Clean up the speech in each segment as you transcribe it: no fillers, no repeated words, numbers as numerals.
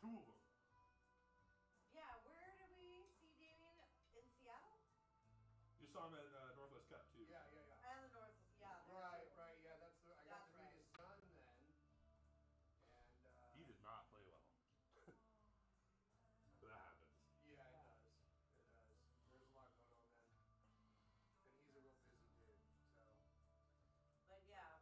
2 of them. Yeah, where did we see Damien? In Seattle? You saw him at Northwest Cup too. Yeah. And the North, yeah. Right. Yeah, that's the. I got to meet his son then, and he did not play well. But that happens. Yeah, it does. It does. There's a lot going on then, and he's a real busy dude. So. But yeah.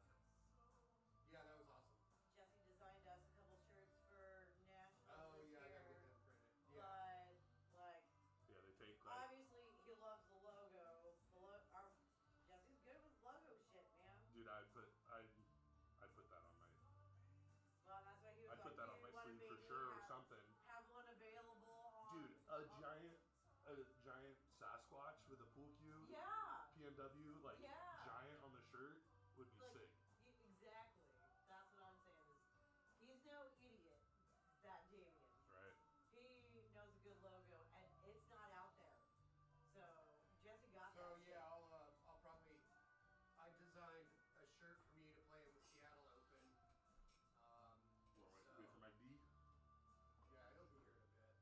Yeah, that was awesome. Jesse designed us a couple shirts for Nationals this year. I gotta get them printed. Yeah. But like. Yeah, they take like. Obviously, he loves the logo. Jesse's good with logo shit, man. Dude, I put that on my. Well, that's why he was I put that on my sleeve for sure or something. Have one available on. Dude, a giant Sasquatch with a pool cue. Yeah. PNW, like giant on the shirt would be sick. Exactly. That's what I'm saying. Is he's no idiot. That Damien. Right. He knows a good logo, and it's not out there. So Jesse got that. So shit. yeah, I'll probably. I designed a shirt for me to play in the Seattle Open. Wait for my D? Yeah, it'll be here in a bit.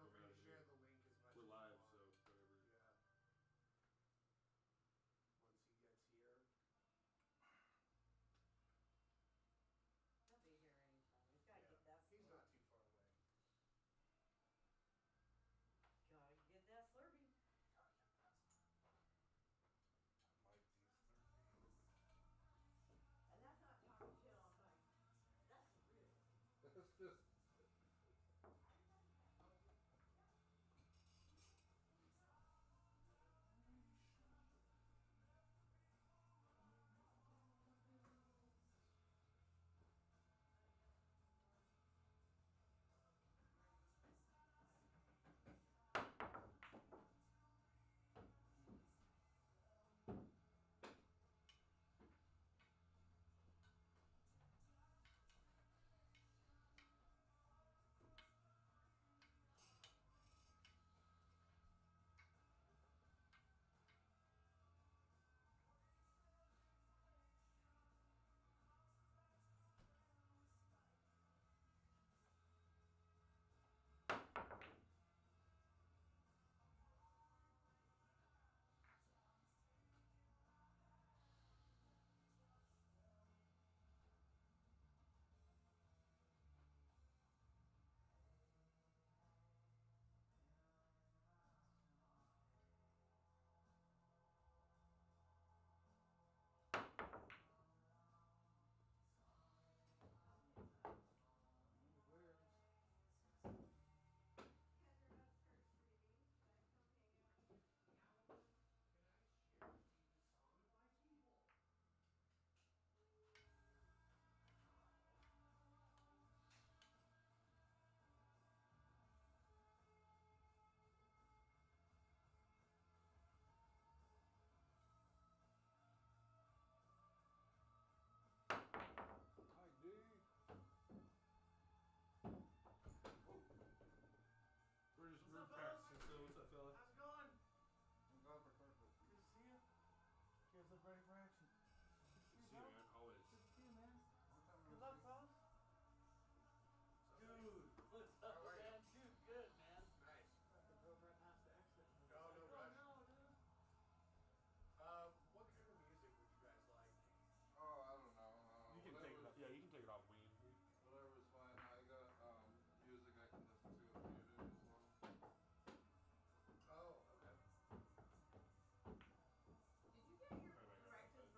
Feel free to share the link as much as you want. We're live, so whatever. Yeah. Once he gets here. He'll be here anytime. He's got to get that Slurpee. He's not too far away. Gotta get that Slurpee. Mike D. Slurpee. And that's not talking shit on Mike. That's real. That's just. We're practicing, so what's up, fella? How's it going? I'm going for purple. Good to see you. Kids look ready for action. Good to see you, man. Always. Good to see you, man. Good luck, fellas. Dude, what's up, man? Dude, good, man. Nice. I drove right past the exit. No rush. No, dude. What kind of music would you guys like? Oh, I don't know. You can take it off. Yeah, you can take it off Ween. Whatever's fine. I got music I can listen to if needed as well. Oh, okay. Did you get your directions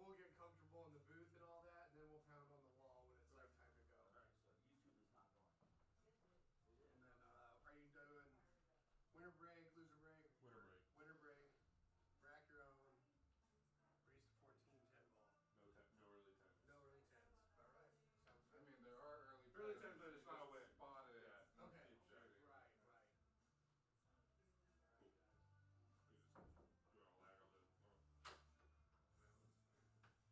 we'll get comfortable in the booth and all that, and then we'll pound on the wall when it's like time to go. Alright. So YouTube is not going. Yes, it is. Is it? And then, are you doing winter break, loser break? Winter break. Winter break, rack your own, race to 14, 10 ball. No early tens. No early 10s. Alright, sounds I good. mean, there are early Early tens, tens, but it's not a win. Spot it. Yeah. And Okay. keep shooting. Right, right. Cool. Alright, guys. You just, you want to lag on the. Oh. Yeah, let's see.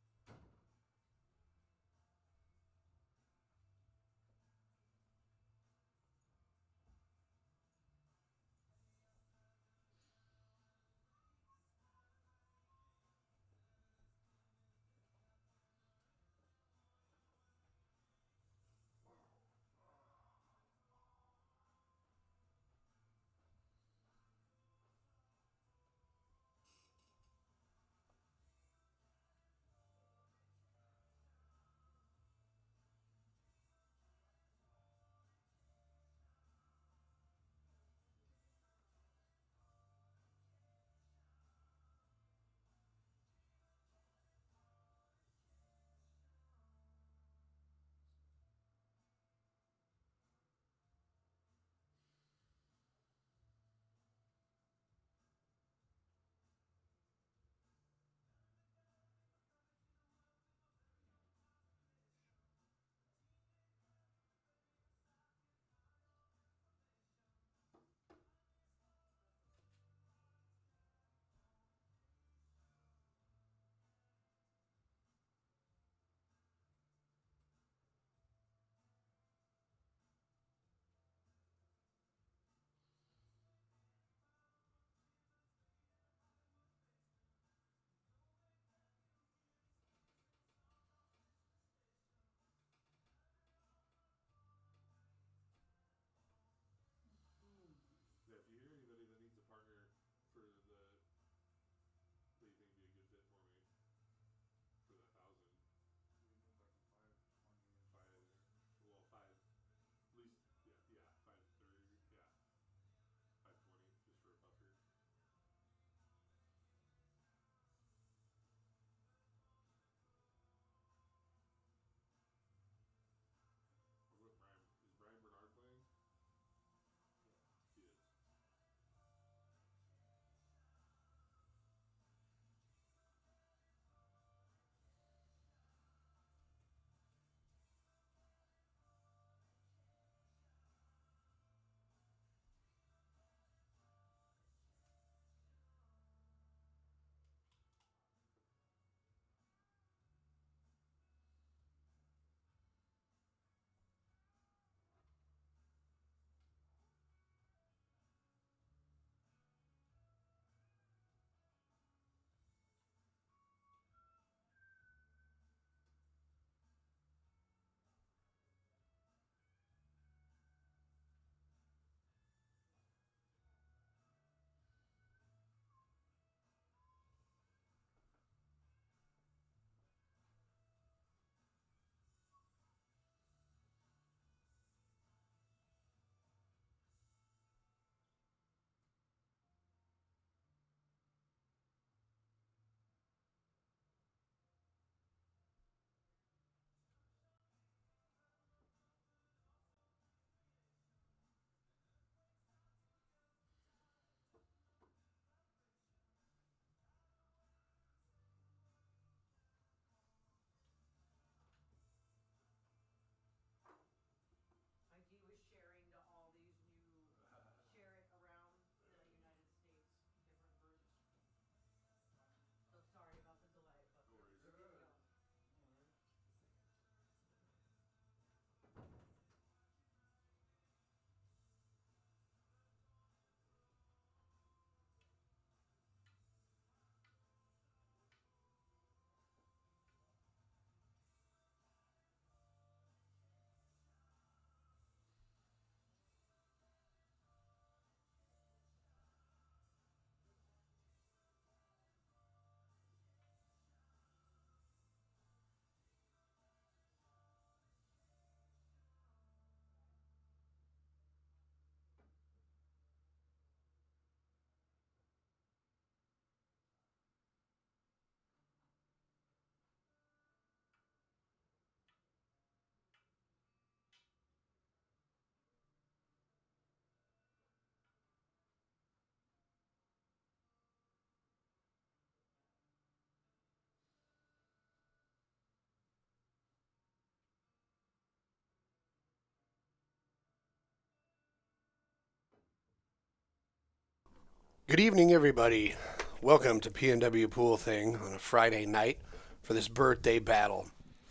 Good evening, everybody. Welcome to PNW Pool Thing on a Friday night for this birthday battle.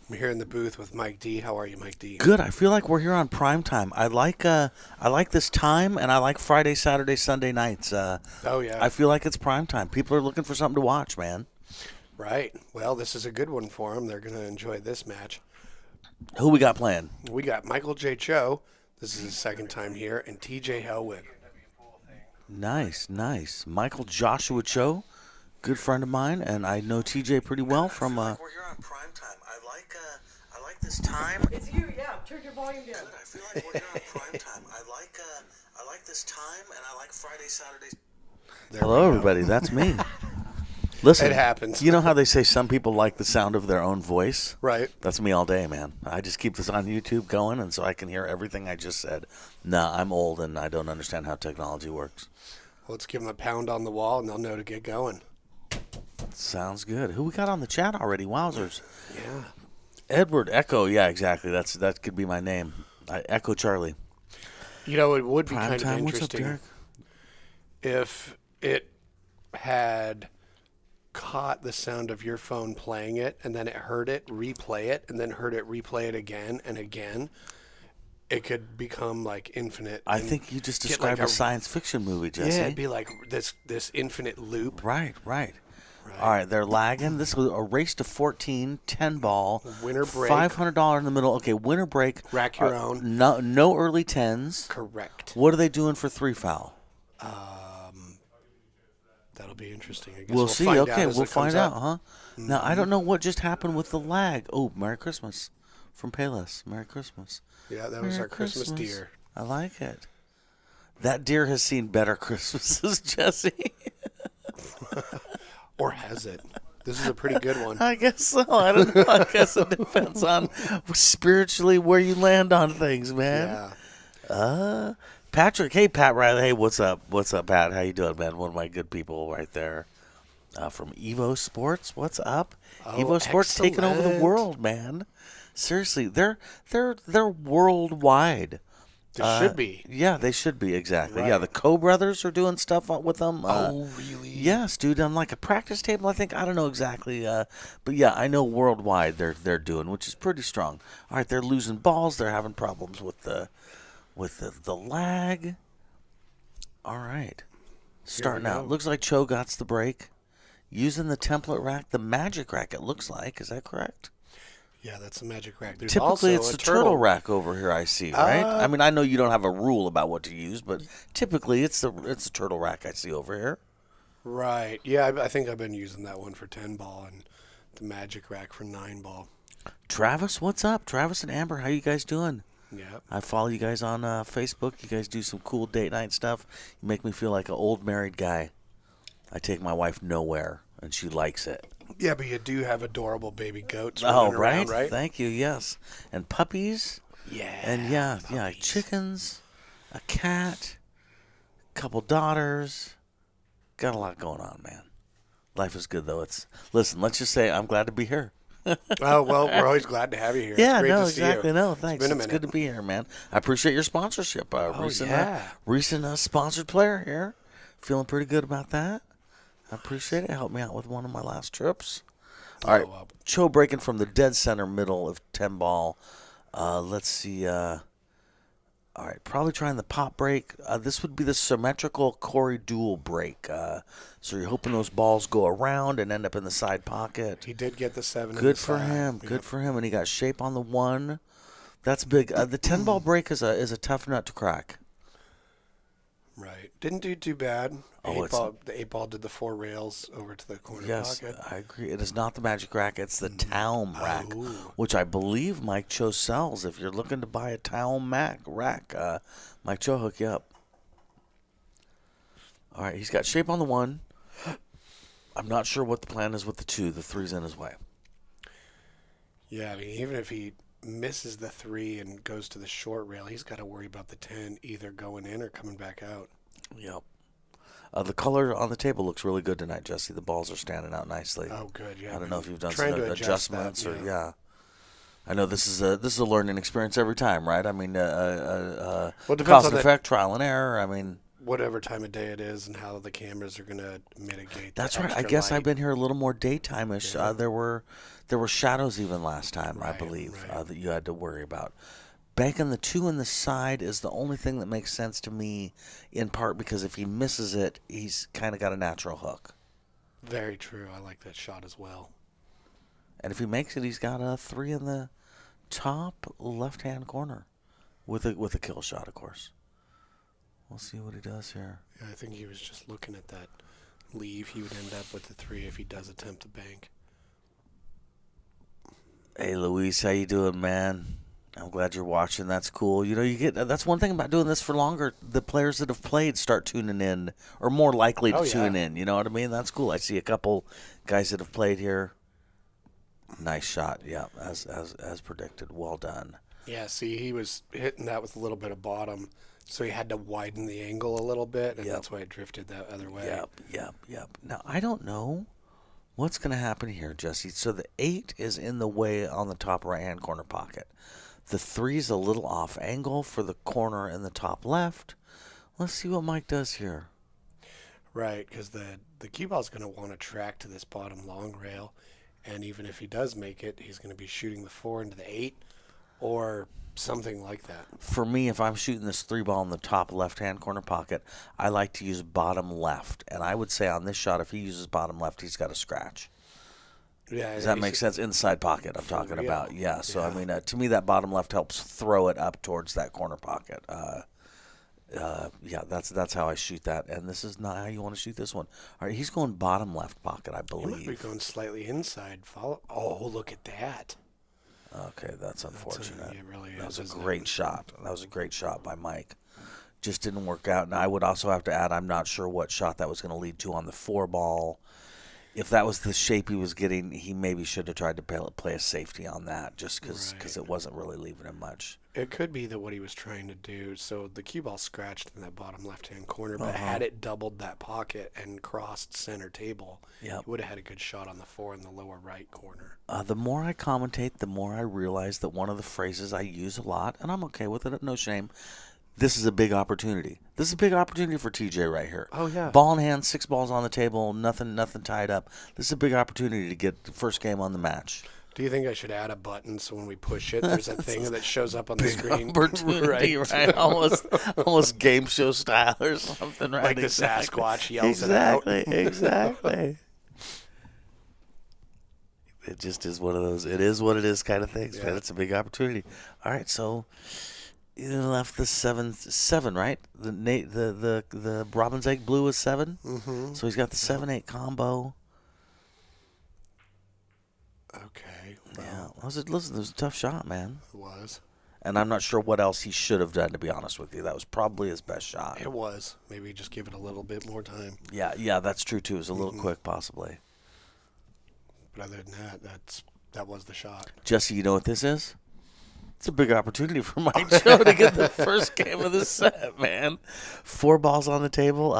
I'm here in the booth with Mike D. How are you, Mike D? Good. I feel like we're here on prime time. I like this time, and I like Friday, Saturday, Sunday nights. Oh, yeah. I feel like it's prime time. People are looking for something to watch, man. Right. Well, this is a good one for them. They're going to enjoy this match. Who we got playing? We got Michael J. Choe. This is his second time here, and TJ Helwig. Nice. Michael Joshua Choe, good friend of mine, and I know TJ pretty well from. We're here on prime time. I like this time. It's you, yeah. Turn your volume down. I feel like we're here on prime time. I like this time, and I like Friday, Saturday. Hello, everybody. That's me. Listen, It happens. You know how they say some people like the sound of their own voice? Right. That's me all day, man. I just keep this on YouTube going, and so I can hear everything I just said. Nah, I'm old, and I don't understand how technology works. Well, let's give them a pound on the wall, and they'll know to get going. Sounds good. Who we got on the chat already? Wowzers. Yeah. Edward Echo. Yeah, exactly. That could be my name. Echo Charlie. You know, it would be Prime kind of time. What's up, interesting Derek? if it had caught the sound of your phone playing it, and then it heard it replay it, and then heard it replay it again and again. It could become like infinite. I think you just get described like a science fiction movie, Jesse. Yeah, it'd be like this infinite loop. Right. All right, they're lagging. This was a race to 14, 10 ball. Winner break. $500 in the middle. Okay, winner break. Rack your own. No early 10s. Correct. What are they doing for 3 foul? That'll be interesting. I guess We'll see. find out Okay, as we'll it comes find out, up. huh? Now, I don't know what just happened with the lag. Oh, Merry Christmas from Payless. Merry Christmas. Yeah, that was Merry our Christmas deer. I like it. That deer has seen better Christmases, Jesse. Or has it? This is a pretty good one. I guess so. I don't know. I guess it depends on spiritually where you land on things, man. Yeah. Patrick. Hey, Pat Riley. Hey, what's up? What's up, Pat? How you doing, man? One of my good people right there. From Evo Sports. What's up? Oh, Evo Sports taking over the excellent. world, man. Seriously, they're worldwide. They should be. Yeah, they should be, exactly. Right. Yeah, the Choe brothers are doing stuff with them. Oh, really? Yes, dude, on like a practice table, I think. I don't know exactly. But yeah, I know worldwide they're doing, which is pretty strong. All right, they're losing balls. They're having problems with the lag. All right. Starting out. Looks like Choe got the break. Using the template rack, the magic rack, it looks like. Is that correct? Yeah, that's a magic rack. There's Typically, also it's a the turtle rack over here, I see, right? I mean, I know you don't have a rule about what to use, but typically it's the turtle rack I see over here. Right. Yeah, I think I've been using that one for 10 ball and the magic rack for 9 ball. Travis, what's up? Travis and Amber, how you guys doing? Yeah. I follow you guys on Facebook. You guys do some cool date night stuff. You make me feel like an old married guy. I take my wife nowhere, and she likes it. Yeah, but you do have adorable baby goats. Oh, running right? around, right? Thank you, yes. And puppies. Yeah. And yeah, chickens, a cat, a couple daughters. Got a lot going on, man. Life is good, though. Listen, let's just say I'm glad to be here. Oh, well, we're always glad to have you here. Yeah, it's great no, to see exactly. you. No, thanks. It's been a It's minute. good to be here, man. I appreciate your sponsorship. Recent sponsored player here. Feeling pretty good about that. I appreciate it. Helped me out with one of my last trips. All right, Choe breaking from the dead center middle of 10 ball. Let's see. All right, probably trying the pop break. This would be the symmetrical Corey dual break. So you're hoping those balls go around and end up in the side pocket. He did get the 7 in Good the for side. him. Yep. Good for him. And he got shape on the 1. That's big. The 10 ball break is a tough nut to crack. Right. Didn't do too bad. Oh, The 8 ball did the 4 rails over to the corner Yes, pocket. I agree. It is not the magic rack. It's the Town rack, which I believe Mike Choe sells. If you're looking to buy a Town rack, Mike Choe hook you up. All right, he's got shape on the 1. I'm not sure what the plan is with the 2. The 3's in his way. Yeah, I mean, even if he misses the 3 and goes to the short rail, he's got to worry about the 10 either going in or coming back out. Yep. The color on the table looks really good tonight, Jesse. The balls are standing out nicely. Oh, good. Yeah. I don't know if you've done Trying some to adjust adjustments that, or yeah. I know this is a learning experience every time, right? I mean, Well, it depends cause on and effect, trial and error. I mean, whatever time of day it is and how the cameras are going to mitigate. That's the right. I extra guess light. I've been here a little more daytime-ish. Yeah. There were shadows even last time, I Right, believe, right. that you had to worry about. Banking the 2 in the side is the only thing that makes sense to me, in part because if he misses it, he's kind of got a natural hook. Very true. I like that shot as well. And if he makes it, he's got a 3 in the top left-hand corner with a kill shot, of course. We'll see what he does here. Yeah, I think he was just looking at that leave. He would end up with the 3 if he does attempt to bank. Hey, Luis, how you doing, man? I'm glad you're watching. That's cool. You know, that's one thing about doing this for longer. The players that have played start tuning in, or more likely to tune in. You know what I mean? That's cool. I see a couple guys that have played here. Nice shot. Yeah, as predicted. Well done. Yeah, see, he was hitting that with a little bit of bottom, so he had to widen the angle a little bit, and that's why it drifted that other way. Yep. Now, I don't know what's going to happen here, Jesse. So the 8 is in the way on the top right-hand corner pocket. The 3 is a little off angle for the corner in the top left. Let's see what Mike does here. Right, because the cue ball is going to want to track to this bottom long rail, and even if he does make it, he's going to be shooting the 4 into the 8 or something like that. For me, if I'm shooting this 3 ball in the top left-hand corner pocket, I like to use bottom left. And I would say on this shot, if he uses bottom left, he's got a scratch. Yeah, Does that make sense? Inside pocket I'm talking real. about. Yeah, so, Yeah. I mean, to me, that bottom left helps throw it up towards that corner pocket. Yeah, that's how I shoot that. And this is not how you want to shoot this one. All right, he's going bottom left pocket, I He might be believe. going slightly inside. Follow. Oh, look at that. Okay, that's unfortunate. It really That was is, a isn't great it? shot. That was a great shot by Mike. Just didn't work out. And I would also have to add, I'm not sure what shot that was going to lead to on the 4 ball. If that was the shape he was getting, he maybe should have tried to play a safety on that, just because it wasn't really leaving him much. It could be that what he was trying to do. So the cue ball scratched in that bottom left-hand corner, but had it doubled that pocket and crossed center table, he would have had a good shot on the 4 in the lower right corner. The more I commentate, the more I realize that one of the phrases I use a lot, and I'm okay with it, no shame, this is a big opportunity. This is a big opportunity for TJ right here. Oh, yeah. Ball in hand, 6 balls on the table, nothing tied up. This is a big opportunity to get the first game on the match. Do you think I should add a button so when we push it, there's a thing that shows up on the screen? Opportunity, right? Almost game show style or something, right? Like the Sasquatch yells it out. Exactly. It just is one of those, it is what it is kind of things, man. It's a big opportunity. All right, so you left the 7, right? The Robin's Egg Blue is 7. Mm-hmm. So he's got the 7-8 combo. Okay. Yeah. Listen, it was a tough shot, man. It was. And I'm not sure what else he should have done, to be honest with you. That was probably his best shot. It was. Maybe just give it a little bit more time. Yeah, that's true, too. It was a little quick, possibly. But other than that was the shot. Jesse, you know what this is? It's a big opportunity for Mike Choe to get the first game of the set, man. 4 balls on the table.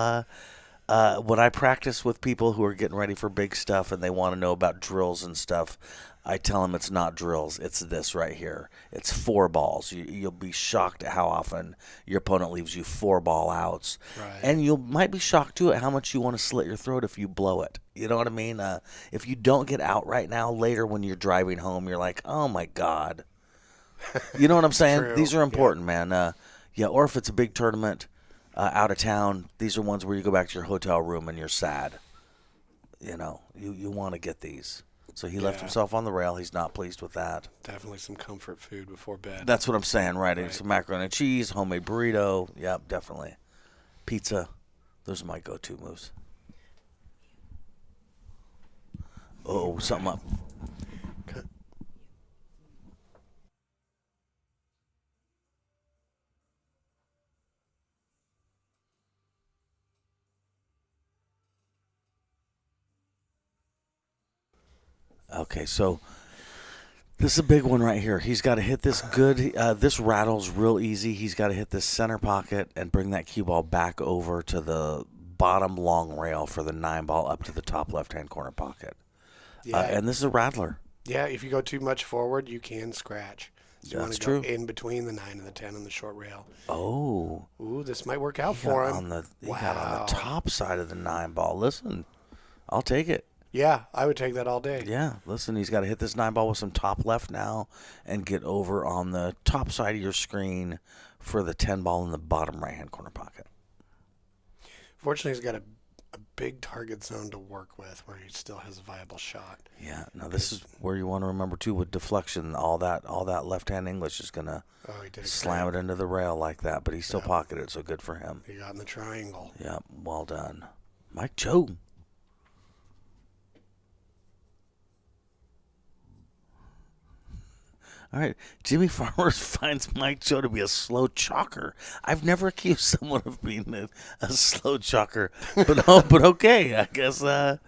When I practice with people who are getting ready for big stuff and they want to know about drills and stuff, I tell them it's not drills. It's this right here. It's 4 balls. You'll be shocked at how often your opponent leaves you 4 ball outs. Right. And you might be shocked, too, at how much you want to slit your throat if you blow it. You know what I mean? If you don't get out right now, later when you're driving home, you're like, oh, my God. You know what I'm saying? True. These are important, man. Or if it's a big tournament out of town, these are ones where you go back to your hotel room and you're sad. You know, you want to get these. So he left himself on the rail. He's not pleased with that. Definitely some comfort food before bed. That's what I'm saying, right? Some macaroni and cheese, homemade burrito. Yep, definitely. Pizza. Those are my go-to moves. Oh, something up. Okay, so this is a big one right here. He's got to hit this good. This rattles real easy. He's got to hit this center pocket and bring that cue ball back over to the bottom long rail for the 9 ball up to the top left-hand corner pocket. Yeah. And this is a rattler. Yeah, if you go too much forward, you can scratch. So you want That's to go true. in between the 9 and the 10 on the short rail. Oh. Ooh, this might work out He for got him. he got on the top side of the 9 ball. Listen, I'll take it. Yeah, I would take that all day. Yeah, listen, he's got to hit this 9 ball with some top left now and get over on the top side of your screen for the 10 ball in the bottom right-hand corner pocket. Fortunately, he's got a big target zone to work with where he still has a viable shot. Yeah, now this is where you want to remember, too, with deflection, all that left-hand English is going to slam it into the rail like that, but he still pocketed it, so good for him. He got in the triangle. Yeah, well done. Mike Choe. All right, Jimmy Farmer finds Mike Choe to be a slow chalker. I've never accused someone of being a slow chalker, but okay, I guess it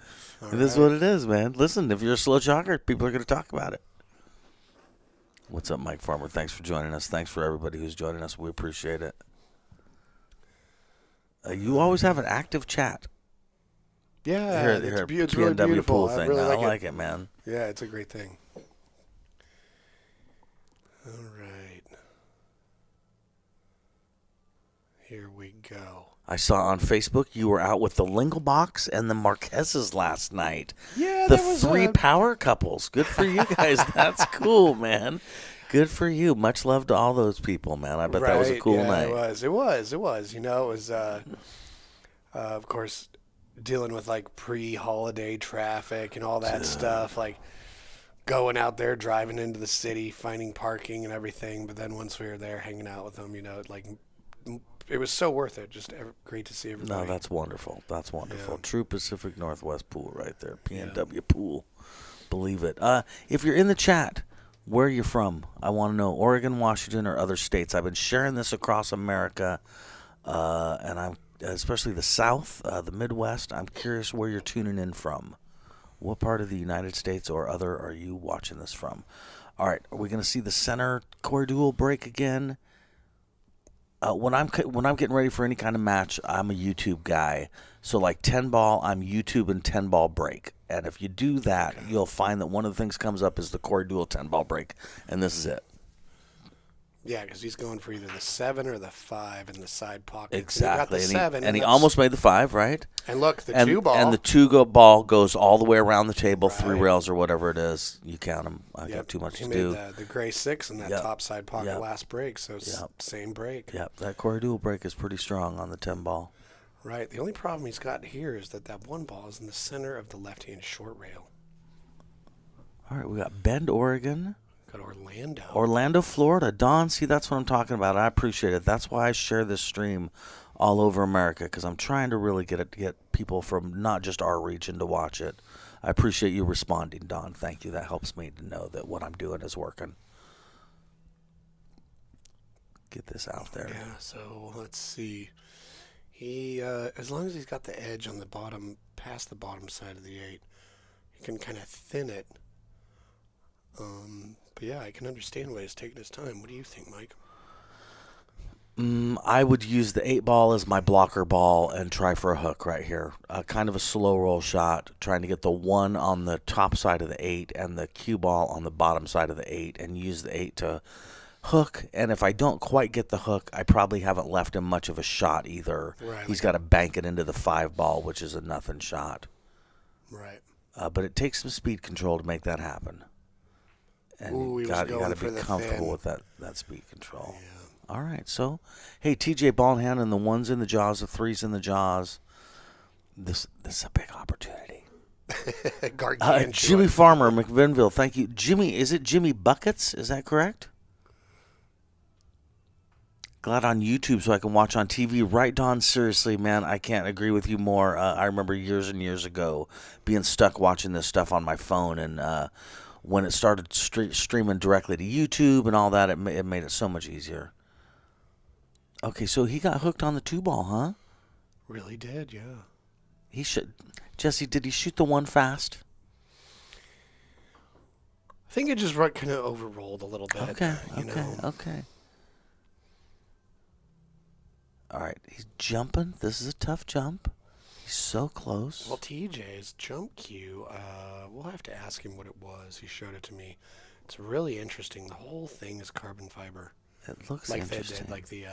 is what it is, man. Listen, if you're a slow chalker, people are going to talk about it. What's up, Mike Farmer? Thanks for joining us. Thanks for everybody who's joining us. We appreciate it. You always have an active chat. Yeah, it's really PNW beautiful. Pool thing. I really I like it, man. Yeah, it's a great thing. All right. Here we go. I saw on Facebook you were out with the Lingelbachs and the Marquezes last night. Yeah, the that was three power couples. Good for you guys. That's cool, man. Good for you. Much love to all those people, man. I bet that was a cool night. It was. You know, it was, of course, dealing with, like, pre-holiday traffic and all that stuff. Like, going out there, driving into the city, finding parking and everything. But then once we were there hanging out with them, you know, like, it was so worth it. Just great to see everybody. No, that's wonderful. That's wonderful. Yeah. True Pacific Northwest pool right there. PNW pool. Believe it. If you're in the chat, where are you from? I want to know Oregon, Washington, or other states. I've been sharing this across America, and I'm especially the South, the Midwest. I'm curious where you're tuning in from. What part of the United States or other are you watching this from? All right, are we going to see the center core duel break again? When I'm getting ready for any kind of match, I'm a YouTube guy. So like 10 ball, I'm YouTube and 10 ball break. And if you do that, you'll find that one of the things comes up is the core duel 10 ball break, and this is it. Yeah, because he's going for either the 7 or the 5 in the side pocket. Exactly. And he got the 7. And he almost made the 5, right? And look, the 2 ball. And the 2 ball goes all the way around the table, 3 rails or whatever it is. You count them. I got too much to do. He made the gray 6 in that top side pocket last break, so same break. Yep, that core duel break is pretty strong on the 10 ball. Right. The only problem he's got here is that 1 ball is in the center of the left-hand short rail. All right, we got Bend, Oregon. Got Orlando. Orlando, Florida. Don, see, that's what I'm talking about. I appreciate it. That's why I share this stream all over America, because I'm trying to really get people from not just our region to watch it. I appreciate you responding, Don. Thank you. That helps me to know that what I'm doing is working. Get this out there. Yeah, so let's see. He, as long as he's got the edge on the bottom, past the bottom side of the 8, he can kind of thin it. But yeah, I can understand why he's taking his time. What do you think, Mike? I would use the 8 ball as my blocker ball and try for a hook right here. Kind of a slow roll shot, trying to get the 1 on the top side of the 8 and the cue ball on the bottom side of the 8, and use the 8 to hook. And if I don't quite get the hook, I probably haven't left him much of a shot either. Right, He's got to bank it into the 5 ball, which is a nothing shot. Right. But it takes some speed control to make that happen. And you got to be comfortable with that speed control. Yeah. All right, so, hey, TJ Ballhand and the 1s in the jaws, the 3s in the jaws. This is a big opportunity. Jimmy Farmer, McVinville, thank you. Jimmy, is it Jimmy Buckets? Is that correct? Glad on YouTube so I can watch on TV. Right, Don? Seriously, man, I can't agree with you more. I remember years and years ago being stuck watching this stuff on my phone, and when it started streaming directly to YouTube and all that, it made it so much easier. Okay, so he got hooked on the 2 ball, huh? Really did, yeah. He should. Jesse, did he shoot the 1 fast? I think it just kind of overrolled a little bit. Okay. Okay. All right, he's jumping. This is a tough jump. He's so close. Well, TJ's jump cue, we'll have to ask him what it was. He showed it to me. It's really interesting. The whole thing is carbon fiber. It looks Like they interesting. did, like the,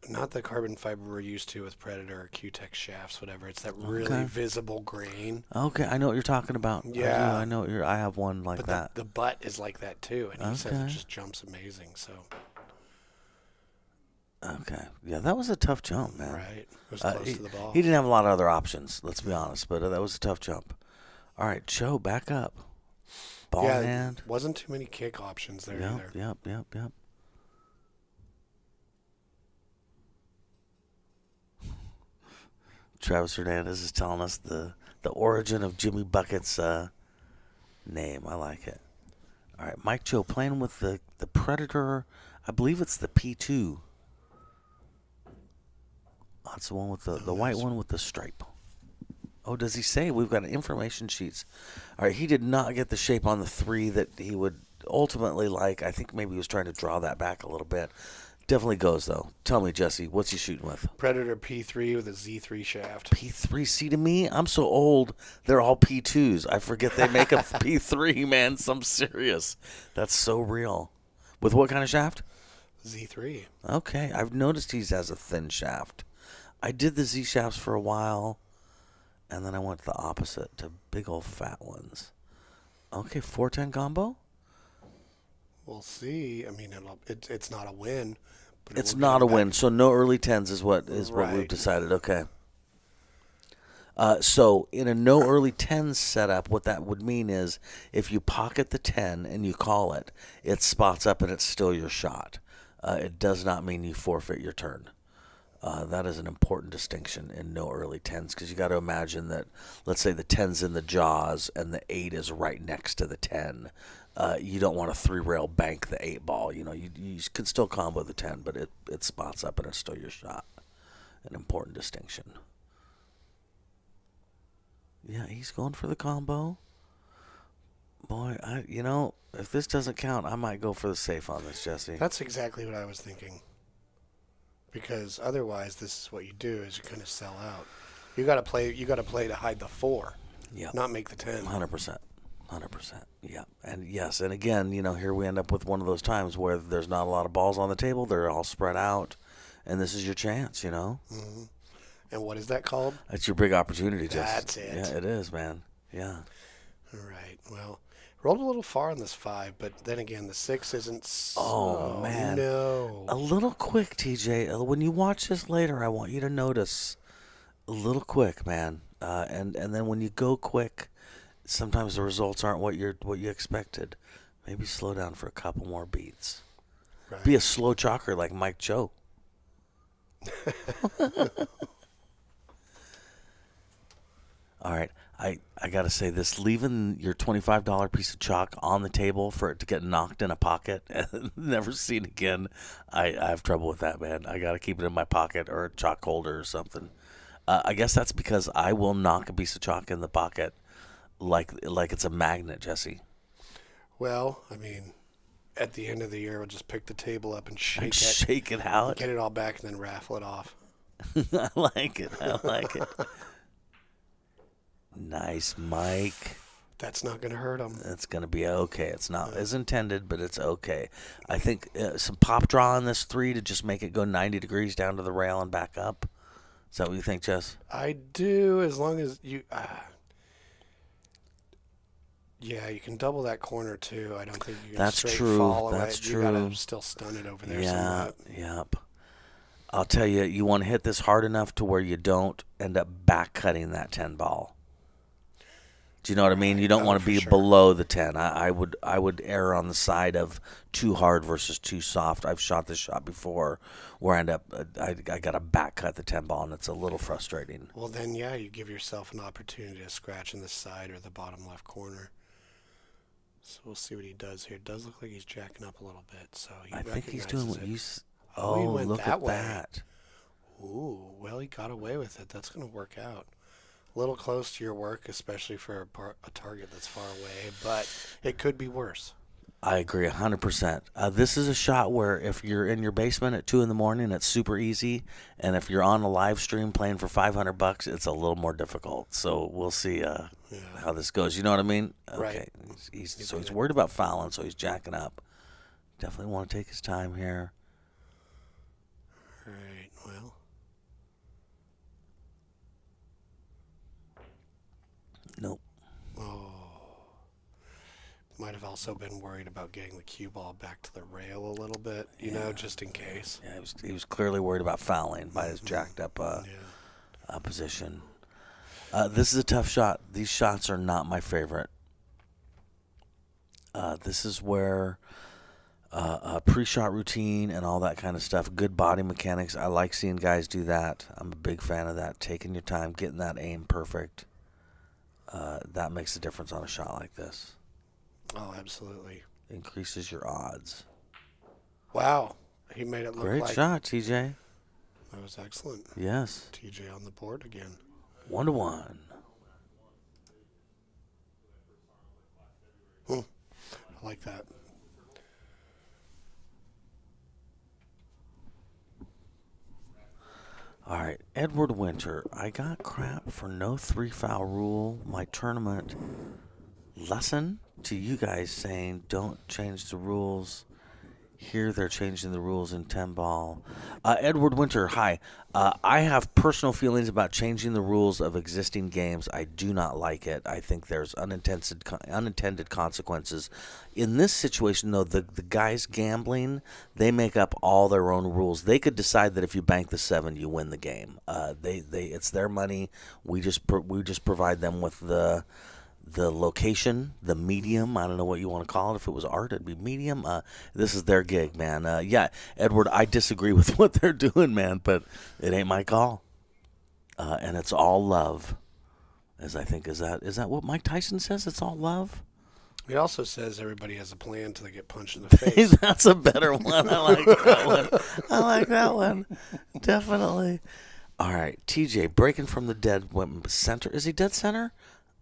not the carbon fiber we're used to with Predator or Q-Tech shafts, whatever. It's that really visible grain. Okay, I know what you're talking about. Yeah. I know what I have one like But that. the butt is like that too, and he says it just jumps amazing. So. Okay. Yeah, that was a tough jump, man. Right. It was close to the ball. He didn't have a lot of other options, let's be honest, but that was a tough jump. All right, Choe, back up. Ball in hand. Wasn't too many kick options there either. Yep. Travis Hernandez is telling us the origin of Jimmy Bucket's name. I like it. All right, Mike Choe playing with the Predator. I believe it's the P2. That's the one with the white one with the stripe. Oh, does he say? We've got information sheets. All right, he did not get the shape on the 3 that he would ultimately like. I think maybe he was trying to draw that back a little bit. Definitely goes, though. Tell me, Jesse, what's he shooting with? Predator P3 with a Z3 shaft. P3, see, to me, I'm so old, they're all P2s. I forget they make a P3, man. I'm serious. That's so real. With what kind of shaft? Z3. Okay, I've noticed he has a thin shaft. I did the Z shafts for a while, and then I went to the opposite, to big old fat ones. Okay, 410 combo? We'll see. I mean, it's not a win. But It's not a win, so no early 10s is what we've decided. Okay. So in a no early 10s setup, what that would mean is if you pocket the 10 and you call it, it spots up and it's still your shot. It does not mean you forfeit your turn. That is an important distinction in no early 10s because you got to imagine that, let's say the 10's in the jaws and the 8 is right next to the 10. You don't want to 3-rail bank the 8 ball. You know, you can still combo the 10, but it spots up and it's still your shot. An important distinction. Yeah, he's going for the combo. Boy, if this doesn't count, I might go for the safe on this, Jesse. That's exactly what I was thinking. Because otherwise, this is what you do: is you kind of sell out. You got to play. You got to play to hide the 4. Yep. Not make the 10. 100%. Yeah. And yes, and again, here we end up with one of those times where there's not a lot of balls on the table. They're all spread out, and this is your chance. Mm-hmm. And what is that called? That's your big opportunity, Jesse. That's it. Yeah, it is, man. Yeah. All right. Well, rolled a little far on this 5, but then again, the 6 isn't. Oh man. No. A little quick, TJ. When you watch this later, I want you to notice a little quick, man. And then when you go quick, sometimes the results aren't what you expected. Maybe slow down for a couple more beats. Right. Be a slow chalker like Mike Choe. All right, I got to say this, leaving your $25 piece of chalk on the table for it to get knocked in a pocket and never seen again, I have trouble with that, man. I got to keep it in my pocket or a chalk holder or something. I guess that's because I will knock a piece of chalk in the pocket like it's a magnet, Jesse. Well, I mean, at the end of the year, we'll just pick the table up and shake it out. Get it all back and then raffle it off. I like it. Nice, Mike. That's not going to hurt him. It's going to be okay. It's not as intended, but it's okay. I think some pop draw on this 3 to just make it go 90 degrees down to the rail and back up. Is that what you think, Jess? I do, as long as you... yeah, you can double that corner, too. I don't think you can straight fall away. That's true. You got to still stun it over there somewhat. Yep. I'll tell you, you want to hit this hard enough to where you don't end up back cutting that 10 ball. Do you know what I mean? You don't want to be below the 10. I would err on the side of too hard versus too soft. I've shot this shot before where I end up I got to back cut the 10 ball, and it's a little frustrating. Well, then, yeah, you give yourself an opportunity to scratch in the side or the bottom left corner. So we'll see what he does here. It does look like he's jacking up a little bit. So I think he's doing what you... Oh, he went look that at way. that. Ooh, well, he got away with it. That's going to work out. A little close to your work, especially for a target that's far away, but it could be worse. I agree 100%. This is a shot where if you're in your basement at 2 a.m, it's super easy, and if you're on a live stream playing for $500, it's a little more difficult. So we'll see how this goes. You know what I mean? Right. Okay. So he's worried about fouling, so he's jacking up. Definitely want to take his time here. All right. Well. Nope. Oh. Might have also been worried about getting the cue ball back to the rail a little bit, you know, just in case. Yeah, he was clearly worried about fouling by his jacked up position. This is a tough shot. These shots are not my favorite. This is where pre-shot routine and all that kind of stuff, good body mechanics. I like seeing guys do that. I'm a big fan of that. Taking your time, getting that aim perfect. That makes a difference on a shot like this. Oh, absolutely. Increases your odds. Wow. He made it look Great like... shot, TJ. That was excellent. Yes. TJ on the board again. 1-1. I like that. All right, Edward Winter. I got crap for no 3-foul rule. My tournament lesson to you guys saying don't change the rules. Here they're changing the rules in 10-ball. Edward Winter, hi. I have personal feelings about changing the rules of existing games. I do not like it. I think there's unintended consequences. In this situation, though, the guys gambling, they make up all their own rules. They could decide that if you bank the 7, you win the game. It's their money. We just provide them with the location, the medium. I don't know what you want to call it. If it was art, it'd be medium. This is their gig, man. Yeah, Edward, I disagree with what they're doing, man, but it ain't my call. And it's all love. As I think, is that what Mike Tyson says? It's all love? He also says everybody has a plan till they get punched in the face. That's a better one. I like that one. I like that one. Definitely. All right, TJ, breaking from the dead center. Is he dead center?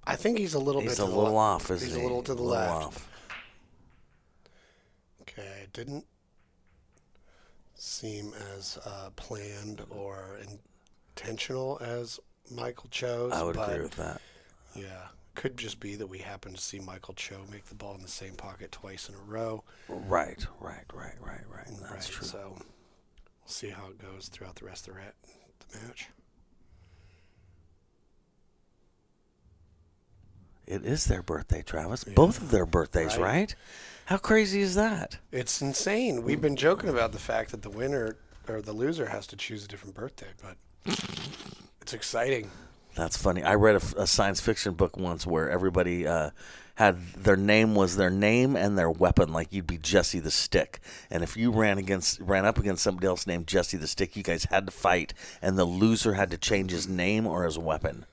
I think he's a little He's bit a little off, isn't he? He's a little to the little left. Off. Okay, it didn't seem as planned or intentional as Michael Choe's. I would agree with that. Yeah, could just be that we happened to see Michael Choe make the ball in the same pocket twice in a row. Right. That's true. So we'll see how it goes throughout the rest of the match. It is their birthday, Travis. Yeah. Both of their birthdays, right? How crazy is that? It's insane. We've been joking about the fact that the winner or the loser has to choose a different birthday, but it's exciting. That's funny. I read a science fiction book once where everybody had their name was their name and their weapon. Like you'd be Jesse the Stick, and if you ran up against somebody else named Jesse the Stick, you guys had to fight, and the loser had to change his name or his weapon.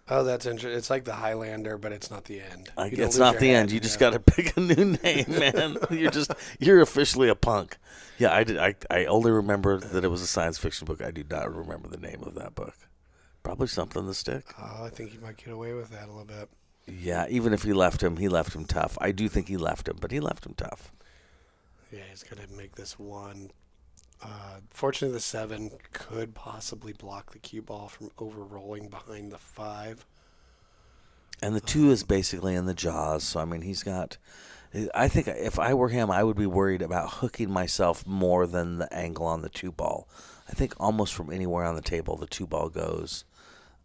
Oh, that's interesting. It's like the Highlander, but it's not the end. It's not the end. You just got to pick a new name, man. You're officially a punk. Yeah, I did. I only remember that it was a science fiction book. I do not remember the name of that book. Probably something to stick. Oh, I think he might get away with that a little bit. Yeah, even if he left him tough. I do think he left him, but he left him tough. Yeah, he's going to make this one. Fortunately, the 7 could possibly block the cue ball from over-rolling behind the 5. And the 2 is basically in the jaws. So, I mean, he's got... I think if I were him, I would be worried about hooking myself more than the angle on the 2 ball. I think almost from anywhere on the table the 2 ball goes,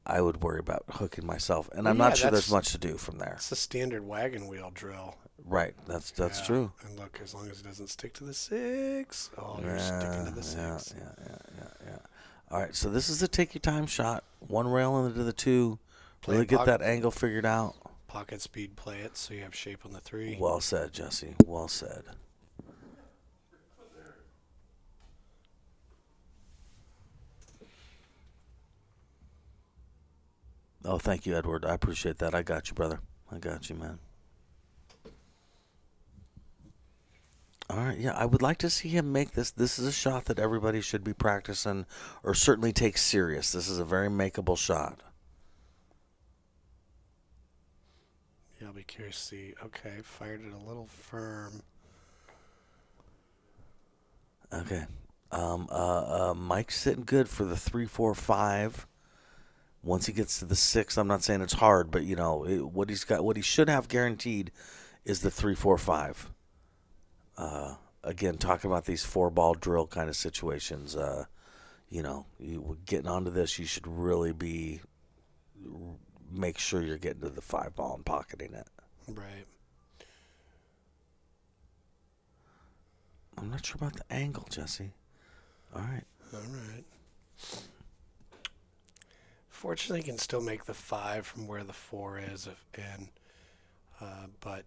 I would worry about hooking myself. And I'm not sure there's much to do from there. It's a standard wagon wheel drill. Right, that's true. And look, as long as it doesn't stick to the 6, you're sticking to the 6. Yeah. All right, so this is a take your time shot. 1 rail into the 2. Really get that angle figured out. Pocket speed, play it so you have shape on the 3. Well said, Jesse. Well said. Oh, thank you, Edward. I appreciate that. I got you, brother. I got you, man. All right, yeah, I would like to see him make this. This is a shot that everybody should be practicing or certainly take serious. This is a very makeable shot. I'll be curious to see. Okay, fired it a little firm. Okay. Mike's sitting good for the 3-4-5. Once he gets to the 6, I'm not saying it's hard, but what he should have guaranteed is the 3-4-5. Again, talking about these 4-ball drill kind of situations, you getting onto this, you should really make sure you're getting to the 5-ball and pocketing it. Right. I'm not sure about the angle, Jesse. All right. Fortunately, you can still make the 5 from where the 4 is, but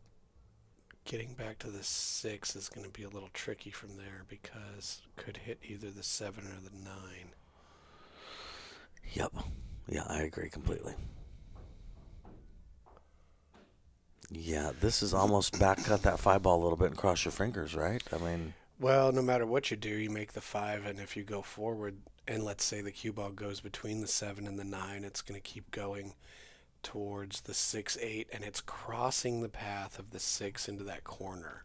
getting back to the 6 is going to be a little tricky from there because it could hit either the 7 or the 9. Yep. Yeah, I agree completely. Yeah, this is almost back cut that 5-ball a little bit and cross your fingers, right? I mean... Well, no matter what you do, you make the 5, and if you go forward, and let's say the cue ball goes between the 7 and the 9, it's going to keep going towards the 6-8, and it's crossing the path of the 6 into that corner.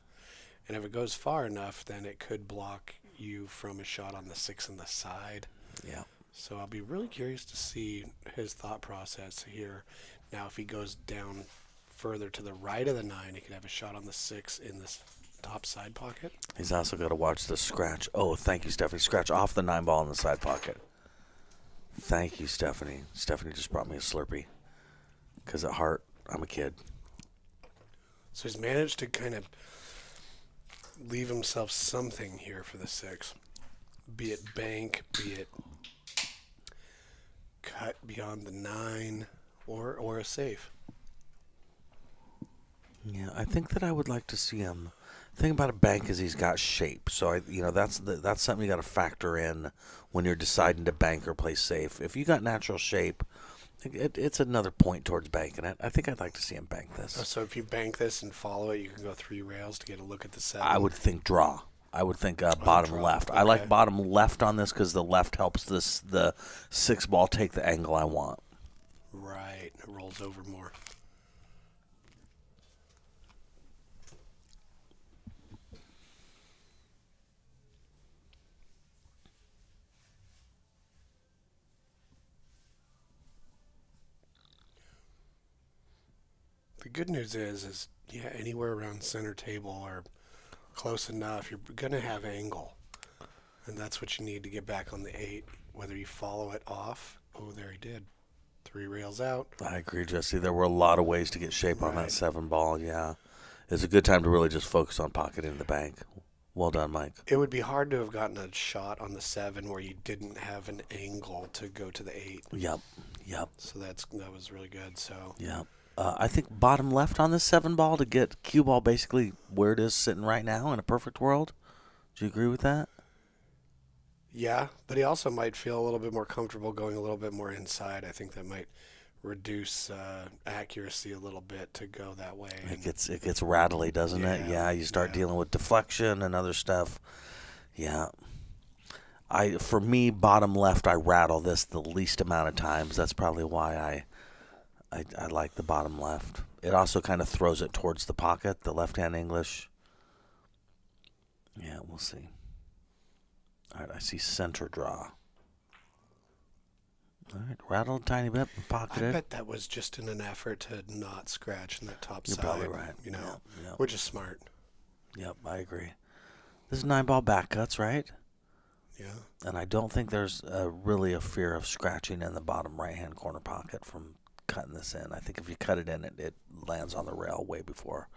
And if it goes far enough, then it could block you from a shot on the 6 on the side. Yeah. So I'll be really curious to see his thought process here. Now, if he goes down further to the right of the 9, he could have a shot on the 6 in this top side pocket. He's also got to watch the scratch. Oh, thank you, Stephanie. Scratch off the 9-ball in the side pocket. Thank you, Stephanie. Stephanie just brought me a Slurpee. Because at heart, I'm a kid. So he's managed to kind of leave himself something here for the 6. Be it bank, be it cut beyond the 9, or a safe. Yeah, I think that I would like to see him. The thing about a bank is he's got shape. So, that's something you got to factor in when you're deciding to bank or play safe. If you got natural shape, it's another point towards banking it. I think I'd like to see him bank this. So if you bank this and follow it, you can go 3 rails to get a look at the 7. I would think draw. I would think bottom draw. left. Okay. I like bottom left on this because the left helps the 6-ball take the angle I want. Right. It rolls over more. The good news is anywhere around center table or close enough, you're going to have angle. And that's what you need to get back on the 8. Whether you follow it off. Oh, there he did. 3 rails out. I agree, Jesse. There were a lot of ways to get shape on that 7-ball, yeah. It's a good time to really just focus on pocketing the bank. Well done, Mike. It would be hard to have gotten a shot on the 7 where you didn't have an angle to go to the 8. Yep. So that was really good. So Yep. I think bottom left on this 7-ball to get cue ball basically where it is sitting right now in a perfect world. Do you agree with that? Yeah, but he also might feel a little bit more comfortable going a little bit more inside. I think that might reduce accuracy a little bit to go that way. It gets rattly, doesn't it? Yeah, you start dealing with deflection and other stuff. Yeah. For me, bottom left, I rattle this the least amount of times. That's probably why I like the bottom left. It also kind of throws it towards the pocket, the left-hand English. Yeah, we'll see. All right, I see center draw. All right, rattle a tiny bit and pocket it. I bet that was just in an effort to not scratch in that top You're side. probably right. Yep. Which is smart. Yep, I agree. This is 9-ball back cuts, right? Yeah. And I don't think there's really a fear of scratching in the bottom right-hand corner pocket from cutting this in. I think if you cut it in, it lands on the rail way before.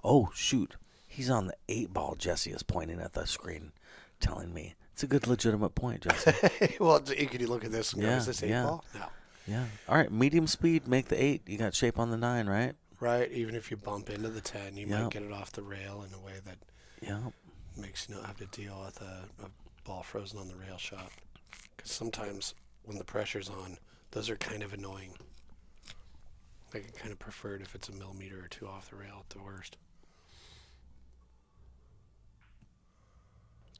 Oh, shoot. He's on the 8-ball. Jesse is pointing at the screen, telling me. It's a good, legitimate point, Jesse. Well, could you look at this and go, is this 8-ball? No. Yeah. All right, medium speed, make the 8. You got shape on the 9, right? Right. Even if you bump into the 10, you might get it off the rail in a way that makes you not have to deal with a ball frozen on the rail shot. Because sometimes when the pressure's on, those are kind of annoying. I can kind of prefer it if it's a millimeter or 2 off the rail at the worst.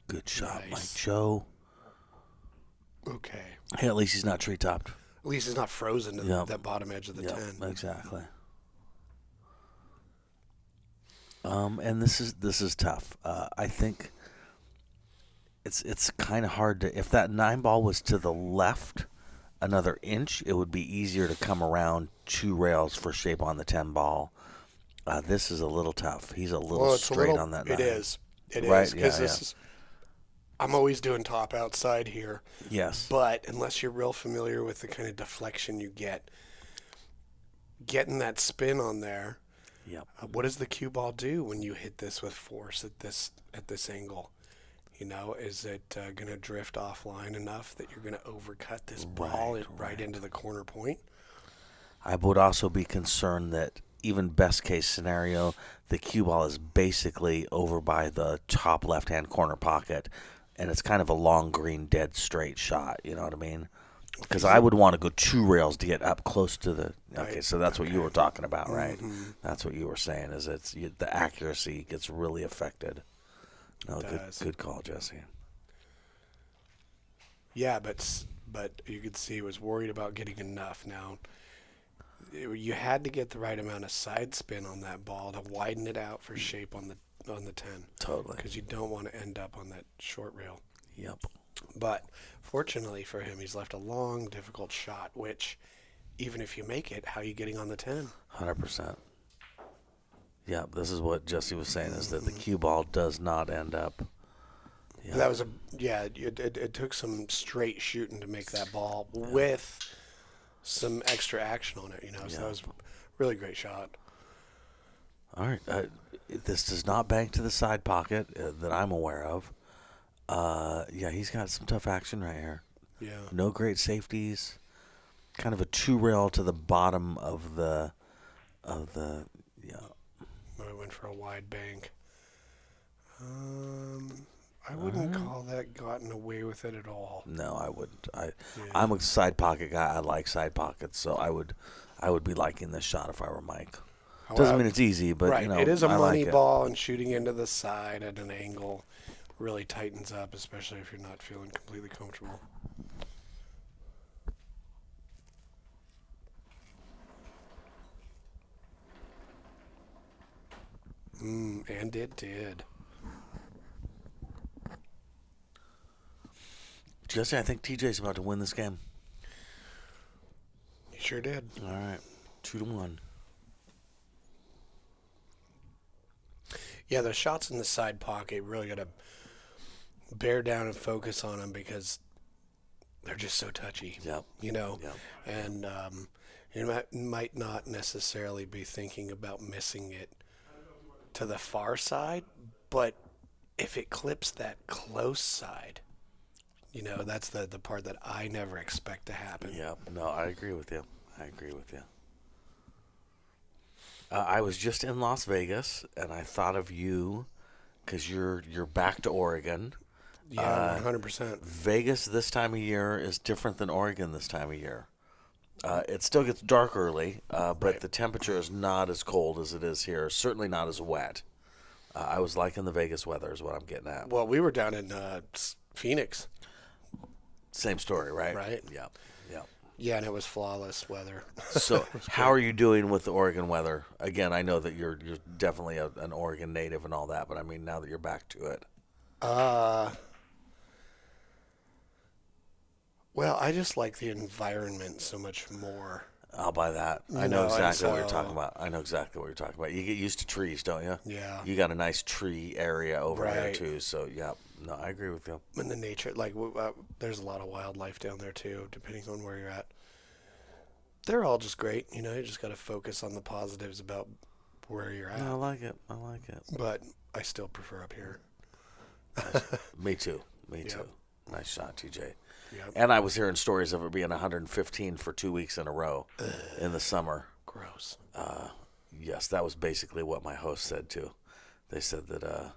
Good shot, Nice. Mike Choe. Okay. Hey, at least he's not tree-topped. At least it's not frozen to that bottom edge of the 10. Exactly. And this is tough. I think it's kind of hard to. If that 9 ball was to the left another inch, it would be easier to come around 2 rails for shape on the 10 ball. This is a little tough. He's a little straight on that 9. It is. It Right? is because Yeah, this is. I'm always doing top outside here. Yes. But unless you're real familiar with the kind of deflection you get, getting that spin on there. Yep. What does the cue ball do when you hit this with force at this angle? You know, is it going to drift offline enough that you're going to overcut this ball right into the corner point? I would also be concerned that even best case scenario, the cue ball is basically over by the top left-hand corner pocket, and it's kind of a long green dead straight shot. You know what I mean? Because I would want to go 2 rails to get up close to the. Okay, Right. so that's what you were talking about, right? Mm-hmm. That's what you were saying. Is the accuracy gets really affected. No, good call, Jesse. Yeah, but you could see he was worried about getting enough. Now, you had to get the right amount of side spin on that ball to widen it out for shape on the 10. Totally. Because you don't want to end up on that short rail. Yep. But fortunately for him, he's left a long, difficult shot, which, even if you make it, how are you getting on the 10? 100%. Yeah, this is what Jesse was saying, is that the cue ball does not end up. Yeah. That was it took some straight shooting to make that ball with some extra action on it, you know. So that was a really great shot. All right. This does not bank to the side pocket that I'm aware of. He's got some tough action right here. Yeah. No great safeties. Kind of a 2 rail to the bottom of the. I went for a wide bank. I wouldn't call that gotten away with it at all. No, I wouldn't. I'm a side pocket guy. I like side pockets, so I would be liking this shot if I were Mike. Doesn't mean it's easy, but right. You know, It is a I money like ball, and shooting into the side at an angle really tightens up, especially if you're not feeling completely comfortable. And it did. Jesse, I think TJ's about to win this game. He sure did. All right, 2-1. Yeah, the shots in the side pocket really got to bear down and focus on them because they're just so touchy. Yep. You know, Yep. and you might not necessarily be thinking about missing it to the far side, but if it clips that close side, you know, that's the part that I never expect to happen. Yep. No, I agree with you. I was just in Las Vegas, and I thought of you because you're back to Oregon. Yeah, 100%. Vegas this time of year is different than Oregon this time of year. It still gets dark early, but the temperature is not as cold as it is here. Certainly not as wet. I was liking the Vegas weather is what I'm getting at. Well, we were down in Phoenix. Same story, right? Right. Yeah. Yeah, and it was flawless weather. So how are you doing with the Oregon weather? Again, I know that you're definitely an Oregon native and all that, but I mean, now that you're back to it. Well, I just like the environment so much more. I'll buy that. I know exactly what you're talking about. You get used to trees, don't you? Yeah. You got a nice tree area over there, Right. too. So, yeah. No, I agree with you. And the nature, there's a lot of wildlife down there, too, depending on where you're at. They're all just great. You know, you just got to focus on the positives about where you're at. No, I like it. But I still prefer up here. Me too. Yep. Nice shot, TJ. Yep. And I was hearing stories of it being 115 for 2 weeks in a row in the summer. Gross. Yes, that was basically what my host said, too. They said that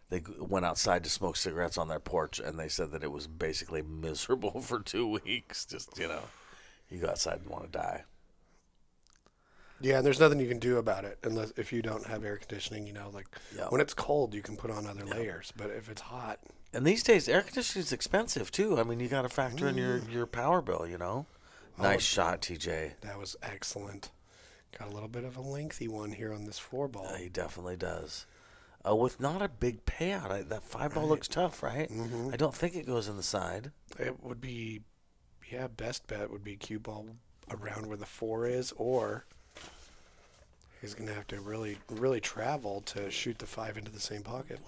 they went outside to smoke cigarettes on their porch, and they said that it was basically miserable for 2 weeks. Just, you know, you go outside and want to die. Yeah, and there's nothing you can do about it unless if you don't have air conditioning, you know, Yep. when it's cold, you can put on other layers. But if it's hot, And these days, air conditioning is expensive, too. I mean, you got to factor in your power bill, you know. Nice shot, TJ. that was excellent. Got a little bit of a lengthy one here on this 4-ball. He definitely does. With not a big payout. That 5-ball looks tough, right? Mm-hmm. I don't think it goes in the side. It would be, best bet would be cue ball around where the 4 is, or he's going to have to really, really travel to shoot the 5 into the same pocket.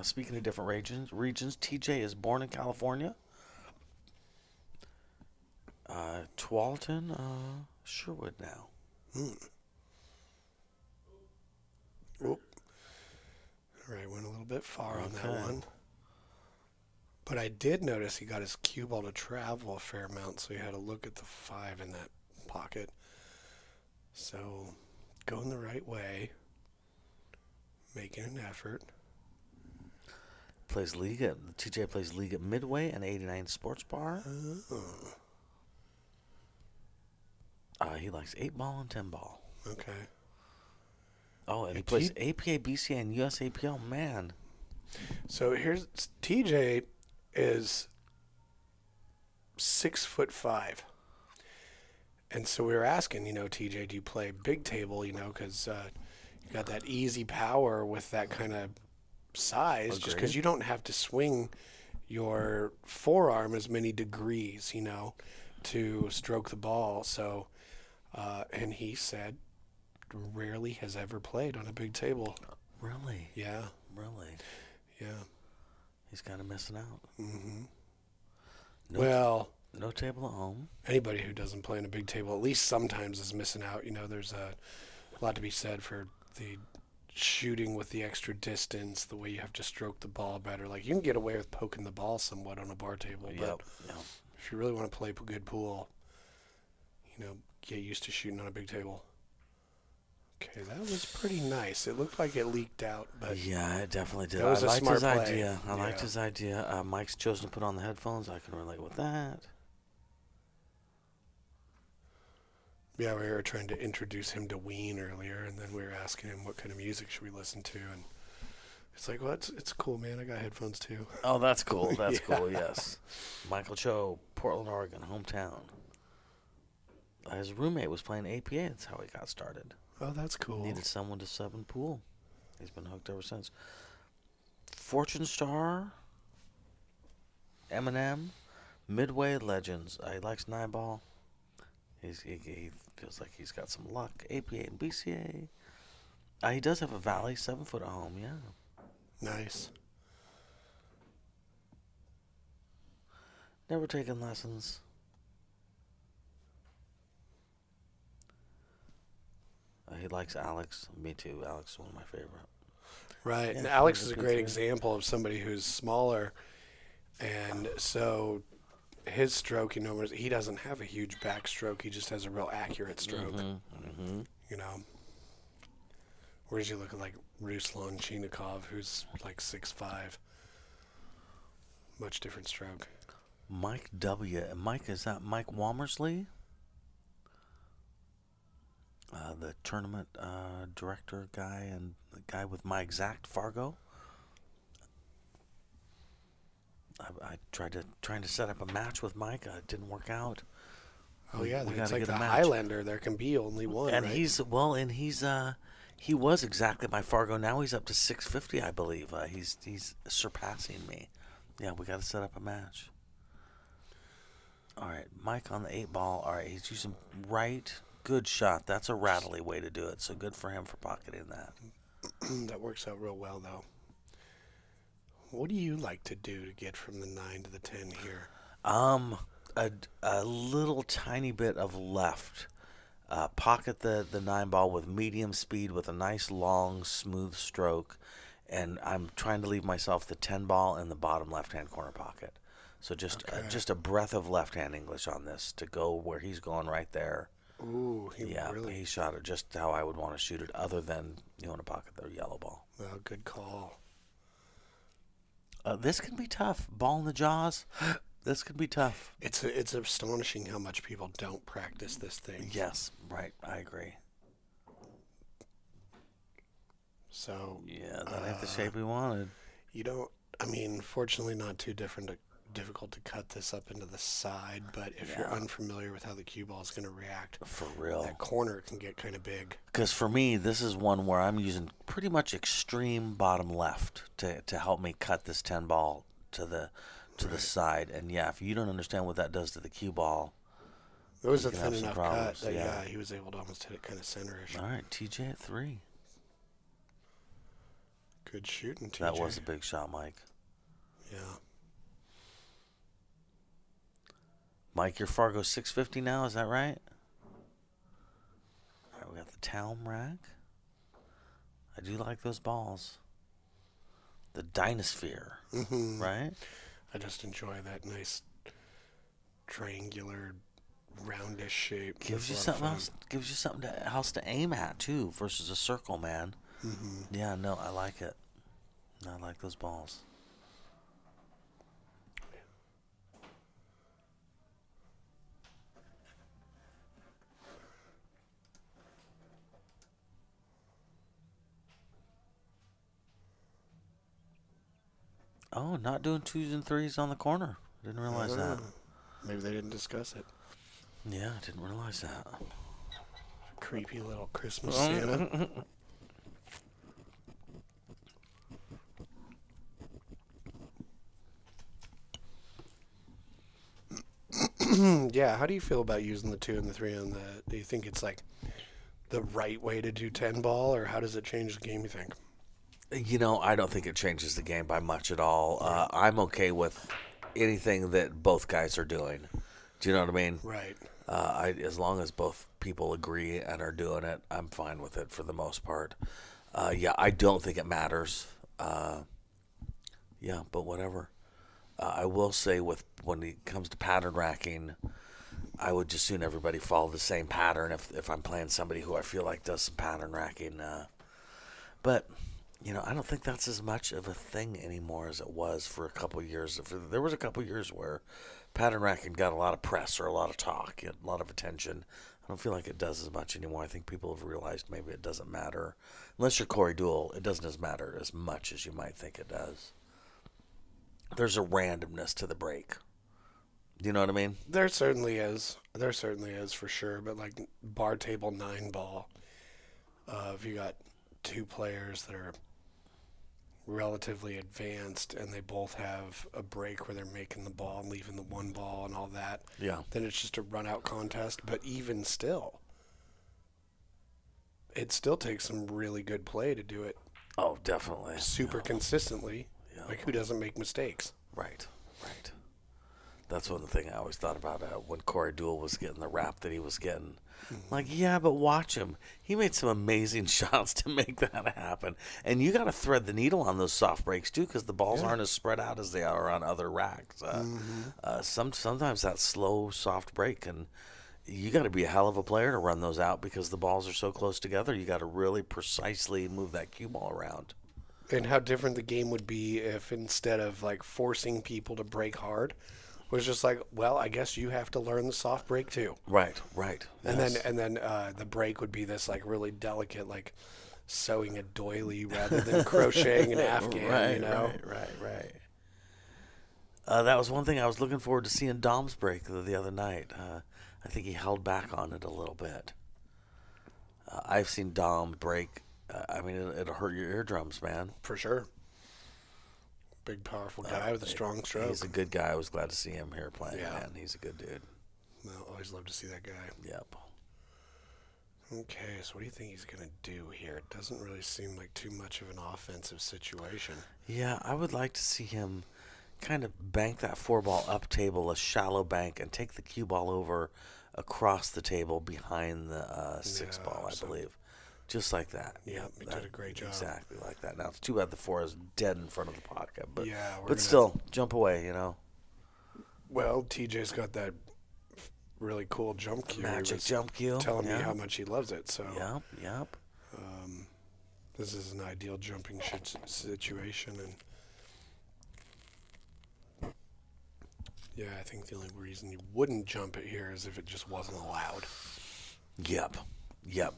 Speaking of different regions, TJ is born in California. Tualatin, Sherwood now. Oop. All right, went a little bit far on that one. But I did notice he got his cue ball to travel a fair amount, so he had to look at the 5 in that pocket. So, going the right way, making an effort. TJ plays league at Midway and 89 Sports Bar. He likes 8-ball and 10-ball. Okay. Oh, and he plays APA, BCA, and USAPL. Man. So here's TJ is 6'5", and so we were asking, TJ, do you play big table? Because you got that easy power with that kind of size, just because you don't have to swing your forearm as many degrees, to stroke the ball. So, and he said, rarely has ever played on a big table. Really? Yeah. Really? Yeah. He's kind of missing out. Mm-hmm. No table at home. Anybody who doesn't play on a big table, at least sometimes, is missing out. There's a lot to be said for the shooting with the extra distance, the way you have to stroke the ball better. Like, you can get away with poking the ball somewhat on a bar table, but if you really want to play a good pool, get used to shooting on a big table. Okay, that was pretty nice. It looked like it leaked out, but yeah, it definitely did. That was I a liked smart his play. idea. I liked his idea. Mike's chosen to put on the headphones. I can relate with that. Yeah, we were trying to introduce him to Ween earlier, and then we were asking him what kind of music should we listen to, and it's like, well, it's cool, man. I got headphones too. Oh, that's cool. That's cool. Yes, Michael Choe, Portland, Oregon, hometown. His roommate was playing APA. That's how he got started. Oh, that's cool. Needed someone to sub and pool. He's been hooked ever since. Fortune Star, Eminem, Midway Legends. He likes 9-ball. He feels like he's got some luck. APA and BCA. He does have a Valley 7-foot at home. Yeah. Nice. Never taken lessons. He likes Alex. Me too. Alex is one of my favorite. Right. Yeah, and Alex is a good great too. example of somebody who's smaller. And so his stroke, he doesn't have a huge backstroke. He just has a real accurate stroke. Mm-hmm. Whereas you look at like Ruslan Chinikov, who's like 6'5". Much different stroke. Mike W. Mike, is that Mike Walmersley? The tournament director guy and the guy with my exact Fargo. I trying to set up a match with Mike. It didn't work out. Oh yeah, we it's gotta like get the a match. Highlander. There can be only one. And right? he was exactly my Fargo. Now he's up to 650, I believe. He's surpassing me. Yeah, we got to set up a match. All right, Mike on the 8-ball. All right, he's using right. Good shot. That's a rattly way to do it. So good for him for pocketing that. That works out real well, though. What do you like to do to get from the 9 to the 10 here? A little tiny bit of left. Pocket the 9-ball with medium speed with a nice long smooth stroke, and I'm trying to leave myself the 10-ball in the bottom left-hand corner pocket. So just a breath of left-hand English on this to go where he's going right there. Ooh, he shot it just how I would want to shoot it, other than you want to pocket the yellow ball. Well, good call. This can be tough. Ball in the jaws. This can be tough. It's astonishing how much people don't practice this thing. Yes, right. I agree. So yeah, that ain't the shape we wanted. Fortunately, not too difficult to cut this up into the side, but if you're unfamiliar with how the cue ball is going to react, for real, that corner can get kind of big. Because for me, this is one where I'm using pretty much extreme bottom left to help me cut this 10 ball to the side. And yeah, if you don't understand what that does to the cue ball, it was you a can thin have some enough problems. cut that he was able to almost hit it kind of centerish. All right, TJ at 3. Good shooting, TJ. That was a big shot, Mike. Yeah. Mike, your Fargo 650 now, is that right? All right, we got the Talm rack. I do like those balls. The Dynasphere, right? I just enjoy that nice triangular, roundish shape. Gives you something else. Gives you something else to aim at too, versus a circle, man. Yeah, no, I like it. I like those balls. Oh, not doing 2s and 3s on the corner. Didn't realize that. Maybe they didn't discuss it. Yeah, I didn't realize that. Creepy little Christmas Santa. Yeah, how do you feel about using the 2 and the 3 on the... Do you think it's like the right way to do 10 ball, or how does it change the game, you think? You know, I don't think it changes the game by much at all. I'm okay with anything that both guys are doing. Do you know what I mean? Right. As long as both people agree and are doing it, I'm fine with it for the most part. Yeah, I don't think it matters. Yeah, but whatever. I will say when it comes to pattern racking, I would just soon everybody follow the same pattern if I'm playing somebody who I feel like does some pattern racking. But... You know, I don't think that's as much of a thing anymore as it was for a couple of years. There was a couple of years where pattern racking got a lot of press or a lot of talk, a lot of attention. I don't feel like it does as much anymore. I think people have realized maybe it doesn't matter. Unless you're Corey Deuel, it doesn't matter as much as you might think it does. There's a randomness to the break. Do you know what I mean? There certainly is. There certainly is, for sure. But like bar table 9 ball, if you got 2 players that are relatively advanced and they both have a break where they're making the ball and leaving the 1 ball and all that, then it's just a run-out contest. But even still, it still takes some really good play to do it. Oh, definitely. Super consistently. Yeah. Like, who doesn't make mistakes? Right. That's one thing I always thought about when Corey Deuel was getting the rap that he was getting. Like, yeah, but watch him. He made some amazing shots to make that happen. And you got to thread the needle on those soft breaks, too, because the balls aren't as spread out as they are on other racks. Sometimes that slow, soft break, and you got to be a hell of a player to run those out because the balls are so close together. You got to really precisely move that cue ball around. And how different the game would be if instead of, like, forcing people to break hard, was just like, well, I guess you have to learn the soft break too. Right. And then the break would be this like really delicate, like sewing a doily rather than crocheting an Afghan, you know? Right. That was one thing I was looking forward to seeing Dom's break the other night. I think he held back on it a little bit. I've seen Dom break. I mean, it'll hurt your eardrums, man. For sure. Big, powerful guy with a strong stroke. He's a good guy. I was glad to see him here playing, man. He's a good dude. Well, always love to see that guy. Yep. Okay, so what do you think he's going to do here? It doesn't really seem like too much of an offensive situation. Yeah, I would like to see him kind of bank that 4-ball up table, a shallow bank, and take the cue ball over across the table behind the 6-ball, I believe. Just like that. Yep, he did a great job. Exactly like that. Now, it's too bad the 4 is dead in front of the pocket. But, yeah, still, jump away, you know. Well, TJ's got that really cool jump cue. Magic jump cue. Telling me how much he loves it. So. Yep. This is an ideal jumping situation. And yeah, I think the only reason you wouldn't jump it here is if it just wasn't allowed. Yep.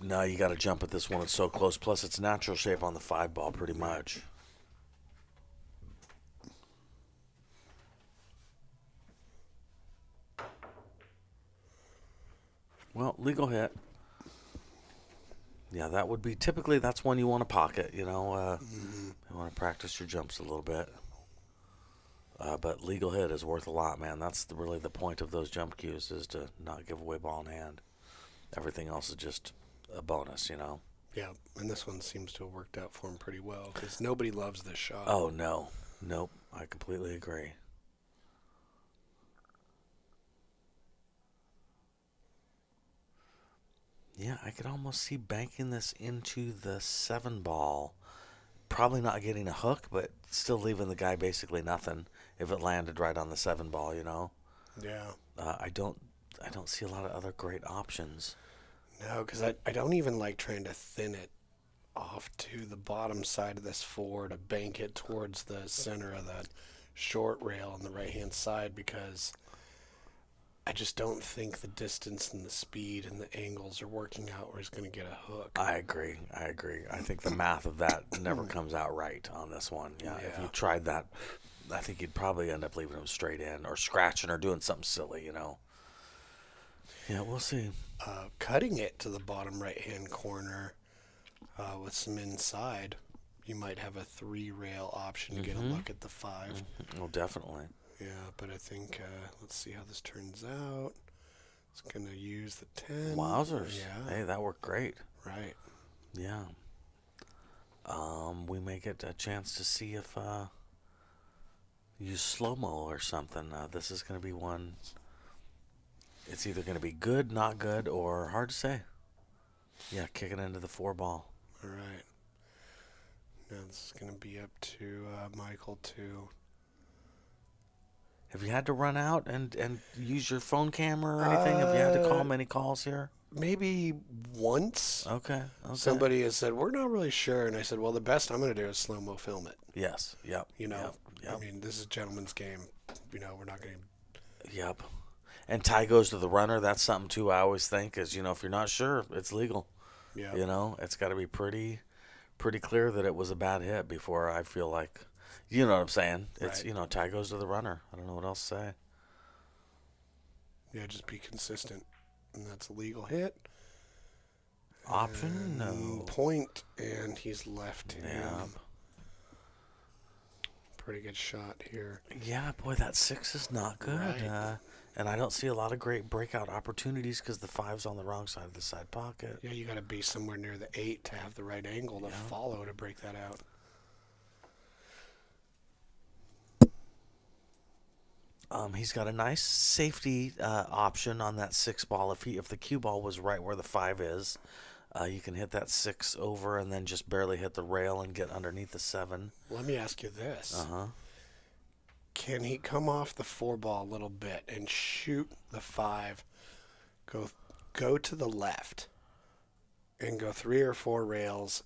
Now you got to jump at this one. It's so close. Plus, it's natural shape on the 5-ball pretty much. Well, legal hit. Yeah, that would be typically that's one you want to pocket. You know, you want to practice your jumps a little bit. But legal hit is worth a lot, man. That's really the point of those jump cues, is to not give away ball in hand. Everything else is just a bonus, you know. Yeah, and this one seems to have worked out for him pretty well because nobody loves this shot. Oh, no. Nope. I completely agree. Yeah, I could almost see banking this into the 7 ball. Probably not getting a hook, but still leaving the guy basically nothing if it landed right on the 7 ball, you know? Yeah. I don't see a lot of other great options. No, because I don't even like trying to thin it off to the bottom side of this 4 to bank it towards the center of the short rail on the right-hand side, because I just don't think the distance and the speed and the angles are working out where he's going to get a hook. I agree. I think the math of that never comes out right on this one. Yeah, if you tried that, I think you'd probably end up leaving him straight in or scratching or doing something silly, you know. Yeah, we'll see. Cutting it to the bottom right-hand corner with some inside, you might have a 3-rail option to get a look at the 5. Oh, definitely. Yeah, but I think, let's see how this turns out. It's going to use the 10. Wowzers. Yeah. Hey, that worked great. Right. Yeah. We may get a chance to see if use slow-mo or something. This is going to be one. It's either going to be good, not good, or hard to say. Yeah, kicking into the 4 ball. All right. Now this is going to be up to Michael to... Have you had to run out and use your phone camera or anything? Have you had to call many calls here? Maybe once. Okay. Somebody has said, we're not really sure. And I said, well, the best I'm going to do is slow-mo film it. Yes. Yep. You know, Yep. I mean, this is a gentleman's game. You know, we're not going to... Yep. And tie goes to the runner. That's something, too, I always think is, you know, if you're not sure, it's legal. Yeah. You know, it's got to be pretty clear that it was a bad hit before I feel like, you know what I'm saying? It's, Right. you know, tie goes to the runner. I don't know what else to say. Yeah, just be consistent. And that's a legal hit. Option? No. Point, and he's left him. Yeah. Pretty good shot here. Yeah, boy, that 6 is not good. Right. And I don't see a lot of great breakout opportunities because the 5's on the wrong side of the side pocket. Yeah, you got to be somewhere near the 8 to have the right angle to follow to break that out. He's got a nice safety option on that 6 ball. If the cue ball was right where the 5 is, you can hit that 6 over and then just barely hit the rail and get underneath the 7. Let me ask you this. Uh-huh. Can he come off the 4 ball a little bit and shoot the 5, go to the left, and go 3 or 4 rails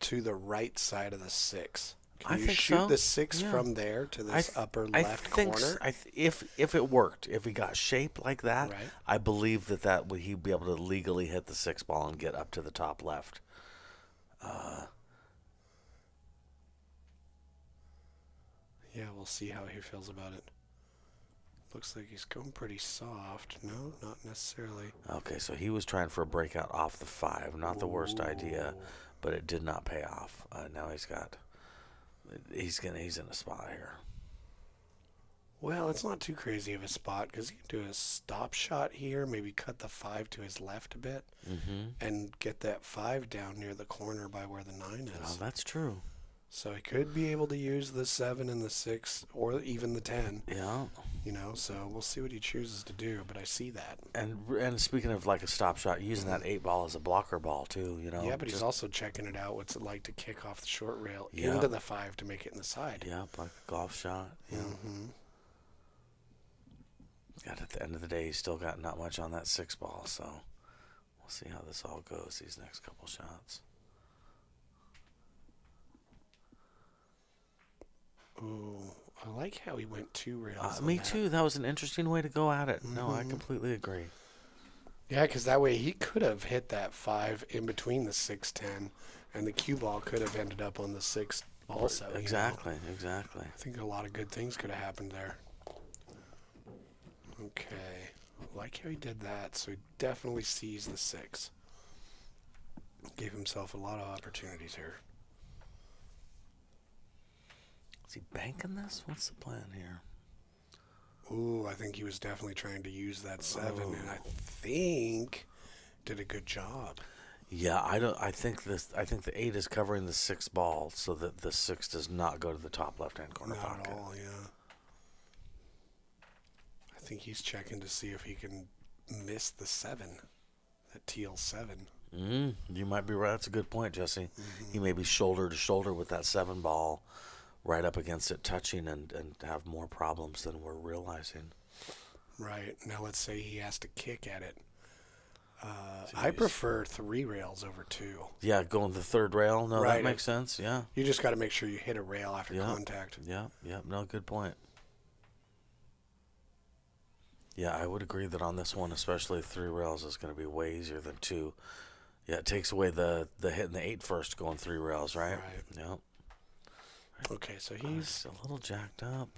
to the right side of the 6? Can you think shoot so. the 6 Yeah. from there to this upper left corner? If it worked, if he got shape like that, Right. I believe that would he'd be able to legally hit the 6 ball and get up to the top left. Yeah, we'll see how he feels about it. Looks like he's going pretty soft. No, not necessarily. Okay, so he was trying for a breakout off the 5. Not the worst idea, but it did not pay off. Now he's in a spot here. Well, it's not too crazy of a spot because he can do a stop shot here, maybe cut the 5 to his left a bit, and get that 5 down near the corner by where the 9 is. Oh, that's true. So he could be able to use the 7 and the 6 or even the 10. Yeah. You know, so we'll see what he chooses to do, but I see that. And speaking of like a stop shot, using that 8 ball as a blocker ball too, you know. Yeah, but he's also checking it out. What's it like to kick off the short rail Yeah. into the 5 to make it in the side? Yeah, like a golf shot. Yeah. God, at the end of the day, he's still got not much on that 6 ball, so we'll see how this all goes these next couple shots. Ooh, I like how he went 2 rails. on Me that. too. That was an interesting way to go at it. No, I completely agree. Yeah, because that way he could have hit that 5 in between the 6-10, and the cue ball could have ended up on the 6 also. you know? Exactly. I think a lot of good things could have happened there. Okay. I like how he did that, so he definitely sees the 6. Gave himself a lot of opportunities here. Is he banking this? What's the plan here? Ooh, I think he was definitely trying to use that 7, and I think did a good job. Yeah, I think the 8 is covering the 6 ball so that the 6 does not go to the top left-hand corner Not pocket. at all, yeah. I think he's checking to see if he can miss the 7, that teal 7. You might be right. That's a good point, Jesse. He may be shoulder to shoulder with that 7 ball, right up against it, touching and have more problems than we're realizing. Right. Now let's say he has to kick at it. I prefer 3 rails over 2. Yeah, going the 3rd rail. No, Right. that makes sense. Yeah. You just got to make sure you hit a rail after contact. Yeah. No, good point. Yeah, I would agree that on this one, especially 3 rails is going to be way easier than 2. Yeah, it takes away the hitting the 8 first going 3 rails, right? Right. Yep. Okay, so he's a little jacked up.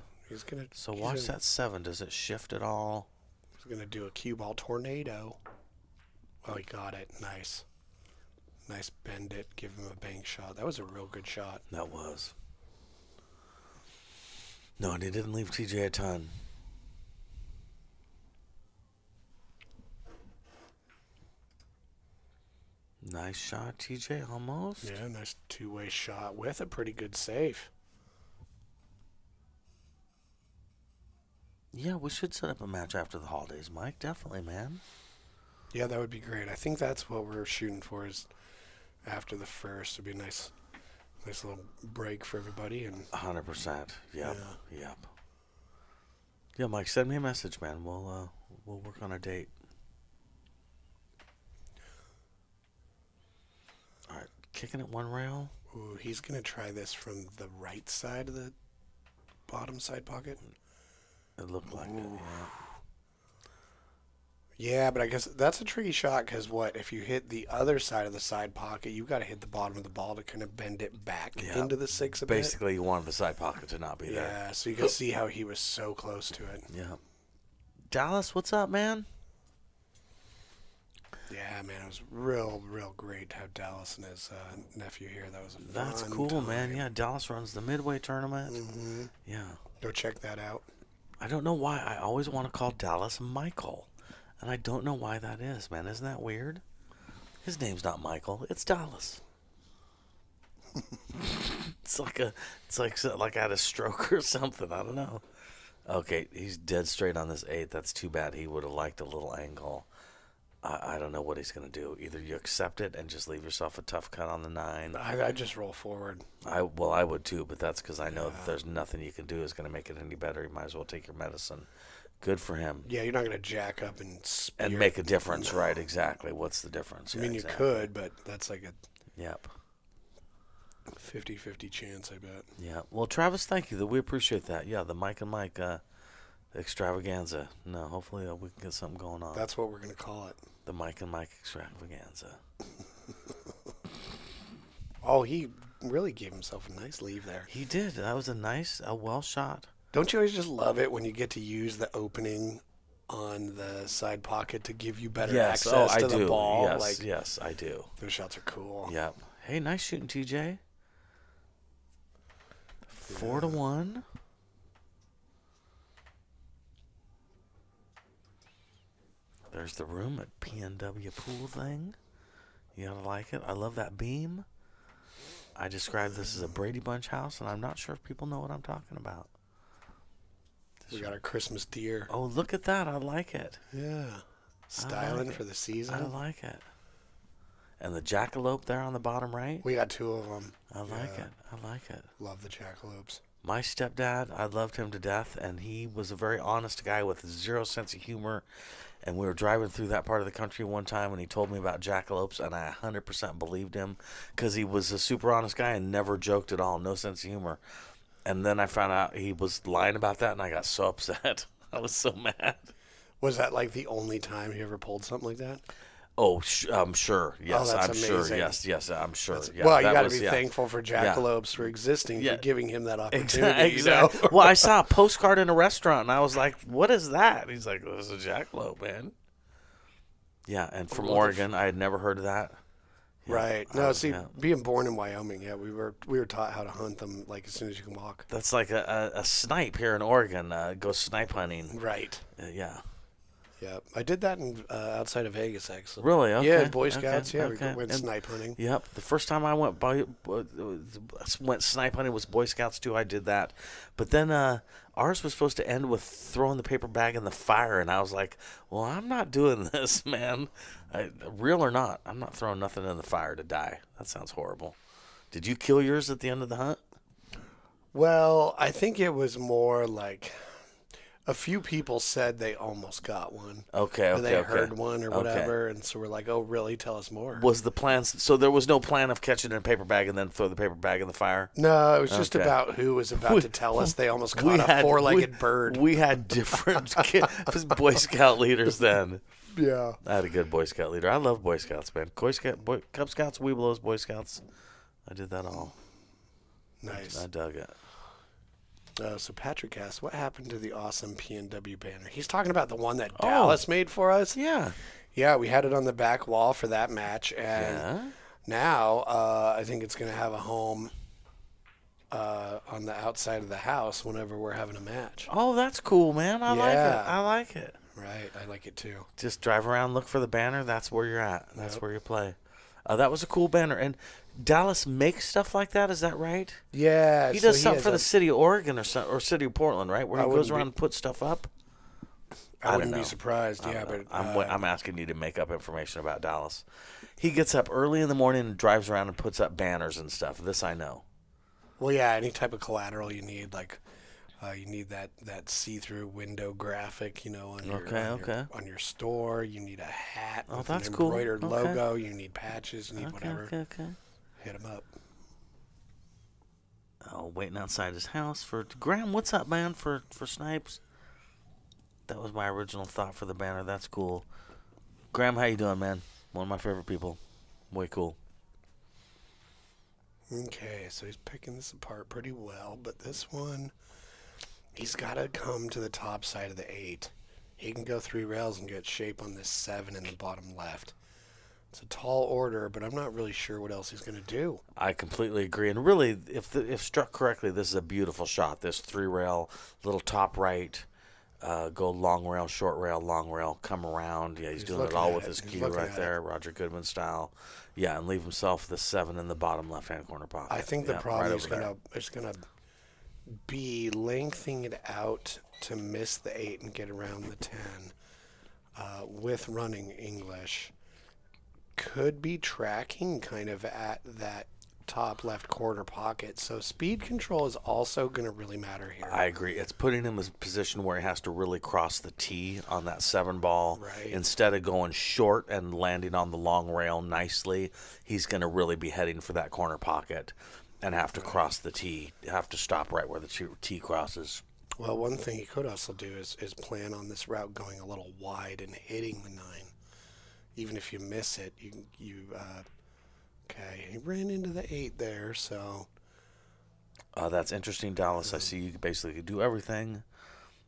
gonna. So watch that 7. Does it shift at all? He's gonna do a cue ball tornado. Oh, he got it. Nice. Nice bend it. Give him a bank shot. That was a real good shot. That was. No, and he didn't leave TJ a ton. Nice shot, TJ, almost. Yeah, nice 2-way shot with a pretty good save. Yeah, we should set up a match after the holidays, Mike. Definitely, man. Yeah, that would be great. I think that's what we're shooting for is after the first. It'd be a nice little break for everybody. And 100%. Yep. Yeah, Mike, send me a message, man. We'll work on a date. All right, kicking it 1 rail. Ooh, he's going to try this from the right side of the bottom side pocket. It looked like it, yeah. Yeah, but I guess that's a tricky shot because if you hit the other side of the side pocket, you've got to hit the bottom of the ball to kind of bend it back into the 6 a bit. Basically, you wanted the side pocket to not be there. Yeah, so you can see how he was so close to it. Yeah. Dallas, what's up, man? Yeah, man, it was real great to have Dallas and his nephew here. That was a That's fun cool, time. man. Yeah, Dallas runs the Midway tournament. Mm-hmm. Yeah. Go check that out. I don't know why I always want to call Dallas Michael. And I don't know why that is, man. Isn't that weird? His name's not Michael. It's Dallas. It's like I had a stroke or something. I don't know. Okay, he's dead straight on this 8. That's too bad. He would have liked a little angle. I don't know what he's going to do. Either you accept it and just leave yourself a tough cut on the 9. I just roll forward. I would too, but that's because I know that there's nothing you can do is going to make it any better. You might as well take your medicine. Good for him. Yeah, you're not going to jack up and spear. And make a difference, right? Exactly. What's the difference? I mean, exactly. you could, but that's like a Yep. 50-50 chance, I bet. Yeah. Well, Travis, thank you. We appreciate that. Yeah, the Mike and Mike extravaganza. No, hopefully we can get something going on. That's what we're going to call it. The Mike and Mike extravaganza. Oh, he really gave himself a nice leave there. He did. That was a well shot. Don't you always just love it when you get to use the opening on the side pocket to give you better access to the ball? Yes, I do. Those shots are cool. Yep. Hey, nice shooting, TJ. 4-1. There's the room at PNW pool thing. You gotta like it. I love that beam. I described this as a Brady Bunch house, and I'm not sure if people know what I'm talking about. We got our Christmas deer. Oh, look at that. I like it. Yeah. Styling for the season. I like it. And the jackalope there on the bottom right. We got 2 of them. I like it. I like it. Love the jackalopes. My stepdad, I loved him to death, and he was a very honest guy with 0 sense of humor. And we were driving through that part of the country one time, and he told me about jackalopes, and I 100% believed him because he was a super honest guy and never joked at all, no sense of humor. And then I found out he was lying about that, and I got so upset. I was so mad. Was that like the only time you ever pulled something like that? Oh, I'm sure. Yes, that's I'm sure. amazing. Yes, I'm sure. Yeah, well, you got to be was, thankful for jackalopes for existing, for giving him that opportunity. Exactly. You know? Well, I saw a postcard in a restaurant, and I was like, what is that? He's like, this is a jackalope, man. Yeah, and from Oregon, I had never heard of that. Right. No, see, being born in Wyoming, we were taught how to hunt them like as soon as you can walk. That's like a snipe here in Oregon. Go snipe hunting. Right. Yeah. Yep. I did that outside of Vegas, actually. Really? Okay. Yeah, Boy Scouts. Okay. We went snipe hunting. Yep. The first time I went snipe hunting was Boy Scouts too. I did that, but then ours was supposed to end with throwing the paper bag in the fire, and I was like, "Well, I'm not doing this, man. Real or not, I'm not throwing nothing in the fire to die. That sounds horrible." Did you kill yours at the end of the hunt? Well, I think it was more like a few people said they almost got one. Okay. And they heard one or whatever, and so we're like, "Oh, really? Tell us more." Was the plan? So there was no plan of catching it in a paper bag and then throw the paper bag in the fire? No, it was just about who was about to tell us they almost caught a four-legged bird. We had different Boy Scout leaders then. Yeah. I had a good Boy Scout leader. I love Boy Scouts, man. Cub Scouts, Webelos, Boy Scouts. I did that all. Nice. I dug it. So Patrick asked, what happened to the awesome PNW banner? He's talking about the one that Dallas made for us. Yeah. Yeah, we had it on the back wall for that match, and now I think it's going to have a home on the outside of the house whenever we're having a match. Oh, that's cool, man. I like it. Right, I like it too. Just drive around, look for the banner. That's where you're at. That's where you play. That was a cool banner. And Dallas makes stuff like that, is that right? Yeah. He does something for the city of Oregon or city of Portland, right? Where he goes around and puts stuff up. I wouldn't be surprised. But I'm asking you to make up information about Dallas. He gets up early in the morning and drives around and puts up banners and stuff. This I know. Well, yeah, any type of collateral you need, like you need that see-through window graphic, on your store. You need a hat with an embroidered logo. You need patches. You need whatever. Okay. Hit him up. Oh, waiting outside his house for Graham. What's up, man? For Snipes. That was my original thought for the banner. That's cool. Graham, how you doing, man? One of my favorite people. Way cool. Okay, so he's picking this apart pretty well, but this one, he's got to come to the top side of the 8. He can go 3 rails and get shape on this 7 in the bottom left. It's a tall order, but I'm not really sure what else he's going to do. I completely agree. And really, if struck correctly, this is a beautiful shot. This 3-rail, little top right, go long rail, short rail, long rail, come around. Yeah, he's doing it all with his cue right there, Roger Goodman style. Yeah, and leave himself the 7 in the bottom left-hand corner pocket. I think the problem is going to be lengthening it out to miss the 8 and get around the 10 with running English. Could be tracking kind of at that top left quarter pocket. So speed control is also going to really matter here. I agree. It's putting him in a position where he has to really cross the tee on that 7 ball. Right. Instead of going short and landing on the long rail nicely, he's going to really be heading for that corner pocket and have to cross the tee, have to stop right where the tee crosses. Well, one thing he could also do is plan on this route going a little wide and hitting the 9. Even if you miss it, okay, he ran into the 8 there, so. That's interesting, Dallas. I see you basically do everything.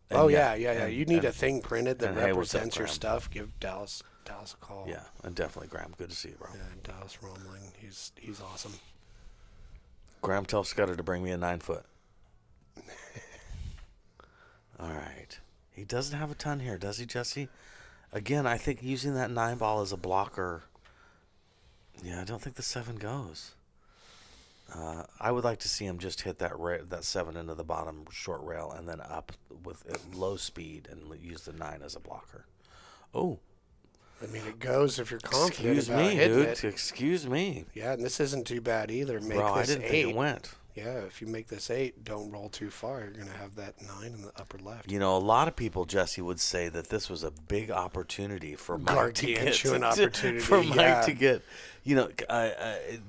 And you need a thing printed that represents your stuff. Give Dallas a call. Yeah, and definitely, Graham. Good to see you, bro. Yeah, Dallas Romling. He's awesome. Graham, tell Scudder to bring me a 9-foot. All right. He doesn't have a ton here, does he, Jesse? Again, I think using that 9 ball as a blocker, I don't think the 7 goes. I would like to see him just hit that 7 into the bottom short rail and then up with low speed and use the 9 as a blocker. Oh. I mean, it goes if you're confident about hitting it. Excuse me. Yeah, and this isn't too bad either. I didn't think it went. Yeah, if you make this 8, don't roll too far. You're going to have that 9 in the upper left. You know, a lot of people, Jesse, would say that this was a big opportunity for Mike to get.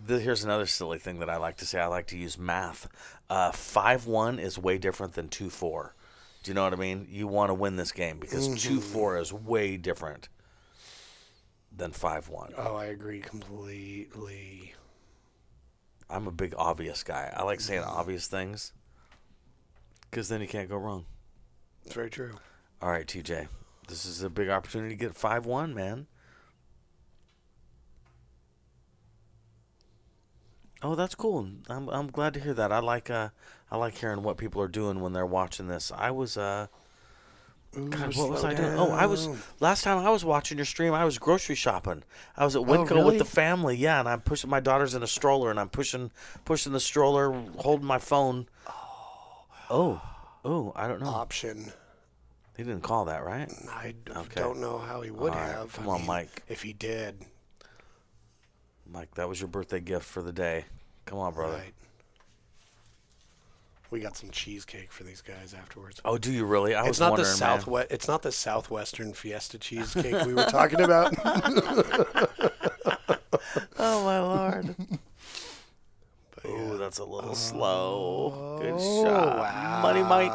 Here's another silly thing that I like to say. I like to use math. 5-1 is way different than 2-4. Do you know what I mean? You want to win this game because 2-4 is way different than 5-1. Oh, I agree completely. I'm a big obvious guy. I like saying obvious things because then you can't go wrong. It's very true. All right, TJ. This is a big opportunity to get 5-1, man. Oh, that's cool. I'm glad to hear that. I like hearing what people are doing when they're watching this. I was God, what was I doing? Oh, last time I was watching your stream, I was grocery shopping. I was at Winco really? with the family. Yeah, and I'm pushing my daughter's in a stroller, and I'm pushing the stroller, holding my phone. Oh, I don't know. Option. He didn't call that, right? I Okay. don't know how he would All right. have. Come on, Mike. If he did. Mike, that was your birthday gift for the day. Come on, brother. Right. We got some cheesecake for these guys afterwards. Oh, do you really? I was It's not the wondering, man. Southwest. It's not the Southwestern Fiesta cheesecake we were talking about. Oh my Lord. But Oh, yeah. that's a little slow. Good shot. Wow. Money, Mike.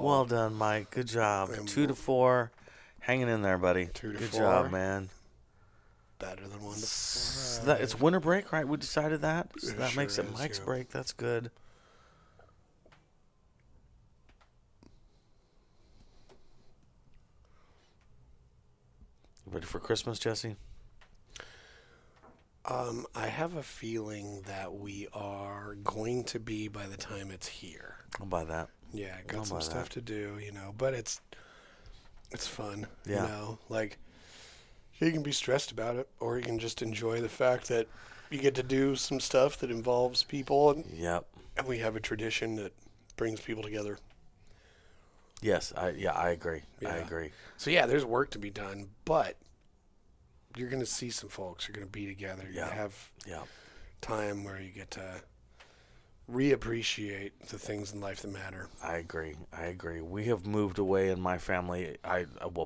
Well done, Mike. Good job. 2-4. Hanging in there, buddy. 2 to Good 4. job, man. Better than 1 to 4. It's winter break, right? We decided that. So It that makes sure it is, Mike's yeah. break. That's good. You ready for Christmas, Jesse? I have a feeling that we are going to be by the time it's here. I'll buy that. Yeah, I'll got some buy stuff that. to do, but it's fun. Yeah. Like you can be stressed about it, or you can just enjoy the fact that you get to do some stuff that involves people, Yep. and we have a tradition that brings people together. Yes. I agree. I Yeah. agree. So yeah, there's work to be done, but you're going to see some folks. You're going to be together. You're going to have Yeah. time where you get to reappreciate the things in life that matter. I agree. We have moved away in my family.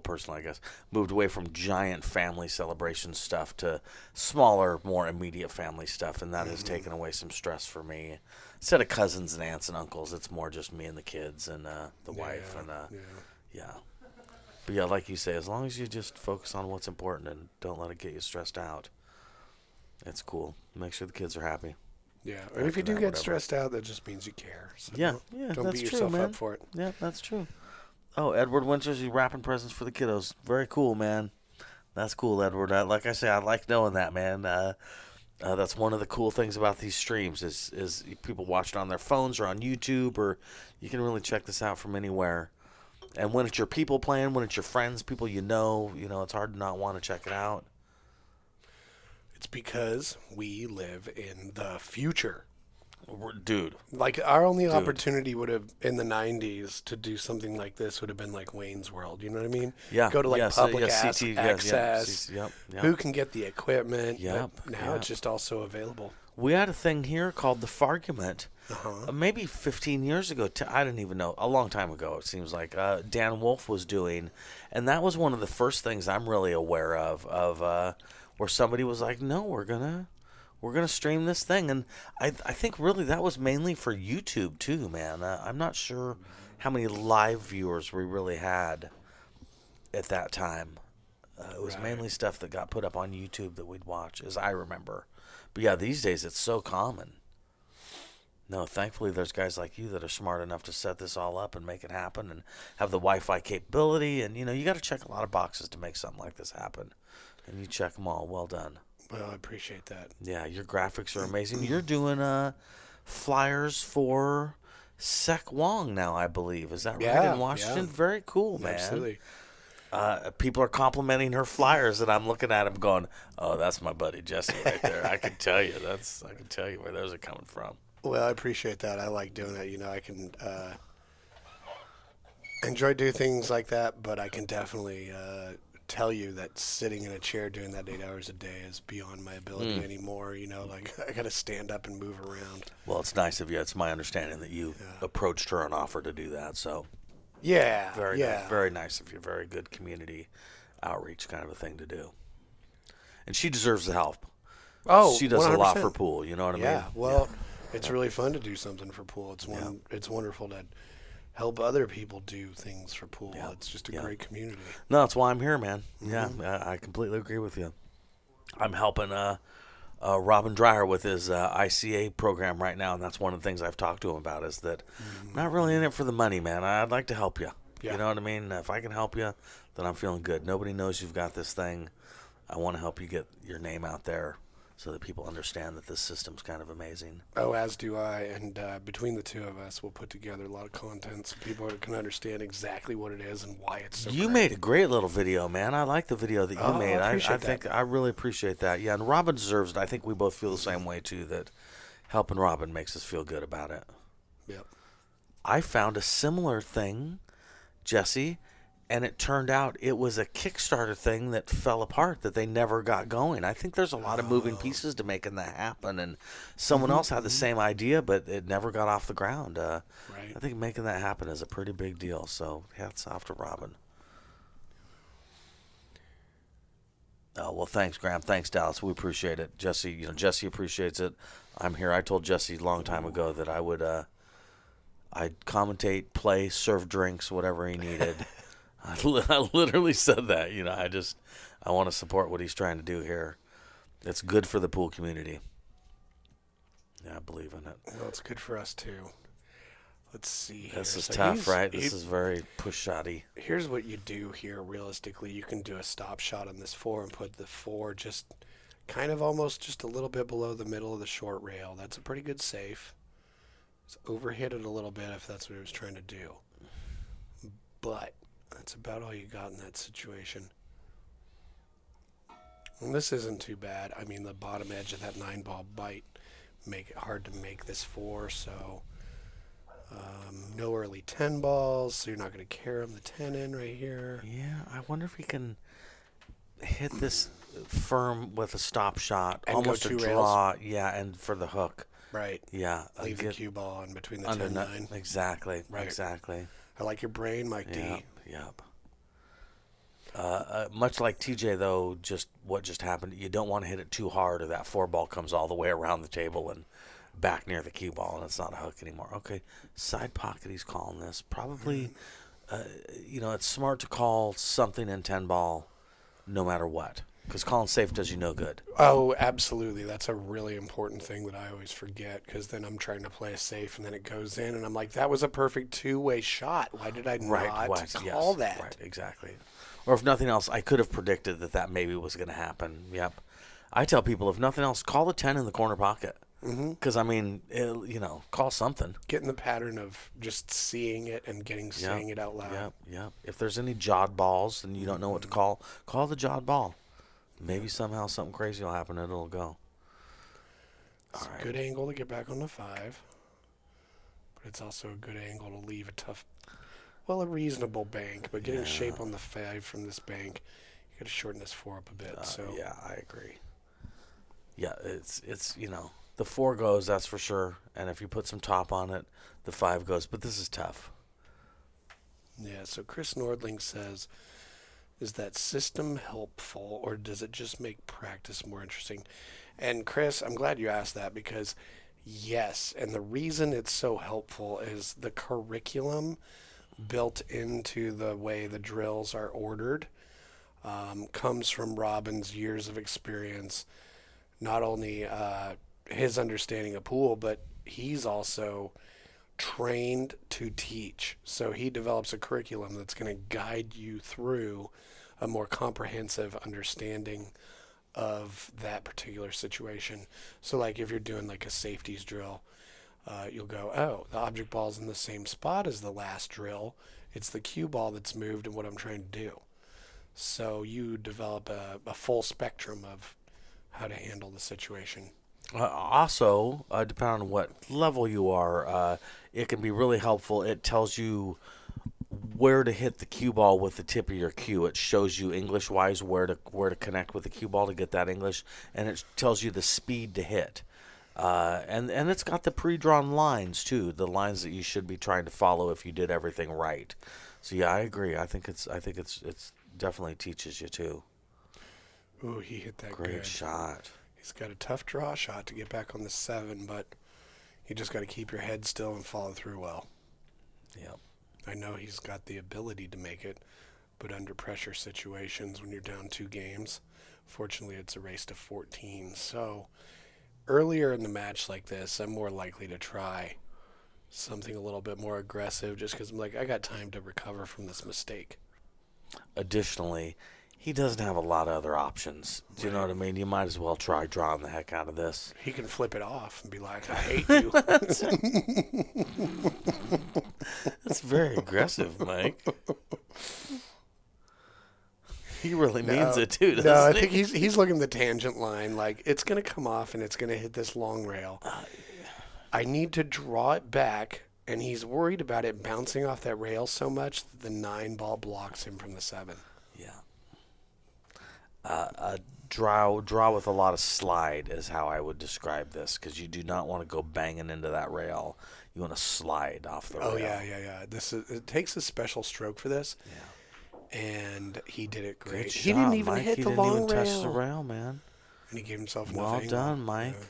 Personally, I guess, moved away from giant family celebration stuff to smaller, more immediate family stuff, and that has taken away some stress for me. Instead of cousins and aunts and uncles, it's more just me and the kids and the wife and yeah. But yeah, like you say, as long as you just focus on what's important and don't let it get you stressed out, it's cool. Make sure the kids are happy. Yeah, and if you do that, get whatever. stressed out, that just means you care. So Yeah, don't that's beat true, yourself man. up for it. Yeah, that's true. Oh, Edward Winters, you wrapping presents for the kiddos. Very cool, man. That's cool, Edward. Like I say, I like knowing that, man. That's one of the cool things about these streams is people watch it on their phones or on YouTube, or you can really check this out from anywhere. And when it's your people playing, when it's your friends, people it's hard to not want to check it out. It's because we live in the future. Dude. Like, our only opportunity would have, in the 90s, to do something like this would have been like Wayne's World. You know what I mean? Yeah. Go to, like, public access. Yep. Who can get the equipment? Yep, But now it's just also available. We had a thing here called the Fargument. Uh-huh. Maybe 15 years ago, I didn't even know, a long time ago, it seems like, Dan Wolf was doing. And that was one of the first things I'm really aware of where somebody was like, no, we're gonna stream this thing. And I think really that was mainly for YouTube too, man. I'm not sure how many live viewers we really had at that time. It was mainly stuff that got put up on YouTube that we'd watch, as I remember. But yeah, these days it's so common. No, thankfully there's guys like you that are smart enough to set this all up and make it happen and have the Wi-Fi capability. And, you got to check a lot of boxes to make something like this happen. And you check them all. Well done. Well, I appreciate that. Yeah, your graphics are amazing. You're doing flyers for Sek Wong now, I believe. Is that right, Yeah, in Washington? yeah. Very cool, man. Absolutely. People are complimenting her flyers, and I'm looking at them going, oh, that's my buddy Jesse right there. I can tell you. I can tell you where those are coming from. Well, I appreciate that. I like doing it. I can enjoy doing things like that, but I can definitely tell you that sitting in a chair doing that 8 hours a day is beyond my ability anymore. Like, I got to stand up and move around. Well, it's nice of you. It's my understanding that you approached her and offered to do that. So, Yeah. very nice of you. Very good community outreach kind of a thing to do. And she deserves the help. Oh, she does 100%. a lot for pool. You know what I mean? Yeah. Well, it's really fun to do something for pool. It's wonderful to help other people do things for pool. Yeah. It's just a great community. No, that's why I'm here, man. Yeah, I completely agree with you. I'm helping Robin Dreyer with his ICA program right now, and that's one of the things I've talked to him about is that I'm not really in it for the money, man. I'd like to help you. Yeah. You know what I mean? If I can help you, then I'm feeling good. Nobody knows you've got this thing. I want to help you get your name out there so that people understand that this system's kind of amazing. Oh, as do I. And between the two of us, we'll put together a lot of content so people can understand exactly what it is and why it's so You great. made a great little video, man. I like the video that you made. I I really appreciate that. Yeah, and Robin deserves it. I think we both feel the same way, too, that helping Robin makes us feel good about it. Yep. I found a similar thing, Jesse, and it turned out it was a Kickstarter thing that fell apart, that they never got going. I think there's a lot of moving pieces to making that happen, and someone else had the same idea, but it never got off the ground. Right. I think making that happen is a pretty big deal, so hats off to Robin. Oh, well, thanks, Graham. Thanks, Dallas. We appreciate it. Jesse, Jesse appreciates it. I'm here. I told Jesse a long time ago that I would I'd commentate, play, serve drinks, whatever he needed. I literally said that. I want to support what he's trying to do here. It's good for the pool community. Yeah, I believe in it. Well, it's good for us, too. Let's see. This is So tough, right? This is very push-shotty. Here's what you do here, realistically. You can do a stop shot on this 4 and put the 4 just kind of almost just a little bit below the middle of the short rail. That's a pretty good safe. Just overhit it a little bit if that's what he was trying to do. But that's about all you got in that situation. And this isn't too bad. I mean, the bottom edge of that 9-ball bite make it hard to make this 4, so no early 10 balls, so you're not going to carry him the 10 in right here. Yeah, I wonder if he can hit this firm with a stop shot, And almost go a 2 draw. Yeah, and for the hook. Right. Yeah. Leave the cue ball on between the under 10 and 9. Exactly. Right. Exactly. I like your brain, Mike D. Yep. Much like TJ, though, what just happened, you don't want to hit it too hard or that 4 ball comes all the way around the table and back near the cue ball and it's not a hook anymore. Okay, side pocket he's calling this. Probably, it's smart to call something in 10 ball no matter what, because calling safe does you no good. Oh, absolutely. That's a really important thing that I always forget, because then I'm trying to play a safe and then it goes in and I'm like, that was a perfect 2-way shot. Why did I not call that? Right, exactly. Or if nothing else, I could have predicted that maybe was going to happen. Yep. I tell people, if nothing else, call the 10 in the corner pocket. Because, call something. Get in the pattern of just seeing it and saying it out loud. Yep. If there's any jawed balls and you don't know what to call the jawed ball. Maybe somehow something crazy will happen and it'll go. It's a good angle to get back on the 5. But it's also a good angle to leave a reasonable bank. But getting shape on the 5 from this bank, you got to shorten this 4 up a bit. Yeah, I agree. Yeah, it's the 4 goes, that's for sure. And if you put some top on it, the 5 goes. But this is tough. Yeah, so Chris Nordling says, is that system helpful, or does it just make practice more interesting? And Chris, I'm glad you asked that, because yes, and the reason it's so helpful is the curriculum built into the way the drills are ordered comes from Robin's years of experience, not only his understanding of pool, but he's also trained to teach. So he develops a curriculum that's going to guide you through a more comprehensive understanding of that particular situation. So like if you're doing like a safeties drill, you'll go, oh, the object ball's in the same spot as the last drill. It's the cue ball that's moved and what I'm trying to do. So you develop a full spectrum of how to handle the situation. Also, depending on what level you are, it can be really helpful. It tells you where to hit the cue ball with the tip of your cue. It shows you English-wise where to connect with the cue ball to get that English, and it tells you the speed to hit. And it's got the pre-drawn lines too, the lines that you should be trying to follow if you did everything right. So yeah, I agree. I think it's definitely teaches you too. Ooh, he hit that great shot. He's got a tough draw shot to get back on the 7, but you just got to keep your head still and follow through well. Yep. I know he's got the ability to make it, but under pressure situations when you're down 2 games, fortunately it's a race to 14. So earlier in the match like this, I'm more likely to try something a little bit more aggressive just because I'm like, I got time to recover from this mistake. Additionally, he doesn't have a lot of other options. Do you know what I mean? You might as well try drawing the heck out of this. He can flip it off and be like, I hate you. That's very aggressive, Mike. He really means it too, doesn't No, I he? think he's looking at the tangent line. Like, it's going to come off and it's going to hit this long rail. I need to draw it back, and he's worried about it bouncing off that rail so much that the 9 ball blocks him from the 7. Yeah. Draw with a lot of slide is how I would describe this, because you do not want to go banging into that rail. You want to slide off the rail. Oh, yeah. It takes a special stroke for this. Yeah. And he did it great. Good He job, didn't even Mike. hit He the didn't long even rail. touch the rail, man. And he gave himself Well nothing. done, Mike. Yeah.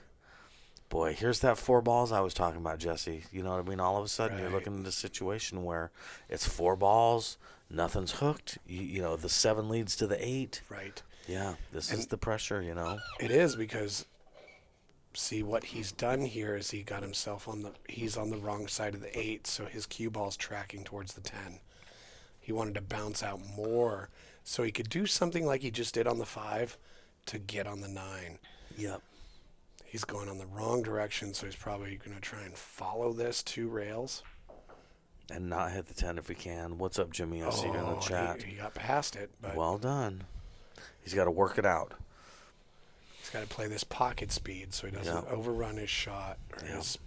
Boy, here's that 4 balls I was talking about, Jesse. You know what I mean? All of a sudden, you're Right. looking at a situation where it's 4 balls, nothing's hooked. You know, the 7 leads to the 8. Right. Yeah, this is the pressure, you know. It is, because see what he's done here is he got himself he's on the wrong side of the 8, so his cue ball's tracking towards the 10. He wanted to bounce out more so he could do something like he just did on the 5 to get on the 9. Yep. He's going on the wrong direction, so he's probably going to try and follow this 2 rails. And not hit the 10 if he can. What's up, Jimmy? I see you in the chat. He got past it, but Well done. He's got to work it out. he's got to play this pocket speed so he doesn't overrun his shot or his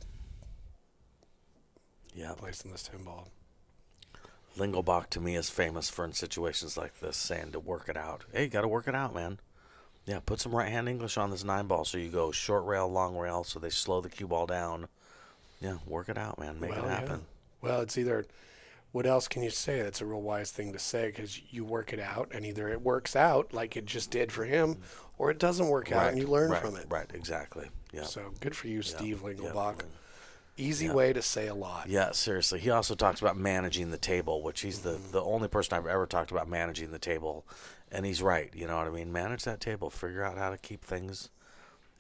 place in this 10 ball. Lingelbach, to me, is famous for, in situations like this, saying to work it out. Hey, you got to work it out, man. Yeah, put some right-hand English on this 9 ball so you go short rail, long rail, so they slow the cue ball down. Yeah, work it out, man. Make it happen. Yeah. Well, it's either, what else can you say? That's a real wise thing to say, because you work it out, and either it works out like it just did for him, or it doesn't work out, and you learn from it. Right, exactly. Yeah. So good for you, Steve Lingelbach. Yeah. Easy way to say a lot. Yeah, seriously. He also talks about managing the table, which he's the only person I've ever talked about managing the table. And he's right. You know what I mean? Manage that table. Figure out how to keep things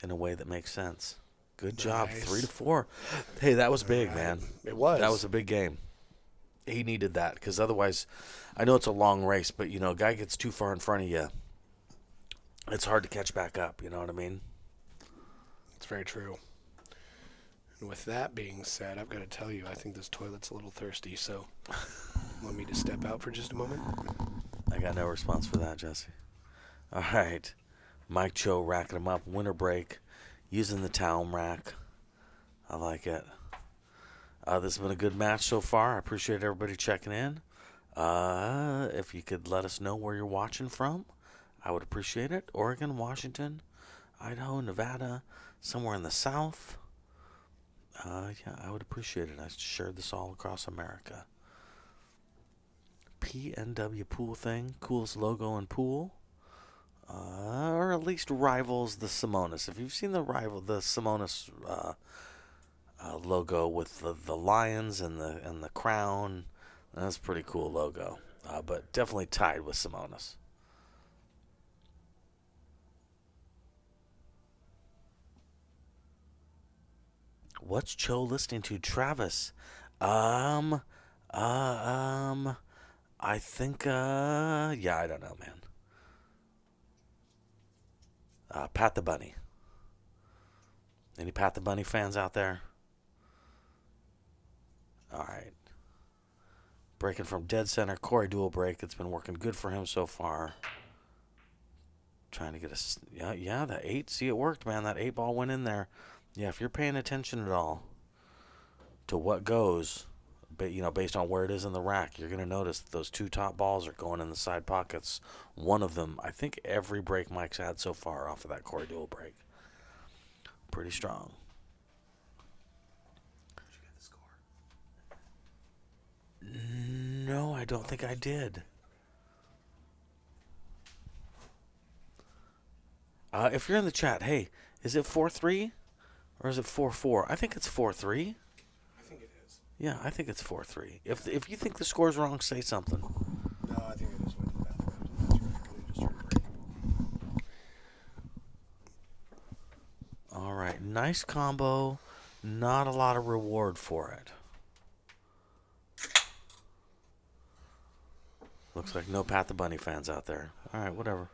in a way that makes sense. Good job. Nice. 3-4. Hey, that was big, man. It was. That was a big game. He needed that, because otherwise, I know it's a long race, but, you know, a guy gets too far in front of you, it's hard to catch back up. You know what I mean? It's very true. And with that being said, I've got to tell you, I think this toilet's a little thirsty, so want me to step out for just a moment? I got no response for that, Jesse. All right. Mike Choe racking him up. Winter break. Using the towel rack. I like it. This has been a good match so far. I appreciate everybody checking in. If you could let us know where you're watching from, I would appreciate it. Oregon, Washington, Idaho, Nevada, somewhere in the South. Yeah, I would appreciate it. I shared this all across America. PNW pool thing, coolest logo in pool, or at least rivals the Simonis. If you've seen the Simonis logo with the lions and the crown, that's a pretty cool logo. But definitely tied with Simonis. What's Choe listening to, Travis? I think, yeah, I don't know, man. Pat the Bunny. Any Pat the Bunny fans out there? All right. Breaking from dead center, Corey dual break. It's been working good for him so far. Trying to get yeah, that 8. See, it worked, man. That 8 ball went in there. Yeah, if you're paying attention at all to what goes, but based on where it is in the rack, you're going to notice that those 2 top balls are going in the side pockets. One of them, I think every break Mike's had so far off of that Corey dual break. Pretty strong. Did you get the score? No, I don't think I did. If you're in the chat, hey, is it 4-3 or is it 4-4? I think it's 4-3. I think it is. Yeah, I think it's 4-3. If you think the score's wrong, say something. No, I think it is. That's right. I just heard a break. All right, nice combo. Not a lot of reward for it. Looks like no Pat the Bunny fans out there. All right, whatever.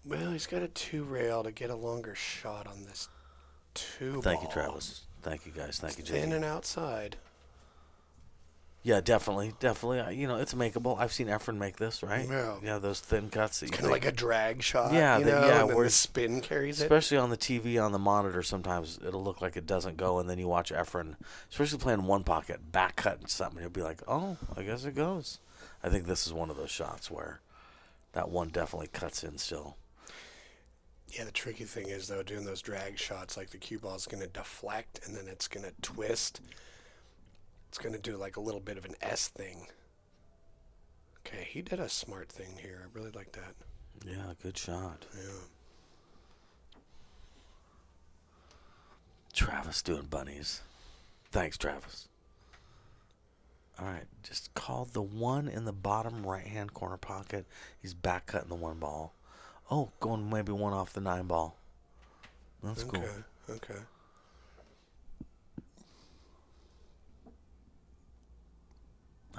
Well, he's got a 2 rail to get a longer shot on this 2 Thank ball. you, Travis. Thank you, guys. Thank you, Thin Jimmy. and outside. Yeah, definitely. It's makeable. I've seen Efren make this, right? Yeah. Those thin cuts. It's kind of like a drag shot. Yeah, and where then the spin carries it. Especially on the TV, on the monitor, sometimes it'll look like it doesn't go, and then you watch Efren, especially playing one pocket, back cutting something, you'll be like, oh, I guess it goes. I think this is one of those shots where that one definitely cuts in still. Yeah, the tricky thing is, though, doing those drag shots, like the cue ball is going to deflect, and then it's going to twist. It's going to do like a little bit of an S thing. Okay, he did a smart thing here. I really like that. Yeah, good shot. Yeah. Travis doing bunnies. Thanks, Travis. All right, just called the one in the bottom right-hand corner pocket. He's back cutting the 1 ball. Oh, going maybe one off the 9 ball. That's cool. Okay.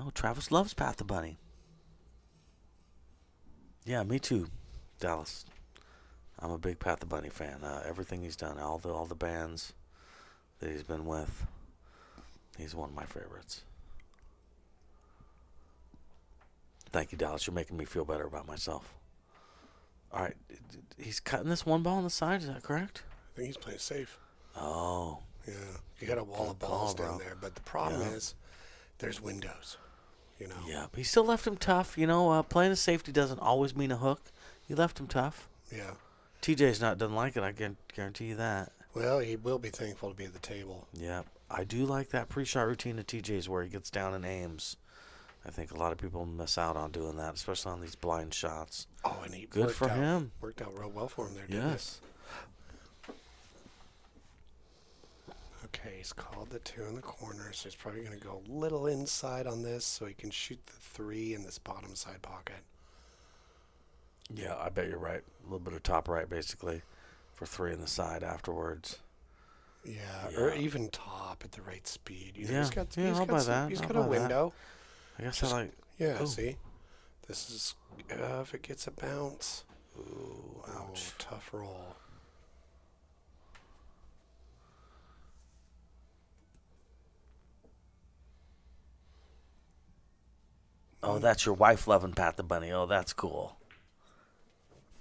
Oh, Travis loves Pat the Bunny. Yeah, me too, Dallas. I'm a big Pat the Bunny fan. Everything he's done, all the bands that he's been with, he's one of my favorites. Thank you, Dallas. You're making me feel better about myself. All right, he's cutting this 1 ball on the side. Is that correct? I think he's playing safe. Oh. Yeah. You got a wall of balls bro. down there, but the problem is there's windows. Yeah, but he still left him tough. Playing a safety doesn't always mean a hook. He left him tough. Yeah. TJ's doesn't like it. I can guarantee you that. Well, he will be thankful to be at the table. Yeah, I do like that pre-shot routine of TJ's where he gets down and aims. I think a lot of people miss out on doing that, especially on these blind shots. Oh, and he good for him. Worked out real well for him there, didn't Yes. Okay, he's called the 2 in the corner, so he's probably going to go a little inside on this so he can shoot the 3 in this bottom side pocket. Yeah, I bet you're right. A little bit of top right, basically, for 3 in the side afterwards. Yeah, or even top at the right speed. I'll buy that. He's got a window. I guess I like... Yeah, Ooh. see? This is, if it gets a bounce. Ooh, ouch. Oh, tough roll. Oh, that's your wife loving Pat the Bunny. Oh, that's cool.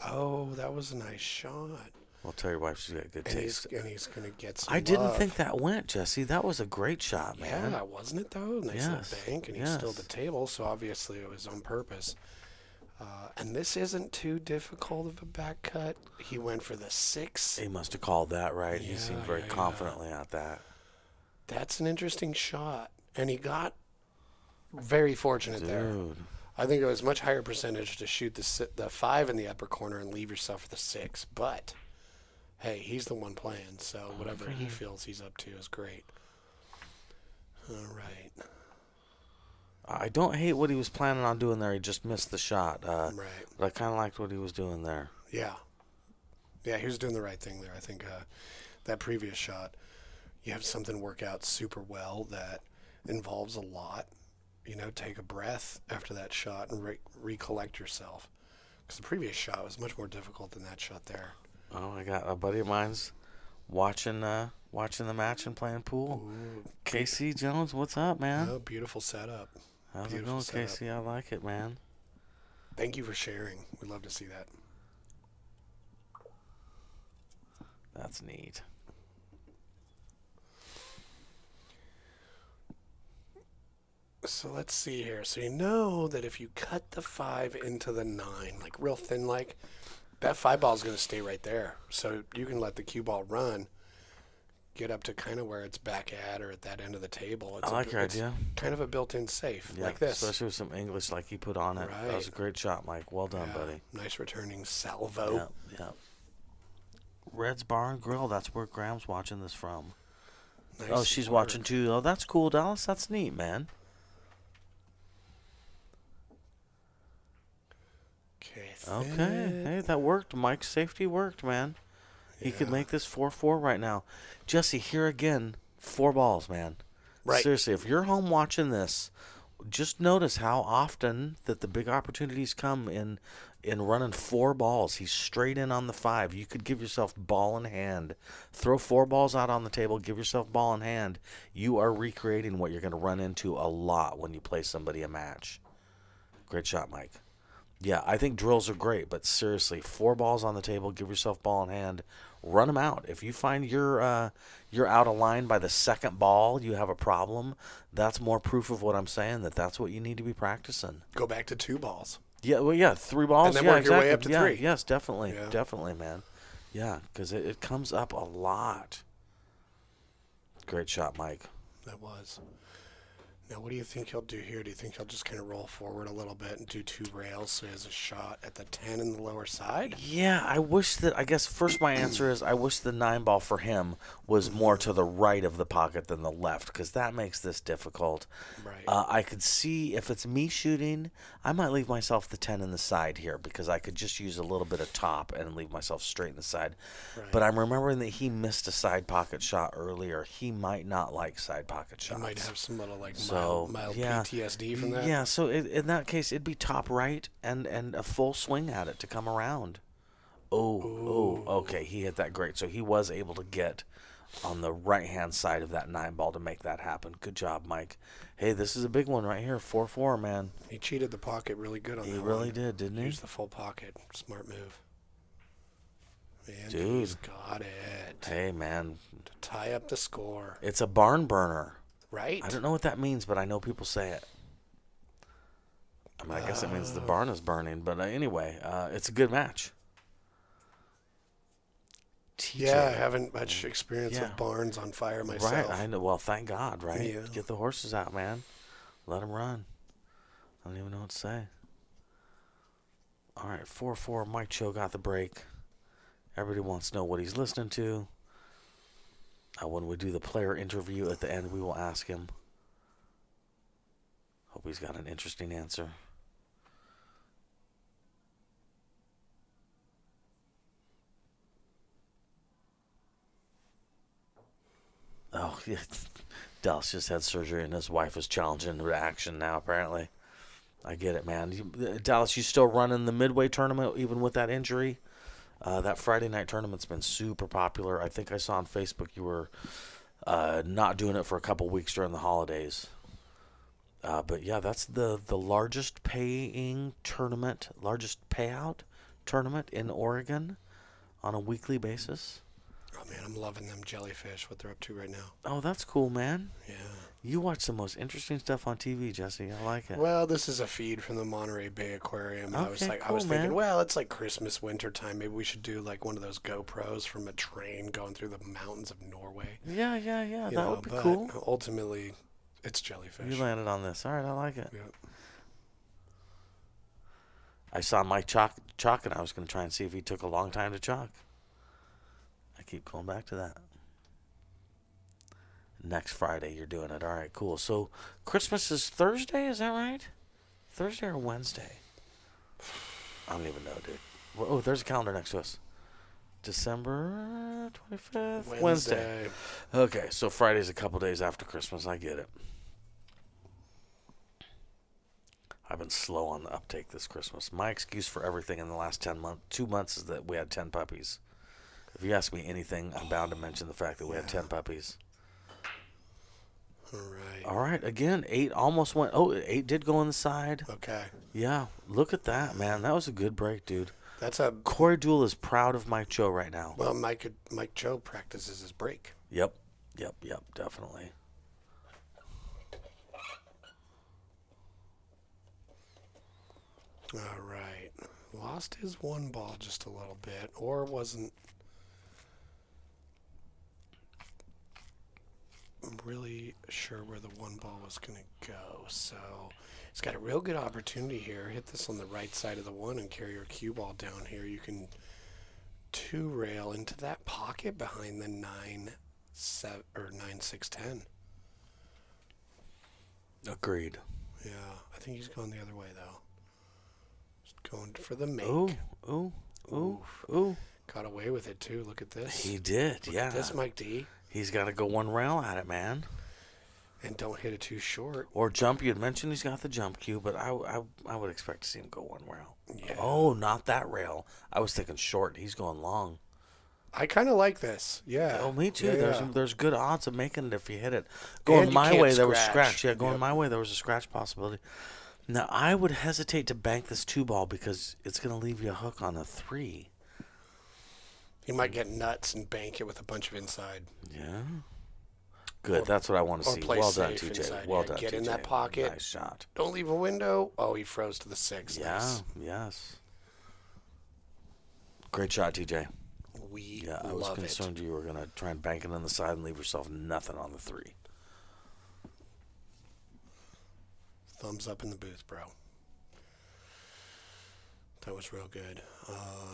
Oh, that was a nice shot. I'll tell your wife she's got good taste. And he's going to get some I didn't love. think that went, Jesse. That was a great shot, man. Yeah, wasn't it, though? Nice little bank, and he's still at the table, so obviously it was on purpose. And this isn't too difficult of a back cut. He went for the 6. He must have called that right. He Yeah, seemed very confidently at that. That's an interesting shot. And he got very fortunate there. Dude. I think it was much higher percentage to shoot the 5 in the upper corner and leave yourself for the 6. But, hey, he's the one playing, so whatever he feels he's up to is great. All right. I don't hate what he was planning on doing there. He just missed the shot. Right. But I kind of liked what he was doing there. Yeah. Yeah, he was doing the right thing there. I think that previous shot, you have something work out super well that involves a lot. Take a breath after that shot and recollect yourself. Because the previous shot was much more difficult than that shot there. Oh, I got a buddy of mine's watching the match and playing pool. Ooh. Casey Jones, what's up, man? Oh, beautiful setup. How's Beautiful it going, setup. Casey? I like it, man. Thank you for sharing. We'd love to see that. That's neat. So let's see here. So you know that if you cut the 5 into the 9, like real thin, that 5 ball is going to stay right there. So you can let the cue ball run, get up to kind of where it's back at or at that end of the table. I like your idea. Kind of a built-in safe, Yeah, like this. especially with some English like you put on it. That was a great shot, Mike. Well done, buddy. Nice returning salvo. Yeah. Red's Bar and Grill. That's where Graham's watching this from. Nice oh, she's work. watching too. Oh, that's cool, Dallas. That's neat, man. Okay. Hey, that worked. Mike's safety worked, man. He could make this 4-4 right now. Jesse, here again, 4 balls, man. Right. Seriously, if you're home watching this, just notice how often that the big opportunities come in running 4 balls. He's straight in on the 5. You could give yourself ball in hand. Throw 4 balls out on the table, give yourself ball in hand. You are recreating what you're going to run into a lot when you play somebody a match. Great shot, Mike. Yeah, I think drills are great, but seriously, 4 balls on the table, give yourself ball in hand, run them out. If you find you're out of line by the second ball, you have a problem. That's more proof of what I'm saying, that's what you need to be practicing. Go back to 2 balls. Yeah, well, yeah, 3 balls. And then yeah, work exactly. your way up to 3. Yes, definitely. Yeah. Definitely, man. Yeah, because it comes up a lot. Great shot, Mike. That was. Now, what do you think he'll do here? Do you think he'll just kind of roll forward a little bit and do 2 rails so he has a shot at the 10 in the lower side? Yeah, I guess first my answer is I wish the 9 ball for him was more to the right of the pocket than the left, because that makes this difficult. Right. I could see if it's me shooting, I might leave myself the 10 in the side here, because I could just use a little bit of top and leave myself straight in the side. Right. But I'm remembering that he missed a side pocket shot earlier. He might not like side pocket shots. He might have some little mild yeah, PTSD from that. Yeah, so in that case, it'd be top right and a full swing at it to come around. Oh, okay, he hit that great. So he was able to get on the right-hand side of that 9 ball to make that happen. Good job, Mike. Hey, this is a big one right here, 4-4, man. He cheated the pocket really good on that. He really did, didn't he? Used the full pocket. Smart move. Man, Dude. he's got it. Hey, man. To tie up the score. It's a barn burner. Right? I don't know what that means, but I know people say it. I mean, I guess it means the barn is burning. But anyway, it's a good match. Yeah, I haven't much experience with barns on fire myself. Right, I know. Well, thank God, right? Yeah. Get the horses out, man. Let them run. I don't even know what to say. All right, 4-4. Mike Choe got the break. Everybody wants to know what he's listening to. When we do the player interview at the end, we will ask him. Hope he's got an interesting answer. Oh, yeah. Dallas just had surgery, and his wife is challenging the action now, apparently. I get it, man. Dallas, you still running the Midway tournament even with that injury? That Friday night tournament's been super popular. I think I saw on Facebook you were not doing it for a couple weeks during the holidays. But yeah, that's the largest paying tournament, largest payout tournament in Oregon on a weekly basis. Oh, man, I'm loving them jellyfish, what they're up to right now. Oh, that's cool, man. Yeah. You watch the most interesting stuff on TV, Jesse. I like it. Well, this is a feed from the Monterey Bay Aquarium. Okay, I was like, cool, I was thinking, man. well, it's like Christmas, winter time. Maybe we should do like one of those GoPros from a train going through the mountains of Norway. Yeah. You That know, would be but cool. Ultimately, it's jellyfish. You landed on this. All right, I like it. Yep. I saw Mike chalk, and I was going to try and see if he took a long time to chalk. I keep going back to that. Next Friday, you're doing it. All right, cool. So Christmas is Thursday, is that right? Thursday or Wednesday? I don't even know, dude. Oh, there's a calendar next to us. December 25th? Wednesday. Okay, so Friday's a couple days after Christmas. I get it. I've been slow on the uptake this Christmas. My excuse for everything in the last 2 months is that we had 10 puppies. If you ask me anything, I'm bound to mention the fact that we had 10 puppies. All right. Again, 8 almost went. Oh, 8 did go on the side. Okay. Yeah. Look at that, man. That was a good break, dude. That's a Corey Jewell is proud of Mike Choe right now. well. Mike Choe practices his break. Yep. Definitely. All right. Lost his 1 ball just a little bit, or wasn't really sure where the 1 ball was going to go. So he's got a real good opportunity here. Hit this on the right side of the 1 and carry your cue ball down here. You can 2 rail into that pocket behind the 9-7 or 9-6-10. Agreed. Yeah, I think he's going the other way though. Just going for the make. Ooh. Got away with it too. Look at this. He did, Look yeah. at this, Mike D. He's got to go 1 rail at it, man. And don't hit it too short. Or jump. You had mentioned he's got the jump cue, but I would expect to see him go one rail. Yeah. Oh, not that rail. I was thinking short. He's going long. I kind of like this. Yeah. Oh, me too. Yeah, There's good odds of making it if you hit it. Going my way, there was scratch. Yeah, going my way, there was a scratch possibility. Now, I would hesitate to bank this 2-ball because it's going to leave you a hook on a 3. You might get nuts and bank it with a bunch of inside. Yeah. Good. That's what I want to see. Play Well done, safe TJ. inside. Well Yeah, done, get TJ. in that pocket. Nice shot. Don't leave a window. Oh, he froze to the 6. Yeah. Nice. Yes. Great shot, TJ. I was love concerned you were going to try and bank it on the side and leave yourself nothing on the 3. Thumbs up in the booth, bro. That was real good.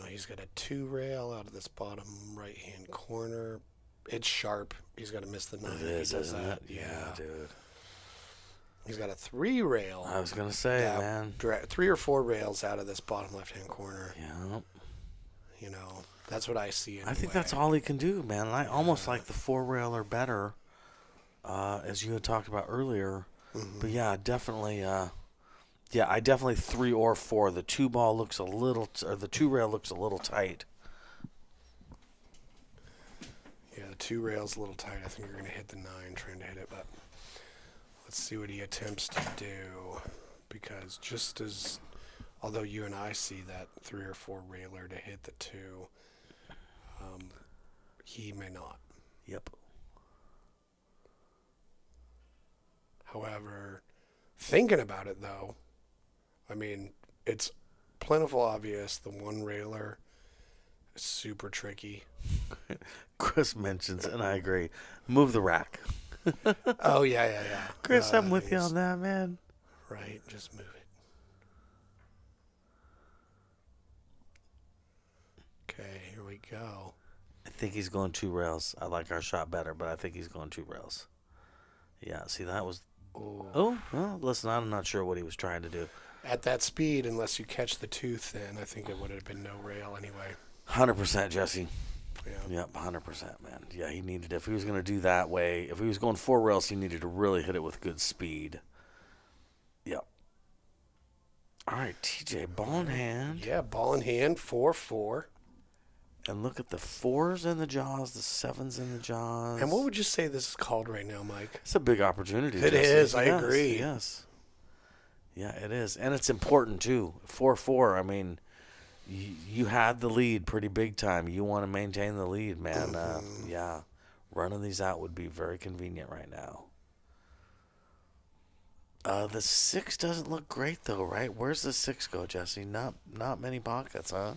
He's got a 2 rail out of this bottom right-hand corner. It's sharp. He's got to miss the 9. It is, isn't it? Yeah, dude. He's got a 3 rail. I was going to say, man. 3 or 4 rails out of this bottom left-hand corner. Yeah. You know, that's what I see. Anyway. I think that's all he can do, man. I almost like the 4 rail or better, as you had talked about earlier. Mm-hmm. But yeah, definitely. I definitely 3 or 4. The 2-ball looks a little, or the 2 rail looks a little tight. Yeah, the 2 rail's a little tight. I think you're going to hit the 9 trying to hit it, but let's see what he attempts to do. Because just as, although you and I see that 3 or 4 railer to hit the 2, he may not. Yep. However, thinking about it though, I mean, it's plentiful obvious the 1 railer is super tricky. Chris mentions, and I agree, move the rack. Oh, yeah. Chris, I'm with you on that, man. Right, just move it. Okay, here we go. I think he's going 2 rails. I like our shot better, but I think he's going 2 rails. Yeah, see, that was... Ooh. Oh, well, listen, I'm not sure what he was trying to do. At that speed, unless you catch the tooth, then I think it would have been no rail anyway. 100%, Jesse. Yeah. Yep, 100%, man. Yeah, he needed, if he was going to do that way, if he was going 4 rails, he needed to really hit it with good speed. Yep. All right, TJ, ball in hand. Yeah, ball in hand, 4-4. And look at the 4s in the jaws, the 7s in the jaws. And what would you say this is called right now, Mike? It's a big opportunity. It Jesse. is, I Yes, agree. Yes. Yeah, it is. And it's important, too. 4-4, I mean, you had the lead pretty big time. You want to maintain the lead, man. Mm-hmm. Yeah. Running these out would be very convenient right now. The 6 doesn't look great, though, right? Where's the 6 go, Jesse? Not many pockets, huh?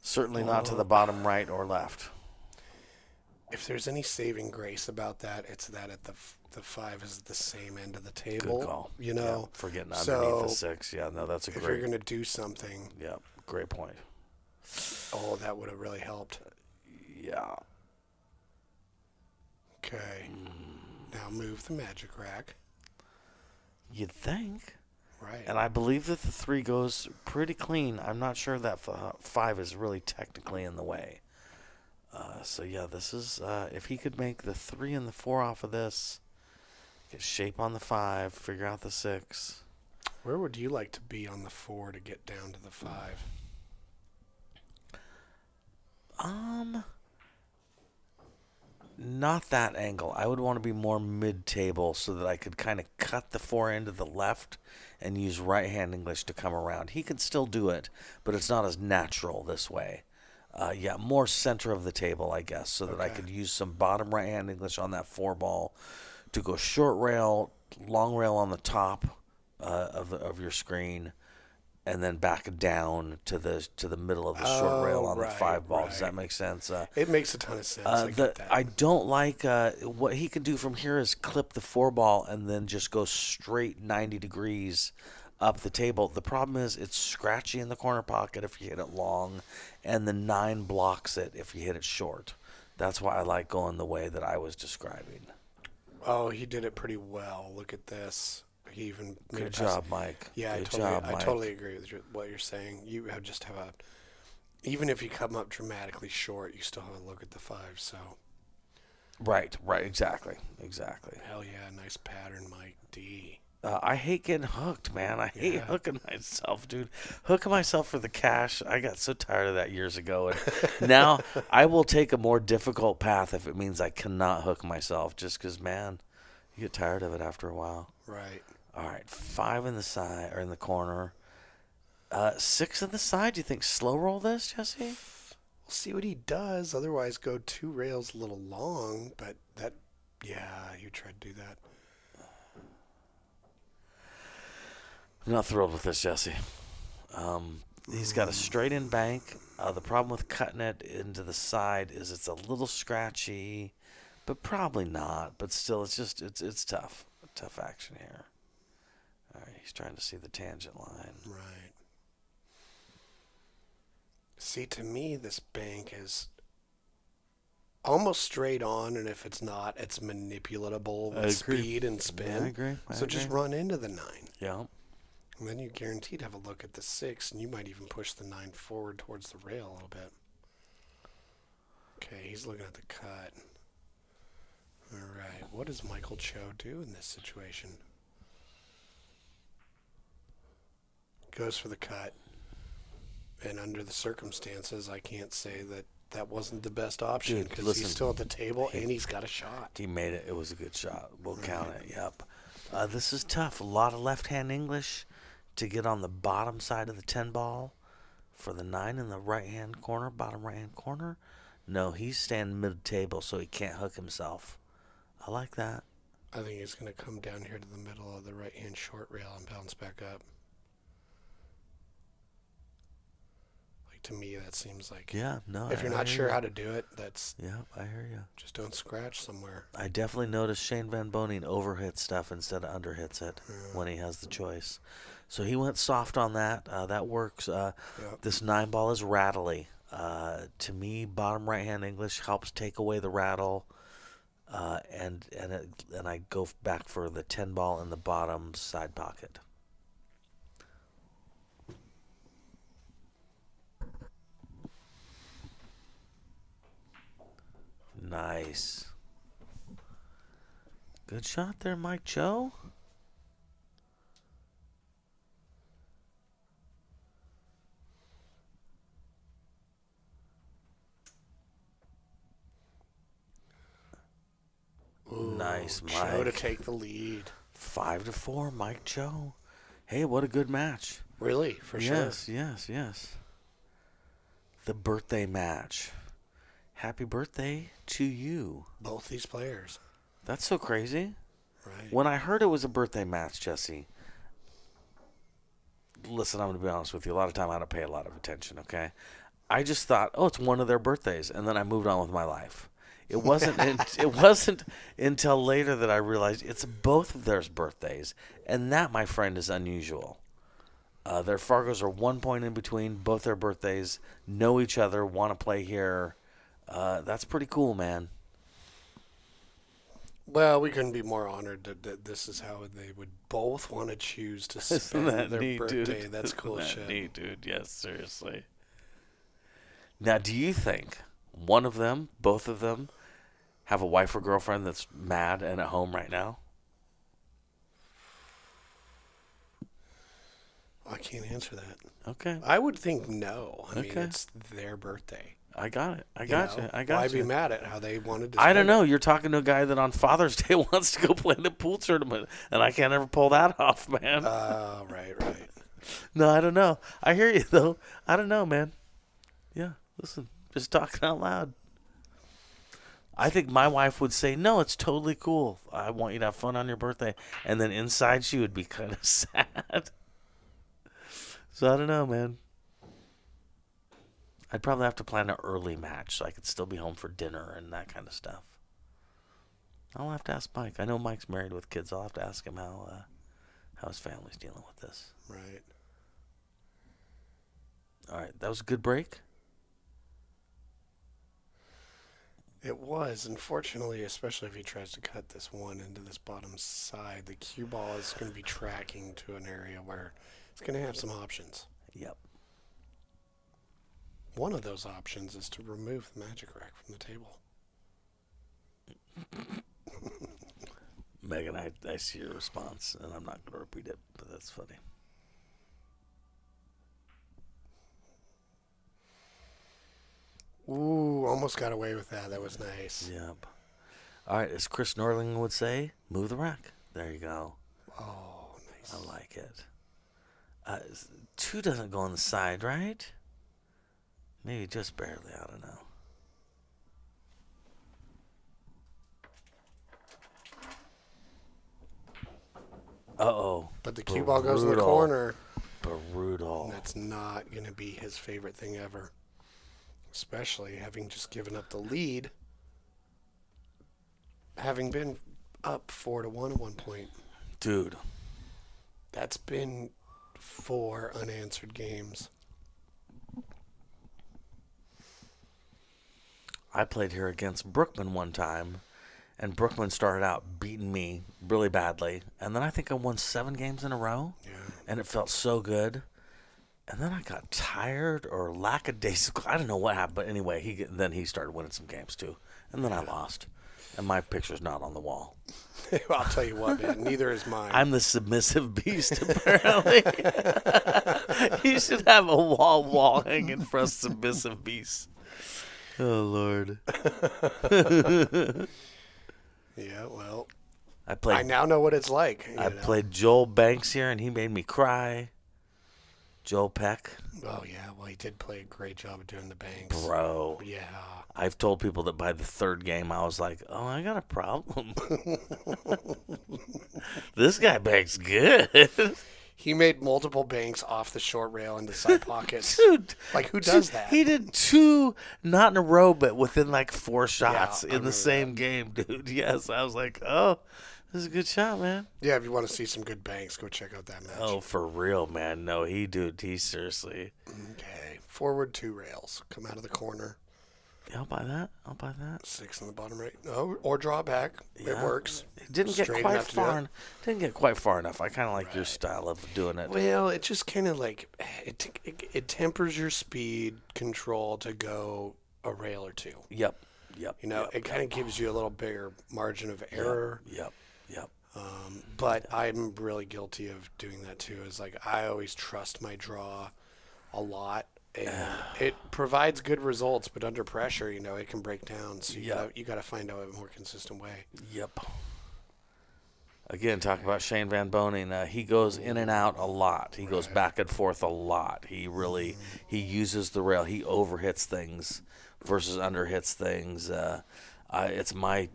Certainly not to the bottom right or left. If there's any saving grace about that, it's that at the 5 is the same end of the table. Good call. You know, yeah, for getting underneath the 6. Yeah, no, that's a if great. you're going to do something, Yeah, great point. oh, that would have really helped. Yeah. Okay. Now move the magic rack. You'd think. Right. And I believe that the 3 goes pretty clean. I'm not sure that 5 is really technically in the way. So, yeah, this is, if he could make the 3 and the 4 off of this, get shape on the 5, figure out the 6. Where would you like to be on the 4 to get down to the 5? Not that angle. I would want to be more mid-table so that I could kind of cut the 4 into the left and use right-hand English to come around. He could still do it, but it's not as natural this way. Yeah, more center of the table, I guess, so that I could use some bottom right-hand English on that 4 ball to go short rail, long rail on the top of your screen, and then back down to the middle of the short rail on the 5 ball. Does that make sense? It makes a ton of sense. I get that. I don't like what he can do from here is clip the 4 ball and then just go straight 90 degrees up the table. The problem is it's scratchy in the corner pocket if you hit it long, and the 9 blocks it if you hit it short. That's why I like going the way that I was describing. Oh, he did it pretty well. Look at this. He even made Good job, Mike. Yeah, Good I totally agree with what you're saying. You have just have a, even if you come up dramatically short, you still have a look at the 5. So Right, exactly. Hell yeah, nice pattern, Mike D. I hate getting hooked, man. I hate hooking myself, dude. Hooking myself for the cash. I got so tired of that years ago. And now I will take a more difficult path if it means I cannot hook myself just because, man, you get tired of it after a while. Right. All right, 5 in the side or in the corner. 6 in the side. Do you think slow roll this, Jesse? We'll see what he does. Otherwise, go 2 rails a little long. But that, yeah, you tried to do that. I'm not thrilled with this, Jesse. He's got a straight in bank. The problem with cutting it into the side is it's a little scratchy, but probably not. But still, it's tough. Tough action here. All right, he's trying to see the tangent line. Right. See, to me, this bank is almost straight on, and if it's not, it's manipulatable with speed and spin. Yeah, I agree. So just run into the 9. Yeah. And then you're guaranteed to have a look at the 6, and you might even push the 9 forward towards the rail a little bit. Okay, he's looking at the cut. All right, what does Michael Choe do in this situation? Goes for the cut. And under the circumstances, I can't say that wasn't the best option because he's still at the table and he's got a shot. He made it. It was a good shot. We'll count it. Yep. This is tough. A lot of left-hand English to get on the bottom side of the 10 ball for the 9 in the right-hand corner, bottom right-hand corner. No, he's standing mid-table, so he can't hook himself. I like that. I think he's going to come down here to the middle of the right-hand short rail and bounce back up. To me, that seems like if you're not sure how to do it, that's I hear you. Just don't scratch somewhere. I definitely noticed Shane Van Boning overhits stuff instead of underhits it when he has the choice. So he went soft on that. That works. This 9 ball is rattly. To me, bottom right hand English helps take away the rattle, and I go back for the 10 ball in the bottom side pocket. Nice. Good shot there, Mike Choe. Ooh, nice, Mike. Choe to take the lead. 5-4, Mike Choe. Hey, what a good match. Really, for sure. Yes. The birthday match. Happy birthday to you. Both these players. That's so crazy. Right. When I heard it was a birthday match, Jesse, listen, I'm going to be honest with you. A lot of time I don't pay a lot of attention, okay? I just thought, oh, it's one of their birthdays, and then I moved on with my life. It wasn't it wasn't until later that I realized it's both of their birthdays, and that, my friend, is unusual. Their Fargos are 1 point in between, both their birthdays, know each other, want to play here. That's pretty cool, man. Well, we couldn't be more honored that this is how they would both want to choose to spend their neat, birthday. Dude? That's cool Isn't shit. that neat, dude? Yes, seriously. Now, do you think one of them, both of them, have a wife or girlfriend that's mad and at home right now? I can't answer that. Okay. I would think no. I mean, Okay. it's their birthday. I got it. I got you. Why be mad at how they wanted to I don't spend know. You're talking to a guy that on Father's Day wants to go play in a pool tournament, and I can't ever pull that off, man. Oh, right. No, I don't know. I hear you, though. I don't know, man. Yeah, listen, just talking out loud. I think my wife would say, no, it's totally cool. I want you to have fun on your birthday. And then inside she would be kind of sad. So I don't know, man. I'd probably have to plan an early match so I could still be home for dinner and that kind of stuff. I'll have to ask Mike. I know Mike's married with kids. I'll have to ask him how his family's dealing with this. Right. All right, that was a good break. It was. Unfortunately, especially if he tries to cut this one into this bottom side, the cue ball is going to be tracking to an area where it's going to have some options. Yep. One of those options is to remove the magic rack from the table. Megan, I see your response, and I'm not going to repeat it, but that's funny. Ooh, almost got away with that. That was nice. Yep. All right, as Chris Norling would say, move the rack. There you go. Oh, nice. I like it. 2 doesn't go on the side, right? Maybe just barely. I don't know. Uh-oh. But the cue ball goes in the corner. Brutal. And that's not going to be his favorite thing ever. Especially having just given up the lead. Having been up 4-1 at one point. Dude. That's been 4 unanswered games. I played here against Brookman one time, and Brookman started out beating me really badly. And then I think I won 7 games in a row, and it felt so good. And then I got tired or lackadaisical. I don't know what happened, but anyway, he started winning some games too. And then I lost, and my picture's not on the wall. I'll tell you what, man, neither is mine. I'm the submissive beast, apparently. You should have a wall hanging for a submissive beast. Oh, Lord. Yeah, well, I now know what it's like. I played Joel Banks here, and he made me cry. Joel Peck. Oh, yeah, well, he did play a great job of doing the banks. Bro. Yeah. I've told people that by the 3rd game, I was like, oh, I got a problem. This guy banks good. He made multiple banks off the short rail into side pockets. Dude. Like, who does that? He did 2, not in a row, but within like 4 shots Yeah, in the same game, dude. Yes, I was like, oh, this is a good shot, man. Yeah, if you want to see some good banks, go check out that match. Oh, for real, man. No, he seriously. Okay. Forward 2 rails. Come out of the corner. Yeah, I'll buy that. 6 on the bottom right. Oh, or draw back. It works. It didn't get Straight quite enough to do far. it. Didn't get quite far enough. I kind of like your style of doing it. Well, it just kind of like it tempers your speed control to go a rail or 2. Yep. You know, it kind of gives you a little bigger margin of error. Yep. But I'm really guilty of doing that too. Is like I always trust my draw a lot, and it provides good results. But under pressure, you know, it can break down. So you got to find out a more consistent way. Yep. Again, talk about Shane Van Boning. He goes in and out a lot. He goes back and forth a lot. He uses the rail. He overhits things versus underhits things. It's my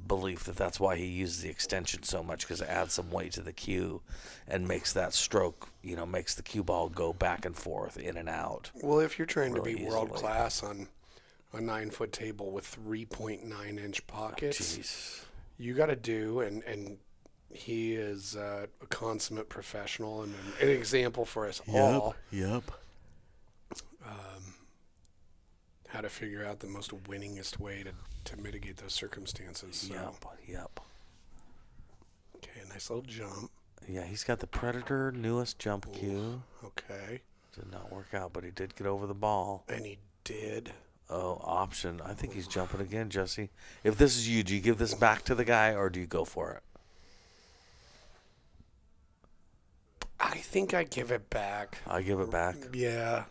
belief that that's why he uses the extension so much, because it adds some weight to the cue and makes that stroke, you know, makes the cue ball go back and forth, in and out. Well, if you're trying really to be world class on a 9-foot table with 3.9-inch pockets, you got to do, and he is a consummate professional and an example for us all. Yep. How to figure out the most winningest way to mitigate those circumstances. So. Yep. Okay, nice little jump. Yeah, he's got the Predator newest jump cue. Okay. Did not work out, but he did get over the ball. And he did. Oh, option. I think he's jumping again, Jesse. If this is you, do you give this back to the guy or do you go for it? I think I give it back. I give it back. Yeah.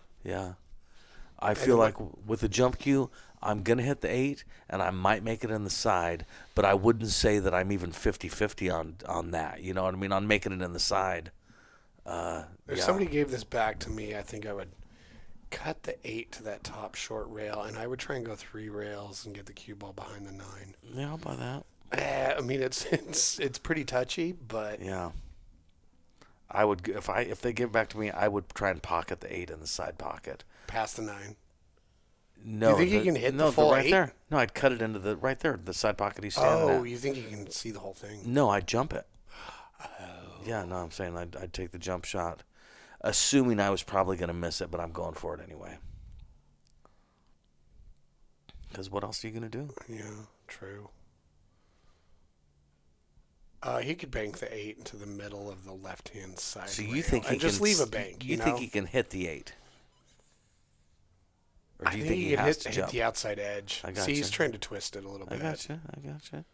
I feel like with the jump cue, I'm going to hit the 8, and I might make it in the side, but I wouldn't say that I'm even 50-50 on that. You know what I mean? On making it in the side. If somebody gave this back to me, I think I would cut the 8 to that top short rail, and I would try and go 3 rails and get the cue ball behind the 9. Yeah, I'll buy that. I mean, it's pretty touchy, but yeah. I would if they give it back to me, I would try and pocket the 8 in the side pocket. Past the 9. No, you think you can hit the full right 8? there? No, I'd cut it into the side pocket he's standing at. Oh, you think you can see the whole thing? No, I'd jump it. Yeah, no, I'm saying I'd take the jump shot, assuming I was probably going to miss it, but I'm going for it anyway. Because what else are you going to do? Yeah, true. He could bank the 8 into the middle of the left-hand side. So you think he just can leave a bank? You think he can hit the 8? Or do you think he can has to hit jump? the outside edge. I got See, you. he's trying to twist it a little I bit. got you.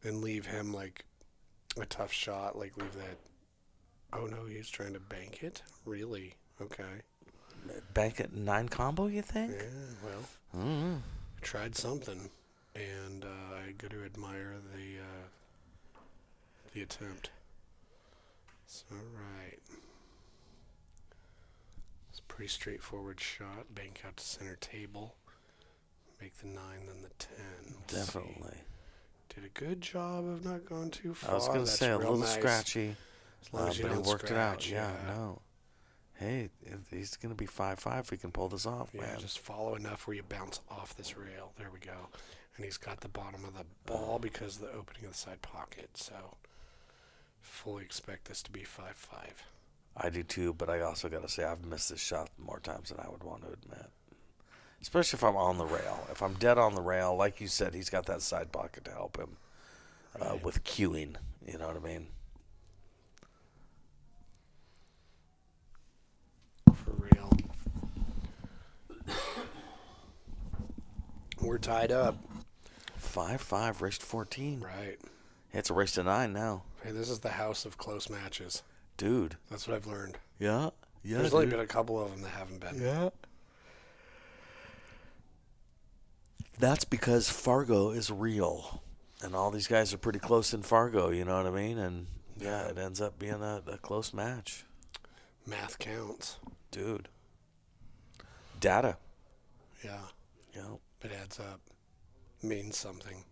And leave him like a tough shot. Like leave that. Oh no, he's trying to bank it. Really? Okay. Bank at 9 combo, you think? Yeah. Well, tried something, and I got to admire the attempt. It's all right. It's a pretty straightforward shot. Bank out to center table. Make the 9, then the 10. Let's Definitely. see. Did a good job of not going too far. I was going to That's say a real little nice. scratchy, As long as you but he don't worked it out. scratch, Yeah, no. Hey, he's going to be 5-5 if we can pull this off, Yeah, man. just follow enough where you bounce off this rail. There we go. And he's got the bottom of the ball because of the opening of the side pocket. So fully expect this to be 5-5. I do too, but I also got to say I've missed this shot more times than I would want to admit. Especially if I'm on the rail. If I'm dead on the rail, like you said, he's got that side pocket to help him with cueing. You know what I mean? For real. We're tied up. 5-5, race to 14. Right. It's a race to 9 now. Hey, this is the house of close matches. Dude. That's what I've learned. Yeah. Yeah. There's only been a couple of them that haven't been. Yeah. That's because Fargo is real. And all these guys are pretty close in Fargo, you know what I mean? And, yeah, it ends up being a close match. Math counts. Dude. Data. Yeah. Yep. It adds up. Means something.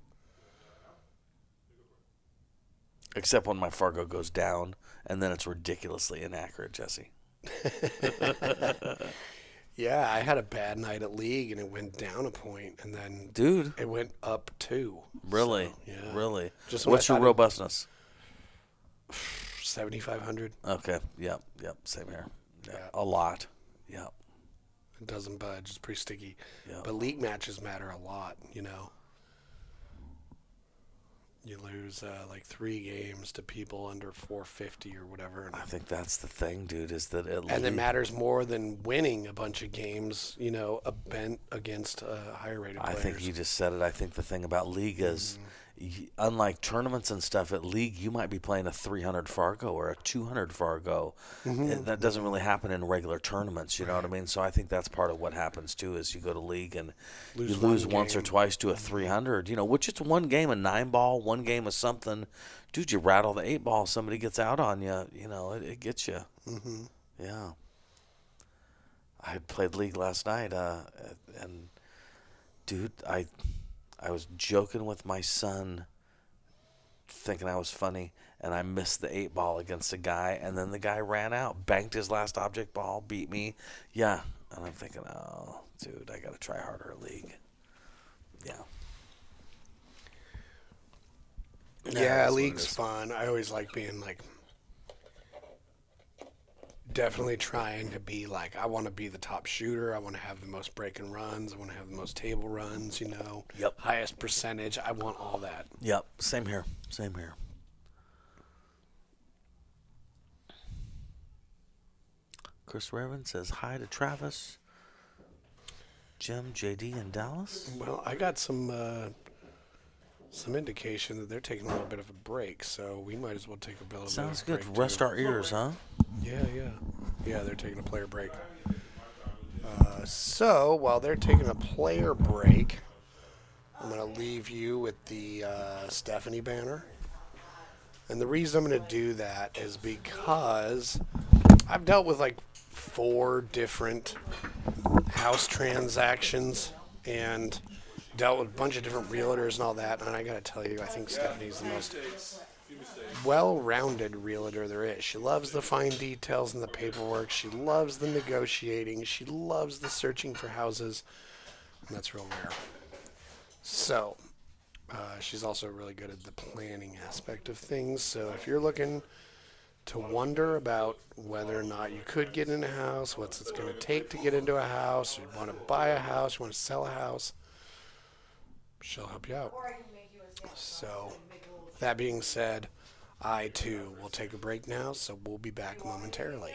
Except when my Fargo goes down, and then it's ridiculously inaccurate, Jesse. Yeah, I had a bad night at League, and it went down a point, and then Dude. it went up 2. Really? So, yeah. Really? Just when What's I your thought robustness? 7,500. Okay. Yep. Same here. Yeah. A lot. Yep. It doesn't budge. It's pretty sticky. Yep. But league matches matter a lot, you know. You lose like 3 games to people under 450 or whatever. I think that's the thing, dude, is that and it matters more than winning a bunch of games, you know, against higher rated players. I think you just said it. I think the thing about League is, unlike tournaments and stuff, at League you might be playing a 300 Fargo or a 200 Fargo. That doesn't really happen in regular tournaments, you know what I mean? So I think that's part of what happens, too, is you go to League and you lose once or twice to a 300, you know, which it's one game, a 9-ball, one game of something. Dude, you rattle the 8-ball, somebody gets out on you, you know, it gets you. Yeah. I had played League last night, and, dude, I was joking with my son, thinking I was funny, and I missed the 8-ball against a guy, and then the guy ran out, banked his last object ball, beat me. Yeah, and I'm thinking, oh, dude, I got to try harder at League. Yeah. Yeah, League's fun. I always like being like, definitely trying to be like, I want to be the top shooter. I want to have the most break and runs. I want to have the most table runs, you know. Yep. Highest percentage. I want all that. Yep, same here. Chris Raven says hi to Travis, Jim, JD, and Dallas. Well, I got some indication that they're taking a little bit of a break, so we might as well take a bit of a Sounds break good. Rest too. our ears, huh? Yeah, they're taking a player break. So while they're taking a player break, I'm going to leave you with the Stephanie banner. And the reason I'm going to do that is because I've dealt with like 4 different house transactions and dealt with a bunch of different realtors and all that. And I got to tell you, I think Stephanie's the most well-rounded realtor there is. She loves the fine details and the paperwork. She loves the negotiating. She loves the searching for houses. And that's real rare. So, she's also really good at the planning aspect of things. So if you're looking to wonder about whether or not you could get in a house, what's it's going to take to get into a house, or you want to buy a house, you want to sell a house, she'll help you out. So, that being said, I too will take a break now, so we'll be back momentarily.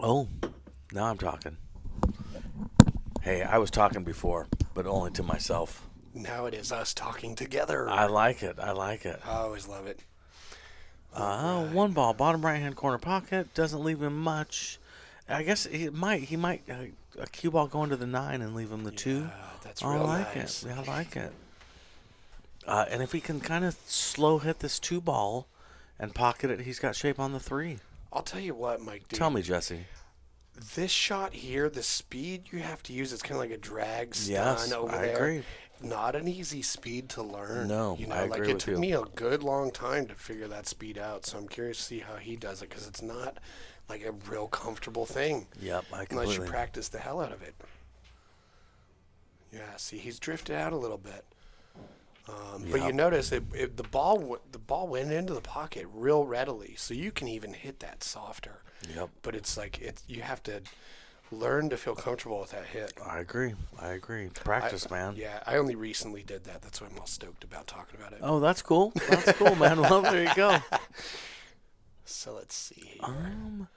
Oh, now I'm talking. Hey, I was talking before, but only to myself. Now it is us talking together. I like it. I like it. I always love it. One ball, bottom right-hand corner pocket. Doesn't leave him much. I guess he might a cue ball going to the 9 and leave him the 2. That's I real like nice. it. I like it. And if he can kind of slow hit this 2 ball and pocket it, he's got shape on the 3. I'll tell you what, Mike. Dude, Tell me, Jesse. This shot here, the speed you have to use, it's kind of like a drag stun Yes, over I there. agree. Not an easy speed to learn. No, you know, I like agree it with took you. me a good long time to figure that speed out. So I'm curious to see how he does it because it's not like a real comfortable thing. Yep, I Unless completely. you practice the hell out of it. Yeah, see, he's drifted out a little bit. But you Yep. notice the ball went into the pocket real readily, so you can even hit that softer. Yep, But it's like you have to learn to feel comfortable with that hit. I agree. Practice, man. Yeah, I only recently did that. That's why I'm all stoked about talking about it. Oh, that's cool. That's cool, man. Well, there you go. So let's see here.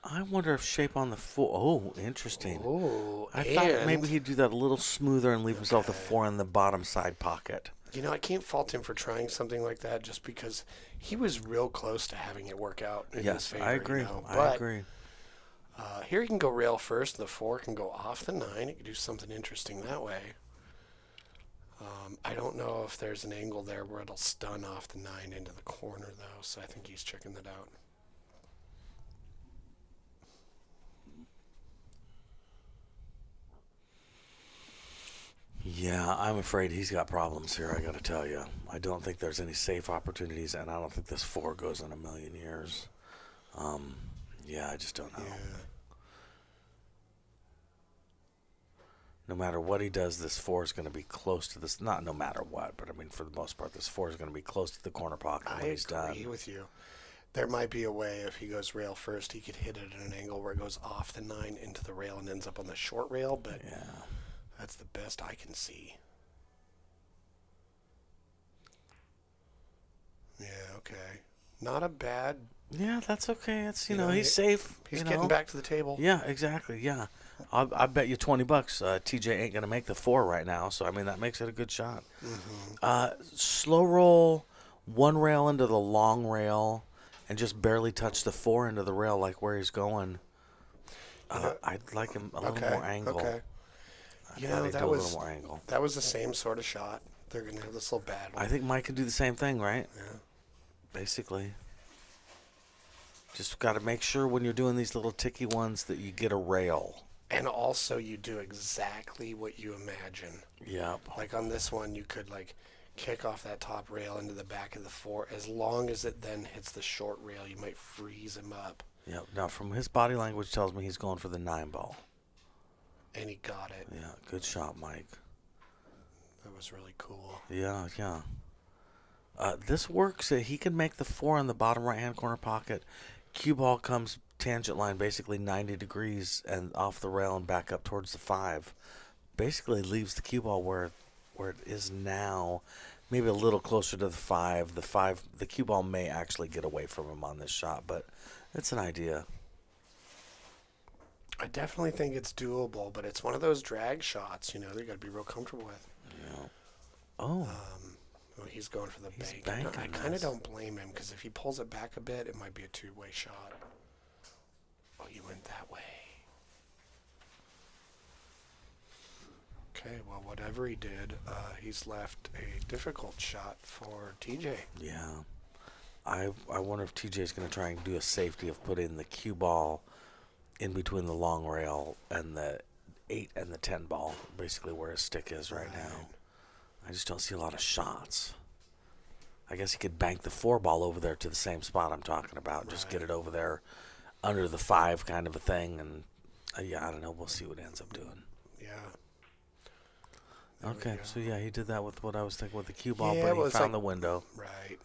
I wonder if shape on the 4. Oh, interesting. Oh, I thought maybe he'd do that a little smoother and leave himself the 4 in the bottom side pocket. You know, I can't fault him for trying something like that just because he was real close to having it work out in his Yes, favor. I agree. You know? I agree. Here he can go rail first. The 4 can go off the 9. He can do something interesting that way. I don't know if there's an angle there where it'll stun off the 9 into the corner, though, so I think he's checking that out. Yeah, I'm afraid he's got problems here, I got to tell you. I don't think there's any safe opportunities, and I don't think this 4 goes in a million years. Yeah, I just don't know. Yeah. No matter what he does, this 4 is going to be close to this. Not no matter what, but I mean, for the most part, this 4 is going to be close to the corner pocket when he's done. I agree with you. There might be a way if he goes rail first, he could hit it at an angle where it goes off the 9 into the rail and ends up on the short rail, but Yeah. that's the best I can see. Yeah, okay. Not a bad. Yeah, that's okay. It's You know, he's safe. He's you getting know? back to the table. Yeah, exactly. Yeah, I bet you $20. TJ ain't gonna make the 4 right now, so I mean that makes it a good shot. Slow roll, 1 rail into the long rail, and just barely touch the 4 into the rail, like where he's going. I'd like him a little more angle. Okay. I thought he'd do a little more angle. that was the same sort of shot. They're gonna have this little bad one. I think Mike can do the same thing, right? Yeah. Basically. Just got to make sure when you're doing these little ticky ones that you get a rail. And also, you do exactly what you imagine. Yep. Like on this one, you could like kick off that top rail into the back of the 4. As long as it then hits the short rail, you might freeze him up. Yep. Now, from his body language tells me he's going for the 9 ball. And he got it. Yeah, good shot, Mike. That was really cool. Yeah. This works. He can make the 4 in the bottom right-hand corner pocket. Cue ball comes tangent line basically 90 degrees and off the rail and back up towards the 5. Basically leaves the cue ball where it is now, maybe a little closer to the 5. The cue ball may actually get away from him on this shot, but it's an idea. I definitely think it's doable, but it's one of those drag shots, you know, they got to be real comfortable with. Yeah. Oh. Well, he's going for the He's bank. banking I kind of this. don't blame him because if he pulls it back a bit, it might be a 2-way shot. Oh, you went that way. Okay, well, whatever he did, he's left a difficult shot for TJ. Yeah. I wonder if TJ's going to try and do a safety of putting the cue ball in between the long rail and the 8 and the 10 ball, basically where his stick is right now. I just don't see a lot of shots. I guess he could bank the 4 ball over there to the same spot I'm talking about. Just get it over there under the 5 kind of a thing. And, yeah, I don't know. We'll see what it ends up doing. Yeah. Okay, so, yeah, he did that with what I was thinking with the cue ball, Yeah, but well, he it's found like- the window. Right.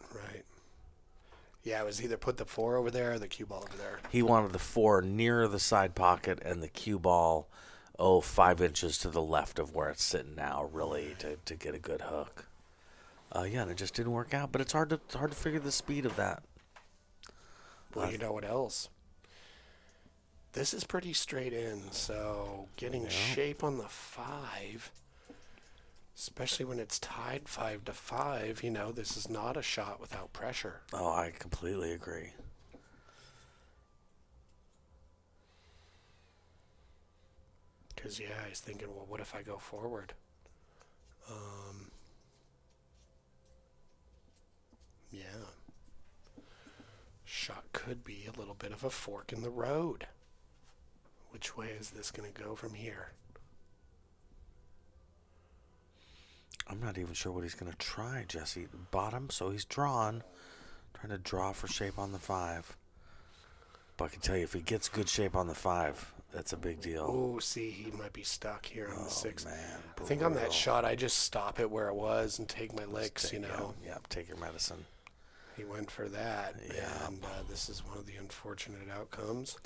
Yeah, it was either put the 4 over there or the cue ball over there. He wanted the 4 nearer the side pocket and the cue ball, 5 inches to the left of where it's sitting now, really, to get a good hook. Yeah, and it just didn't work out. But it's hard to figure the speed of that. Well, you know what else? This is pretty straight in, so getting shape on the 5, especially when it's tied 5-5, this is not a shot without pressure. Oh, I completely agree. Because, he's thinking, well, what if I go forward? Shot could be a little bit of a fork in the road. Which way is this going to go from here? I'm not even sure what he's going to try, Jesse. Bottom, so he's trying to draw for shape on the 5. But I can tell you, if he gets good shape on the 5, that's a big deal. Oh, see, he might be stuck here on the 6. Man, I think on that shot, I just stop it where it was and take my licks, Yeah, take your medicine. He went for that, Yeah. and this is one of the unfortunate outcomes.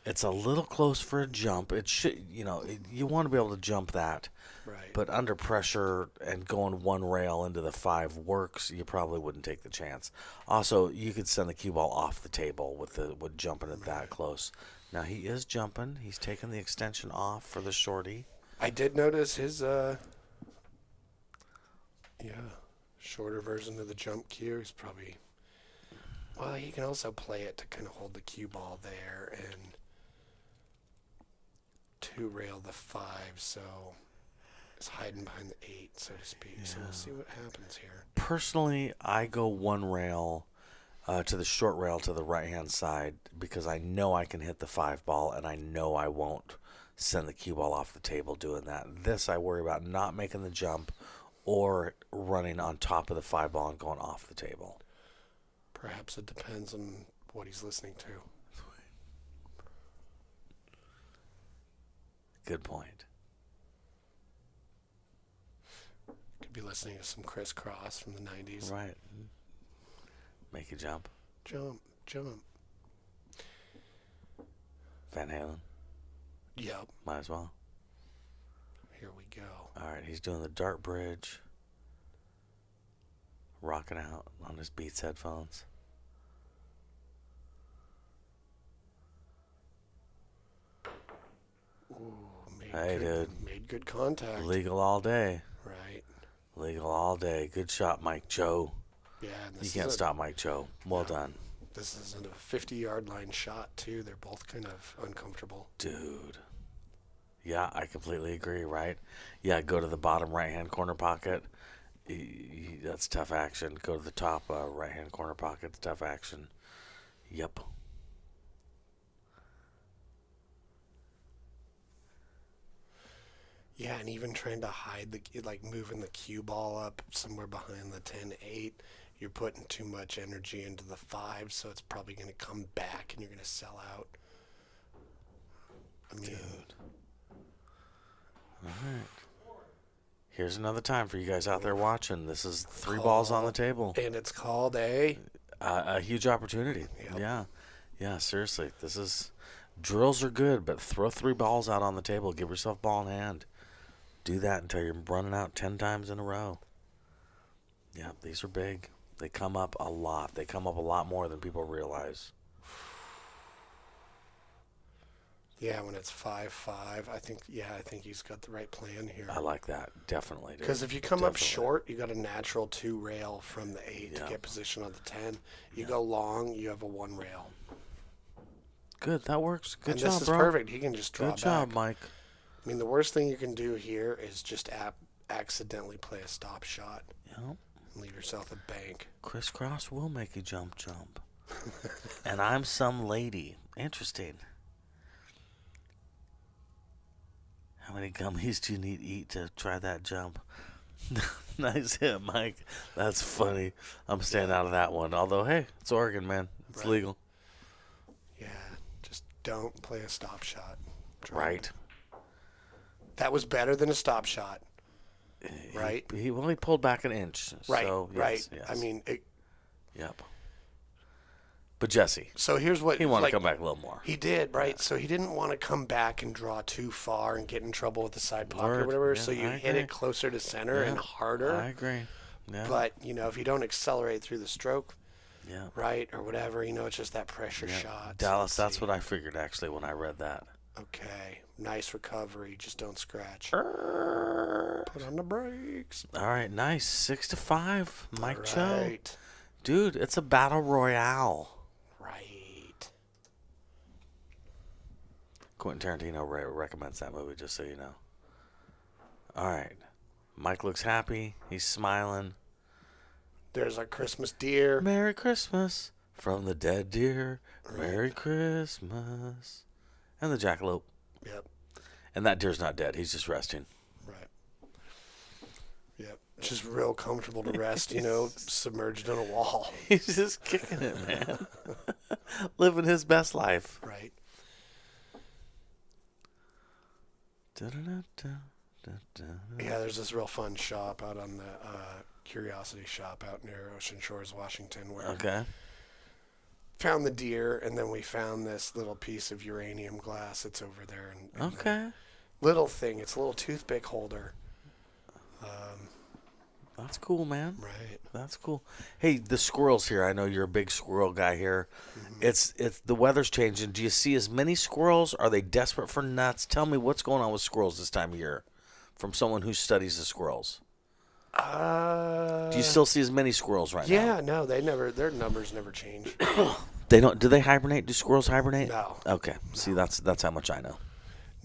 It's a little close for a jump. It should, you want to be able to jump that. Right. But under pressure and going one rail into the 5 works, you probably wouldn't take the chance. Also, you could send the cue ball off the table with jumping it that close. Now, he is jumping. He's taking the extension off for the shorty. I did notice his, shorter version of the jump cue. He's probably, well, he can also play it to kind of hold the cue ball there and 2-rail the 5, so it's hiding behind the 8, so to speak. Yeah. So we'll see what happens here. Personally, I go one rail to the short rail to the right-hand side because I know I can hit the 5 ball and I know I won't send the cue ball off the table doing that. This I worry about not making the jump or running on top of the 5 ball and going off the table. Perhaps it depends on what he's listening to. Good point. Could be listening to some Crisscross from the 90s. Right. Make a jump. Jump. Van Halen. Yep. Might as well. Here we go. All right, he's doing the dart bridge. Rocking out on his Beats headphones. Ooh, made good contact. Legal all day. Right. Legal all day. Good shot, Mike Choe. Yeah. You can't stop Mike Choe. Well done. This is a 50-yard line shot, too. They're both kind of uncomfortable. Dude. Yeah, I completely agree, right? Yeah, go to the bottom right-hand corner pocket. That's tough action. Go to the top right-hand corner pocket. It's tough action. Yep. Yeah, and even trying to hide moving the cue ball up somewhere behind the 10-8, you're putting too much energy into the 5, so it's probably going to come back and you're going to sell out. I mean, dude. All right. Here's another time for you guys out there watching. This is 3 balls on the table. And it's called a huge opportunity. Yep. Yeah, seriously. Drills are good, but throw 3 balls out on the table. Give yourself ball in hand. Do that until you're running out 10 times in a row. Yeah, these are big. They come up a lot. They come up a lot more than people realize. Yeah, when it's 5-5, I think he's got the right plan here. I like that. Definitely. Because if you come up short, you got a natural 2-rail from the 8 to get position on the 10. You go long, you have a 1-rail. Good, that works. Good and job, this is bro. perfect. He can just draw back. Good job, Mike. I mean, the worst thing you can do here is just accidentally play a stop shot. Yep. And leave yourself a bank. Crisscross will make you jump. And I'm some lady. Interesting. How many gummies do you need to eat to try that jump? Nice hit, Mike. That's funny. I'm staying out of that one. Although, hey, it's Oregon, man. It's legal. Yeah, just don't play a stop shot. Right. That was better than a stop shot. Right? He only pulled back an inch. Right, so, right. Yes. I mean... Yep. But Jesse, so here's what he wanted to come back a little more. He did, right? So he didn't want to come back and draw too far and get in trouble with the side pocket or whatever. So you hit it closer to center and harder. I agree. Yeah. But, if you don't accelerate through the stroke, Yeah. right? Or whatever. It's just that pressure shot. Dallas, that's what I figured, actually, when I read that. Okay. Nice recovery. Just don't scratch. Put on the brakes. All right, nice. 6-5. Mike Choe. Right. Dude, it's a battle royale. Right. Quentin Tarantino recommends that movie, just so you know. All right. Mike looks happy. He's smiling. There's our Christmas deer. Merry Christmas from the dead deer. Merry Christmas. And the jackalope. Yep. And that deer's not dead. He's just resting. Right. Yep. Just real comfortable to rest, submerged in a wall. He's just kicking it, man. Living his best life. Right. Yeah, there's this real fun shop out on the Curiosity Shop out near Ocean Shores, Washington, where found the deer, and then we found this little piece of uranium glass that's over there. And Okay. Little thing. It's a little toothpick holder. That's cool, man. Right. That's cool. Hey, the squirrels here. I know you're a big squirrel guy here. It's the weather's changing. Do you see as many squirrels? Are they desperate for nuts? Tell me what's going on with squirrels this time of year, from someone who studies the squirrels. Do you still see as many squirrels right now? Yeah, no, their numbers never change. They don't. Do they hibernate? Do squirrels hibernate? No. Okay. See, that's how much I know.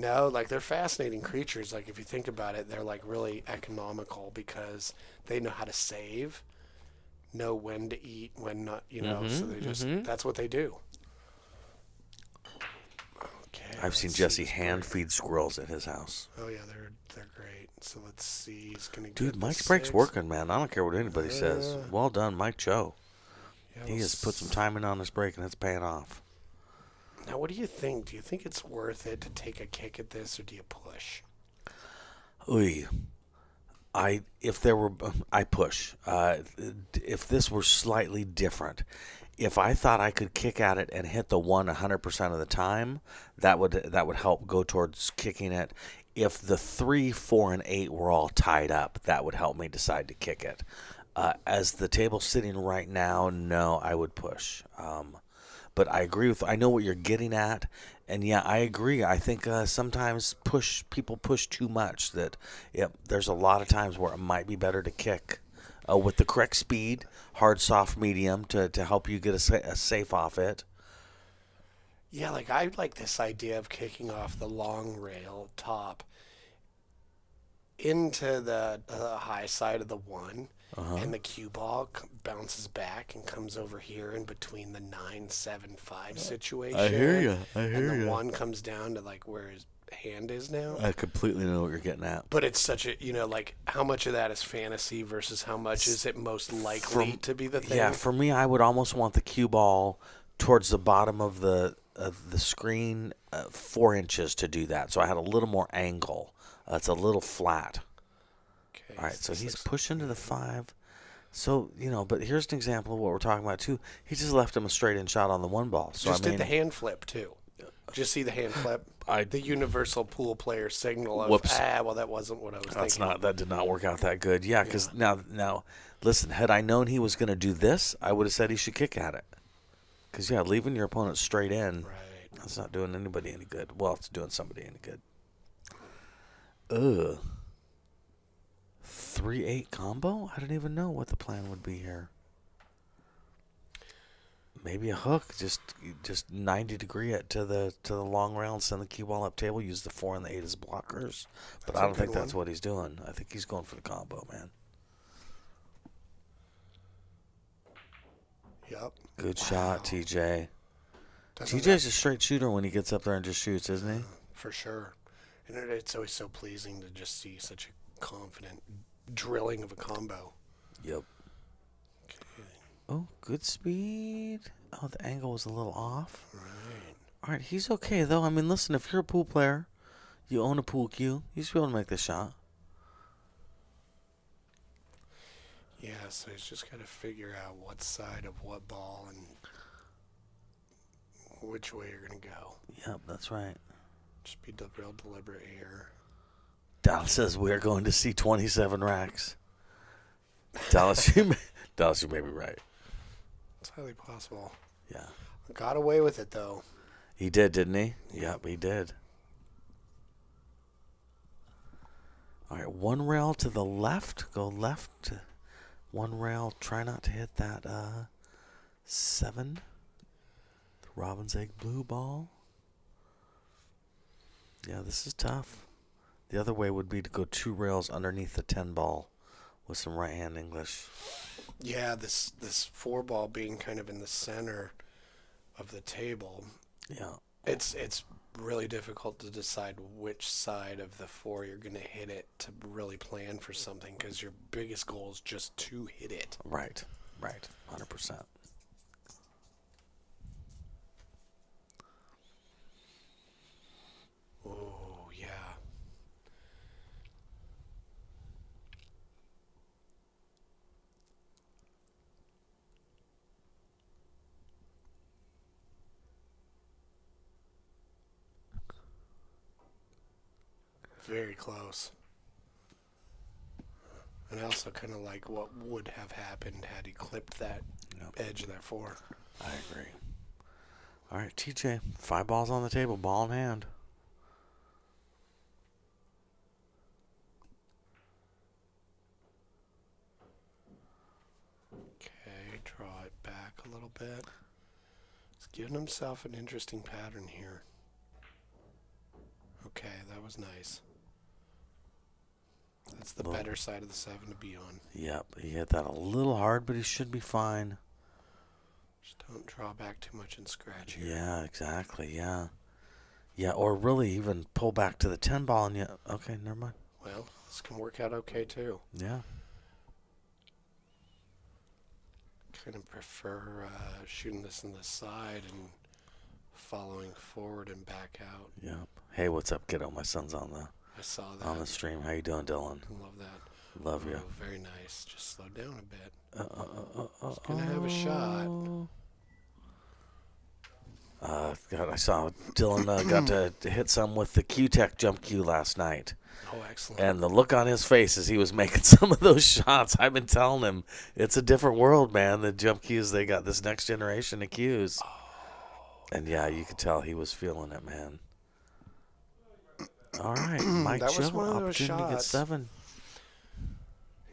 No, they're fascinating creatures. Like, if you think about it, they're really economical because they know how to save, know when to eat, when not, so they just, that's what they do. Okay. I've seen Jesse hand feed squirrels at his house. Oh yeah, they're great. So let's see. He's gonna Dude, get Mike's the break's 6. working, man. I don't care what anybody says. Well done, Mike Choe. Yeah, He has put some time in on his break, and it's paying off. Now, what do you think? Do you think it's worth it to take a kick at this, or do you push? I push. If this were slightly different, if I thought I could kick at it and hit the 100% of the time, that would help go towards kicking it. If the 3, 4, and 8 were all tied up, that would help me decide to kick it. As the table's sitting right now, no, I would push. But I agree I know what you're getting at, and yeah, I agree. I think sometimes people push too much. There's a lot of times where it might be better to kick with the correct speed, hard, soft, medium, to help you get a safe off it. Yeah, I like this idea of kicking off the long rail top into the high side of the 1. And the cue ball bounces back and comes over here in between the 9-7-5 situation. I hear you. And the 1 comes down to where his hand is now. I completely know what you're getting at. But it's such a how much of that is fantasy versus how much is it most likely to be the thing? Yeah, for me, I would almost want the cue ball towards the bottom of the screen, 4 inches to do that. So I had a little more angle. It's a little flat. All right, so he's pushing to the 5. So, but here's an example of what we're talking about, too. He just left him a straight-in shot on the 1 ball. So did the hand flip, too. Just see the hand flip? The universal pool player signal of, that wasn't what I was thinking. That did not work out that good. Yeah, because now, listen, had I known he was going to do this, I would have said he should kick at it. Because, leaving your opponent straight in, that's not doing anybody any good. Well, it's doing somebody any good. 3-8 combo? I don't even know what the plan would be here. Maybe a hook, just 90-degree it to the long rail and send the cue ball up table. Use the 4 and the 8 as blockers, but I don't think that's what he's doing. I think he's going for the combo, man. Yep. Good shot, TJ. TJ's a straight shooter when he gets up there and just shoots, isn't he? For sure. And it's always so pleasing to just see such a confident drilling of a combo. Yep. Okay. Oh, good speed. Oh, the angle was a little off. Right. All right, he's okay, though. I mean, listen, if you're a pool player, you own a pool cue, you should be able to make this shot. Yeah, so he's just got to figure out what side of what ball and which way you're going to go. Yep, that's right. Just be real deliberate here. Dallas says we're going to see 27 racks. Dallas, you may be right. It's highly possible. Yeah. Got away with it, though. He did, didn't he? Yep, he did. All right, one rail to the left. Go left. One rail. Try not to hit that 7. The robin's egg blue ball. Yeah, this is tough. The other way would be to go 2 rails underneath the 10 ball with some right-hand English. Yeah, this 4 ball being kind of in the center of the table. Yeah. It's really difficult to decide which side of the 4 you're going to hit it to really plan for something, because your biggest goal is just to hit it. Right. 100%. Oh, yeah. Very close. And I also kind of like what would have happened had he clipped that edge of that 4. I agree. All right, TJ, 5 balls on the table, ball in hand. Okay, draw it back a little bit. He's giving himself an interesting pattern here. Okay, that was nice. That's the better side of the 7 to be on. Yep, he hit that a little hard, but he should be fine. Just don't draw back too much and scratch here. Yeah, exactly, yeah. Yeah, or really even pull back to the 10 ball and okay, never mind. Well, this can work out okay too. Yeah. Kind of prefer shooting this in the side and following forward and back out. Yeah. Hey, what's up, kiddo? My son's on the I saw that. on the stream. How you doing, Dylan? Love that. Love you. Very nice. Just slow down a bit. He's gonna have a shot. God, I saw Dylan got to hit some with the Q-Tech jump cue last night. Oh, excellent. And the look on his face as he was making some of those shots, I've been telling him, it's a different world, man. The jump cues, they got this next generation of cues. Oh. And, yeah, you could tell he was feeling it, man. All right, Mike that was Joe, one of those opportunity to get shots. 7.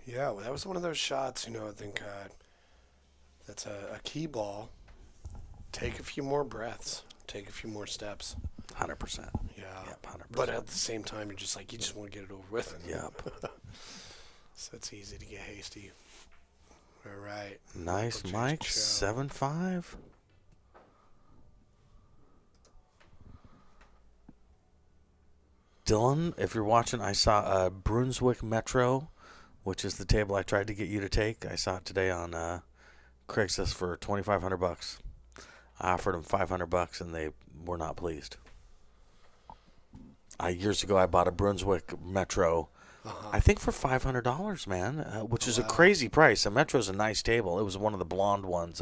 Yeah, well, that was one of those shots, I think that's a key ball. Take a few more breaths. Take a few more steps. 100%. Yeah. Yep, 100%. But at the same time, you're just like, you just want to get it over with. Yep. So it's easy to get hasty. All right. Nice, Mike. 7-5. Dylan, if you're watching, I saw Brunswick Metro, which is the table I tried to get you to take. I saw it today on Craigslist for $2,500. I offered them $500, and they were not pleased. Years ago, I bought a Brunswick Metro, I think for $500, man, which is a crazy price. A Metro's a nice table. It was one of the blonde ones.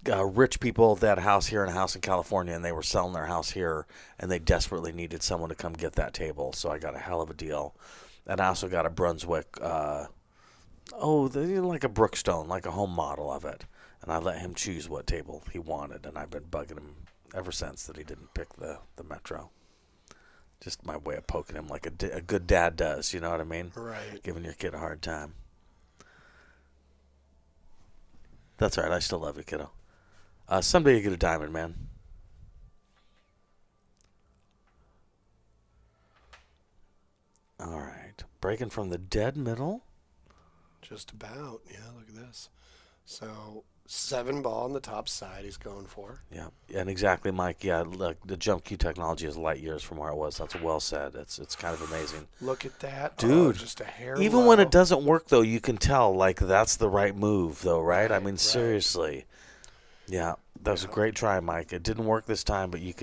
Rich people that had a house here and a house in California, and they were selling their house here, and they desperately needed someone to come get that table. So I got a hell of a deal. And I also got a Brunswick, like a Brookstone, like a home model of it. And I let him choose what table he wanted, and I've been bugging him ever since that he didn't pick the Metro. Just my way of poking him like a good dad does, you know what I mean? Right. Giving your kid a hard time. That's all right. I still love you, kiddo. Someday you get a diamond, man. All right. Breaking from the dead middle. Just about. Yeah, look at this. So 7 ball on the top side he's going for. Yeah, and exactly, Mike. Yeah, look, the jump cue technology is light years from where it was. That's well said. It's kind of amazing. Look at that. Dude. Just a hair Even low. when it doesn't work, though, you can tell, like, that's the right move, though, right? I mean, seriously. Yeah, that was a great try, Mike. It didn't work this time, but you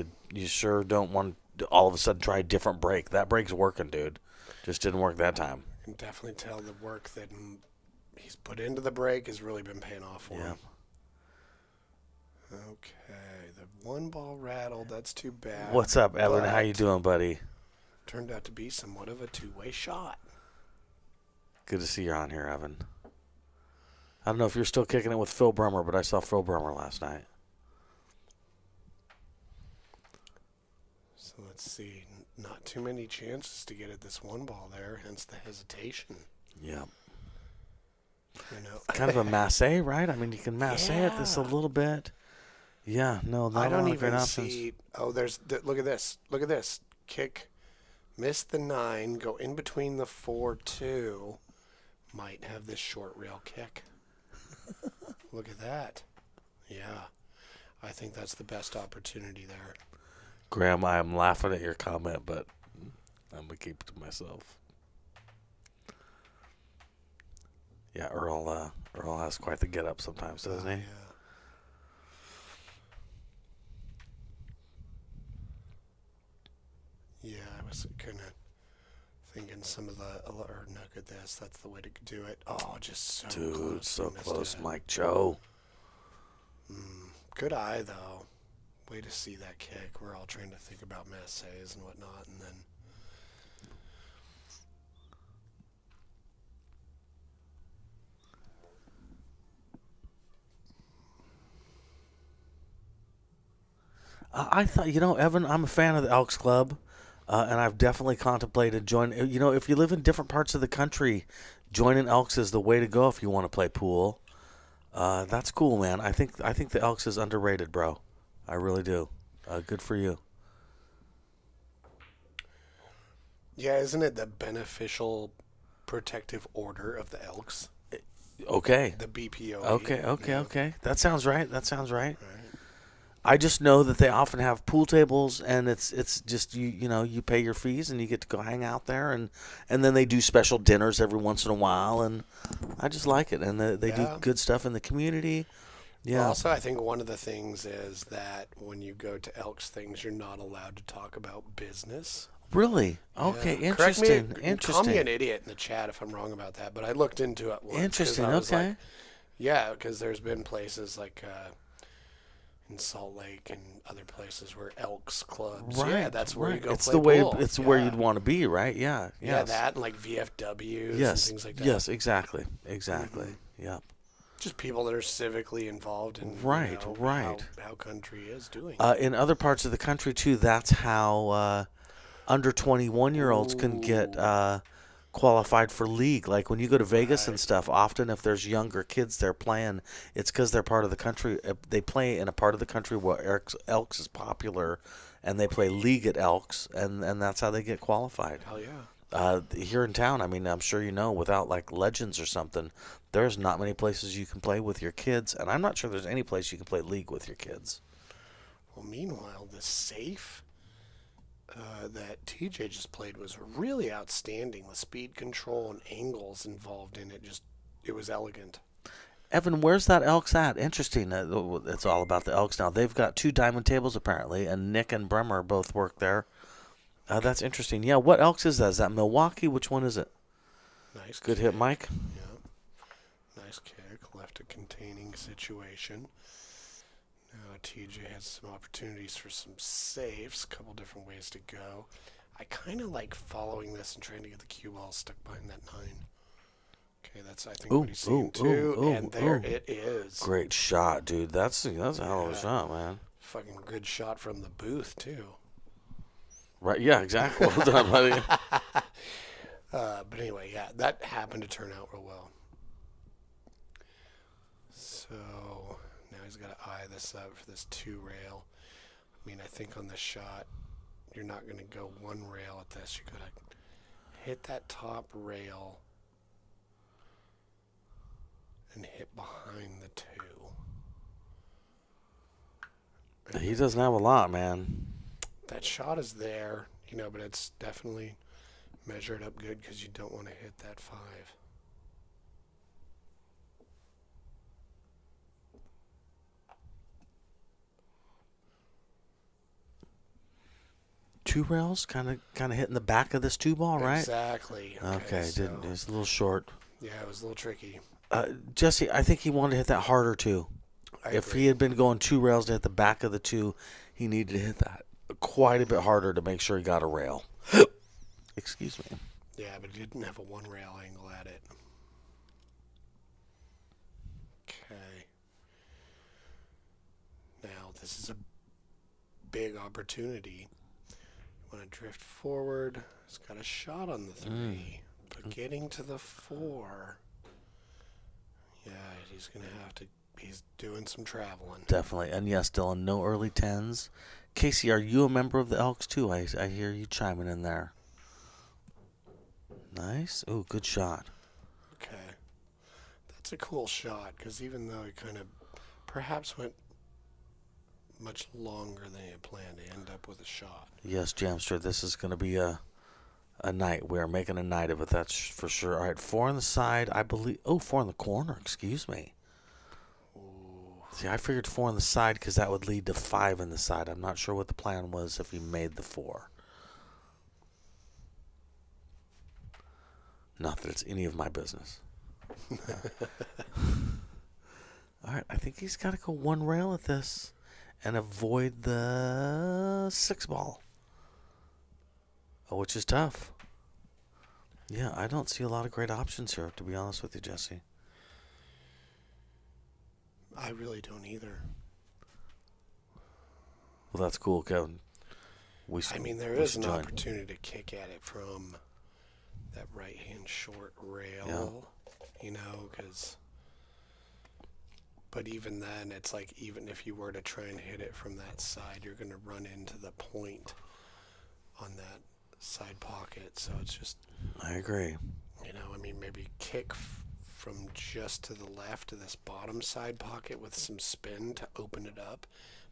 sure don't want to all of a sudden try a different break. That break's working, dude. Just didn't work that time. You can definitely tell the work that he's put into the break has really been paying off for him. Okay, the 1 ball rattled. That's too bad. What's up, Evan? How you doing, buddy? Turned out to be somewhat of a 2-way shot. Good to see you on here, Evan. I don't know if you're still kicking it with Phil Brummer, but I saw Phil Brummer last night. So let's see. Not too many chances to get at this one ball there, hence the hesitation. Yeah. You know, Kind of a masse, right? I mean, you can masse it this a little bit. Yeah, no, not I don't a lot of even great options. see. Oh, look at this. Look at this. Kick, miss the 9, go in between the 4-2. Might have this short rail kick. Look at that. Yeah, I think that's the best opportunity there. Graham, I am laughing at your comment, but I'm going to keep it to myself. Yeah, Earl has quite the get up sometimes, doesn't he? Yeah, I was kind of thinking some of the, or look at this, that's the way to do it. Oh, just so Dude, close. so Missed close, it. Mike Choe. Good eye, though. Way to see that kick. We're all trying to think about masses and whatnot, and then... I thought, Evan, I'm a fan of the Elks Club, and I've definitely contemplated joining. If you live in different parts of the country, joining Elks is the way to go if you want to play pool. That's cool, man. I think the Elks is underrated, bro. I really do. Good for you. Yeah, isn't it the Beneficial Protective Order of the Elks? Okay. The BPO. Okay. That sounds right. Right. I just know that they often have pool tables, and it's just you pay your fees and you get to go hang out there, and then they do special dinners every once in a while, and I just like it, and they do good stuff in the community. Yeah. Well, also, I think one of the things is that when you go to Elks things, you're not allowed to talk about business. Really? Okay. Yeah. Interesting. Correct me, Interesting. Call me an idiot in the chat if I'm wrong about that, but I looked into it once. 'Cause Interesting. I was Okay. like, yeah, because there's been places like in Salt Lake and other places where Elks clubs. Right. Yeah, that's where you go. It's play the way. pool. It's where you'd want to be, right? Yeah. Yeah, Yes. that and like VFWs Yes. and things like that. Yes. Exactly. Yeah. Just people that are civically involved in Right. how country is doing. In other parts of the country too, that's how under 21-year-olds can get qualified for league. Like when you go to Vegas and stuff, often if there's younger kids there playing, it's because they're part of the country. They play in a part of the country where Elks is popular, and they play league at Elks, and that's how they get qualified. Hell yeah. Here in town, I mean, I'm sure without like Legends or something, there's not many places you can play with your kids, and I'm not sure there's any place you can play league with your kids. Well, meanwhile, the safe that TJ just played was really outstanding. The speed control and angles involved in it, it was elegant. Evan, where's that Elks at? Interesting. It's all about the Elks now. They've got 2 diamond tables apparently, and Nick and Bremer both work there. That's interesting. Yeah, what Elks is that? Is that Milwaukee? Which one is it? Nice. Good hit, Mike. Yeah. Nice kick. Left a containing situation. Now TJ has some opportunities for some saves. A couple different ways to go. I kind of like following this and trying to get the cue ball stuck behind that 9. Okay, that's I think what he's seeing too. And there it is. Great shot, dude. That's a hell of a shot, man. Fucking good shot from the booth too. Right? Yeah, exactly. Well done, buddy. But anyway, yeah, that happened to turn out real well. So now he's got to eye this up for this 2 rail. I mean, I think on this shot, you're not going to go 1 rail at this. You got to hit that top rail and hit behind the 2. He doesn't have a lot, man. That shot is there, but it's definitely measured up good because you don't want to hit that 5. Two rails, kind of hitting the back of this 2 ball, right? Exactly. Okay, it's a little short. Yeah, it was a little tricky. Jesse, I think he wanted to hit that harder too. If he had been going 2 rails to hit the back of the 2, he needed to hit that quite a bit harder to make sure he got a rail. Excuse me. Yeah, but he didn't have a 1 rail angle at it. Okay. Now, this is a big opportunity. You want to drift forward. He's got a shot on the 3. But getting to the 4. Yeah, he's going to have to. He's doing some traveling. Definitely. And yes, Dylan, no early 10s. Casey, are you a member of the Elks too? I hear you chiming in there. Nice. Ooh, good shot. Okay. That's a cool shot, because even though it kind of perhaps went much longer than he had planned, he ended up with a shot. Yes, Jamster, this is going to be a night. We're making a night of it, that's for sure. All right, 4 on the side, I believe. Oh, 4 in the corner, excuse me. See, I figured 4 on the side because that would lead to 5 in the side. I'm not sure what the plan was if he made the 4. Not that it's any of my business. All right, I think he's got to go 1 rail at this and avoid the 6 ball, which is tough. Yeah, I don't see a lot of great options here, to be honest with you, Jesse. I really don't either. Well, that's cool, Kevin. There is an opportunity to kick at it from that right-hand short rail, because... But even then, it's like, even if you were to try and hit it from that side, you're going to run into the point on that side pocket. So it's just... I agree. Maybe kick from just to the left of this bottom side pocket with some spin to open it up.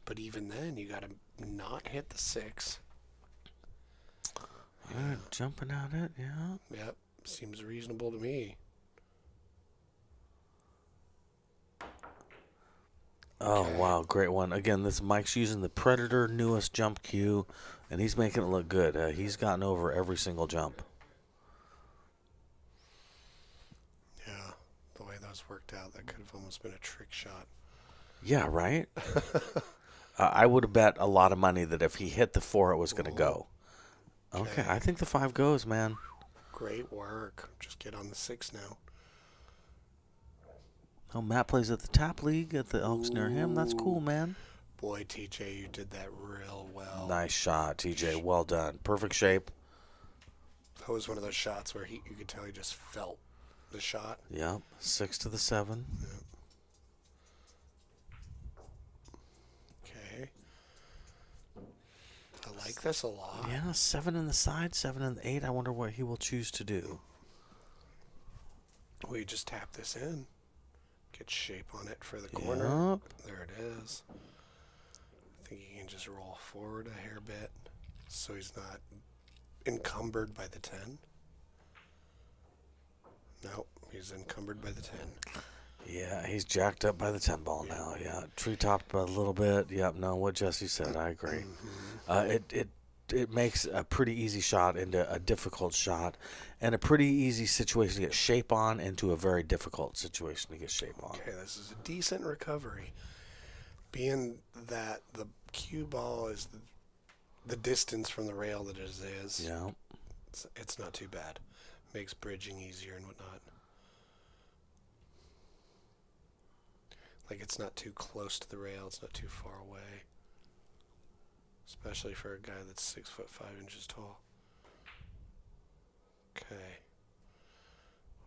But even then, you got to not hit the 6. Yeah. Jumping at it, yeah. Yep, seems reasonable to me. Oh, Okay. wow, great one. Again, this Mike's using the Predator newest jump cue, and he's making it look good. He's gotten over every single jump. Yeah, the way those worked out, that could have almost been a trick shot. Yeah, right? I would have bet a lot of money that if he hit the 4, it was going to go. Okay, I think the 5 goes, man. Great work. Just get on the 6 now. Oh, Matt plays at the Tap League at the Elks near him. That's cool, man. Boy, TJ, you did that real well. Nice shot, TJ. Well done. Perfect shape. That was one of those shots where you could tell he just felt the shot. Yep. 6 to the 7. Yep. Okay. I like this a lot. Yeah, 7 in the side, 7 in the 8. I wonder what he will choose to do. We just tap this in. Get shape on it for the corner. Yep. There it is. I think he can just roll forward a hair bit so he's not encumbered by the 10. Nope, he's encumbered by the 10. Yeah, he's jacked up by the 10 ball now. Yeah, treetop a little bit. Yep, no, what Jesse said, I agree. It makes a pretty easy shot into a difficult shot, and a pretty easy situation to get shape on into a very difficult situation to get shape on. Okay, this is a decent recovery. Being that the cue ball is the distance from the rail that it is, Yeah. it's not too bad. Makes bridging easier and whatnot. Like, it's not too close to the rail, it's not too far away. Especially for a guy that's 6'5" tall. Okay.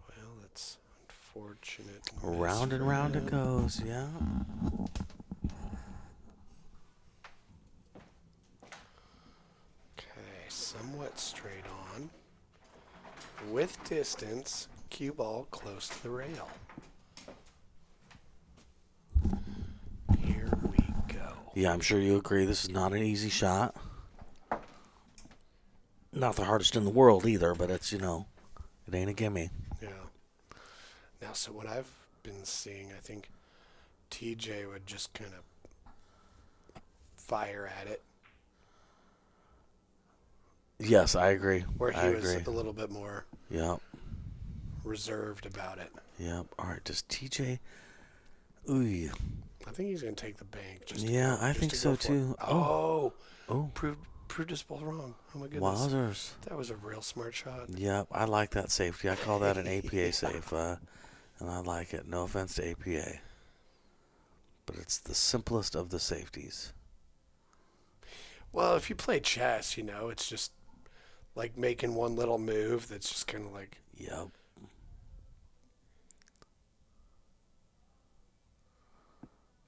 Well, that's unfortunate. Round and round it goes, yeah. Okay, somewhat straight on. With distance, cue ball close to the rail. Here we go. Yeah, I'm sure you agree. This is not an easy shot. Not the hardest in the world either, but it's, it ain't a gimme. Yeah. Now, so what I've been seeing, I think TJ would just kind of fire at it. Yes, I agree. Where he was a little bit more reserved about it. Yep. All right, does TJ... Ooh. I think he's going to take the bank. I think so too. Oh. Proved us both wrong. Oh my goodness. Wowzers. That was a real smart shot. Yep, I like that safety. I call that an APA safe, and I like it. No offense to APA. But it's the simplest of the safeties. Well, if you play chess, it's just like making one little move that's just kind of like... Yep.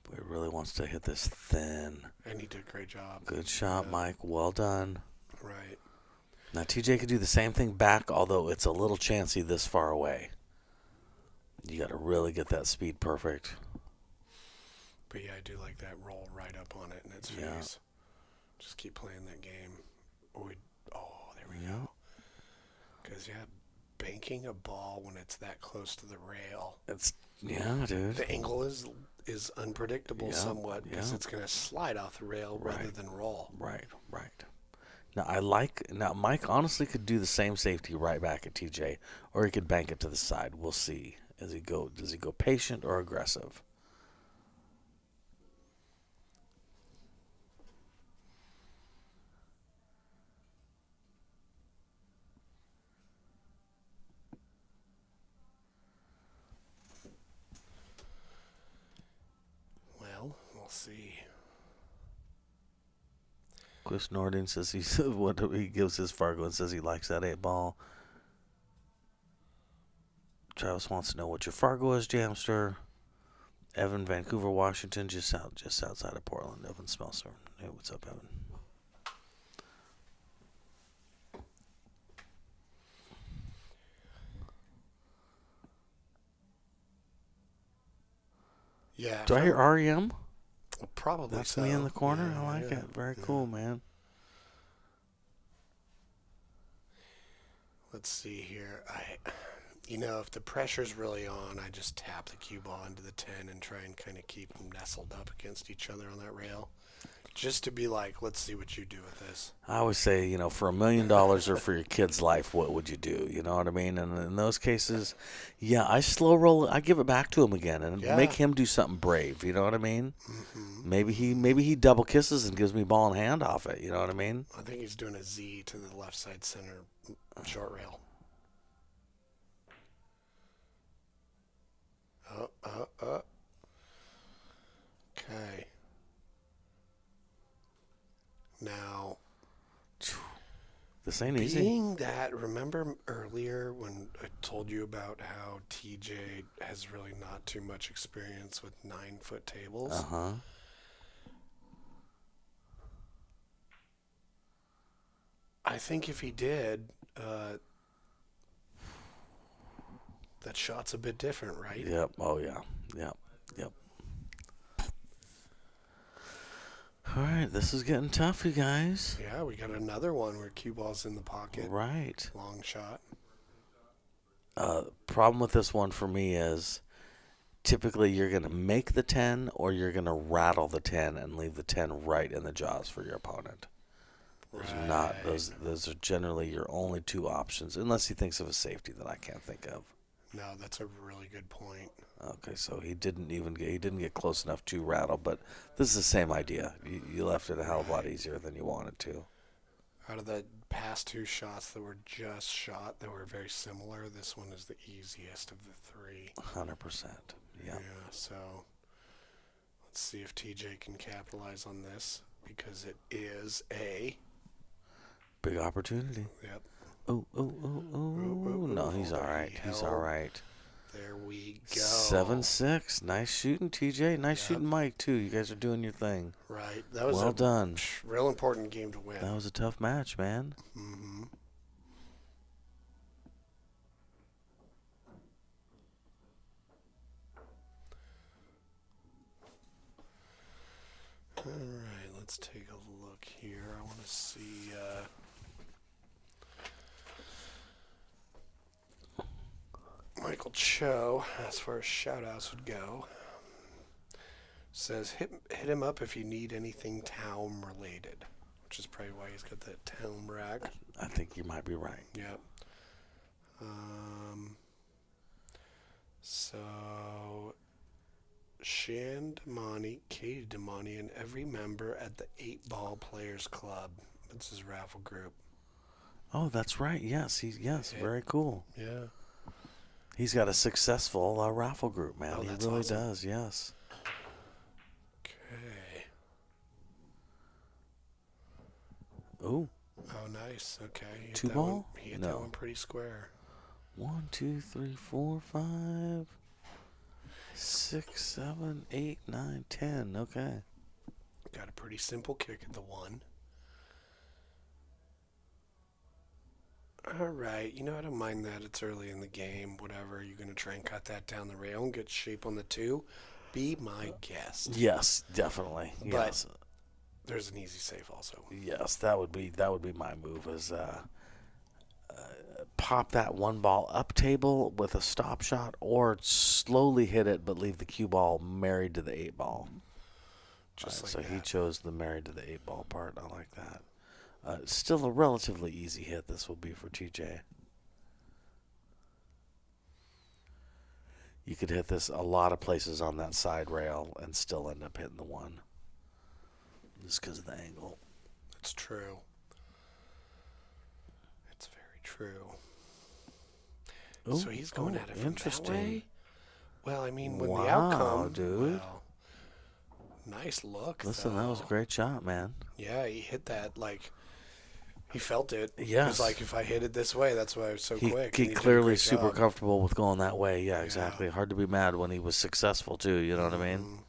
But he really wants to hit this thin. And he did a great job. Good shot, Mike. Well done. Right. Now, TJ could do the same thing back, although it's a little chancy this far away. You got to really get that speed perfect. But yeah, I do like that roll right up on it in its face. Just keep playing that game. There we go. Because, banking a ball when it's that close to the rail. Dude. The angle is unpredictable somewhat because it's going to slide off the rail rather than roll. Right. Now, Mike honestly could do the same safety right back at TJ, or he could bank it to the side. We'll see. Does he go patient or aggressive? Well, we'll see. Chris Nordin says he gives his Fargo and says he likes that 8-ball. Travis wants to know what your Fargo is, Jamster. Evan, Vancouver, Washington, just outside of Portland. Evan Smelser. Hey, what's up, Evan? Yeah. Do I hear REM? Probably That's so. me in the corner. Yeah, I like it. Very cool, man. Let's see here. If the pressure's really on, I just tap the cue ball into the 10 and try and kind of keep them nestled up against each other on that rail. Just to be like, let's see what you do with this. I always say, for $1 million or for your kid's life, what would you do? You know what I mean? And in those cases, I slow roll it. I give it back to him again and make him do something brave. You know what I mean? Mm-hmm. Maybe he double kisses and gives me ball in hand off it. You know what I mean? I think he's doing a Z to the left side center short rail. Okay. Now, this ain't easy. Being that, remember earlier when I told you about how TJ has really not too much experience with 9-foot tables? Uh-huh. I think if he did, that shot's a bit different, right? Yep. Oh, yeah. Yep. All right, this is getting tough, you guys. Yeah, we got another one where cue ball's in the pocket. Right. Long shot. Problem with this one for me is typically you're going to make the 10 or you're going to rattle the 10 and leave the 10 right in the jaws for your opponent. Those are generally your only two options, unless he thinks of a safety that I can't think of. No, that's a really good point. Okay, so he didn't get close enough to rattle, but this is the same idea. You left it a hell of a lot easier than you wanted to. Out of the past two shots that were just shot that were very similar, this one is the easiest of the three. 100%. Yeah. So let's see if TJ can capitalize on this because it is a big opportunity. Yep. Oh. No, he's all right. He's all right. There we go. 7-6. Nice shooting, TJ. Nice shooting, Mike, too. You guys are doing your thing. Right. That was well done. Real important game to win. That was a tough match, man. Mm-hmm. All right. Let's take a look here. I want to see... Michael Choe, as far as shout-outs would go, says hit him up if you need anything town-related, which is probably why he's got that town rag. I think you might be right. Yep. So, Shan Damani, Katie Damani, and every member at the 8-Ball Players Club. That's his raffle group. Oh, that's right. Yes, very cool. Yeah. He's got a successful raffle group, man. Oh, he that's really awesome. does, yes. Ooh. Oh, nice. Okay. He hit Two that ball? He hit No. that one pretty square. 1, 2, 3, 4, 5, 6, 7, 8, 9, 10. Okay. Got a pretty simple kick at the 1. All right. You know, I don't mind that. It's early in the game. Whatever. You're going to try and cut that down the rail and get shape on the 2. Be my guest. Yes, definitely. But Yes. there's an easy save also. Yes, that would be my move is pop that 1 ball up table with a stop shot or slowly hit it but leave the cue ball married to the 8 ball. Just like so that. he chose the married to the 8 ball part. I like that. Still a relatively easy hit this will be for TJ. You could hit this a lot of places on that side rail and still end up hitting the 1. Just because of the angle. It's true. It's very true. Ooh, so he's going at it from interesting. that way? Well, I mean, when Wow, the outcome... dude. Well, nice look, Listen, though. that was a great shot, man. Yeah, he hit that, like... He felt it. Yes. Because, like, if I hit it this way, that's why I was so quick. He and did a clearly great super job. comfortable with going that way. Yeah, exactly. Hard to be mad when he was successful, too. You know what I mean?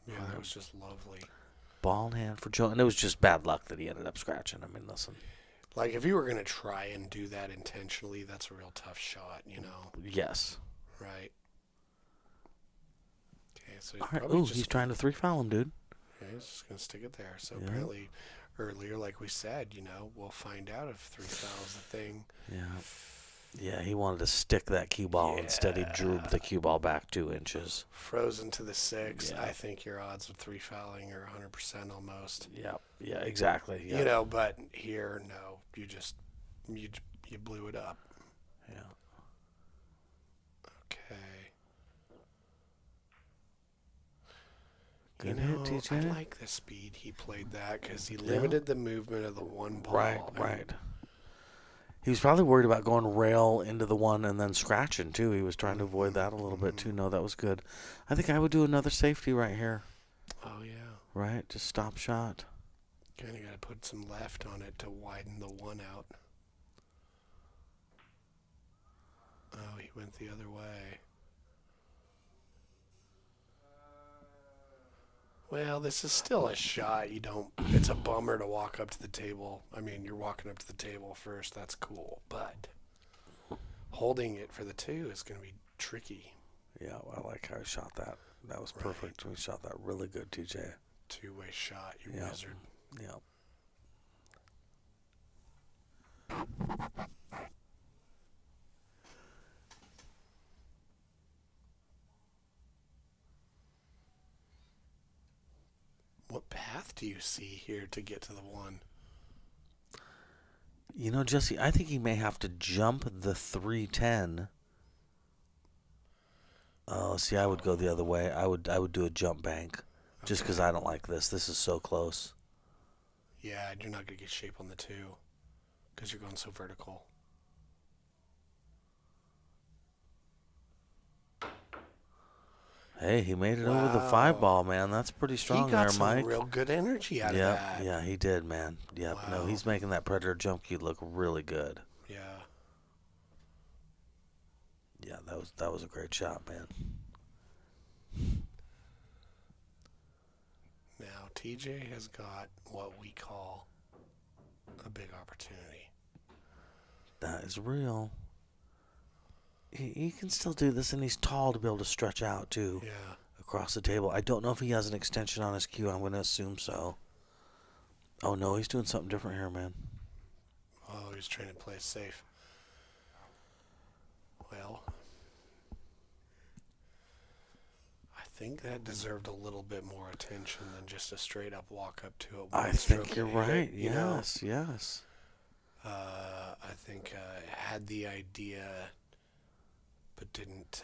Yeah, that was just lovely. Ball in hand for Choe. And it was just bad luck that he ended up scratching. I mean, listen. Like, if you were going to try and do that intentionally, that's a real tough shot, you know? Yes. Right. Okay, so All right. probably Ooh, just... he's trying to 3-foul him, dude. Yeah, he's just going to stick it there. So Yeah. apparently, earlier, like we said, you know, we'll find out if 3-foul's the thing. Yeah. Yeah, he wanted to stick that cue ball. Instead, he drew the cue ball back 2 inches. Frozen to the 6. Yeah. I think your odds of 3-fouling are 100% almost. Yeah. Yeah, exactly. Yeah. You know, but here, no. You just, you blew it up. Yeah. Okay. Good you know, hit, TJ. I like the speed he played that because he limited the movement of the 1 ball. Right. He was probably worried about going rail into the 1 and then scratching, too. He was trying to avoid that a little bit, too. No, that was good. I think I would do another safety right here. Oh, yeah. Right? Just stop shot. Kind of got to put some left on it to widen the 1 out. Oh, he went the other way. Well, this is still a shot. It's a bummer to walk up to the table. I mean, you're walking up to the table first. That's cool. But holding it for the 2 is going to be tricky. Yeah, I like how he shot that. That was perfect. He shot that really good, TJ. 2-way shot, you wizard. Yeah. What path do you see here to get to the 1? You know, Jesse, I think he may have to jump the 310. Oh, see, I would go the other way. I would do a jump bank, just because I don't like this. This is so close. Yeah, you're not going to get shape on the 2 because you're going so vertical. Hey, he made it over the 5 ball, man. That's pretty strong he got there, some Mike. real good energy out of that. Yeah, he did, man. Yep. Wow. No, he's making that Predator jump cue look really good. Yeah. Yeah, that was a great shot, man. Now, TJ has got what we call a big opportunity. That is real. He can still do this, and he's tall to be able to stretch out, too, Yeah. across the table. I don't know if he has an extension on his cue. I'm going to assume so. Oh, no, he's doing something different here, man. Oh, he's trying to play it safe. Well, I think that deserved a little bit more attention than just a straight up walk up to it. I think you're right. Yes, yes. I think had the idea, but didn't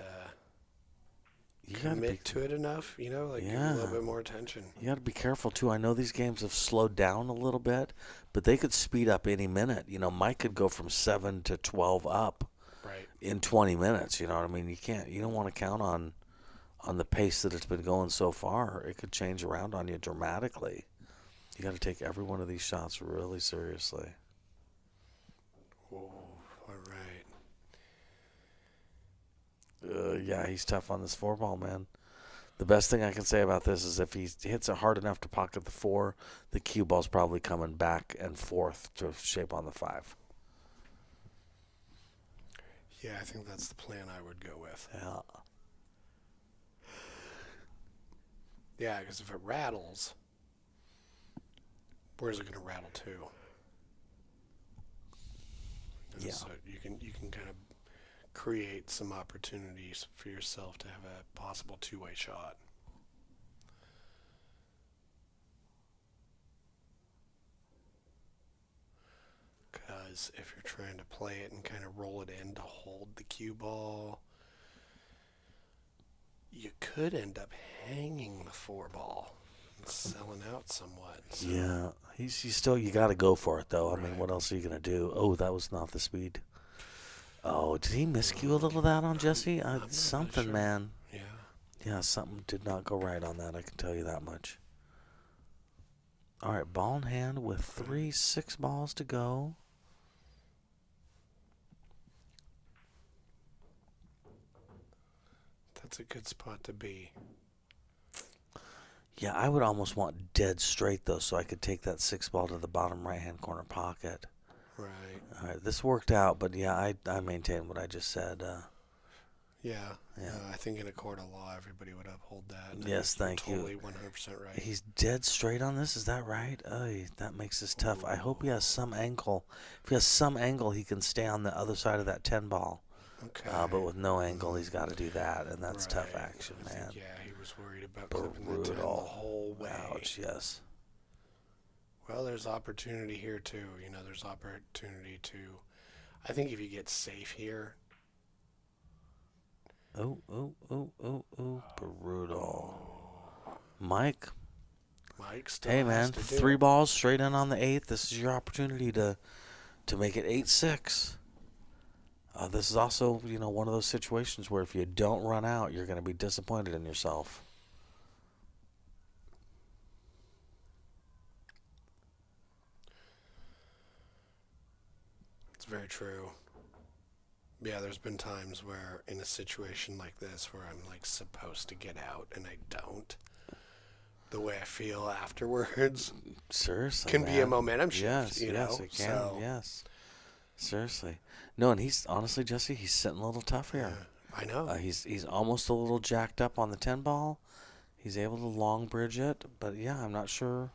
commit to it enough. You know, like give it a little bit more attention. You got to be careful too. I know these games have slowed down a little bit, but they could speed up any minute. You know, Mike could go from 7 to 12 up in 20 minutes. You know what I mean? You don't want to count on the pace that it's been going so far. It could change around on you dramatically. You got to take every one of these shots really seriously. Whoa, all right. Yeah, he's tough on this 4-ball, man. The best thing I can say about this is if he hits it hard enough to pocket the 4, the cue ball's probably coming back and forth to shape on the 5. Yeah, I think that's the plan I would go with. Yeah. Yeah, because if it rattles, where's it going to rattle to? Yeah. So you can kind of create some opportunities for yourself to have a possible two-way shot. Because if you're trying to play it and kind of roll it in to hold the cue ball, you could end up hanging the 4-ball and selling out somewhat. So. Yeah, he's still, you got to go for it, though. I mean, Right. what else are you going to do? Oh, that was not the speed. Oh, did he miscue a little of that on Jesse? Something, sure. man. Yeah. Yeah, something did not go right on that, I can tell you that much. All right, ball in hand with 6 balls to go. That's a good spot to be. Yeah, I would almost want dead straight, though, so I could take that 6 ball to the bottom right-hand corner pocket. Right. All right, this worked out, but yeah, I maintain what I just said. Yeah. Yeah. I think in a court of law, everybody would uphold that. Yes, thank you. Totally 100% right. He's dead straight on this, is that right? That makes this tough. I hope he has some angle. If he has some angle, he can stay on the other side of that 10 ball. Okay. But with no angle, he's got to do that, and that's tough action, I man. think, yeah, he was worried about clipping the 10 the Brutal. whole way. Ouch, yes. Well, there's opportunity here, too. There's opportunity to... I think if you get safe here... Oh, brutal. Mike, Still hey, has man, to do 3 it. balls straight in on the 8th. This is your opportunity to make it 8-6. This is also, one of those situations where if you don't run out, you're going to be disappointed in yourself. It's very true. Yeah, there's been times where in a situation like this where I'm like supposed to get out and I don't. The way I feel afterwards Seriously, can man. be a momentum shift. Yes, you yes, know? it can. So, Yes, seriously. No, and he's honestly, Jesse, he's sitting a little tough here. I know. He's almost a little jacked up on the 10 ball. He's able to long bridge it, but yeah, I'm not sure.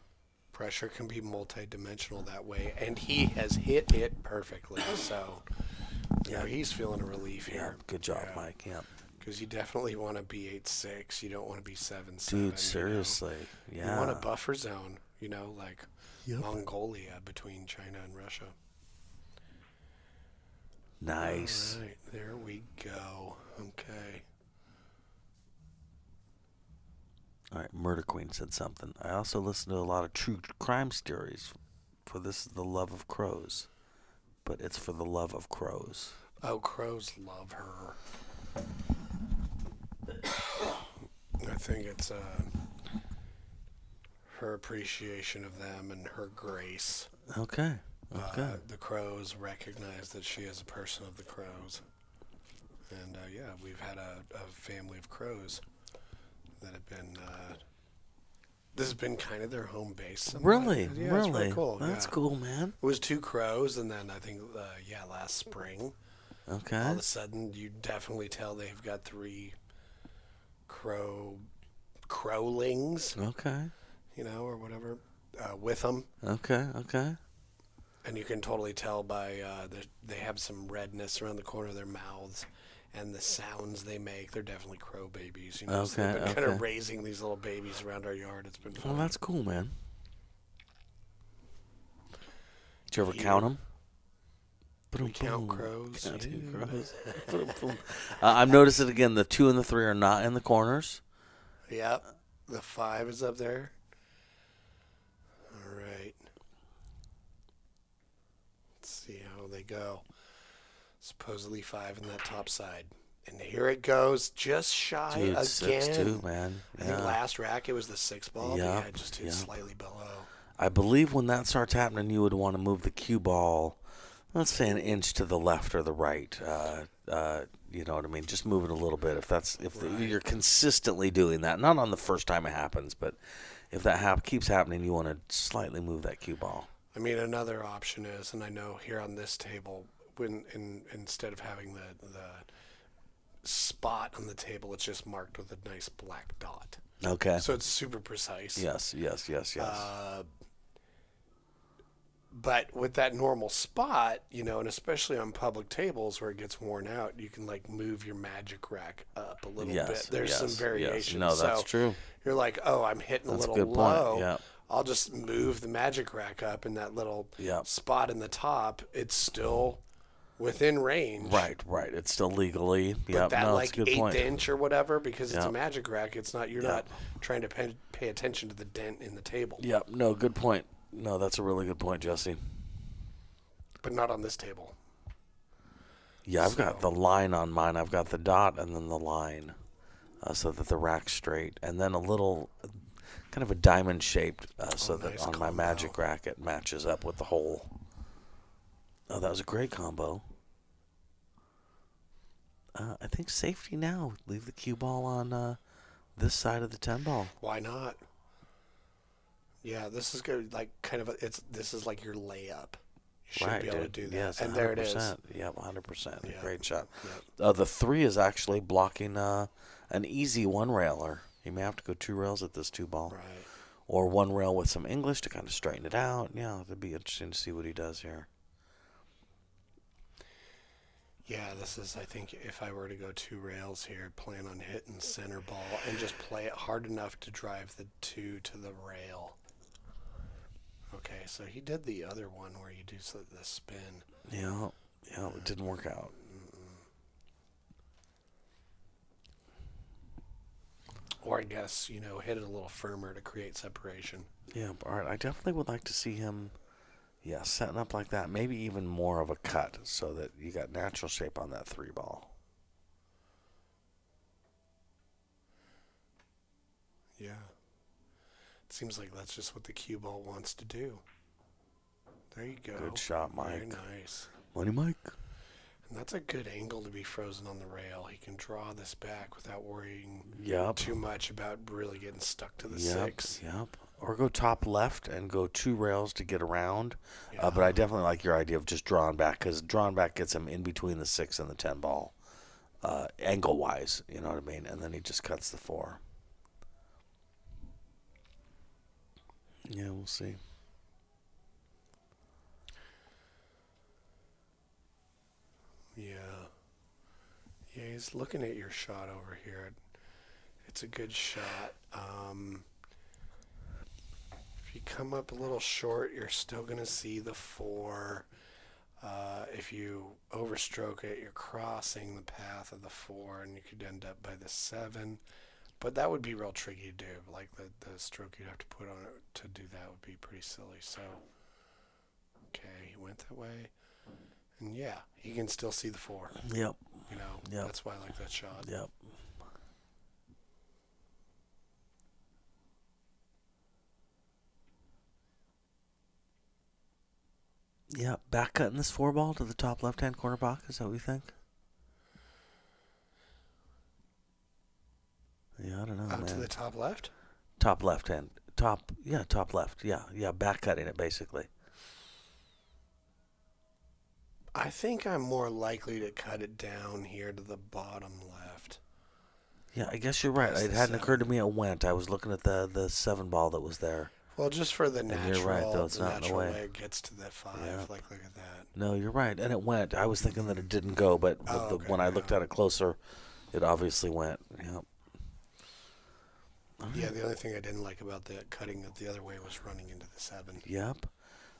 Pressure can be multidimensional that way, and he has hit it perfectly. So, he's feeling a relief Yeah, here. good job, Mike. Yeah, Because you definitely want to be 8-6. You don't want to be 7-7. dude, seriously. Yeah. You want a buffer zone, like Mongolia between China and Russia. Nice. All right, there we go. Okay. All right, Murder Queen said something. I also listen to a lot of true crime stories, for this is the love of crows. But it's for the love of crows. Oh, crows love her. I think it's her appreciation of them and her grace. Okay. The crows recognize that she is a person of the crows. And, we've had a family of crows that have been... this has been kind of their home base. Somewhat. Really? Yeah, really? It's really cool. That's yeah. cool, man. It was 2 crows, and then I think, last spring, Okay. all of a sudden, you definitely tell they've got 3 crowlings, Okay. or whatever, with them. Okay. And you can totally tell by they have some redness around the corner of their mouths, and the sounds they make. They're definitely crow babies. So they've been kind of raising these little babies around our yard. It's been fun. Well, that's cool, man. Did you ever count them? We count crows. I've noticed it again. The 2 and the 3 are not in the corners. Yep. The 5 is up there. All right. Let's see how they go. Supposedly 5 in that top side. And here it goes, just shy Dude, again. 6-2, man. I think last racket was the 6 ball. Yeah, Just hit slightly below. I believe when that starts happening, you would want to move the cue ball, let's say an inch to the left or the right. You know what I mean? Just move it a little bit. You're consistently doing that, not on the first time it happens, but if that keeps happening, you want to slightly move that cue ball. I mean, another option is, and I know here on this table, instead of having the spot on the table, it's just marked with a nice black dot. Okay. So it's super precise. Yes. But with that normal spot, and especially on public tables where it gets worn out, you can like move your magic rack up a little bit. There's some variation. No, that's true. You're like, oh, I'm hitting a little low. Yeah. I'll just move the magic rack up in that little spot in the top. It's still within range. Right. It's still legally. But that like eighth inch or whatever, because it's a magic rack, it's not. You're not trying to pay attention to the dent in the table. Yep. No, good point. No, that's a really good point, Jesse. But not on this table. Yeah, I've got the line on mine. I've got the dot and then the line, so that the rack's straight, and then a little, kind of a diamond shaped, so that on my magic rack it matches up with the hole. Oh, that was a great combo. I think safety now. Leave the cue ball on this side of the 10 ball. Why not? Yeah, this is good. Like this is like your layup. You should be able to do that. Yes, and 100%. There it is. Yep, 100%. Yep. Great shot. Yep. The 3 is actually blocking an easy one railer. You may have to go 2 rails at this 2 ball. Right. Or 1 rail with some English to kind of straighten it out. Yeah, it'd be interesting to see what he does here. Yeah, this is, I think, if I were to go 2 rails here, plan on hitting center ball and just play it hard enough to drive the 2 to the rail. Okay, so he did the other one where you do the spin. Yeah, it didn't work out. Or I guess, hit it a little firmer to create separation. Yeah, all right. I definitely would like to see him, setting up like that. Maybe even more of a cut so that you got natural shape on that 3 ball. Yeah. Seems like that's just what the cue ball wants to do. There you go. Good shot, Mike. Very nice. Money, Mike. And that's a good angle to be frozen on the rail. He can draw this back without worrying too much about really getting stuck to the 6. Yep. Or go top left and go 2 rails to get around. But I definitely like your idea of just drawing back, because drawing back gets him in between the 6 and the 10 ball, angle-wise. You know what I mean? And then he just cuts the 4. Yeah, we'll see. Yeah, he's looking at your shot over here. It's a good shot. If you come up a little short, you're still going to see the 4. If you overstroke it, you're crossing the path of the 4, and you could end up by the 7. But that would be real tricky to do. Like the stroke you'd have to put on it to do that would be pretty silly. So, okay, he went that way. And yeah, he can still see the 4. Yep. That's why I like that shot. Yep. Yeah, back cutting this 4 ball to the top left-hand corner pocket. Is that what you think? Yeah, I don't know, man. To the top left? Top left-hand. Top left. Yeah, back cutting it, basically. I think I'm more likely to cut it down here to the bottom left. Yeah, I guess you're right. It hadn't occurred to me it went. I was looking at the 7 ball that was there. Well, just for the natural, you're right, though. It's not in the way. It gets to the 5. Yeah. Like, look at that. No, you're right. And it went. I was thinking that it didn't go, but when I looked at it closer, it obviously went. Yep. Yeah, the only thing I didn't like about the cutting it the other way was running into the 7. Yep.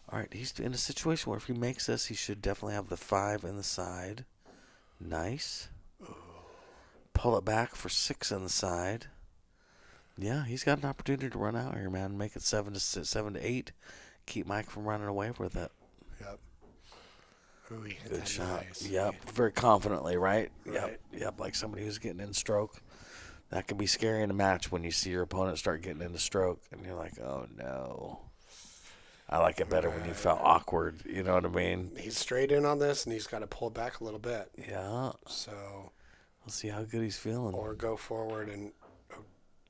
All right, he's in a situation where if he makes this, he should definitely have the 5 in the side. Nice. Ooh. Pull it back for 6 on the side. Yeah, he's got an opportunity to run out here, man. Make it 7 to 8. Keep Mike from running away with it. Yep. Ooh, he hit Good that shot. nice. Yep. Very confidently, right? Right. Yep. Like somebody who's getting in stroke. That can be scary in a match when you see your opponent start getting into stroke, and you're like, oh no. I like it better when you felt awkward. You know what I mean? He's straight in on this, and he's got to pull it back a little bit. Yeah. So We'll see how good he's feeling. or go forward, and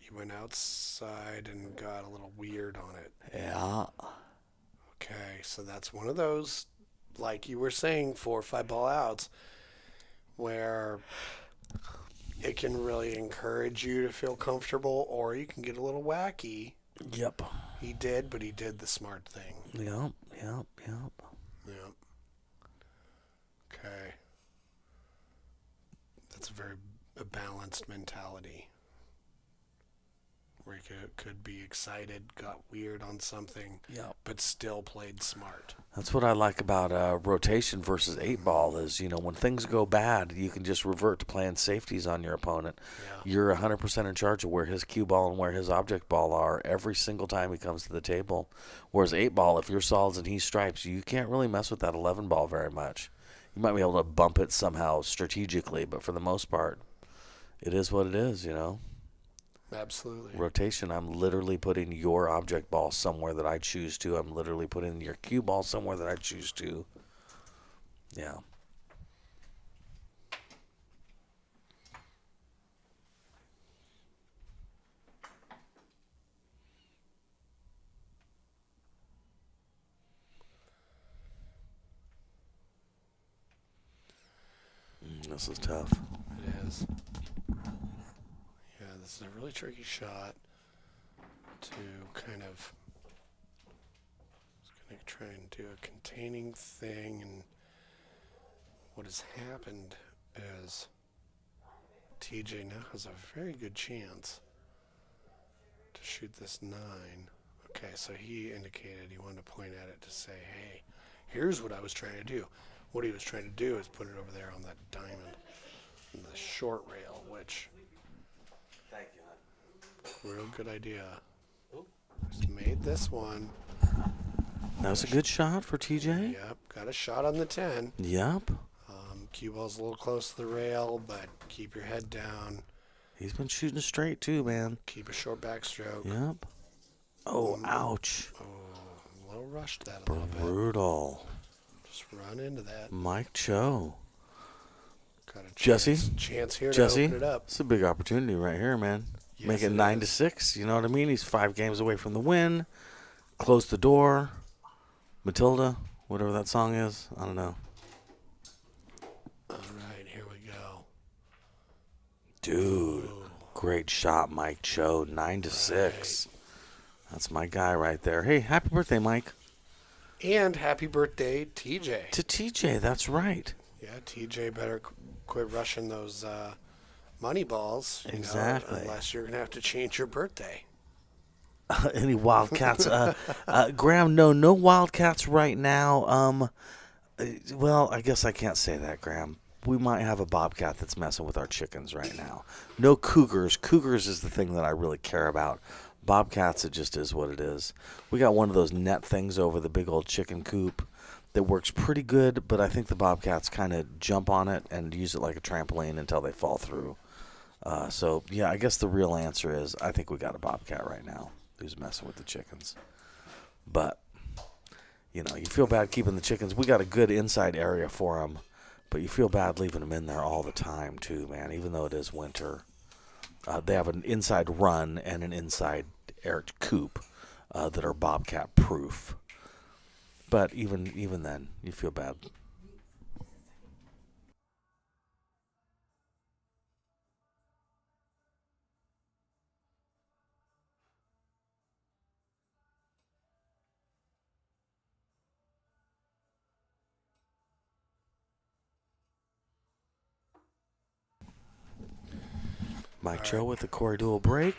you went outside and got a little weird on it. Yeah. Okay, so that's one of those, like you were saying, 4 or 5 ball outs, where it can really encourage you to feel comfortable, or you can get a little wacky. Yep. He did, but he did the smart thing. Yep. Yeah. Okay. That's a balanced mentality. Where you could be excited, got weird on something, but still played smart. That's what I like about rotation versus 8-ball is, when things go bad, you can just revert to playing safeties on your opponent. Yeah. You're 100% in charge of where his cue ball and where his object ball are every single time he comes to the table. Whereas 8-ball, if you're solids and he's stripes, you can't really mess with that 11-ball very much. You might be able to bump it somehow strategically, but for the most part, it is what it is, Absolutely. Rotation, I'm literally putting your object ball somewhere that I choose to. I'm literally putting your cue ball somewhere that I choose to. Yeah. This is tough. It is. Yeah, this is a really tricky shot to kind of try and do a containing thing, and what has happened is TJ now has a very good chance to shoot this 9. Okay, so he indicated he wanted to point at it to say, hey, here's what I was trying to do. What he was trying to do is put it over there on that diamond in the short rail, which Thank you. real good idea. Just made this one. That was a good shot for TJ. Yep, got a shot on the 10. Yep. Cue ball's a little close to the rail, but keep your head down. He's been shooting straight too, man. Keep a short backstroke. Yep. Oh, ouch. Oh, a little rushed that a little bit. Brutal. Just run into that. Mike Choe. Got a Jesse? chance here Jesse, to open it up. it's a big opportunity right here, man. Yes, Make it it 9-6. You know what I mean? He's 5 games away from the win. Close the door. Matilda, whatever that song is. I don't know. All right, here we go. Dude, great shot, Mike Choe. 9-6. That's my guy right there. Hey, happy birthday, Mike. And happy birthday, TJ. To TJ, that's right. Yeah, TJ better quit rushing those money balls. Exactly. Unless you're going to have to change your birthday. Any Wildcats? Graham, no Wildcats right now. Well, I guess I can't say that, Graham. We might have a Bobcat that's messing with our chickens right now. No Cougars. Cougars is the thing that I really care about. Bobcats, it just is what it is. We got one of those net things over the big old chicken coop that works pretty good, but I think the Bobcats kind of jump on it and use it like a trampoline until they fall through. So, yeah, I guess the real answer is I think we got a Bobcat right now who's messing with the chickens. But, you feel bad keeping the chickens. We got a good inside area for them, but you feel bad leaving them in there all the time too, man, even though it is winter. They have an inside run and an inside air coop that are Bobcat proof. But even then, you feel bad. Mike Choe with the Corey dual break.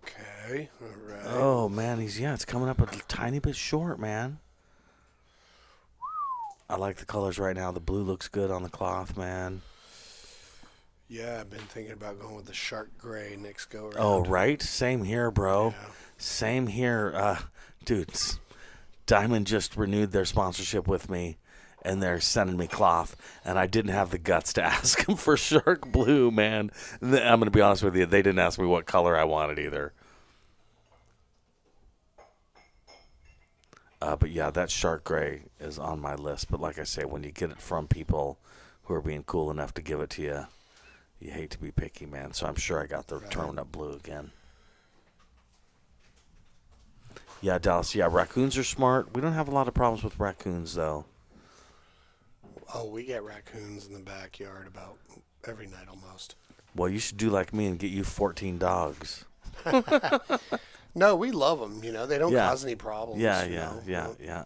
Okay, all right. Oh, man, it's coming up a tiny bit short, man. I like the colors right now. The blue looks good on the cloth, man. Yeah, I've been thinking about going with the shark gray next go around. Oh, right? Same here, bro. Yeah. Same here. Dude, Diamond just renewed their sponsorship with me, and they're sending me cloth, and I didn't have the guts to ask them for shark blue, man. I'm going to be honest with you. They didn't ask me what color I wanted either. But yeah, that shark gray is on my list. But like I say, when you get it from people who are being cool enough to give it to you, you hate to be picky, man. So I'm sure I got the turned up blue again. Yeah, Dallas. Yeah, raccoons are smart. We don't have a lot of problems with raccoons, though. Oh, we get raccoons in the backyard about every night almost. Well, you should do like me and get you 14 dogs. No, we love them. You know, they don't Yeah. cause any problems. Yeah, you know. yeah.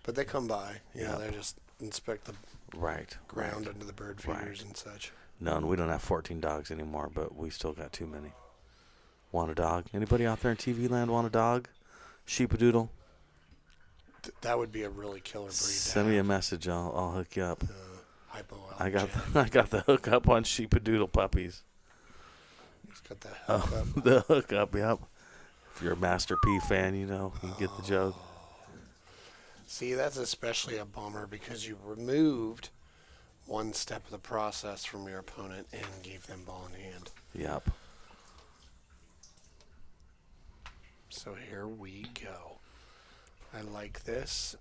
But they come by. You know, Yep. they just inspect the Right. ground under the bird feeders Right. and such. No, and we don't have 14 dogs anymore, but we still got too many. Want a dog? Anybody out there in TV land want a dog? Sheepadoodle? That would be a really killer breed. Send me a message. I'll hook you up. I got the hook up on Sheepadoodle puppies. He's got that hook up. The hookup, yep. If you're a Master P fan, you know, you get the joke. See, that's especially a bummer because you removed one step of the process from your opponent and gave them ball in hand. Yep. So here we go. I like this.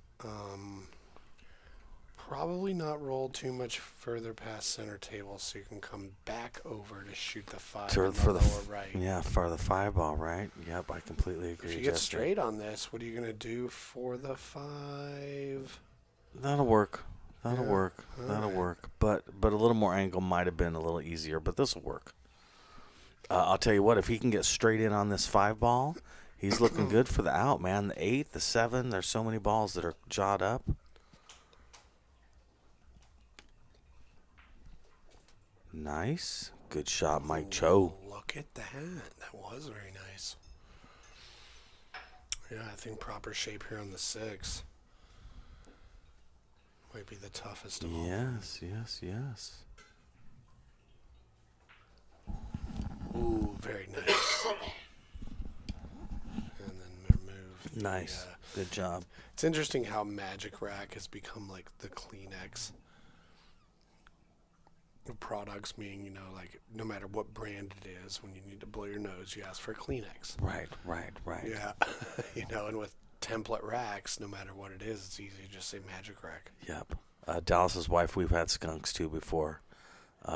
Probably not roll too much further past center table so you can come back over to shoot the 5 on the lower right. Yeah, for the 5 ball, right? Yep, I completely agree. If you get straight on this, what are you going to do for the 5? That'll work. That'll Yeah, work. That'll work. But a little more angle might have been a little easier, but this will work. I'll tell you what, if he can get straight in on this 5 ball, he's looking good for the out, man. The 8, the 7, there's so many balls that are jawed up. Nice. Good shot, Mike Choe. Look at that. That was very nice. Yeah, I think proper shape here on the 6 might be the toughest of all. Yes. Ooh, very nice. And then move. Nice. Good job. It's interesting how Magic Rack has become like the Kleenex of products, meaning, you know, like no matter what brand it is, when you need to blow your nose, you ask for a Kleenex. Right. Yeah. You know, and with template racks, no matter what it is, it's easy to just say Magic Rack. Yep. Dallas's wife, we've had skunks too before.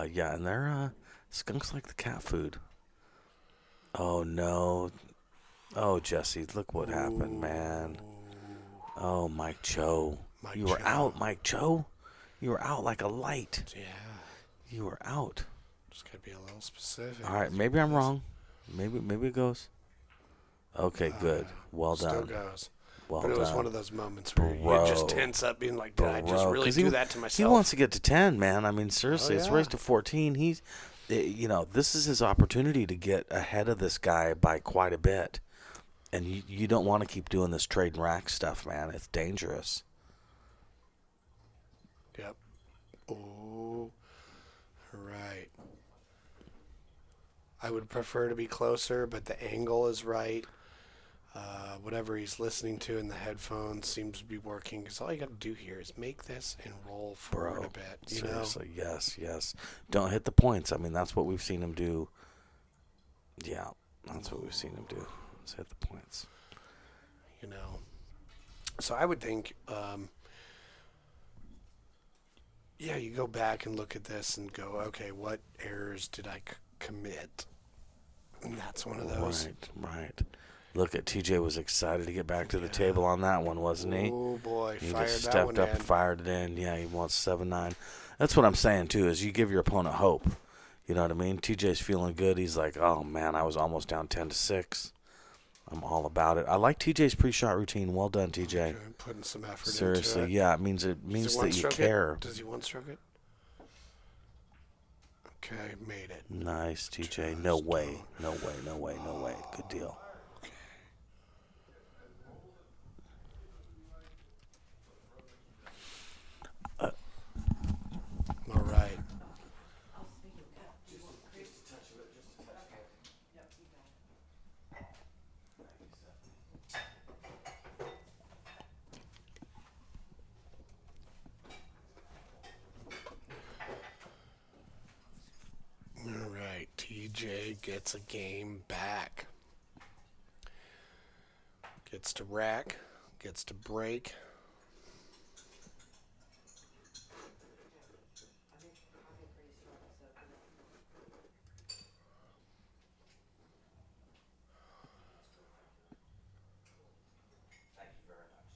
Yeah, and they're skunks like the cat food. Oh no. Oh, Jesse, look what happened, man. Oh, Mike Choe. You were out, Mike Choe. You were out like a light. Yeah. You were out. Just gotta be a little specific. All right, maybe I'm wrong. Maybe it goes. Okay, good. Well done. Still goes. Well but it was done. one of those moments where you just tense up being like, did I just really do that to myself? He wants to get to 10, man. I mean, seriously, it's raised to 14. He's, you know, this is his opportunity to get ahead of this guy by quite a bit. And you don't want to keep doing this trade and rack stuff, man. It's dangerous. Yep. Oh, right. I would prefer to be closer, but the angle is right. Whatever he's listening to in the headphones seems to be working. Because all you got to do here is make this and roll forward a bit. You Seriously, yes. Don't hit the points. I mean, that's what we've seen him do. Yeah, that's what we've seen him do. Let's hit the points. You know. So I would think, yeah, you go back and look at this and go, okay, what errors did I commit? And that's one of those. Right. Look at TJ was excited to get back to the table on that one, wasn't he? Oh boy, He fired just that stepped one up in. and fired it in. Yeah, he wants 7-9. That's what I'm saying too. Is you give your opponent hope. You know what I mean? TJ's feeling good. He's like, oh man, I was almost down 10-6. I'm all about it. I like TJ's pre-shot routine. Well done, TJ. Okay, putting some effort Seriously, into it. yeah, it means that you care. Does he one-stroke it? Okay, made it. Nice, TJ. No way. Good deal. All right. All right, TJ gets a game back. Gets to rack, gets to break. I think coffee pretty strong, so. Thank you very much,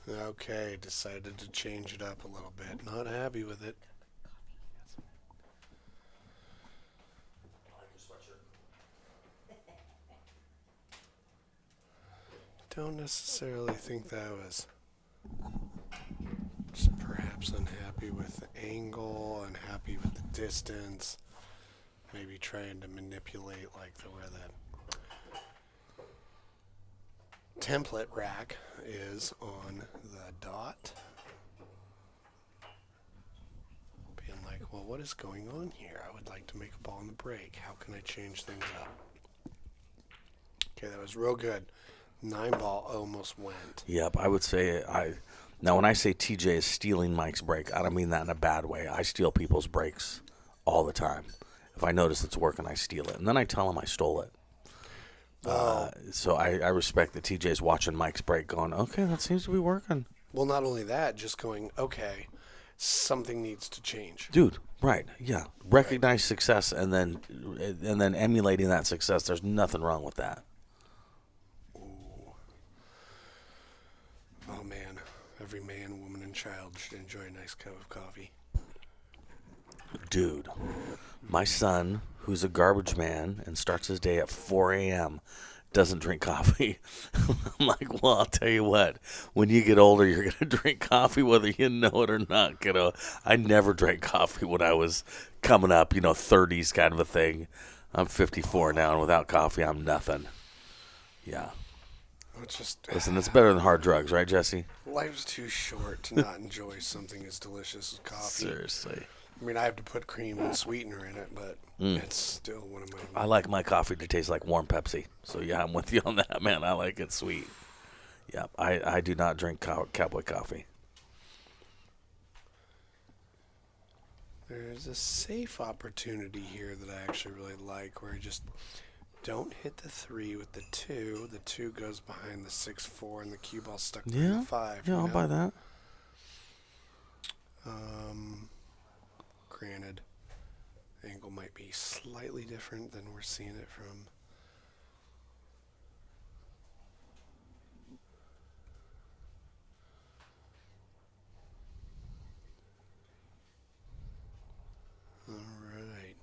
seriously. Okay, decided to change it up a little bit. Not happy with it. I like your sweatshirt. Don't necessarily think that was. Just perhaps unhappy with the angle, unhappy with the distance. Maybe trying to manipulate like where that template rack is on the dot. Being like, well, what is going on here? I would like to make a ball in the break. How can I change things up? Okay, that was real good. 9-ball almost went. Yep, I would say Now, when I say TJ is stealing Mike's break, I don't mean that in a bad way. I steal people's breaks all the time. If I notice it's working, I steal it, and then I tell them I stole it. So I respect that TJ's watching Mike's break, going, okay, that seems to be working. Well, not only that, just going, okay, something needs to change. Dude, right, yeah. Recognize success and then emulating that success. There's nothing wrong with that. Ooh. Oh, man. Every man, woman, and child should enjoy a nice cup of coffee. Dude, my son, who's a garbage man and starts his day at 4 a.m., doesn't drink coffee. I'm like, well, I'll tell you what. When you get older, you're going to drink coffee whether you know it or not, kiddo. I never drank coffee when I was coming up, 30s kind of a thing. I'm 54 now, and without coffee, I'm nothing. Yeah. Listen, it's better than hard drugs, right, Jesse? Life's too short to not enjoy something as delicious as coffee. Seriously. I mean, I have to put cream and sweetener in it, but it's still one of my... I like my coffee to taste like warm Pepsi. So, yeah, I'm with you on that, man. I like it sweet. Yeah, I do not drink cowboy coffee. There's a safe opportunity here that I actually really like, where you just don't hit the 3 with the 2. The 2 goes behind the 6-4, and the cue ball's stuck behind the 5. Yeah, I'll buy that. Granted, angle might be slightly different than we're seeing it from. All right.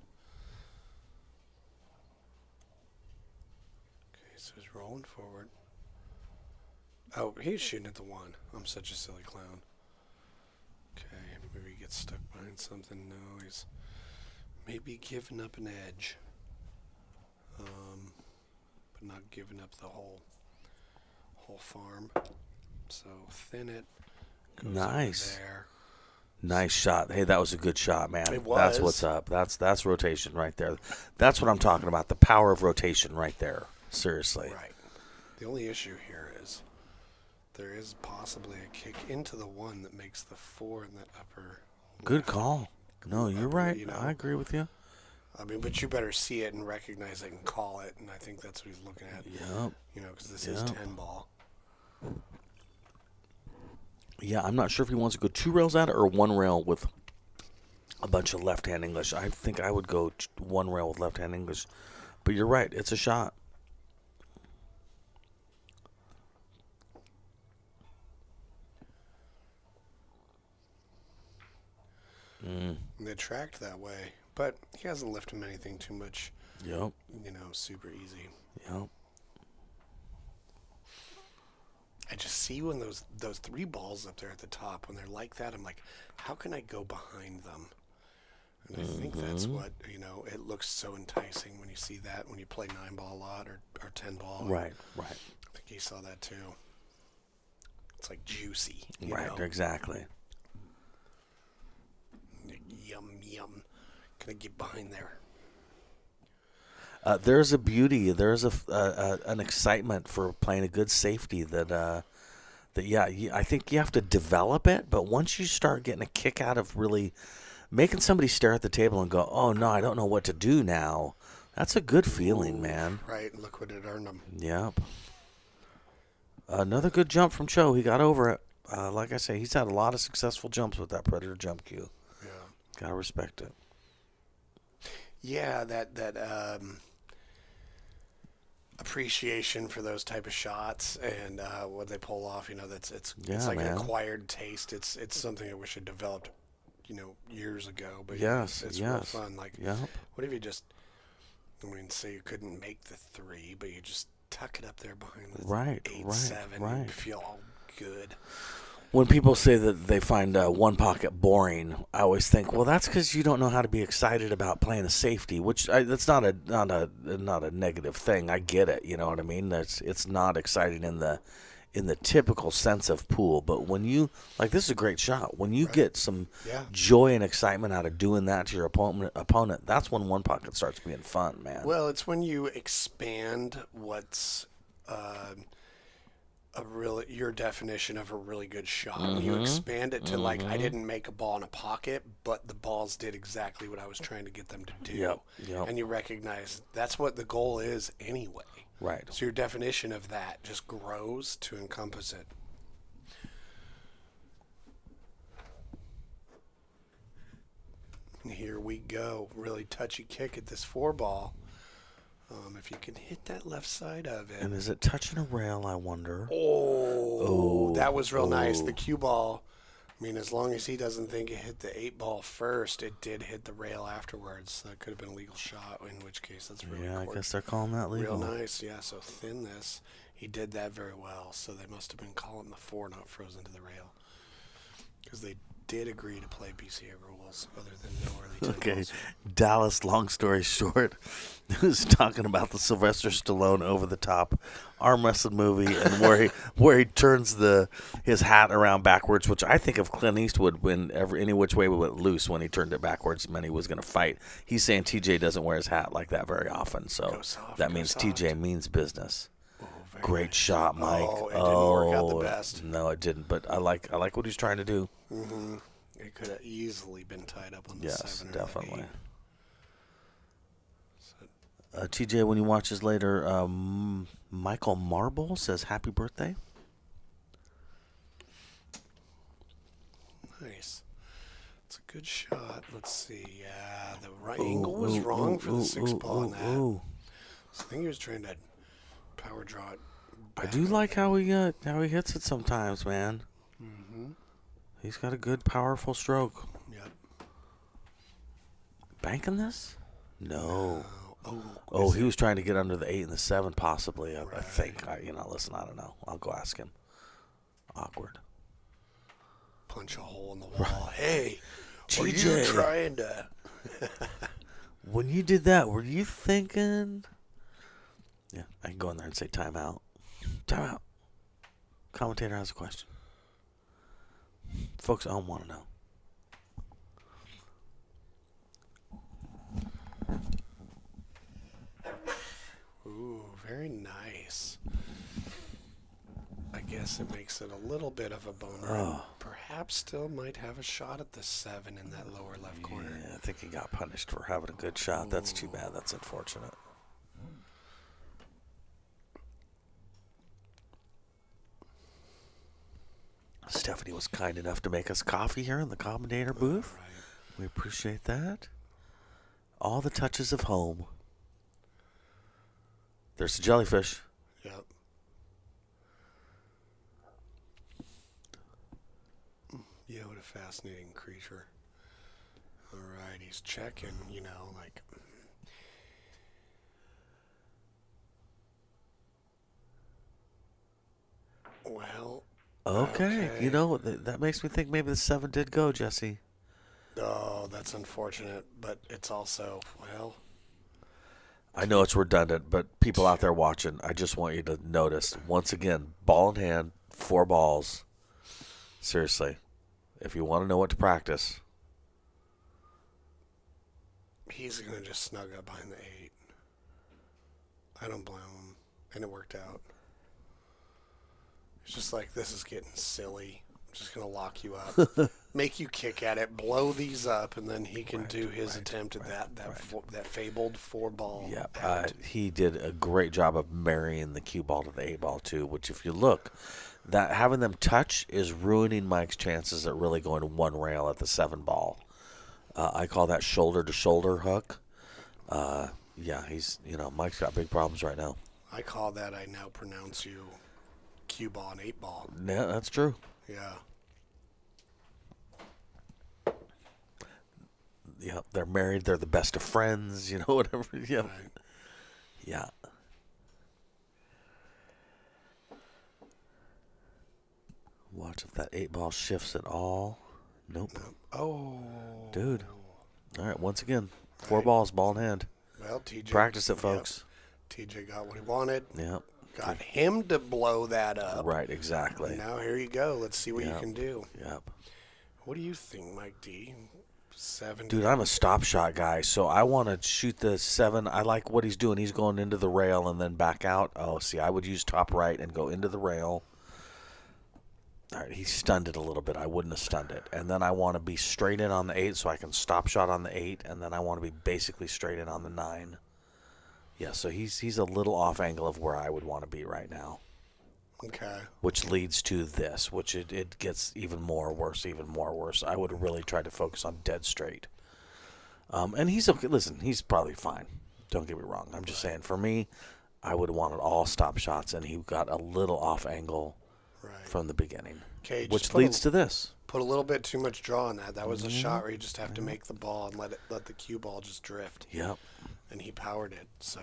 Okay, so he's rolling forward. Oh, he's shooting at the 1. I'm such a silly clown. Okay, maybe he gets stuck behind something. No, he's maybe giving up an edge. But not giving up the whole farm. So thin it. Goes Nice. over there. Nice shot. Hey, that was a good shot, man. It was. That's what's up. That's rotation right there. That's what I'm talking about. The power of rotation right there. Seriously. Right. The only issue here is there is possibly a kick into the 1 that makes the 4 in that upper. Good call. No, you're right. You know. I agree with you. I mean, but you better see it and recognize it and call it, and I think that's what he's looking at. Yep. Because this is 10 ball. Yeah, I'm not sure if he wants to go 2 rails at it or 1 rail with a bunch of left-hand English. I think I would go 1 rail with left-hand English. But you're right. It's a shot. They tracked that way, but he hasn't lifted him anything too much. Yep. Super easy. Yep. I just see when those 3 balls up there at the top, when they're like that, I'm like, how can I go behind them? And I think that's what, it looks so enticing when you see that, when you play 9-ball a lot or 10-ball. Right. I think he saw that too. It's like juicy. Right, exactly. Yum. Can I get behind there? There's a beauty. There's an excitement for playing a good safety that I think you have to develop it. But once you start getting a kick out of really making somebody stare at the table and go, "Oh no, I don't know what to do now." That's a good feeling, man. Right, look what it earned him. Yep. Another good jump from Choe. He got over it. Like I say, he's had a lot of successful jumps with that Predator jump cue. Yeah. Gotta respect it. Yeah, that appreciation for those type of shots and what they pull off. It's like man. an acquired taste. It's something I wish had developed, years ago. But Yes, it's yes. real fun. Like, Yep. what if you just, say you couldn't make the 3, but you just tuck it up there behind the 8-7 and you feel all good. When people say that they find one pocket boring, I always think, well, that's because you don't know how to be excited about playing a safety. Which that's not a negative thing. I get it. You know what I mean? It's not exciting in the typical sense of pool. But when you this is a great shot. When you get some joy and excitement out of doing that to your opponent, that's when one pocket starts being fun, man. Well, it's when you expand what's your definition of a really good shot. Mm-hmm. You expand it to I didn't make a ball in a pocket, but the balls did exactly what I was trying to get them to do. Yep. And you recognize that's what the goal is anyway. Right. So your definition of that just grows to encompass it. And here we go. Really touchy kick at this 4-ball. If you can hit that left side of it. And is it touching a rail, I wonder? Oh, that was real nice. The cue ball, as long as he doesn't think it hit the 8-ball first, it did hit the rail afterwards. That could have been a legal shot, in which case that's really I guess they're calling that legal. Real nice, yeah. So thin this. He did that very well. So they must have been calling the 4 not frozen to the rail. Because they did agree to play BCA rules other than no early Okay, Dallas, long story short, was talking about the Sylvester Stallone over-the-top arm wrestling movie and where he turns his hat around backwards, which I think of Clint Eastwood any which way we went loose when he turned it backwards meant he was going to fight. He's saying TJ doesn't wear his hat like that very often, so that means TJ means business. Great nice shot, Mike. Oh, it didn't work out the best. No, it didn't. But I like what he's trying to do. Mm-hmm. It could have easily been tied up on the 7 or definitely. The 8. TJ, when you watch this later, Michael Marble says happy birthday. Nice. It's a good shot. Let's see. Yeah, the right angle was wrong for the 6-ball on that. So I think he was trying to power draw it back. I do like how he hits it sometimes, man. Mm-hmm. He's got a good, powerful stroke. Yep. Banking this? No. Oh, he was trying to get under the 8 and the 7, possibly. I think. Listen, I don't know. I'll go ask him. Awkward. Punch a hole in the wall. Hey, TJ, are you trying to? When you did that, were you thinking? Yeah, I can go in there and say timeout. Timeout. Commentator has a question. Folks at home want to know. Ooh, very nice. I guess it makes it a little bit of a boner. Oh. Perhaps still might have a shot at the 7 in that lower left corner. Yeah, I think he got punished for having a good shot. That's too bad. That's unfortunate. Stephanie was kind enough to make us coffee here in the commentator booth. Right. We appreciate that. All the touches of home. There's the jellyfish. Yep. Yeah, what a fascinating creature. All right, he's checking, Well. Okay. That makes me think maybe the 7 did go, Jesse. Oh, that's unfortunate, but it's also, I know it's redundant, but people out there watching, I just want you to notice, once again, ball in hand, 4 balls. Seriously, if you want to know what to practice. He's going to just snug up behind the 8. I don't blame him, and it worked out. It's just like, this is getting silly. just going to lock you up. Make you kick at it, blow these up, and then he can do his attempt at that fabled 4-ball. Yep. He did a great job of marrying the cue ball to the 8-ball, too, which if you look, that having them touch is ruining Mike's chances at really going to one rail at the 7-ball. I call that shoulder-to-shoulder hook. He's, Mike's got big problems right now. I call that, I now pronounce you cue ball and 8-ball. Yeah, that's true. Yeah. Yeah, they're married. They're the best of friends. Whatever. Yeah. Right. Yeah. Watch if that 8-ball shifts at all. Nope. Oh. Dude. All right, once again, 4 balls, ball in hand. Well, TJ. Practice it, folks. Yep. TJ got what he wanted. Yep. Got him to blow that up. Right, exactly. And now here you go. Let's see what you can do. Yep. What do you think, Mike D? 7. Dude, I'm a stop shot guy, so I want to shoot the 7. I like what he's doing. He's going into the rail and then back out. Oh, see, I would use top right and go into the rail. All right, he stunned it a little bit. I wouldn't have stunned it. And then I want to be straight in on the 8 so I can stop shot on the 8, and then I want to be basically straight in on the 9. Yeah, so he's a little off angle of where I would want to be right now. Okay. Which leads to this, which it gets even more worse. I would really try to focus on dead straight. And he's okay. Listen, he's probably fine. Don't get me wrong. I'm just saying, for me, I would have wanted all stop shots, and he got a little off angle from the beginning. Okay, which leads to this. Put a little bit too much draw on that. That was a shot where you just have to make the ball and let the cue ball just drift. Yep. And he powered it. So,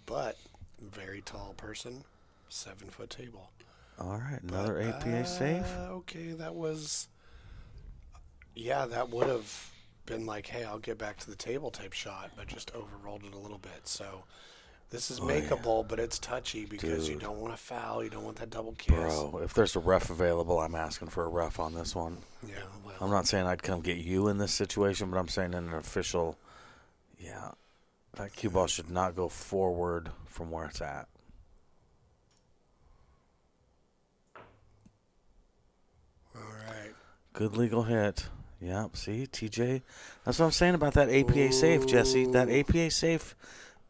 but very tall person, 7-foot table. All right, another APA safe. Okay, that was. Yeah, that would have been like, hey, I'll get back to the table type shot, but just overrolled it a little bit. So. This is makeable, but it's touchy because you don't want to foul. You don't want that double kiss. Bro, if there's a ref available, I'm asking for a ref on this one. Yeah, well. I'm not saying I'd come get you in this situation, but I'm saying in an official, that cue ball should not go forward from where it's at. All right. Good legal hit. Yep, see, TJ. That's what I'm saying about that APA safe, Jesse. That APA safe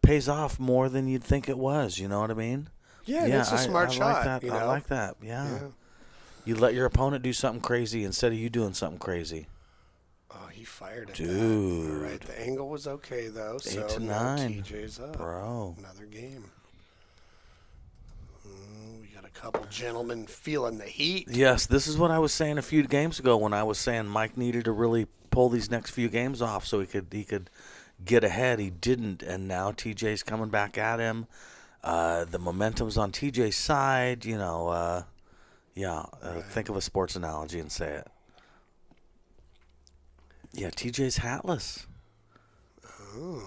pays off more than you'd think it was. You know what I mean? Yeah, that's a smart shot. I like that. Yeah. You let your opponent do something crazy instead of you doing something crazy. Oh, he fired it. Dude. All right, the angle was okay, though. 8 so to now 9. TJ's up. Bro. Another game. We got a couple gentlemen feeling the heat. Yes, this is what I was saying a few games ago when I was saying Mike needed to really pull these next few games off so he could get ahead. He didn't, and now TJ's coming back at him. The momentum's on TJ's side. Think of a sports analogy and say it. Yeah, TJ's hatless. Oh.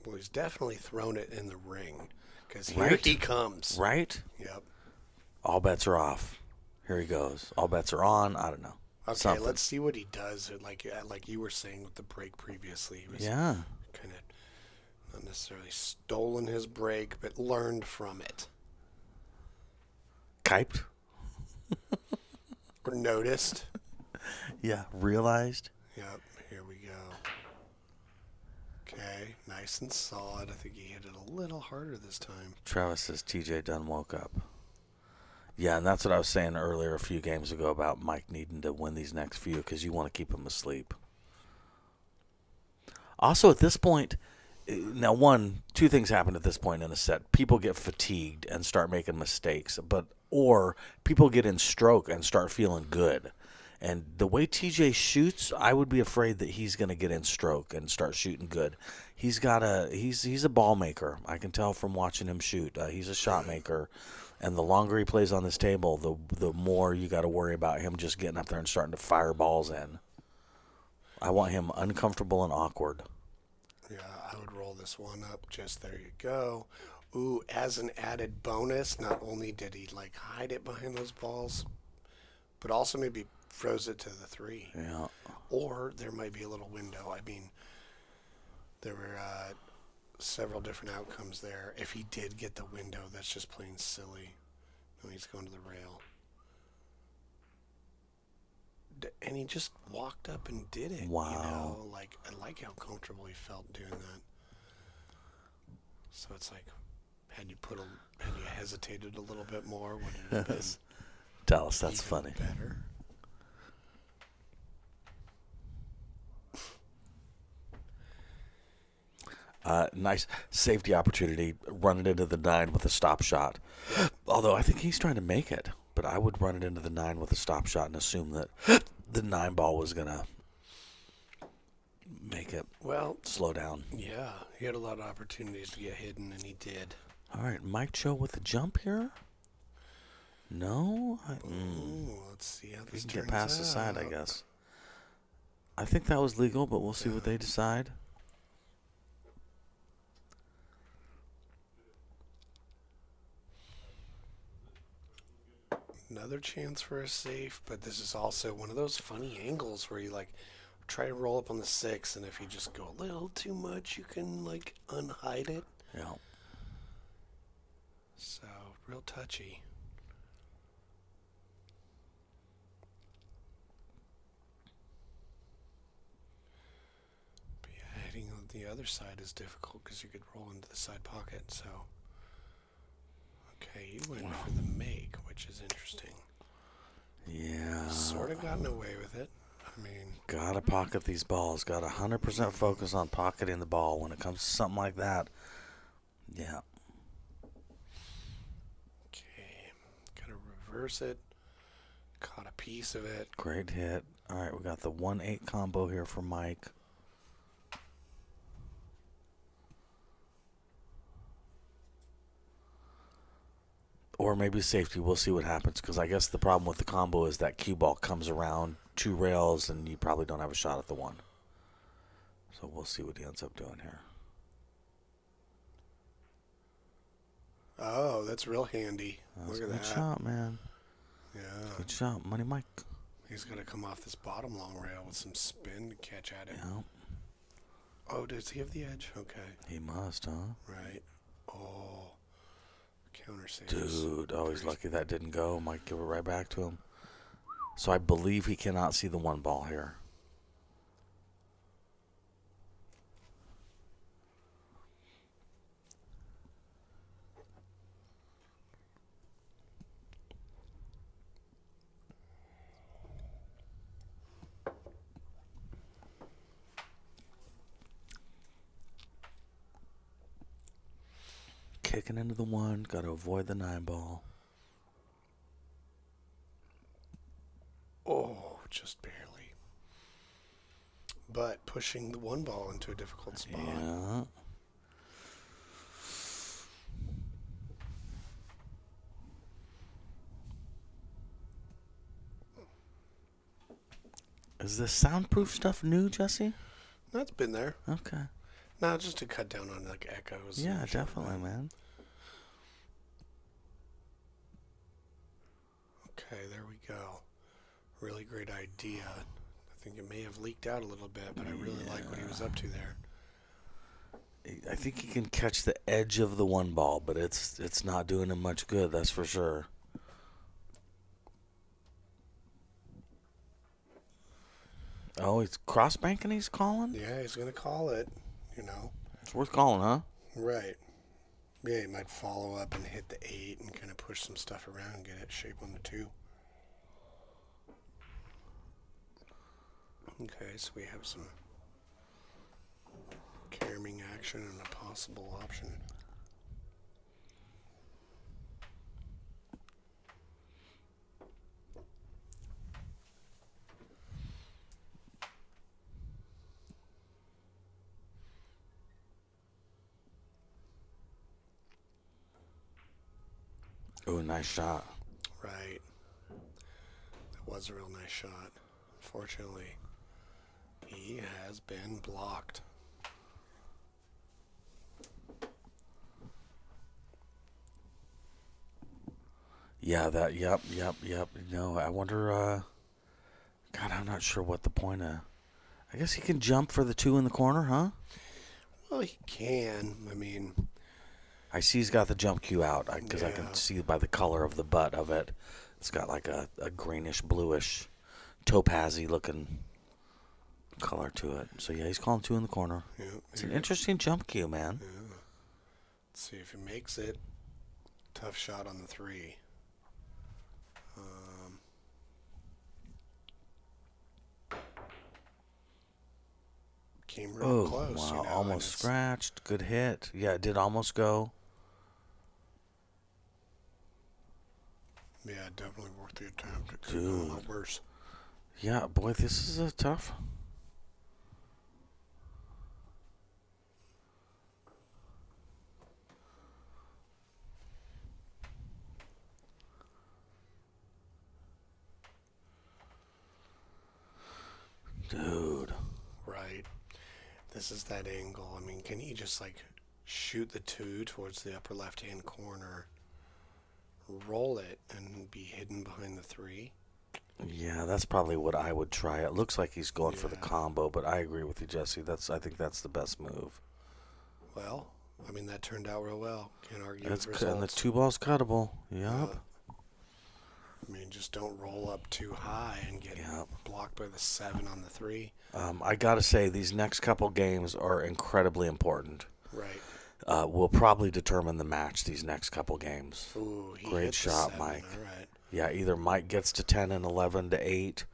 Well, he's definitely thrown it in the ring because here he comes. Right? Yep. All bets are off. Here he goes. All bets are on. I don't know. Okay, Something. let's see what he does. Like you were saying with the break previously. He was kind of not necessarily stolen his break, but learned from it. Kiped? Or noticed. Yeah, realized. Yep, here we go. Okay, nice and solid. I think he hit it a little harder this time. Travis says TJ done woke up. Yeah, and that's what I was saying earlier a few games ago about Mike needing to win these next few because you want to keep him asleep. Also, at this point, now two things happen at this point in a set. People get fatigued and start making mistakes, or people get in stroke and start feeling good. And the way TJ shoots, I would be afraid that he's going to get in stroke and start shooting good. He's a ball maker. I can tell from watching him shoot. He's a shot maker. And the longer he plays on this table, the more you got to worry about him just getting up there and starting to fire balls in. I want him uncomfortable and awkward. Yeah, I would roll this one up. Just there you go. Ooh, as an added bonus, not only did he hide it behind those balls, but also maybe froze it to the 3. Yeah. Or there might be a little window. I mean, there were several different outcomes there. If he did get the window, that's just plain silly. No, he's going to the rail. And he just walked up and did it. Wow. You know, like, I like how comfortable he felt doing that. So it's like, had you hesitated a little bit more, would it have been Dallas, that's even funny. better? Nice safety opportunity, running into the 9 with a stop shot. Although I think he's trying to make it, but I would run it into the 9 with a stop shot and assume that the 9 ball was going to make it slow down. Yeah, he had a lot of opportunities to get hidden, and he did. All right, Mike Choe with the jump here? No? Let's see how this We can turns get past out. the side, I guess. I think that was legal, but we'll see what they decide. Another chance for a safe, but this is also one of those funny angles where you like try to roll up on the 6, and if you just go a little too much, you can like unhide it. Yeah. So real touchy. But yeah, hitting on the other side is difficult because you could roll into the side pocket. So okay, you went for the make, which is interesting. Yeah. Sort of gotten away with it. I mean, Gotta pocket these balls. Got 100% focus on pocketing the ball when it comes to something like that. Yeah. okay, gotta reverse it. Caught a piece of it. Great hit. All right, we got the 1-8 combo here for Mike. Or maybe safety. We'll see what happens, because I guess the problem with the combo is that cue ball comes around 2 rails and you probably don't have a shot at the 1. So we'll see what he ends up doing here. Oh, that's real handy. That's Look a at good that. shot, man. Yeah. Good shot, Money Mike. He's got to come off this bottom long rail with some spin to catch at it. Yeah, Oh, does he have the edge? Okay. he must, huh? Right. Oh. Counter saves. Dude, oh, he's lucky that didn't go. Might give it right back to him. So I believe he cannot see the 1 ball here. Kicking into the 1, got to avoid the 9 ball. Oh, just barely. But pushing the 1 ball into a difficult spot. Yeah. Is this soundproof stuff new, Jesse? That's been there. Okay. No, just to cut down on like echoes. Yeah, and shit like definitely, that. man. Okay, there we go. Really great idea. I think it may have leaked out a little bit, but I really like what he was up to there. I think he can catch the edge of the 1 ball, but it's not doing him much good, that's for sure. Oh, he's cross-banking, he's calling? Yeah, he's going to call it, you know. It's worth calling, huh? Right. Yeah, he might follow up and hit the 8 and kind of push some stuff around and get it shape on the 2. Okay, so we have some caroming action and a possible option. Oh, nice shot. Right. That was a real nice shot. Unfortunately, he has been blocked. Yeah, that, yep. No, I wonder, God, I'm not sure what the point of... I guess he can jump for the 2 in the corner, huh? Well, he can. I mean, I see he's got the jump cue out because I Yeah. can see by the color of the butt of it. It's got like a greenish, bluish, topazy looking color to it. So yeah, he's calling 2 in the corner. yeah, It's an interesting jump cue, man. let's see if he makes it. Tough shot on the 3. Came real Oh, close. wow. You know, and Almost it's- scratched. Good hit. Yeah, it did almost go. Yeah, definitely worth the attempt. It could have been a lot worse. Yeah, boy, this is a tough. Dude. Right. This is that angle. I mean, can he just like shoot the 2 towards the upper left-hand corner, roll it, and be hidden behind the 3? Yeah, that's probably what I would try. It looks like he's going for the Yeah. combo, but I agree with you, Jesse. I think that's the best move. Well, I mean, that turned out real well. Can't argue That's with and the results. 2 ball's cuttable. Yep. I mean, just don't roll up too high and get Yep. blocked by the 7 on the 3. I got to say, these next couple games are incredibly important. Right. Will probably determine the match these next couple games. Ooh, he Great hit the shot, 7. Mike. All right. Yeah, either Mike gets to 10 and 11 to 8,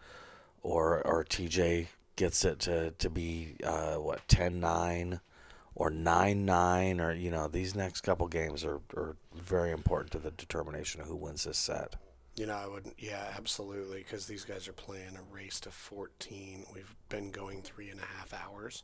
or TJ gets it to be 10-9 or 9-9, or these next couple games are very important to the determination of who wins this set. You know, I would, yeah, absolutely, because these guys are playing a race to 14. We've been going 3.5 hours.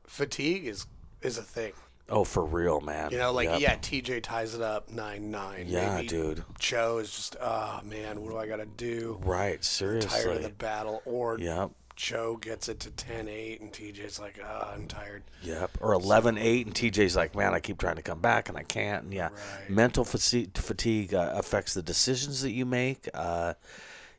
Fatigue is a thing. Oh, for real, man. You know, like, Yep. yeah, TJ ties it up 9-9. Yeah, Maybe dude. Choe is just, oh, man, what do I got to do? Right, Tired of seriously. the battle. Or Yep, Choe gets it to 10-8, and TJ's like, I'm tired. yep. Or 11-8, and TJ's like, man, I keep trying to come back, and I can't. And yeah, Right. mental fatigue affects the decisions that you make.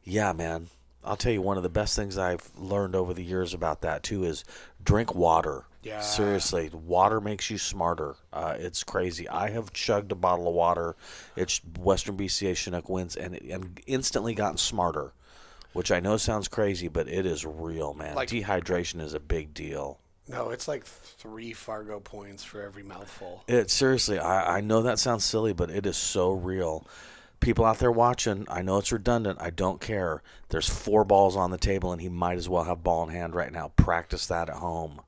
Yeah, man. I'll tell you, one of the best things I've learned over the years about that, too, is drink water. Yeah. Seriously, water makes you smarter. It's crazy. I have chugged a bottle of water. It's Western BCA Chinook wins, and instantly gotten smarter, which I know sounds crazy, but it is real, man. Like- Dehydration is a big deal. No, it's like 3 Fargo points for every mouthful. Seriously, I know that sounds silly, but it is so real. People out there watching, I know it's redundant. I don't care. There's 4 balls on the table, and he might as well have ball in hand right now. Practice that at home.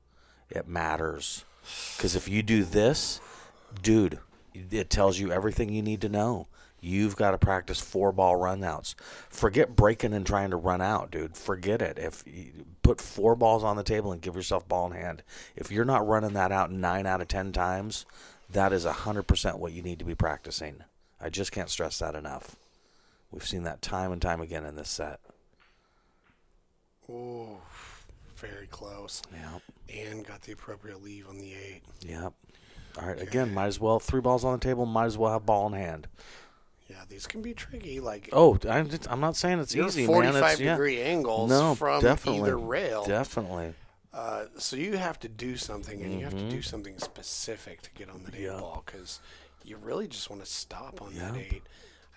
It matters. Because if you do this, dude, it tells you everything you need to know. You've got to practice 4-ball runouts. Forget breaking and trying to run out, dude. Forget it. If you put 4 balls on the table and give yourself ball in hand, if you're not running that out 9 out of 10 times, that is 100% what you need to be practicing. I just can't stress that enough. We've seen that time and time again in this set. Ooh, very close. Yep. And got the appropriate leave on the 8. Yep. All right. Again, might as well 3 balls on the table. Might as well have ball in hand. Yeah, these can be tricky. Like, Oh, I'm not saying it's you're easy, 45 man. It's, degree angles No, from definitely. either rail. Definitely. So you have to do something, and you have to do something specific to get on that 8 Yeah. ball, because you really just want to stop on that Yeah. 8.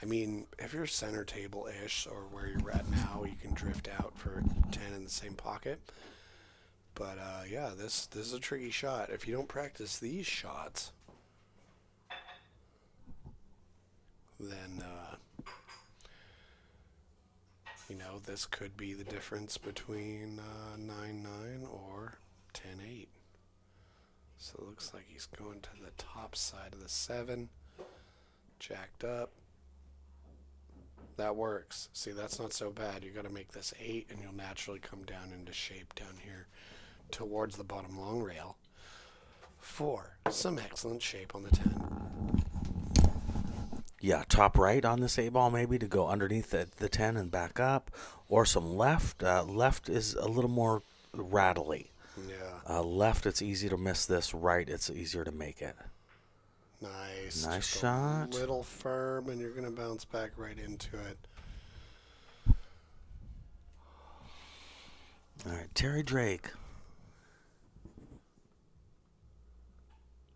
I mean, if you're center table-ish or where you're at now, you can drift out for 10 in the same pocket. But, yeah, this is a tricky shot. If you don't practice these shots, then, this could be the difference between 9-9 or 10-8. So it looks like he's going to the top side of the 7, jacked up. That works. See, that's not so bad. You got to make this 8, and you'll naturally come down into shape down here towards the bottom long rail for some excellent shape on the 10. Yeah, top right on this 8 ball maybe to go underneath the 10 and back up, or some left. Left is a little more rattly. Yeah. Left, it's easy to miss this. Right, it's easier to make it. Nice. Nice Just shot. A little firm, and you're going to bounce back right into it. All right, Terry Drake.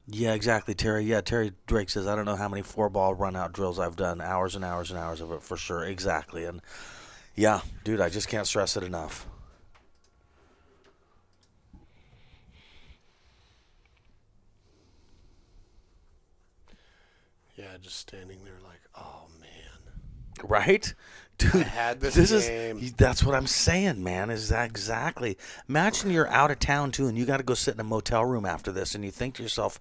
Yeah, exactly, Terry. Yeah, Terry Drake says, I don't know how many 4-ball run-out drills I've done. Hours and hours and hours of it for sure. Exactly. And, yeah, dude, I just can't stress it enough. Yeah, just standing there like, oh, man. Right? Dude, I had this game. That's what I'm saying, man. Is that exactly? Imagine you're out of town, too, and you got to go sit in a motel room after this, and you think to yourself,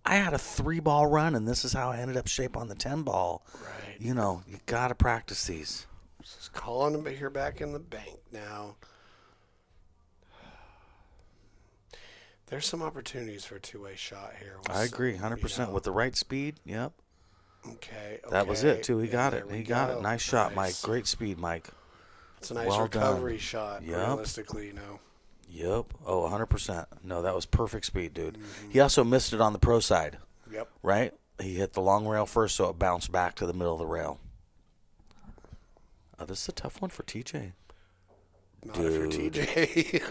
I had a 3-ball run, and this is how I ended up shape on the 10-ball. Right. You know, you got to practice these. Just calling him here back in the bank now. There's some opportunities for a two-way shot here. I agree, 100%. With the right speed, yep. Okay. That was it, too. He got it. He got it. Nice shot, Mike. Great speed, Mike. It's a nice well recovery done. shot, Yep. realistically, Yep. Oh, 100%. No, that was perfect speed, dude. He also missed it on the pro side. Yep. Right? He hit the long rail first, so it bounced back to the middle of the rail. Oh, this is a tough one for TJ. Not for TJ.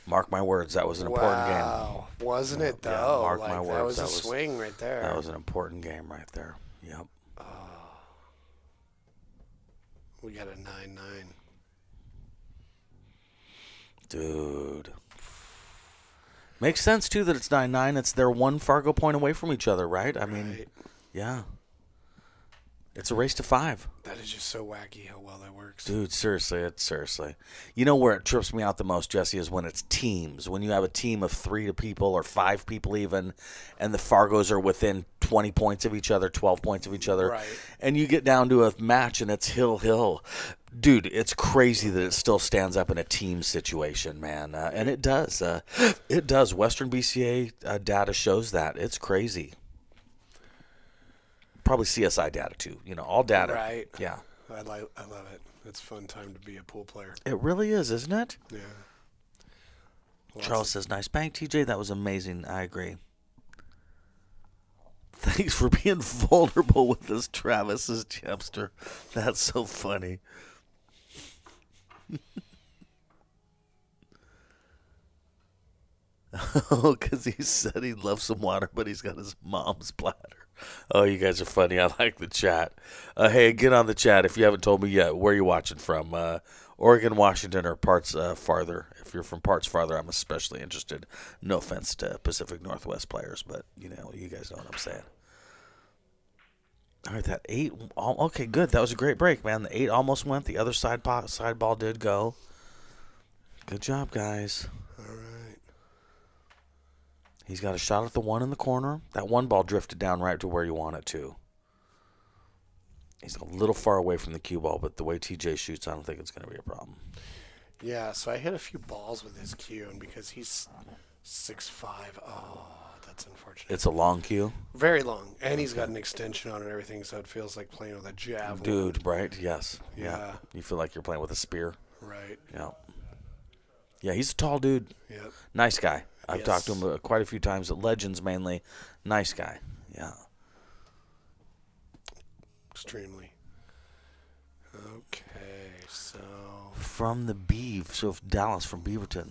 Mark my words, that was an important game. Wow. Wasn't it, though? Yeah, mark my words. That was a swing right there. That was an important game right there. Yep. We got a 9-9. Dude. Makes sense, too, that it's 9-9. They're one Fargo point away from each other, right? I mean, yeah. It's a race to 5. That is just so wacky how well that works. Dude, seriously. You know where it trips me out the most, Jesse, is when it's teams. When you have a team of 3 people or 5 people even, and the Fargos are within 20 points of each other, 12 points of each other. Right. And you get down to a match and it's hill. Dude, it's crazy that it still stands up in a team situation, man. And it does. It does. Western BCA data shows that. It's crazy. Probably CSI data, too. You know, all data. Right. Yeah. I love it. It's a fun time to be a pool player. It really is, isn't it? Yeah. Charles says, nice bank, TJ. That was amazing. I agree. Thanks for being vulnerable with this, Travis's Chepster. That's so funny. Oh, because he said he'd love some water, but he's got his mom's bladder. Oh, you guys are funny. I like the chat. Hey, get on the chat if you haven't told me yet where you're watching from. Oregon, Washington, or parts farther. If you're from parts farther, I'm especially interested. No offense to Pacific Northwest players, but, you guys know what I'm saying. All right, that 8. Okay, good. That was a great break, man. The 8 almost went. The other side ball did go. Good job, guys. All right. He's got a shot at the 1 in the corner. That 1 ball drifted down right to where you want it to. He's a little far away from the cue ball, but the way TJ shoots, I don't think it's going to be a problem. Yeah, so I hit a few balls with his cue, and because he's 6'5", that's unfortunate. It's a long cue? Very long, and he's got an extension on it and everything, so it feels like playing with a javelin. Dude, right? Yes. Yeah. You feel like you're playing with a spear. Right. Yeah. Yeah, he's a tall dude. Yep. Nice guy. I've talked to him quite a few times at Legends mainly. Nice guy. Yeah. Extremely. Okay, so... From the Beeve. So Dallas from Beaverton.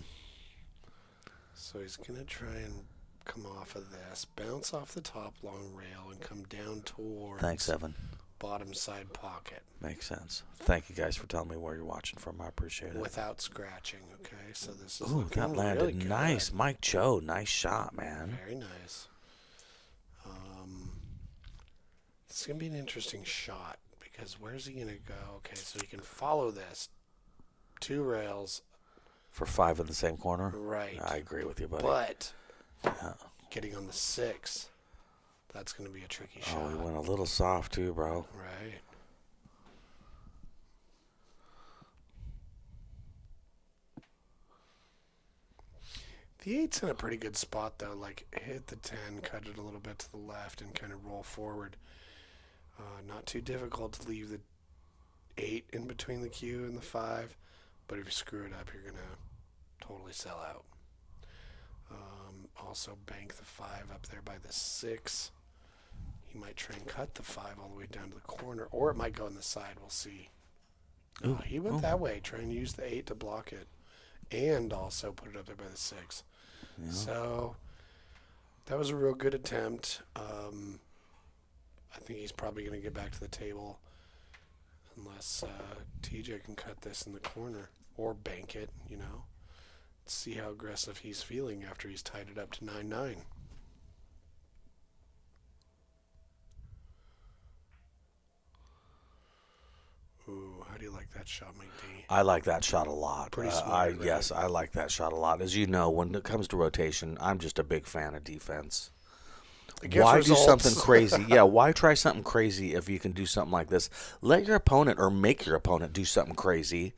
So he's going to try and come off of this, bounce off the top long rail, and come down towards... Thanks, Evan. Bottom side pocket. Makes sense. Thank you guys for telling me where you're watching from. I appreciate it. Without scratching, okay? So this is Ooh, that landed really good. nice. Mike Choe, nice shot, man. Very nice. This is going to be an interesting shot because where's he going to go? Okay, so he can follow this. 2 rails. For 5 in the same corner? Right. I agree with you, buddy. But getting on the 6, that's going to be a tricky shot. Oh, he went a little soft too, bro. Right. The 8's in a pretty good spot, though. Like, hit the 10, cut it a little bit to the left, and kind of roll forward. Not too difficult to leave the 8 in between the Q and the 5, but if you screw it up, you're going to totally sell out. Also, bank the 5 up there by the 6. He might try and cut the 5 all the way down to the corner, or it might go on the side. We'll see. Ooh, He went that way, trying to use the 8 to block it, and also put it up there by the 6. Yeah. So that was a real good attempt. I think he's probably going to get back to the table unless TJ can cut this in the corner or bank it, you know. Let's see how aggressive he's feeling after he's tied it up to 9-9. Ooh, how do you like that shot, Mike D? I like that shot a lot. Pretty smart, right? Yes, I like that shot a lot. As you know, when it comes to rotation, I'm just a big fan of defense. Why do something crazy? Yeah, why try something crazy if you can do something like this? Let your opponent or make your opponent do something crazy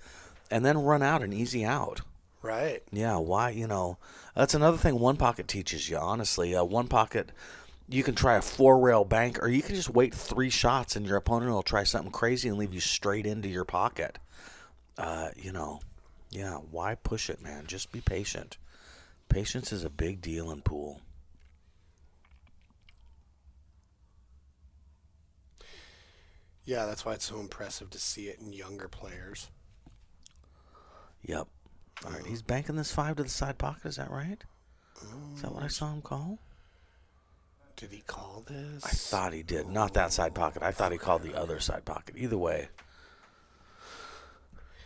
and then run out an easy out. Right. Yeah, why, that's another thing one pocket teaches you, honestly. One pocket, you can try a 4-rail bank, or you can just wait 3 shots and your opponent will try something crazy and leave you straight into your pocket. Yeah, why push it, man? Just be patient. Patience is a big deal in pool. Yeah, that's why it's so impressive to see it in younger players. Yep. All right, he's banking this 5 to the side pocket. Is that right? Is that what I saw him call? Did he call this? I thought he did. Not that side pocket. I thought he called the other side pocket. Either way.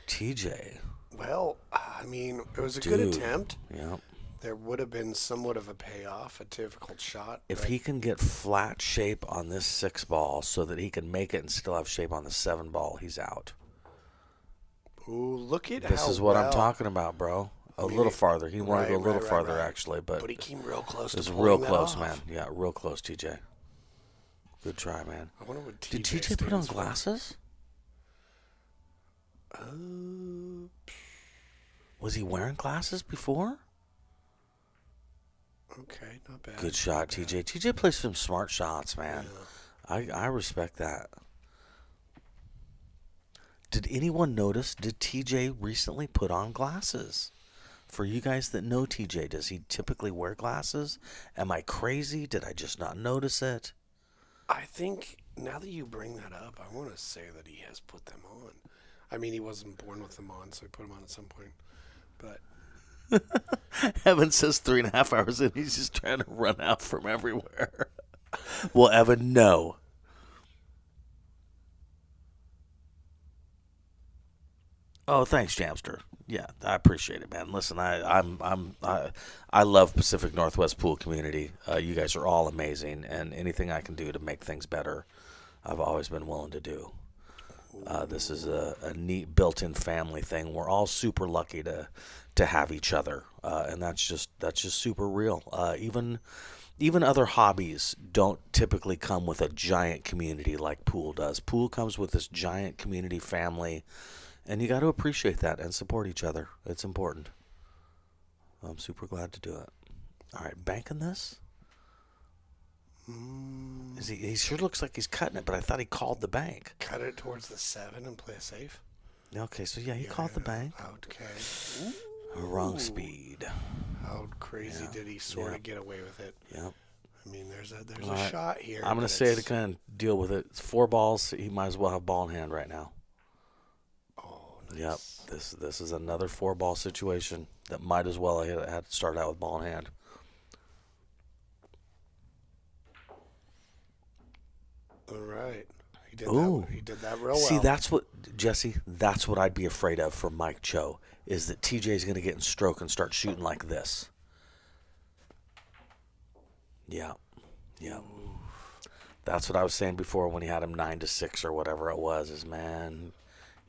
TJ. Well, I mean, it was a good attempt. Yep. There would have been somewhat of a payoff, a difficult shot. If he can get flat shape on this 6 ball so that he can make it and still have shape on the 7 ball, he's out. Ooh, look at This is what I'm talking about, bro. A little farther. He wanted to go a little farther, actually. But he came real close. It was to real pulling close, that man. off. Yeah, real close, TJ. Good try, man. I wonder what Did TJ put on glasses? Was he wearing glasses before? Okay, not bad. Good shot, TJ. TJ plays some smart shots, man. Yeah. I respect that. Did anyone notice, did TJ recently put on glasses? For you guys that know TJ, does he typically wear glasses? Am I crazy? Did I just not notice it? I think, now that you bring that up, I want to say that he has put them on. I mean, he wasn't born with them on, so he put them on at some point. But Evan says 3.5 hours in, he's just trying to run out from everywhere. Well, Evan, no. Oh, thanks, Jamster. Yeah, I appreciate it, man. Listen, I love Pacific Northwest pool community. You guys are all amazing, and anything I can do to make things better, I've always been willing to do. This is a neat built-in family thing. We're all super lucky to have each other, and that's just super real. Even other hobbies don't typically come with a giant community like pool does. Pool comes with this giant community family. And you got to appreciate that and support each other. It's important. I'm super glad to do it. All right, banking this? He sure looks like he's cutting it, but I thought he called the bank. Cut it towards the 7 and play it safe. Okay, so yeah, he called the bank. Okay. Wrong speed. How crazy did he sort of get away with it? Yep. I mean, there's a shot here. I'm going to say it again, deal with it. It's 4 balls. He might as well have ball in hand right now. Yep, this is another 4-ball situation that might as well have had to start out with ball in hand. All right. He did that real well. See, that's what, Jesse, that's what I'd be afraid of for Mike Choe, is that TJ's going to get in stroke and start shooting like this. Yeah. That's what I was saying before when he had him 9-6 or whatever it was, is, man,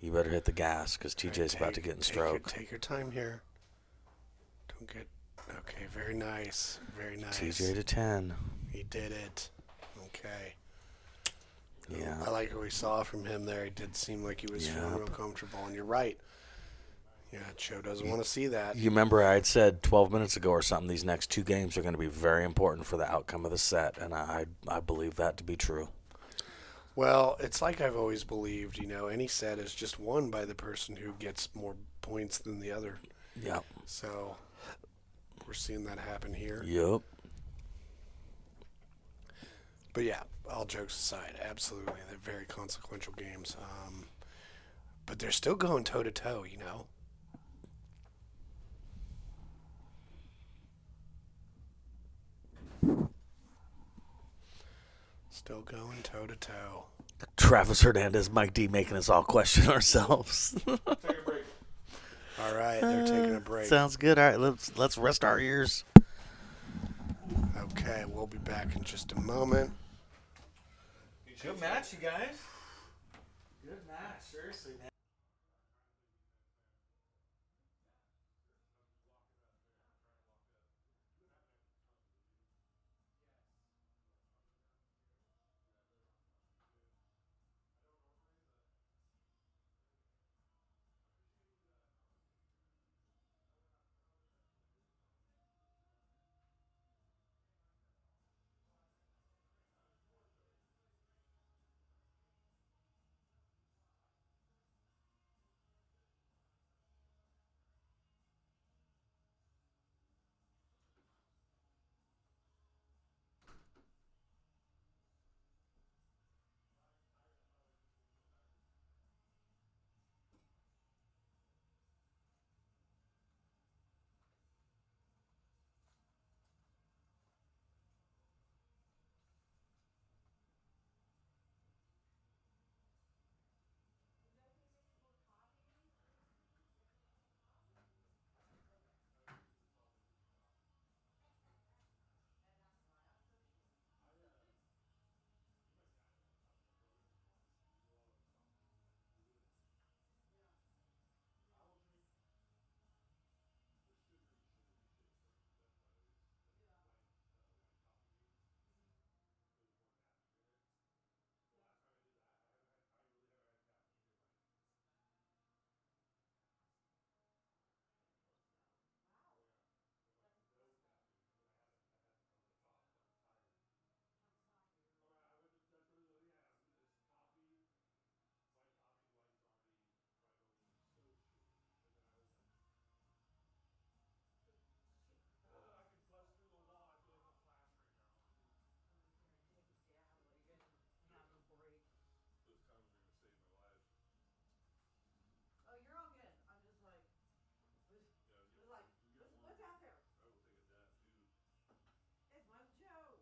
you better hit the gas because TJ's about to get in stroke. Take your time here. Don't get... Okay, very nice. Very nice. TJ to 10. He did it. Okay. Yeah. I like what we saw from him there. He did seem like he was feeling real comfortable, and you're right. Yeah, Choe doesn't want to see that. You remember I had said 12 minutes ago or something, these next 2 games are going to be very important for the outcome of the set, and I believe that to be true. Well, it's like I've always believed, any set is just won by the person who gets more points than the other. Yep. So we're seeing that happen here. Yep. But yeah, all jokes aside, absolutely, they're very consequential games. But they're still going toe to toe, Still going toe to toe. Travis Hernandez, Mike D making us all question ourselves. Take a break. All right, they're taking a break. Sounds good. All right, let's rest our ears. Okay, we'll be back in just a moment. Good match, you guys. Good match, seriously, man. Oh, you're all good. I'm just like, what's out there? It's my Joe.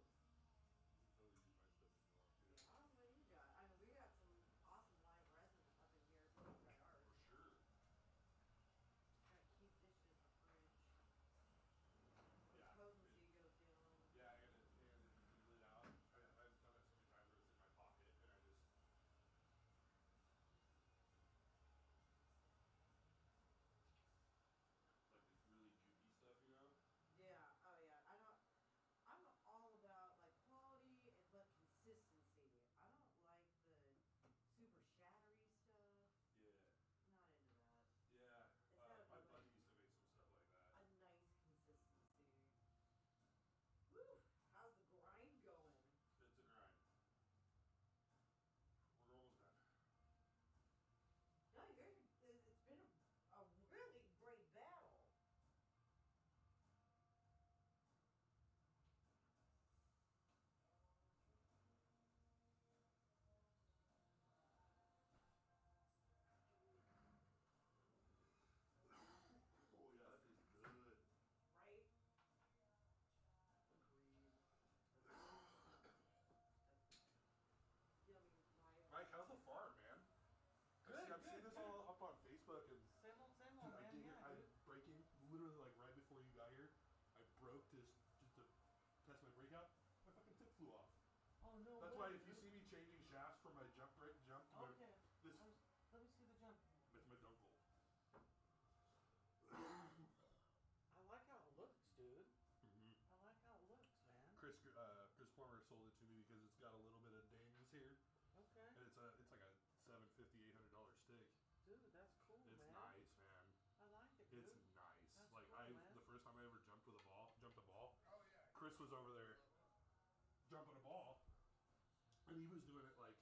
Yeah, what do you got? I mean, we got some awesome live resin up in here. If you want to try ours, gotta keep this shit in the fridge. The potency goes down. Yeah, and if you leave the lid out, I've done it so many times where it's in my pocket, and I just like the really goopy stuff, you know. Yeah. Oh yeah. I don't. I'm all about like quality, but consistency. I don't like the super shattery stuff. Yeah, Not into that. yeah. It's gotta be My like buddy used to make some stuff like that. a nice consistency. Woo! How's the grind going? It's a grind. We're almost done. No, you guys are. It's been a really great battle. Oh yeah, that tastes good. Right? Agreed. Agreed. Yeah, I mean, Mike, how's the farm, man? I'm seeing this all up on Facebook, and Same old, dude, man. Yeah, I'm dude. breaking literally like right before you got here. I broke just to test my breakout. My fucking tip flew off. Oh no That's way, why if dude. you see me changing shafts from my jump to my Okay. this Let me see the jump. it's my dunkel. I like how it looks, dude. Mm-hmm. I like how it looks, man. Chris Plummer sold it to me because it's got a little bit of dings here, Okay. and it's like a $750-$800 stick. Dude, that's cool, It's man. nice, man. I like it, dude. It's nice. That's Like cool, man. the first time I ever jumped a ball, Oh yeah. Chris was over there jumping a ball, and he was doing it like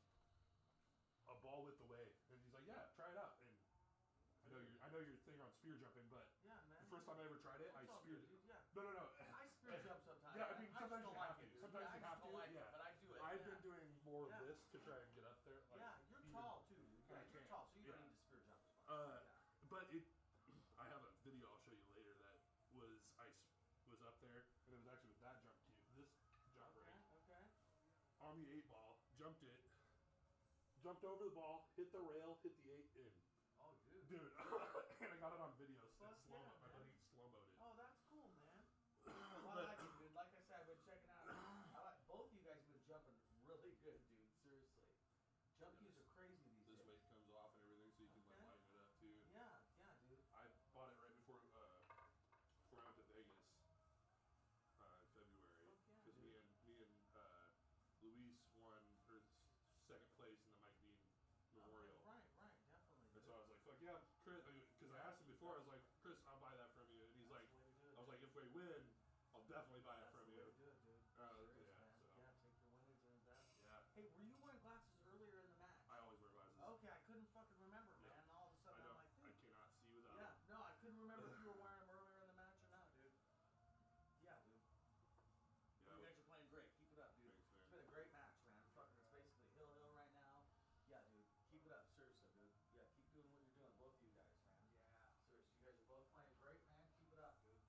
a ball width away, and he's like, "Yeah, try it out." And I know your thing on spear jumping, but Yeah, man. the first time I ever tried it, I It's all speared. good, dude. Yeah. No. I spear jump sometimes. Yeah, I mean sometimes just you don't have like to. it, dude. Sometimes Yeah, you I have just to. don't like Yeah. it, but I do it. I've yeah. been doing more of Yeah. this to try and get up there. Like, Yeah, you're even- tall too, dude. and Yeah, I you're can't. tall, so you don't Yeah. need to spear jump as much. Yeah. But I have a video I'll show you later that was up there, and it was actually with that jump cue, this jump rig Okay. on on the 8 ball, jumped it, jumped over the ball, hit the rail, hit the 8 in. Oh, dude. Dude, and I got it on video. Fuck Slow mo. yeah, My man. buddy slow-moed it. Oh, that's cool, man. Well, I like it, dude. Like I said, I've been checking out. I like both you guys have been jumping really good, dude. Seriously, jump cues are crazy these This days. weight comes off and everything, so you can like lighten it up too. Yeah, dude. I bought it right before I went to Vegas in February Fuck yeah, because dude. me and Luis won second place in the Mike Dean Memorial. Right, definitely. And so I was like, fuck yeah, Chris, because I asked him before, I was like, Chris, I'll buy that from you. And he's like, I was like, if we win, I'll definitely buy it from you. That's the way to do it, dude. Serious, yeah, man. so. Yeah, take your winnings and invest. Yeah. Hey, were you wearing glasses earlier in the match? I always wear glasses. Okay, I couldn't fucking remember, man. And all of a sudden, I'm like, dude. I cannot see without Yeah, them. no, I couldn't remember if you were wearing them earlier in the match or not, dude. Yeah, dude. Yeah, You guys are playing great. Keep it up, dude. Thanks, man. It's been a great match, man. Fucking, it's basically hill right now. Yeah, dude. Keep it up, seriously, dude. Yeah, keep doing what you're doing, both of you guys, man. Yeah. Seriously, you guys are both playing great, man. Keep it up, dude.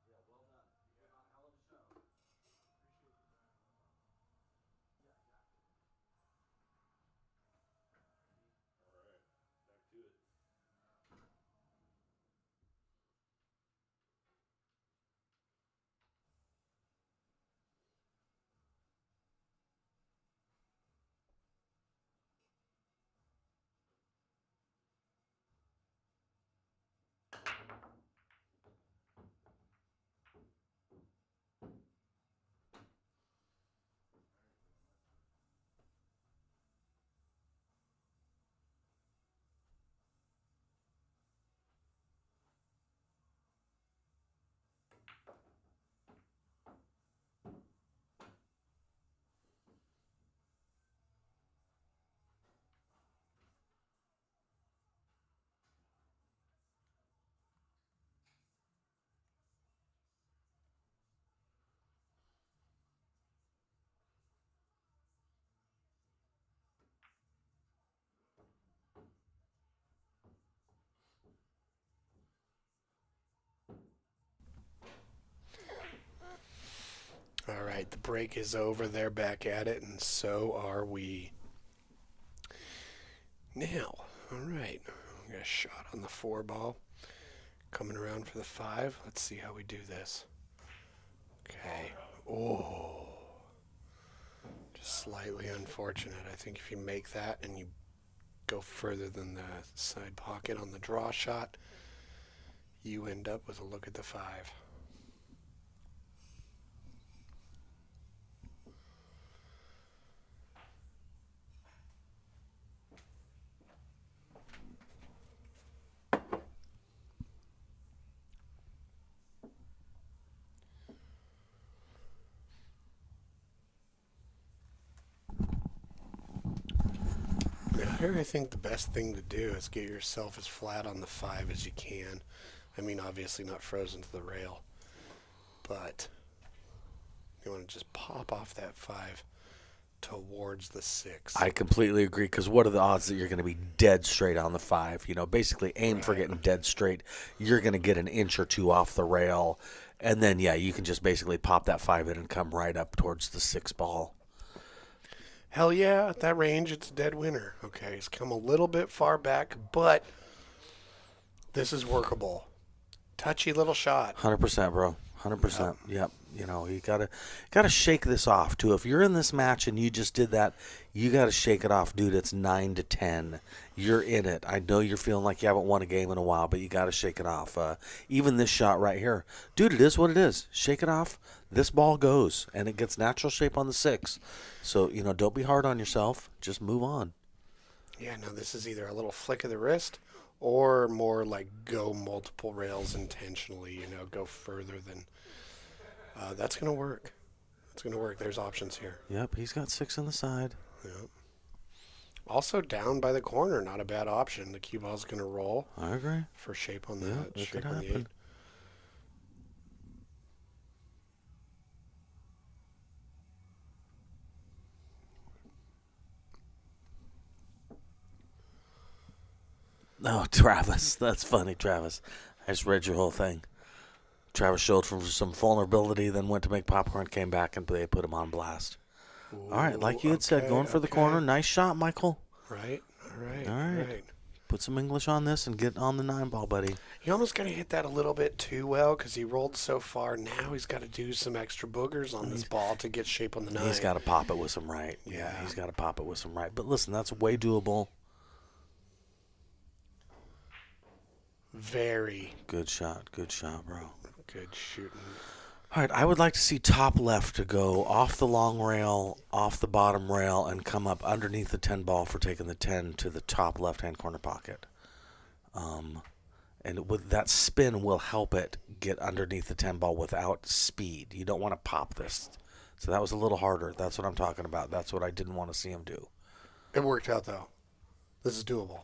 Yeah, well done. You're putting on a hell of a show. Appreciate you, man. Yeah. All right, back to it. All right, the break is over. They're back at it, and so are we. Now, all right, we got a shot on the 4 ball. Coming around for the 5. Let's see how we do this. Okay. Oh. Just slightly unfortunate. I think if you make that and you go further than the side pocket on the draw shot, you end up with a look at the 5. Now here I think the best thing to do is get yourself as flat on the 5 as you can. I mean, obviously not frozen to the rail, but you want to just pop off that 5 towards the 6. I completely agree, because what are the odds that you're going to be dead straight on the 5? You know, basically aim for getting dead straight. You're going to get an inch or two off the rail, and then, yeah, you can just basically pop that 5 in and come right up towards the 6 ball. Hell yeah, at that range, it's a dead winner. Okay, it's come a little bit far back, but this is workable. Touchy little shot. 100%, bro. 100%. Yep. You know, you gotta shake this off too. If you're in this match and you just did that, you gotta shake it off, dude. It's 9-10. You're in it. I know you're feeling like you haven't won a game in a while, but you gotta shake it off. Even this shot right here, dude. It is what it is. Shake it off. This ball goes, and it gets natural shape on the 6. So you know, don't be hard on yourself. Just move on. Yeah, no, this is either a little flick of the wrist or more like go multiple rails intentionally, you know, go further than... that's going to work. It's going to work. There's options here. Yep, he's got 6 on the side. Yep. Also down by the corner, not a bad option. The cue ball's going to roll. I agree. For shape on the, Yeah, it shape could on the 8. happen. No, Travis. That's funny, Travis. I just read your whole thing. Travis showed from some vulnerability, then went to make popcorn, came back, and they put him on blast. All right, like you had said, going for the corner. Nice shot, Michael. Right. All right. All right. Put some English on this and get on the 9-ball, buddy. He almost got to hit that a little bit too well because he rolled so far. Now he's got to do some extra boogers on this ball to get shape on the 9. He's got to pop it with some right. Yeah, he's got to pop it with some right. But listen, that's way doable. Very good shot, bro. Good shooting. All right, I would like to see top left to go off the long rail, off the bottom rail, and come up underneath the 10 ball for taking the 10 to the top left-hand corner pocket. And with that spin will help it get underneath the 10 ball without speed. You don't want to pop this. So that was a little harder. That's what I'm talking about. That's what I didn't want to see him do. It worked out, though. This is doable.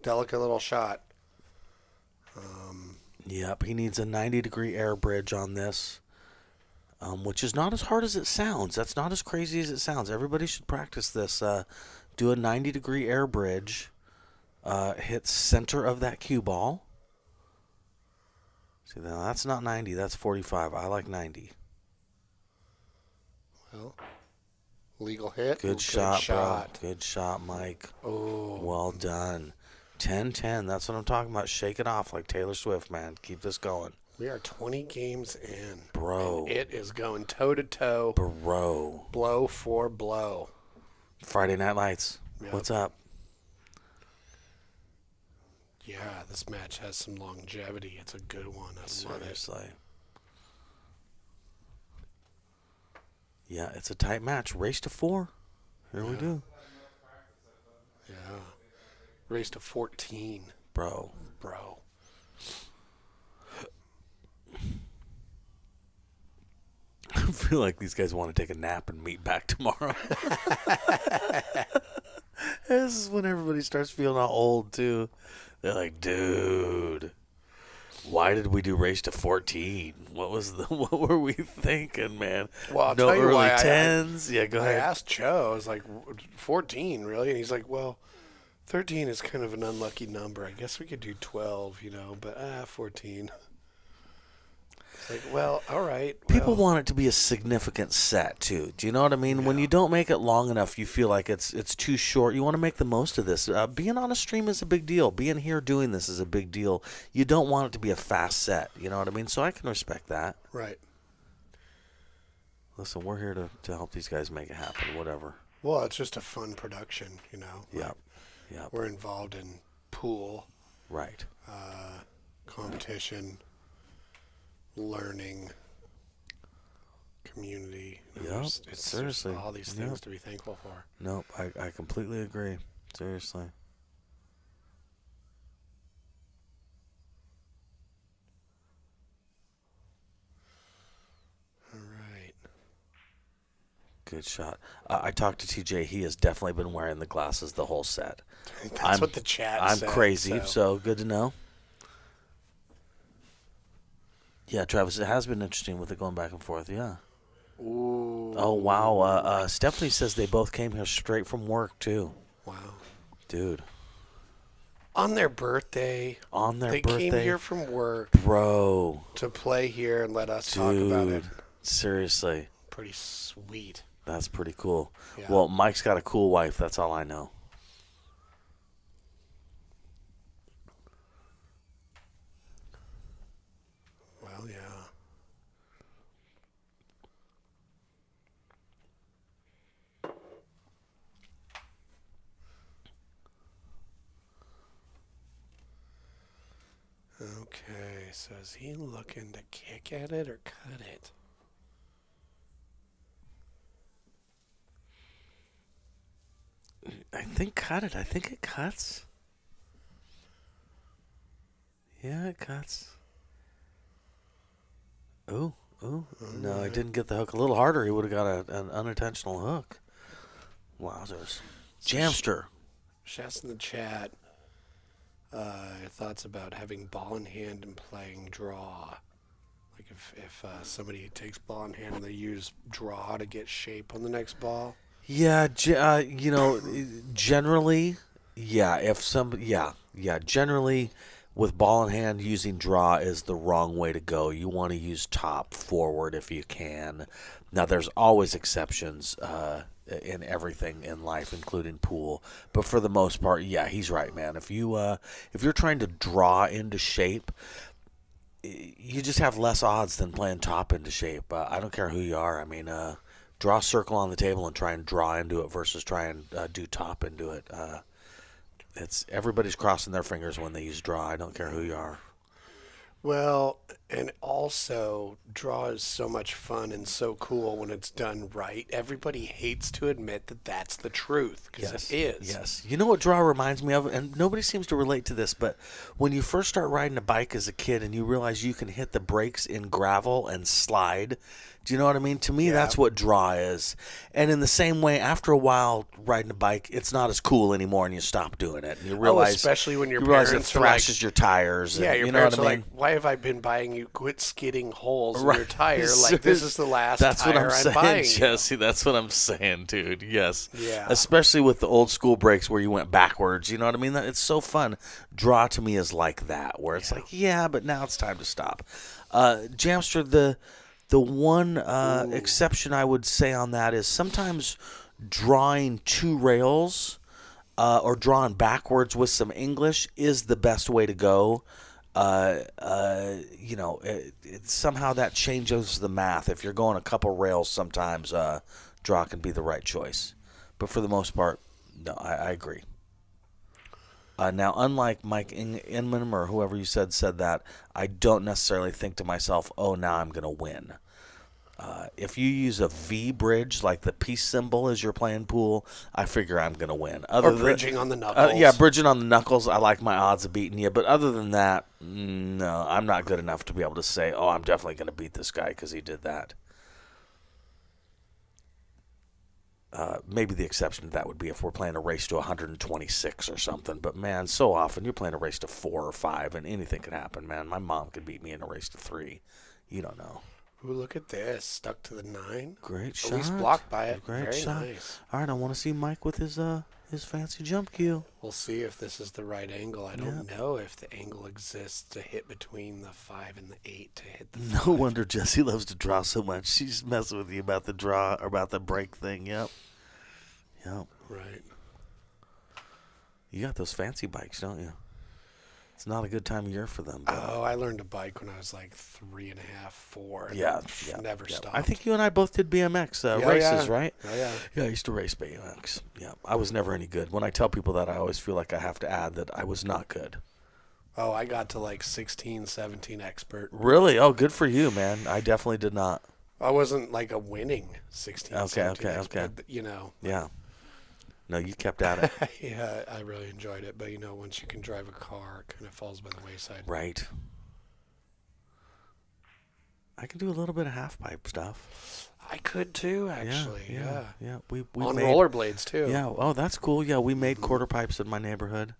Delicate little shot. Yep, he needs a 90-degree air bridge on this. Which is not as hard as it sounds. That's not as crazy as it sounds. Everybody should practice this. Do a 90-degree air bridge. Hit center of that cue ball. See, now that's not 90. That's 45. I like 90. Well, legal hit. Good shot, bro. Good shot, Mike. Oh. Well done. 10-10. That's what I'm talking about. Shake it off like Taylor Swift, man. Keep this going. We are 20 games in. Bro. And it is going toe-to-toe. Bro. Blow for blow. Friday Night Lights. Yep. What's up? Yeah, this match has some longevity. It's a good one. Seriously. Yeah, it's a tight match. Race to 4. Here we do. Yeah. Race to 14. Bro. I feel like these guys want to take a nap and meet back tomorrow. This is when everybody starts feeling all old, too. They're like, dude, why did we do race to 14? What were we thinking, man? Well, I'll no tell you early why 10s? Yeah, go ahead. I asked Choe, I was like, 14, really? And he's like, well, 13 is kind of an unlucky number. I guess we could do 12, but 14. It's like, well, all right. People want it to be a significant set, too. Do you know what I mean? Yeah. When you don't make it long enough, you feel like it's too short. You want to make the most of this. Being on a stream is a big deal. Being here doing this is a big deal. You don't want it to be a fast set. You know what I mean? So I can respect that. Right. Listen, we're here to help these guys make it happen, whatever. Well, it's just a fun production, Yep. We're involved in pool. Right. Competition. Learning, community. Yep, seriously. All these things to be thankful for. Nope, I completely agree. Seriously. All right. Good shot. I talked to TJ. He has definitely been wearing the glasses the whole set. That's what the chat said. I'm crazy, so good to know. Yeah, Travis, it has been interesting with it going back and forth, yeah. Ooh. Oh, wow. Stephanie says they both came here straight from work, too. Wow. Dude. On their birthday. They came here from work. Bro. To play here and let us talk about it. Seriously. Pretty sweet. That's pretty cool. Yeah. Well, Mike's got a cool wife. That's all I know. Well, yeah. Okay, so is he looking to kick at it or cut it? I think cut it. I think it cuts. Yeah, it cuts. Ooh. No, I didn't get the hook. A little harder, he would have got an unintentional hook. Wowzers. Jamster. Shouts in the chat. Your thoughts about having ball in hand and playing draw. Like if somebody takes ball in hand and they use draw to get shape on the next ball. Yeah, generally, yeah. Generally, with ball in hand, using draw is the wrong way to go. You want to use top forward if you can. Now, there's always exceptions in everything in life, including pool. But for the most part, yeah, he's right, man. If you're trying to draw into shape, you just have less odds than playing top into shape. I don't care who you are. I mean, draw a circle on the table and try and draw into it versus try and do top into it. It's everybody's crossing their fingers when they use draw. I don't care who you are. Well, and also, draw is so much fun and so cool when it's done right. Everybody hates to admit that that's the truth, because it is. Yes. You know what draw reminds me of? And nobody seems to relate to this, but when you first start riding a bike as a kid and you realize you can hit the brakes in gravel and slide, do you know what I mean? To me, that's what draw is. And in the same way, after a while riding a bike, it's not as cool anymore, and you stop doing it. And you realize, especially when your parents parents it thrashes your tires. Yeah, and, your you know parents what I are mean? like, why have I been buying you? Quit skidding holes in Right. your tire. Like, this is the last That's tire what I'm saying, buying Jesse. That's what I'm saying, dude. Yes. Yeah. Especially with the old school brakes where you went backwards. You know what I mean? It's so fun. Draw to me is like that, where it's like, yeah, but now it's time to stop. Jamster, the one exception I would say on that is sometimes drawing two rails or drawing backwards with some English is the best way to go. Somehow that changes the math. If you're going a couple rails, sometimes draw can be the right choice. But for the most part, no, I agree. Now, unlike Mike Inman or whoever you said that, I don't necessarily think to myself, oh, now I'm going to win. If you use a V bridge, like the peace symbol as you're playing pool, I figure I'm going to win. Or bridging on the knuckles. Yeah, bridging on the knuckles, I like my odds of beating you. But other than that, no, I'm not good enough to be able to say, oh, I'm definitely going to beat this guy because he did that. Maybe the exception to that would be if we're playing a race to 126 or something. But, man, so often you're playing a race to 4 or 5, and anything can happen, man. My mom could beat me in a race to 3. You don't know. Ooh, look at this. Stuck to the 9. Great shot. At least blocked by it. Great Very shot. nice. All right, I want to see Mike with his fancy jump cue. We'll see if this is the right angle. I don't know if the angle exists to hit between the 5 and the 8 to hit the 5. No wonder Jessie loves to draw so much. She's messing with you about the draw or about the break thing. Yep. Right. You got those fancy bikes, don't you? It's not a good time of year for them. But Oh, I learned to bike when I was like 3.5, 4. yeah. Never stopped. I think you and I both did BMX races, right? Oh, yeah. Yeah, I used to race BMX. Yeah, I was never any good. When I tell people that, I always feel like I have to add that I was not good. Oh, I got to like 16, 17 expert. Really? Oh, good for you, man. I definitely did not. I wasn't like a winning 16, 17 okay. expert, but, you know. Yeah. No, you kept at it. Yeah, I really enjoyed it. But, you know, once you can drive a car, it kind of falls by the wayside. Right. I can do a little bit of half pipe stuff. I could too, actually. Yeah. We on made, rollerblades too. Yeah. Oh, that's cool. Yeah, we made quarter pipes in my neighborhood.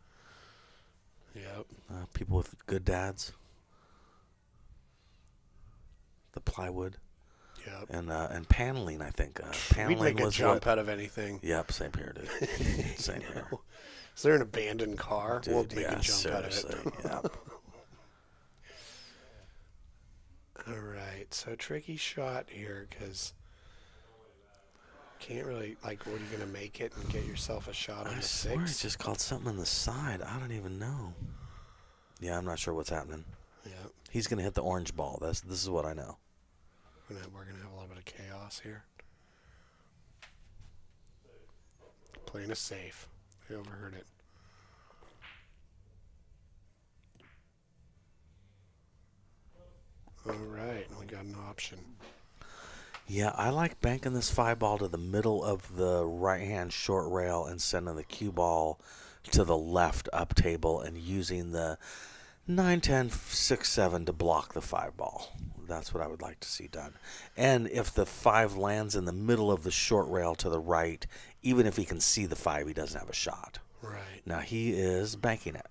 Yep. People with good dads. The plywood. Yep. And paneling, I think. Paneling We'd make a was jump out of anything. Yep, same here, dude. Same here. Is there an abandoned car? Dude, We'll make a jump out of seriously, it. Yep. All right. So tricky shot here because can't really, like, what are you going to make it and get yourself a shot on I the swear it 6? just called something on the side. I don't even know. Yeah, I'm not sure what's happening. Yep. He's going to hit the orange ball. This is what I know. We're going to have a little bit of chaos here. Playing it safe. I overheard it. All right, we got an option. Yeah, I like banking this 5 ball to the middle of the right-hand short rail and sending the cue ball to the left up table and using the 9, 10, 6, 7 to block the 5 ball. That's what I would like to see done. And if the 5 lands in the middle of the short rail to the right, even if he can see the 5, he doesn't have a shot. Right. Now he is banking it.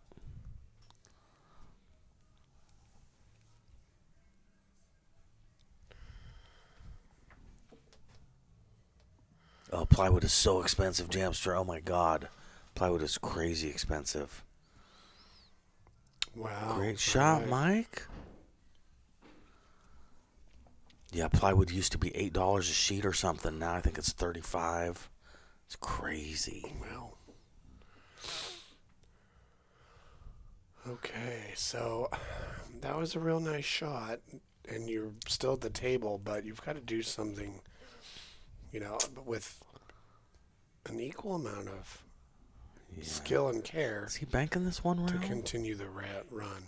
Oh, plywood is so expensive, Jamster. Oh, my God. Plywood is crazy expensive. Wow. Great shot, right. Mike. Yeah, plywood used to be $8 a sheet or something. Now I think it's $35. It's crazy. Well. Okay, so that was a real nice shot, and you're still at the table, but you've got to do something, with an equal amount of skill and care Is he banking this one to round? continue the run.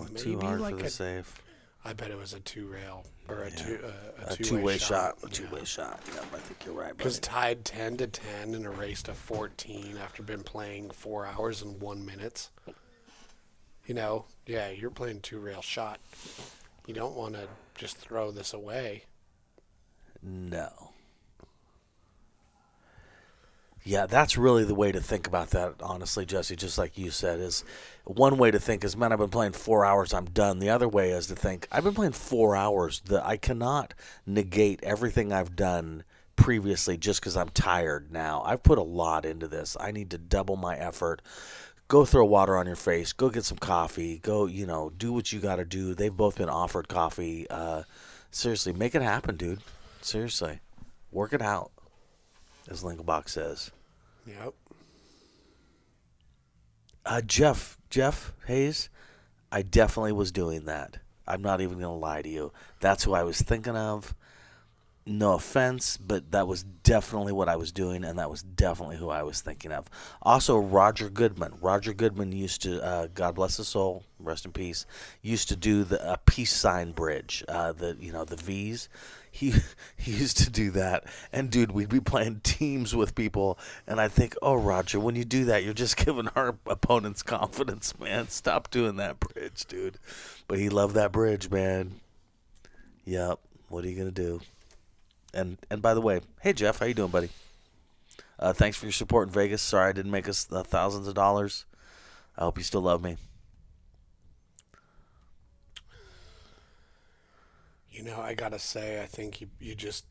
Maybe Too hard like for the save. I bet it was a two-rail or a two-way two-way shot. shot. A two-way shot. Yep, I think you're right. Because Buddy. tied 10-10 and a race to 14 after been playing 4 hours and 1 minute. You're playing two-rail shot. You don't want to just throw this away. No. Yeah, that's really the way to think about that, honestly, Jesse, just like you said, is one way to think is, man, I've been playing 4 hours, I'm done. The other way is to think, I've been playing 4 hours. I cannot negate everything I've done previously just because I'm tired now. I've put a lot into this. I need to double my effort. Go throw water on your face. Go get some coffee. Go, do what you got to do. They've both been offered coffee. Seriously, make it happen, dude. Seriously. Work it out, as Lingelbach says. Yep. Jeff Hayes, I definitely was doing that. I'm not even going to lie to you. That's who I was thinking of. No offense, but that was definitely what I was doing, and that was definitely who I was thinking of. Also, Roger Goodman. Roger Goodman used to, God bless his soul, rest in peace, used to do the peace sign bridge, the V's. He used to do that, and dude, we'd be playing teams with people, and I think, oh, Roger, when you do that, you're just giving our opponents confidence, man. Stop doing that bridge, dude. But he loved that bridge, man. Yep. What are you gonna do? And by the way, hey Jeff, how you doing, buddy? Thanks for your support in Vegas. Sorry I didn't make us thousands of dollars. I hope you still love me. I gotta say, I think you just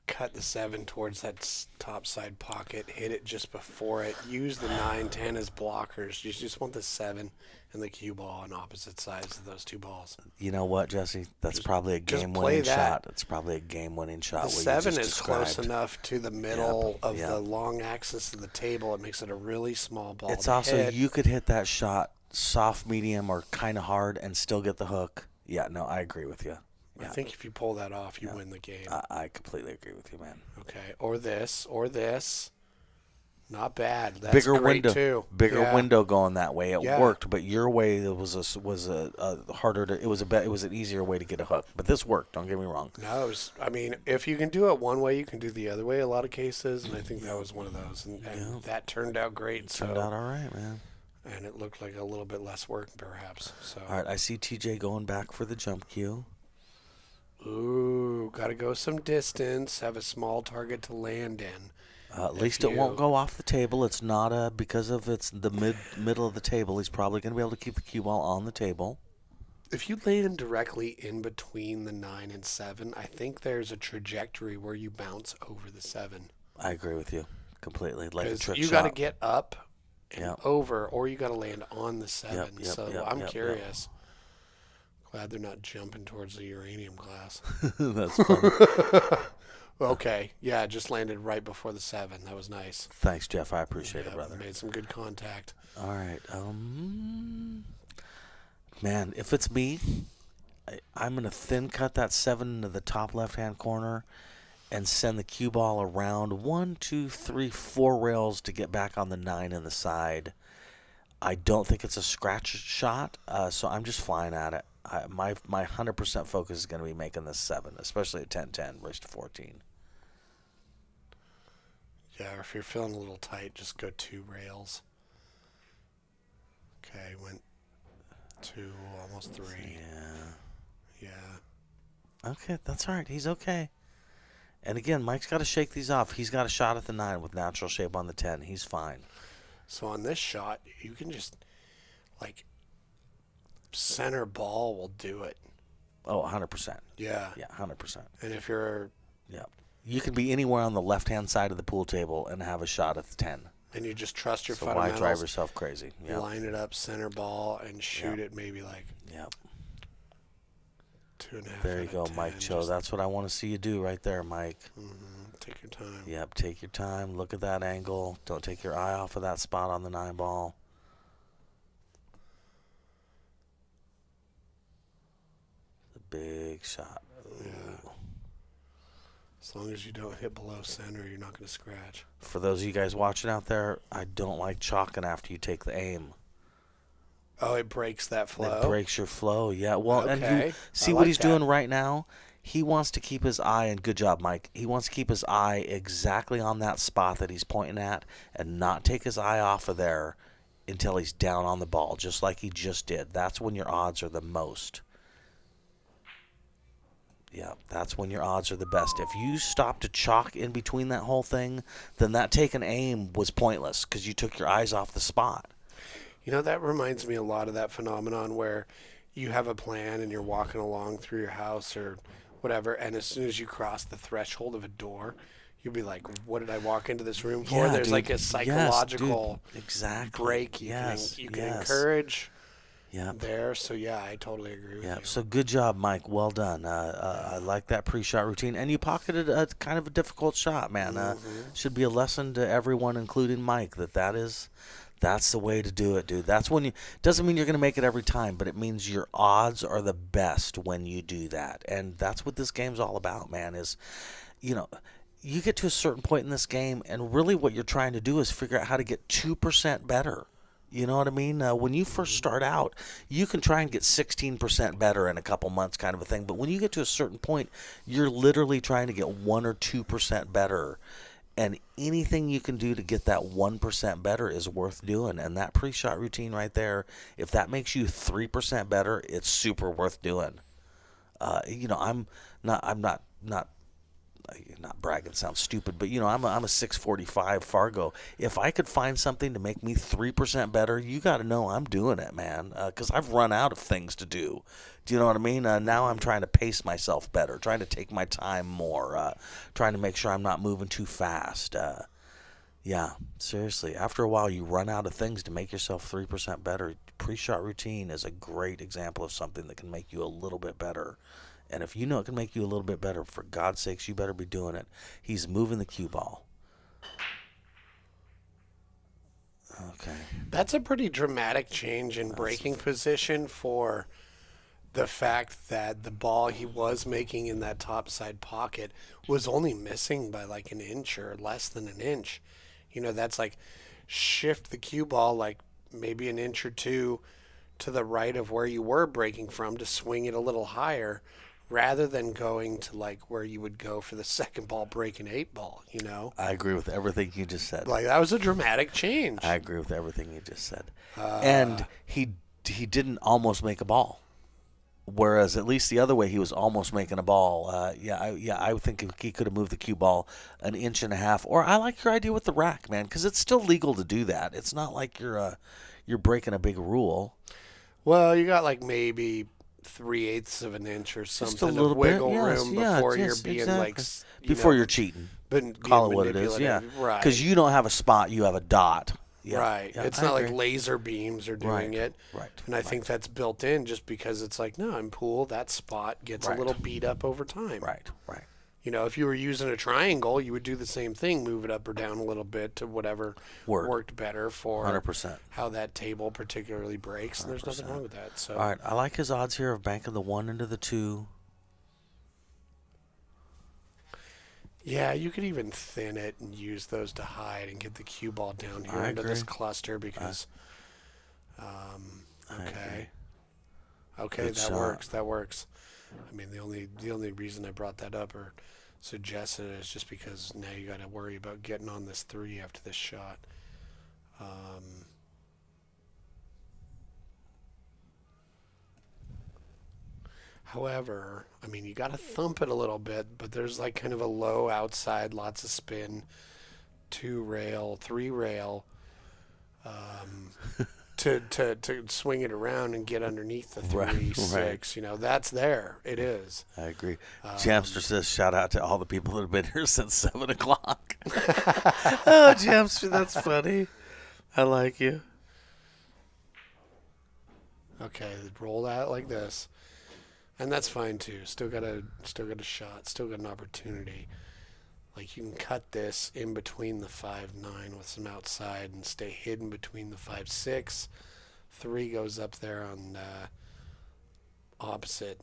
cut the 7 towards that top side pocket, hit it just before it, use the 9-10 as blockers. You just want the 7 and the cue ball on opposite sides of those two balls. You know what, Jesse? That's probably a game-winning shot. It's probably a game-winning shot. The 7 is close enough to the middle of the long axis of the table. It makes it a really small ball. It's also, hit. You could hit that shot soft, medium, or kind of hard and still get the hook. Yeah, no, I agree with you. I think if you pull that off, you win the game. I completely agree with you, man. Okay, or this. Not bad. That's bigger great window, too. Bigger window going that way. It worked, but your way was a harder to. It was an easier way to get a hook. But this worked. Don't get me wrong. No, if you can do it one way, you can do the other way. A lot of cases, and I think that was one of those, and that turned out great. Turned out all right, man. And it looked like a little bit less work, perhaps. So. All right, I see TJ going back for the jump cue. Ooh, got to go some distance. Have a small target to land in. At least it won't go off the table. It's not because of it's the middle of the table. He's probably going to be able to keep the cue ball on the table. If you land directly in between the 9 and 7, I think there's a trajectory where you bounce over the 7. I agree with you completely. Like a trick you shot. got to get up and over, or you got to land on the 7. I'm curious. Glad they're not jumping towards the uranium glass. That's funny. Okay, yeah, just landed right before the 7. That was nice. Thanks, Jeff. I appreciate it, brother. Made some good contact. All right. Man, if it's me, I'm going to thin cut that 7 into the top left-hand corner and send the cue ball around 1, 2, 3, 4 rails to get back on the 9 in the side. I don't think it's a scratch shot, so I'm just flying at it. My 100% focus is going to be making this 7, especially at 10-10, race to 14. Yeah, or if you're feeling a little tight, just go 2 rails. Okay, went 2, almost 3. Yeah. Okay, that's all right. He's okay. And again, Mike's got to shake these off. He's got a shot at the 9 with natural shape on the 10. He's fine. So on this shot, you can just, center ball will do it. Oh, 100%. Yeah. Yeah, 100%. And if you're... Yeah. You can be anywhere on the left-hand side of the pool table and have a shot at the 10. And you just trust your So fundamentals. why drive yourself crazy? Yep. Line it up center ball and shoot it maybe like 2.5. There you go, 10, Mike Choe. That's what I want to see you do right there, Mike. Take your time. Yep, take your time. Look at that angle. Don't take your eye off of that spot on the 9 ball. The big shot. Yeah. As long as you don't hit below center, you're not going to scratch. For those of you guys watching out there, I don't like chalking after you take the aim. Oh, it breaks that flow? It breaks your flow, yeah. Well, okay. And you see what he's doing right now? He wants to keep his eye, and good job, Mike. He wants to keep his eye exactly on that spot that he's pointing at and not take his eye off of there until he's down on the ball, just like he just did. That's when your odds are the most. Yeah, that's when your odds are the best. If you stop to chalk in between that whole thing, then that taken aim was pointless because you took your eyes off the spot. You know, that reminds me a lot of that phenomenon where you have a plan and you're walking along through your house or whatever, and as soon as you cross the threshold of a door, you'll be like, what did I walk into this room for? Yeah, There's dude. like a psychological exactly. break you can encourage there. So, yeah, I totally agree with you. So good job, Mike. Well done. I like that pre-shot routine. And you pocketed a kind of a difficult shot, man. Should be a lesson to everyone, including Mike, that's the way to do it, dude. That's when doesn't mean you're going to make it every time, but it means your odds are the best when you do that. And that's what this game's all about, man, is, you get to a certain point in this game, and really what you're trying to do is figure out how to get 2% better. You know what I mean? When you first start out, you can try and get 16% better in a couple months kind of a thing. But when you get to a certain point, you're literally trying to get 1 or 2% better. And anything you can do to get that 1% better is worth doing. And that pre-shot routine right there, if that makes you 3% better, it's super worth doing. I'm not bragging sounds stupid, but I'm a 645 Fargo. If I could find something to make me 3% better, you got to know I'm doing it, man, because I've run out of things to do. Do you know what I mean? Now I'm trying to pace myself better, trying to take my time more, trying to make sure I'm not moving too fast. Yeah, seriously. After a while, you run out of things to make yourself 3% better. Pre-shot routine is a great example of something that can make you a little bit better. And if you know it can make you a little bit better, for God's sakes, you better be doing it. He's moving the cue ball. Okay. That's a pretty dramatic change in breaking position for the fact that the ball he was making in that topside pocket was only missing by like an inch or less than an inch. That's like shift the cue ball like maybe an inch or two to the right of where you were breaking from to swing it a little higher, rather than going to like where you would go for the second ball break an 8 ball, I agree with everything you just said. Like, that was a dramatic change. I agree with everything you just said. And he didn't almost make a ball. Whereas at least the other way, he was almost making a ball. I would think he could have moved the cue ball an inch and a half. Or I like your idea with the rack, man, because it's still legal to do that. It's not like you're breaking a big rule. Well, you got like maybe 3/8 of an inch or something just a little of wiggle bit, room before you're being exactly. like before you're cheating. Call it what it is, yeah. Right. Because you don't have a spot, you have a dot. Yeah. Right. Yeah, it's I not agree. like laser beams are doing it. Right. And I think that's built in just because it's like, no, in pool, that spot gets a little beat up over time. Right. If you were using a triangle, you would do the same thing, move it up or down a little bit to whatever worked better for 100%. how that table particularly breaks. And there's nothing wrong with that. So. All right. I like his odds here of banking the 1 into the 2. Yeah, you could even thin it and use those to hide and get the cue ball down here into this cluster because, okay, Good that shot. That works. I mean, the only reason I brought that up or suggested it is just because now you got to worry about getting on this 3 after this shot. However, I mean, you got to thump it a little bit, but there's like kind of a low outside, lots of spin, 2 rail, 3 rail, to swing it around and get underneath the 3-6. Right. You know, that's there. It is. I agree. Jamster says, shout out to all the people that have been here since 7 o'clock. Oh, Jamster, that's funny. I like you. Okay, roll that like this. And that's fine too. Still got a shot. Still got an opportunity. Like you can cut this in between the 5-9 with some outside and stay hidden between the 5-6. 3 goes up there on opposite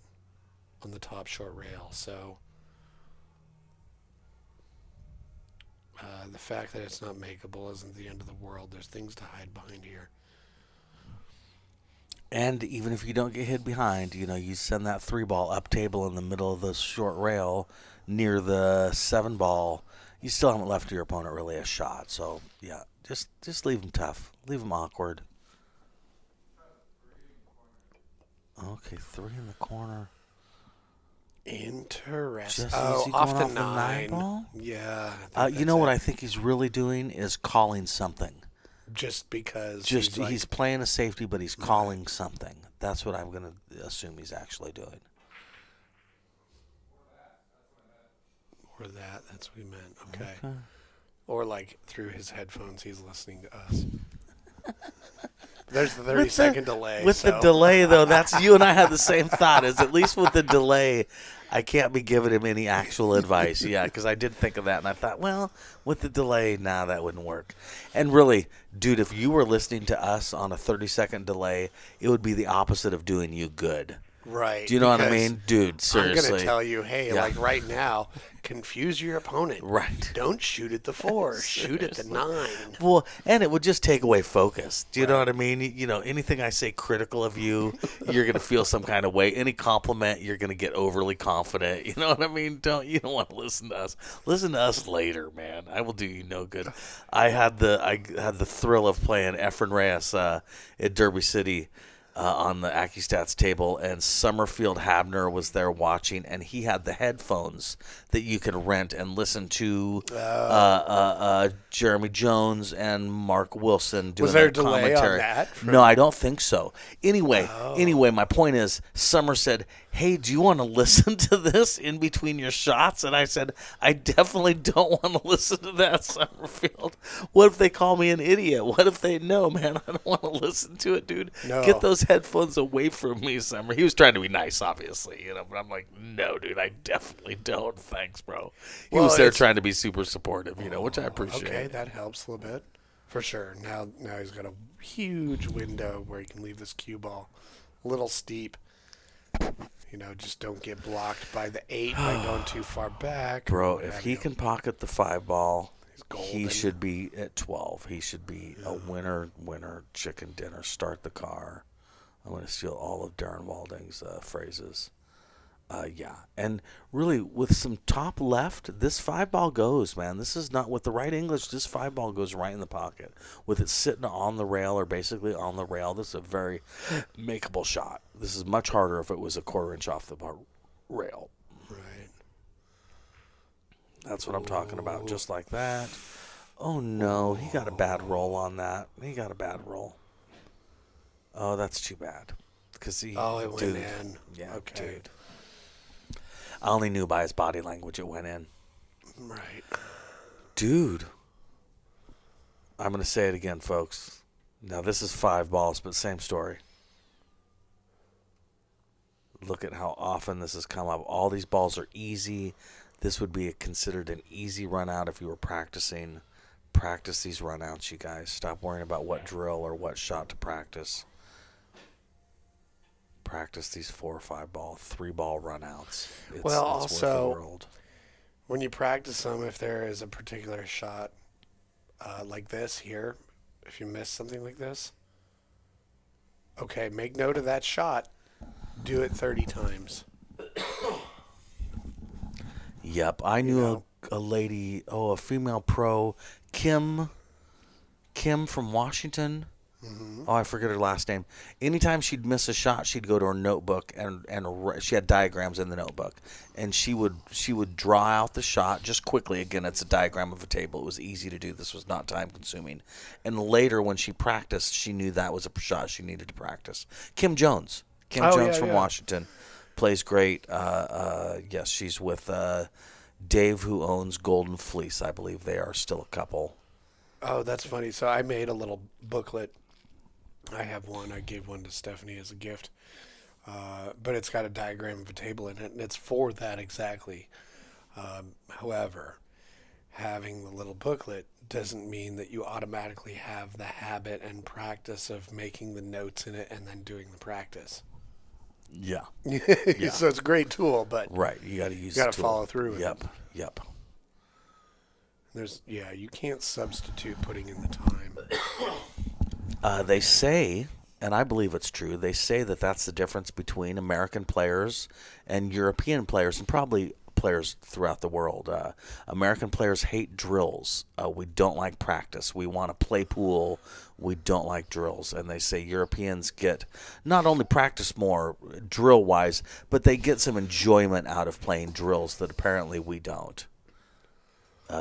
on the top short rail. So the fact that it's not makeable isn't the end of the world. There's things to hide behind here. And even if you don't get hit behind, you know, you send that 3 ball up table in the middle of the short rail near the 7 ball, you still haven't left your opponent really a shot. So, yeah, just leave them tough. Leave them awkward. Okay, 3 in the corner. Interesting. Is Oh, he off going the off the 9 9. ball? Yeah. You know what I think he's really doing is calling something. Just because He's playing a safety, but he's calling something. That's what I'm going to assume he's actually doing. Or that's what he meant. Okay. Or like through his headphones, he's listening to us. There's the 30-second delay. With the delay, though, that's you and I had the same thought. Is at least with the delay, I can't be giving him any actual advice. Yeah, because I did think of that, and I thought, well, with the delay, that wouldn't work. And really, dude, if you were listening to us on a 30-second delay, it would be the opposite of doing you good. Right. Do you know what I mean? Dude, seriously. I'm going to tell you, hey, like right now, confuse your opponent. Right. Don't shoot at the 4. Shoot at the 9. Well, and it would just take away focus. Do you know what I mean? You know, anything I say critical of you, you're going to feel some kind of way. Any compliment, you're going to get overly confident. You know what I mean? You don't want to listen to us. Listen to us later, man. I will do you no good. I had the thrill of playing Efren Reyes at Derby City. On the AccuStats table, and Summerfield Habner was there watching, and he had the headphones that you can rent and listen to Jeremy Jones and Mark Wilson doing was there a that delay commentary. on that? No, I don't think so. Anyway, my point is, Summer said, hey, do you want to listen to this in between your shots? And I said, I definitely don't want to listen to that, Summerfield. What if they call me an idiot? What if they know, man, I don't want to listen to it, dude. No. Get those headphones away from me, Summer. He was trying to be nice, obviously, but I'm like, no, dude, I definitely don't. Thanks, bro. He was there trying to be super supportive, which I appreciate. Okay, that helps a little bit. For sure. Now he's got a huge window where he can leave this cue ball. A little steep. Just don't get blocked by the 8 by going too far back. Bro, if he can pocket the 5 ball, he golden. should be at 12. He should be a winner chicken dinner. Start the car. I'm going to steal all of Darren Walding's phrases. Yeah. And really, with some top left, this 5 ball goes, man. This is not, with the right English, this 5 ball goes right in the pocket. With it sitting on the rail or basically on the rail, this is a very makeable shot. This is much harder if it was a 1/4 inch off the rail. Right. That's what I'm talking about, just like that. Oh, no. He got a bad roll on that. He got a bad roll. Oh, that's too bad. Because it went in. Yeah, okay. Dude. I only knew by his body language it went in. Right. Dude. I'm going to say it again, folks. Now, this is 5 balls, but same story. Look at how often this has come up. All these balls are easy. This would be considered an easy run out if you were practicing. Practice these run outs, you guys. Stop worrying about what drill or what shot to practice. Practice these 4 or 5 ball, 3 ball run outs. It's worth the world. When you practice them, if there is a particular shot like this here, if you miss something like this, okay, make note of that shot. Do it 30 times. Yep, I knew a lady, a female pro, Kim from Washington. Oh, I forget her last name. Anytime she'd miss a shot, she'd go to her notebook and she had diagrams in the notebook, and she would draw out the shot just quickly. Again, it's a diagram of a table. It was easy to do. This was not time consuming. And later, when she practiced, she knew that was a shot she needed to practice. Kim Jones from Washington plays great. Yes, she's with Dave, who owns Golden Fleece. I believe they are still a couple. Oh, that's funny. So I made a little booklet. I have one. I gave one to Stephanie as a gift. But it's got a diagram of a table in it, and it's for that exactly. However, having the little booklet doesn't mean that you automatically have the habit and practice of making the notes in it and then doing the practice. Yeah. So it's a great tool, but right, you got to use. You got to follow through with it. Yep. You can't substitute putting in the time. They say, and I believe it's true, they say that that's the difference between American players and European players, and probably players throughout the world. American players hate drills. We don't like practice. We want to play pool. We don't like drills. And they say Europeans get not only practice more drill-wise, but they get some enjoyment out of playing drills that apparently we don't.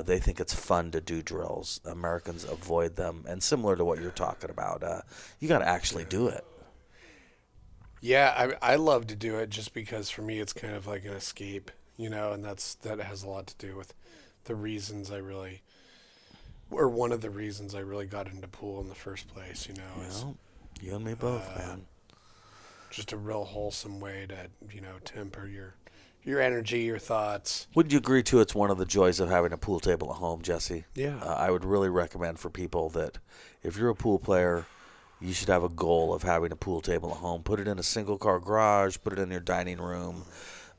They think it's fun to do drills. Americans avoid them. And similar to what you're talking about, you got to actually do it. Yeah, I love to do it just because for me it's kind of like an escape, and that has a lot to do with the reasons one of the reasons I really got into pool in the first place, is you and me both, man. Just a real wholesome way to, temper your energy, your thoughts. Would you agree, too, it's one of the joys of having a pool table at home, Jesse? Yeah. I would really recommend for people that if you're a pool player, you should have a goal of having a pool table at home. Put it in a single-car garage. Put it in your dining room.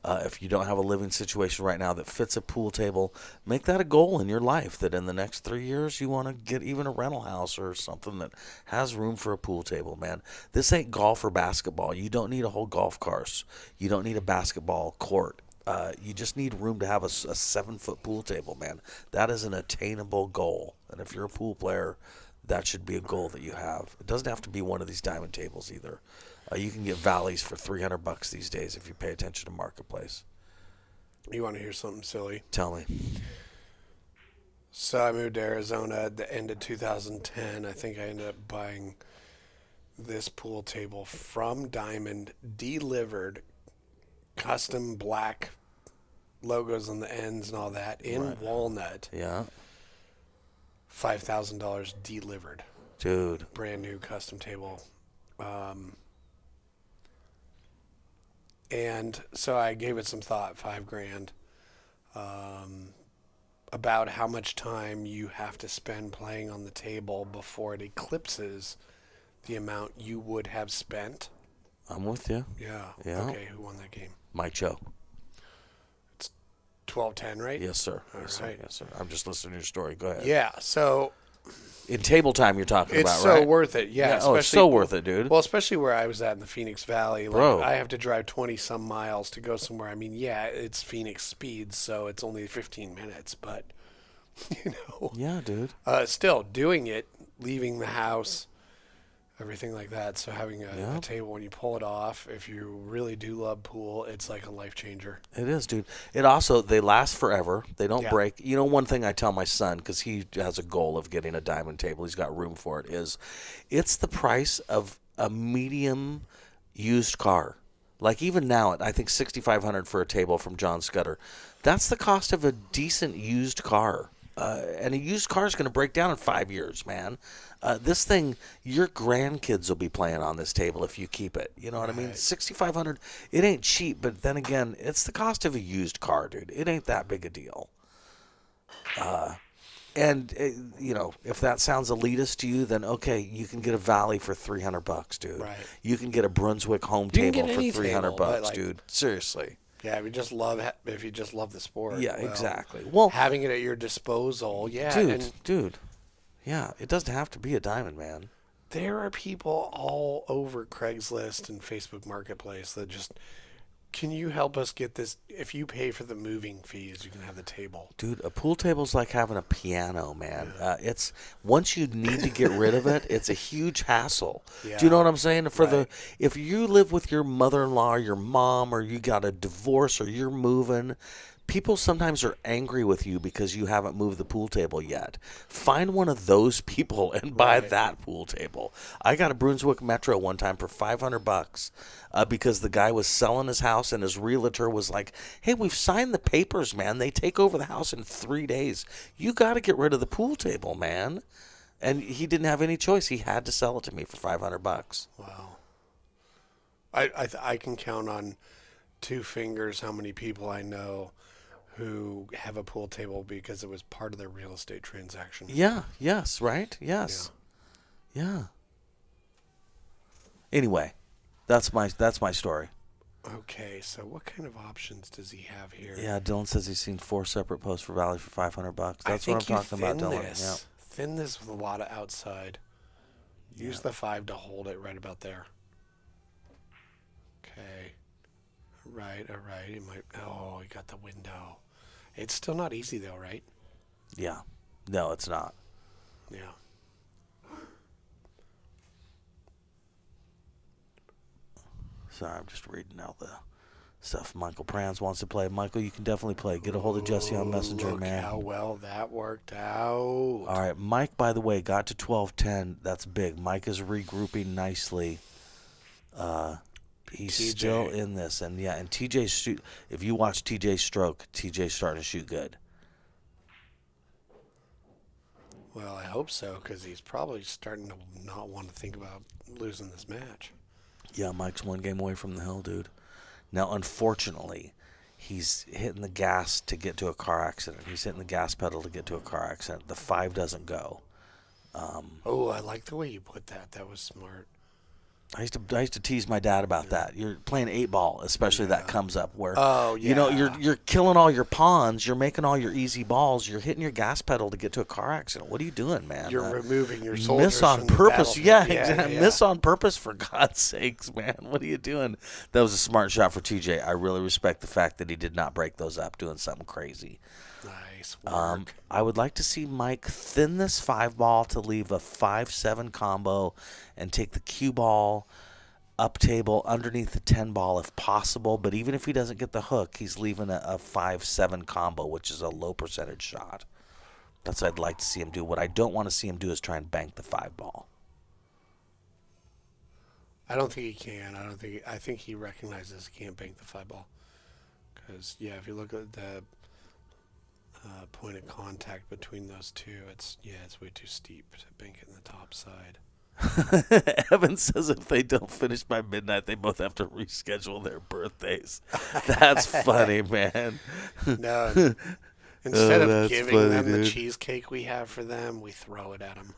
If you don't have a living situation right now that fits a pool table, make that a goal in your life that in the next 3 years you want to get even a rental house or something that has room for a pool table, man. This ain't golf or basketball. You don't need a whole golf course. You don't need a basketball court. You just need room to have a 7-foot pool table, man. That is an attainable goal. And if you're a pool player, that should be a goal that you have. It doesn't have to be one of these diamond tables either. You can get valleys for $300 these days if you pay attention to Marketplace. You want to hear something silly? Tell me. So I moved to Arizona at the end of 2010. I think I ended up buying this pool table from Diamond, delivered, custom black logos on the ends and all that in walnut. Yeah. $5,000 delivered. Dude. Brand new custom table. And so I gave it some thought, $5,000, about how much time you have to spend playing on the table before it eclipses the amount you would have spent. I'm with you. Yeah. Okay, who won that game? Mike Choe. It's 12-10, right? Yes, sir. All yes, right. sir. Yes, sir. I'm just listening to your story. Go ahead. Yeah, so in table time you're talking about, it's right? so worth it. Yeah. Oh, it's so worth it, dude. Well, especially where I was at in the Phoenix Valley. Like, Bro. I have to drive 20-some miles to go somewhere. I mean, yeah, it's Phoenix speed, so it's only 15 minutes, but, Yeah, dude. Still, doing it, leaving the house, everything like that. So having a table, when you pull it off, if you really do love pool, it's like a life changer. It is, dude. It also, they last forever. They don't break. One thing I tell my son, because he has a goal of getting a diamond table, he's got room for it, is it's the price of a medium used car. Like even now, I think $6,500 for a table from John Scudder. That's the cost of a decent used car. And a used car is going to break down in 5 years, man. This thing, your grandkids will be playing on this table if you keep it. You know what I mean? $6,500, it ain't cheap, but then again, it's the cost of a used car, dude. It ain't that big a deal. If that sounds elitist to you, then okay, you can get a Valley for $300, dude. Right. You can get a Brunswick home You can table get for any $300, table, but, dude. Seriously. Yeah, if you just love the sport. Yeah, well, exactly. Well, having it at your disposal, dude. Yeah, it doesn't have to be a diamond, man. There are people all over Craigslist and Facebook Marketplace that just Can you help us get this? If you pay for the moving fees, you can have the table. Dude, a pool table's like having a piano, man. It's once you need to get rid of it, it's a huge hassle. Yeah. Do you know what I'm saying? Right. If you live with your mother-in-law or your mom, or you got a divorce, or you're moving, people sometimes are angry with you because you haven't moved the pool table yet. Find one of those people and buy Right. that pool table. I got a Brunswick Metro one time for $500 because the guy was selling his house and his realtor was like, "Hey, we've signed the papers, man. They take over the house in 3 days. You got to get rid of the pool table, man." And he didn't have any choice. He had to sell it to me for $500. Wow. I can count on 2 fingers how many people I know who have a pool table because it was part of their real estate transaction. Yeah. Yes. Right. Yes. Yeah. Anyway, that's my story. Okay, so what kind of options does he have here? Yeah, Dylan says he's seen 4 separate posts for Valley for $500. I That's think what I'm talking about, Dylan. this. Yeah. Thin this with a lot of outside. Use the 5 to hold it right about there. Okay. Right, all right. It might. Oh, he got the window. It's still not easy though, right? Yeah. No, it's not. Yeah. Sorry, I'm just reading out the stuff Michael Prans wants to play. Michael, you can definitely play. Get a hold of Jesse on Messenger, Look man. how well that worked out. All right, Mike, by the way, got to 12-10. That's big. Mike is regrouping nicely. He's TJ. still in this. And, yeah, and TJ's shoot. If you watch TJ's stroke, TJ's starting to shoot good. Well, I hope so, because he's probably starting to not want to think about losing this match. Yeah, Mike's 1 game away from the hill, dude. Now, unfortunately, he's hitting the gas to get to a car accident. He's hitting the gas pedal to get to a car accident. The 5 doesn't go. Oh, I like the way you put that. That was smart. I used to tease my dad about that. You're playing 8-ball, especially that comes up where you know you're killing all your pawns, you're making all your easy balls, you're hitting your gas pedal to get to a car accident. What are you doing, man? You're removing your soldiers miss on from the purpose. battlefield. Yeah, exactly. Miss on purpose, for God's sakes, man. What are you doing? That was a smart shot for TJ. I really respect the fact that he did not break those up doing something crazy. Nice work. I would like to see Mike thin this 5-ball to leave a 5-7 combo and take the cue ball up table underneath the 10-ball if possible. But even if he doesn't get the hook, he's leaving a 5-7 combo, which is a low percentage shot. That's what I'd like to see him do. What I don't want to see him do is try and bank the 5-ball. I don't think he can. I think he recognizes he can't bank the 5-ball. Because, if you look at the point of contact between those two, it's way too steep to bank it in the top side. Evan says if they don't finish by midnight, they both have to reschedule their birthdays. That's funny, man. No, instead of that's giving funny, them the dude. cheesecake we have for them, we throw it at them.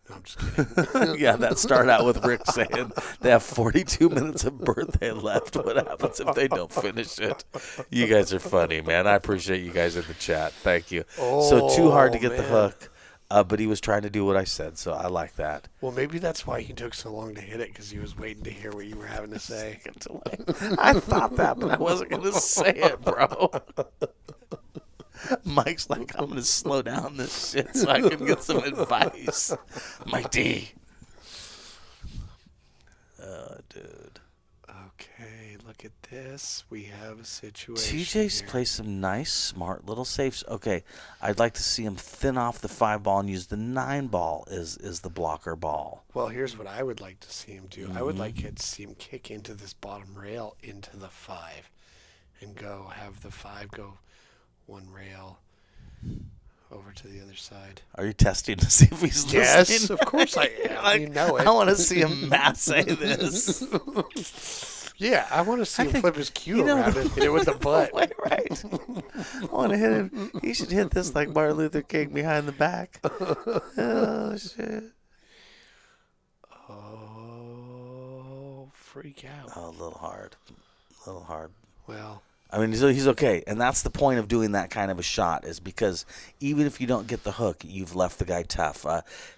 No, I'm just kidding. Yeah, that started out with Rick saying they have 42 minutes of birthday left. What happens if they don't finish it? You guys are funny, man. I appreciate you guys in the chat. Thank you. So too hard to get the man. hook, but he was trying to do what I said, so I like that. Well, maybe that's why he took so long to hit it, because he was waiting to hear what you were having to say. I thought that, but I wasn't going to say it, bro. Mike's like, I'm going to slow down this shit so I can get some advice. Mike D. Oh, dude. Okay, look at this. We have a situation. TJ's here. plays some nice, smart little safes. Okay, I'd like to see him thin off the 5-ball and use the 9-ball is the blocker ball. Well, here's what I would like to see him do. I would like to see him kick into this bottom rail into the 5 and have the 5 go 1 rail over to the other side. Are you testing to see if he's listening? Yes, of course I am. Like, you know it. I want to see him mass say this. Yeah, I want to see him think- flip his cue you know, around and hit it with the butt. Right. I want to hit him. He should hit this like Martin Luther King behind the back. Oh, shit. Oh, freak out. Oh, a little hard. Well, I mean, he's okay. And that's the point of doing that kind of a shot, is because even if you don't get the hook, you've left the guy tough.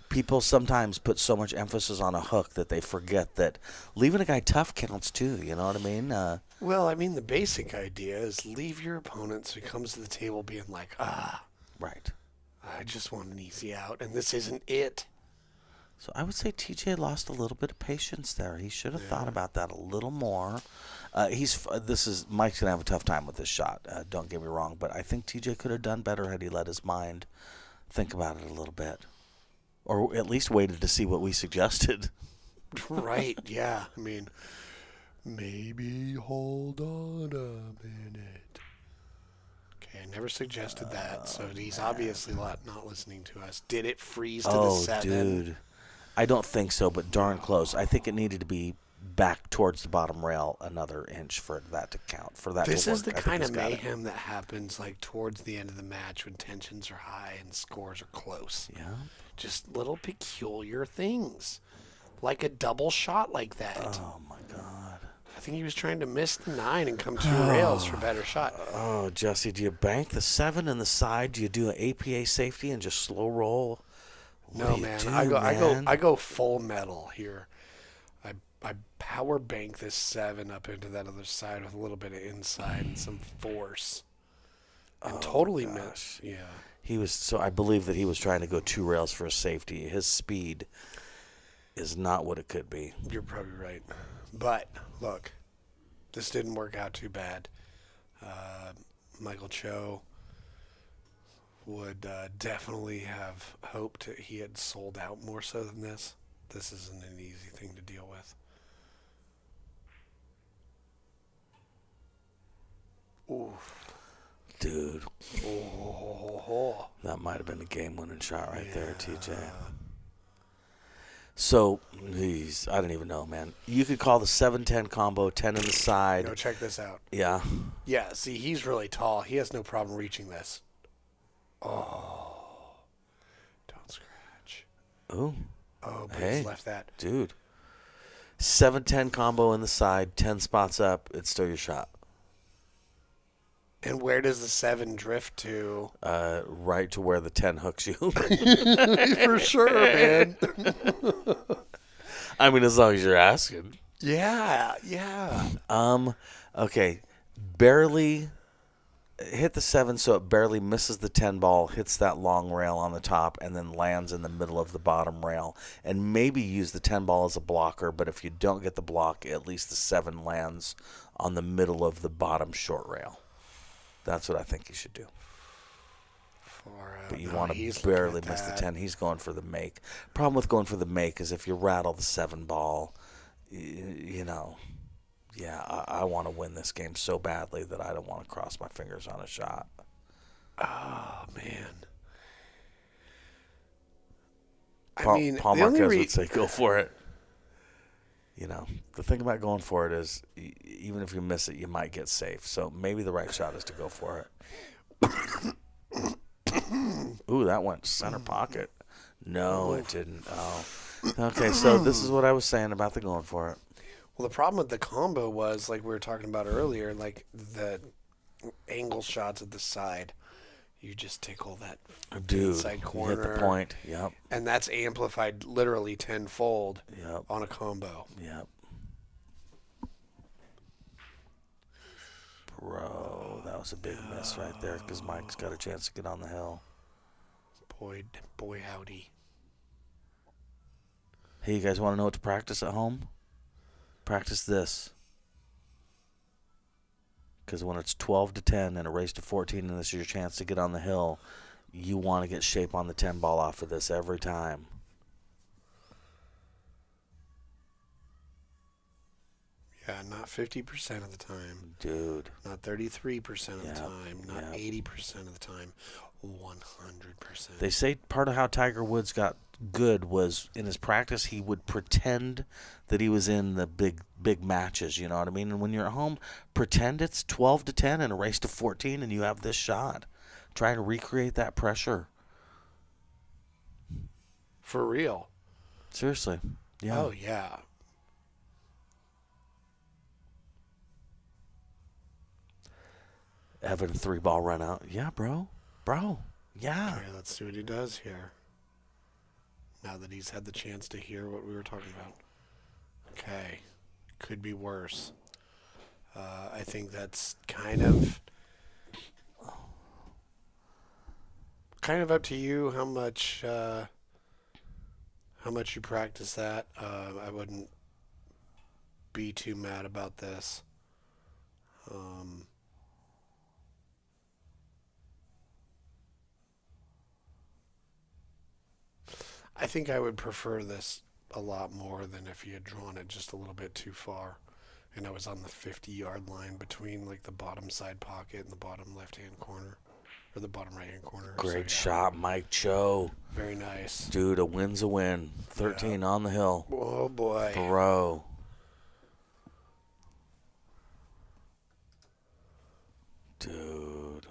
People sometimes put so much emphasis on a hook that they forget that leaving a guy tough counts too. You know what I mean? Well, I mean, the basic idea is leave your opponent so he comes to the table being like, Right. I just want an easy out, and this isn't it. So I would say TJ lost a little bit of patience there. He should have thought about that a little more. Mike's gonna have a tough time with this shot. Don't get me wrong, but I think TJ could have done better had he let his mind think about it a little bit, or at least waited to see what we suggested. Right? Yeah. I mean, maybe hold on a minute. Okay, I never suggested that, so he's obviously not listening to us. Did it freeze to the 7? Dude. I don't think so, but darn close. I think it needed to be back towards the bottom rail another inch for that to count. For that This to work. is the kind of mayhem that happens like towards the end of the match when tensions are high and scores are close. Yeah. Just little peculiar things. Like a double shot like that. Oh, my God. I think he was trying to miss the 9 and come 2 rails for a better shot. Oh, Jesse, do you bank the 7 in the side? Do you do an APA safety and just slow roll? No, man. I go full metal here. I power bank this 7 up into that other side with a little bit of inside and some force. And totally missed. Yeah. I believe that he was trying to go 2 rails for a safety. His speed is not what it could be. You're probably right. But, look, this didn't work out too bad. Michael Choe would definitely have hoped that he had sold out more so than this. This isn't an easy thing to deal with. Oof. Dude. Oh. That might have been a game-winning shot right there, TJ. So, I don't even know, man. You could call the 7-10 combo, 10 in the side. Go check this out. Yeah. Yeah, see, he's really tall. He has no problem reaching this. Oh. Don't scratch. Ooh. Oh, but Hey, he's left that. Dude. 7-10 combo in the side, 10 spots up. It's still your shot. And where does the 7 drift to? Right to where the 10 hooks you. For sure, man. I mean, as long as you're asking. Yeah. Okay. Barely hit the 7 so it barely misses the 10 ball, hits that long rail on the top, and then lands in the middle of the bottom rail. And maybe use the 10 ball as a blocker, but if you don't get the block, at least the 7 lands on the middle of the bottom short rail. That's what I think you should do. But you want to barely miss the 10. He's going for the make. Problem with going for the make is if you rattle the 7 ball, I want to win this game so badly that I don't want to cross my fingers on a shot. Oh, man. Paul Marquez would say go for it. The thing about going for it is even if you miss it, you might get safe. So maybe the right shot is to go for it. Ooh, that went center pocket. No, it didn't. Oh. Okay, so this is what I was saying about the going for it. Well, the problem with the combo was, like we were talking about earlier, like the angle shots at the side. You just tickle that inside corner. Hit the point. Yep. And that's amplified literally tenfold Yep. on a combo. Yep. Bro, that was a big miss right there because Mike's got a chance to get on the hill. Boy, howdy. Hey, you guys want to know what to practice at home? Practice this. Because when it's 12-10 and a race to 14 and this is your chance to get on the hill, you want to get shape on the 10 ball off of this every time. Yeah, not 50% of the time. Dude. Not 33% of the time. Not 80% of the time. 100%. They say part of how Tiger Woods got good was in his practice he would pretend that he was in the big matches, you know what I mean? And when you're at home, pretend it's 12-10 and a race to 14 and you have this shot. Try to recreate that pressure. For real. Seriously. Yeah. Oh, yeah. Evan 3-ball run out. Yeah, bro. Yeah. Okay, let's see what he does here. Now that he's had the chance to hear what we were talking about. Okay. Could be worse. I think that's kind of up to you how much you practice that. I wouldn't be too mad about this. I think I would prefer this a lot more than if he had drawn it just a little bit too far. And I was on the 50-yard line between like the bottom side pocket and the bottom left-hand corner. Or the bottom right-hand corner. Great shot, Mike Choe. Very nice. Dude, a win's a win. 13 on the hill. Oh, boy. Bro. Dude.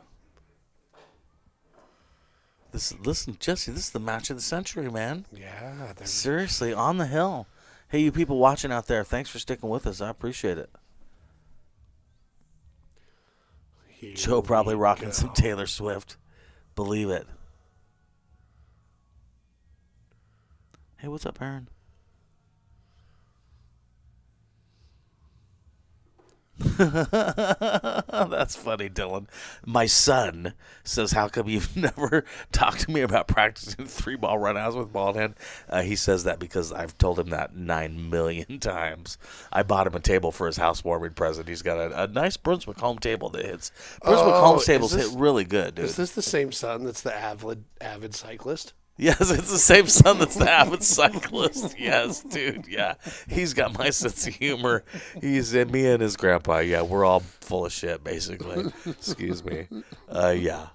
Listen, Jesse, this is the match of the century, man. Yeah. Seriously, on the hill. Hey, you people watching out there, thanks for sticking with us. I appreciate it. Choe probably rocking some Taylor Swift. Believe it. Hey, what's up, Aaron? That's funny, Dylan. My son says, how come you've never talked to me about practicing 3-ball runouts with ball hand? He says that because I've told him that 9 million times. I bought him a table for his housewarming present. He's got a nice Brunswick home table that hits. Brunswick home tables hit really good, dude. Is this the same son that's the avid cyclist? Yes, it's the same son that's the avid cyclist. Yes, dude. Yeah, he's got my sense of humor. He's me and his grandpa. Yeah, we're all full of shit, basically. Excuse me. Yeah.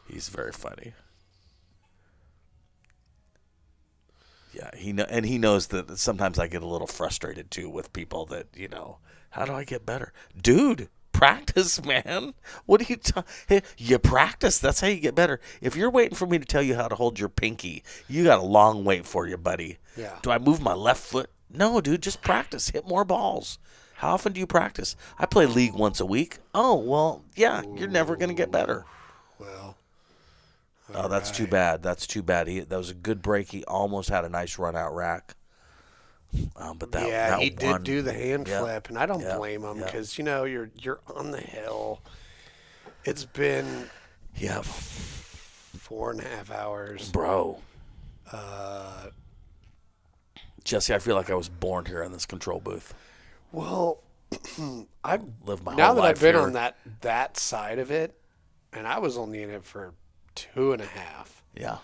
He's very funny. Yeah, he knows that sometimes I get a little frustrated too with people that how do I get better, dude? Practice, man. What do you practice? That's how you get better. If you're waiting for me to tell you how to hold your pinky, you got a long wait for you, buddy. Yeah. Do I move my left foot? No, dude, just practice. Hit more balls. How often do you practice? I play league once a week. Oh, well, yeah, you're never going to get better. Well. Oh, that's too bad. That's too bad. That was a good break. He almost had a nice run out rack. But that he did do the hand flip, and I don't blame him because you're on the hill. It's been 4.5 hours, bro. Jesse, I feel like I was born here in this control booth. Well, I've lived my now whole that life I've been here. on that side of it, and I was only in it for 2.5. Yeah.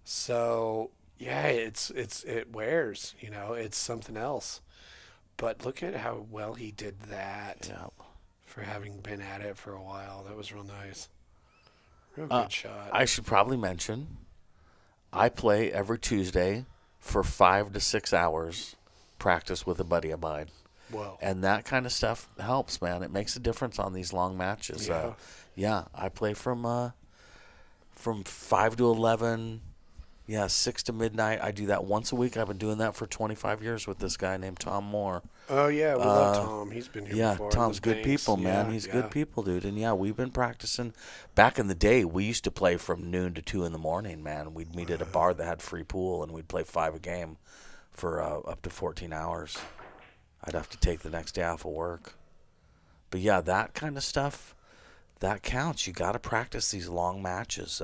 So. Yeah, it wears, it's something else. But look at how well he did that for having been at it for a while. That was real nice. Real good shot. I should probably mention, I play every Tuesday for 5 to 6 hours practice with a buddy of mine. Whoa. And that kind of stuff helps, man. It makes a difference on these long matches. Yeah. I play from 5 to 11. Yeah, 6 to midnight. I do that once a week. I've been doing that for 25 years with this guy named Tom Moore. Oh, yeah. We love Tom. He's been here before. Yeah, Tom's good people, man. He's good people, dude. And, we've been practicing. Back in the day, we used to play from noon to 2 in the morning, man. We'd meet at a bar that had free pool, and we'd play 5 a game for up to 14 hours. I'd have to take the next day off of work. But, yeah, that kind of stuff. That counts. You got to practice these long matches.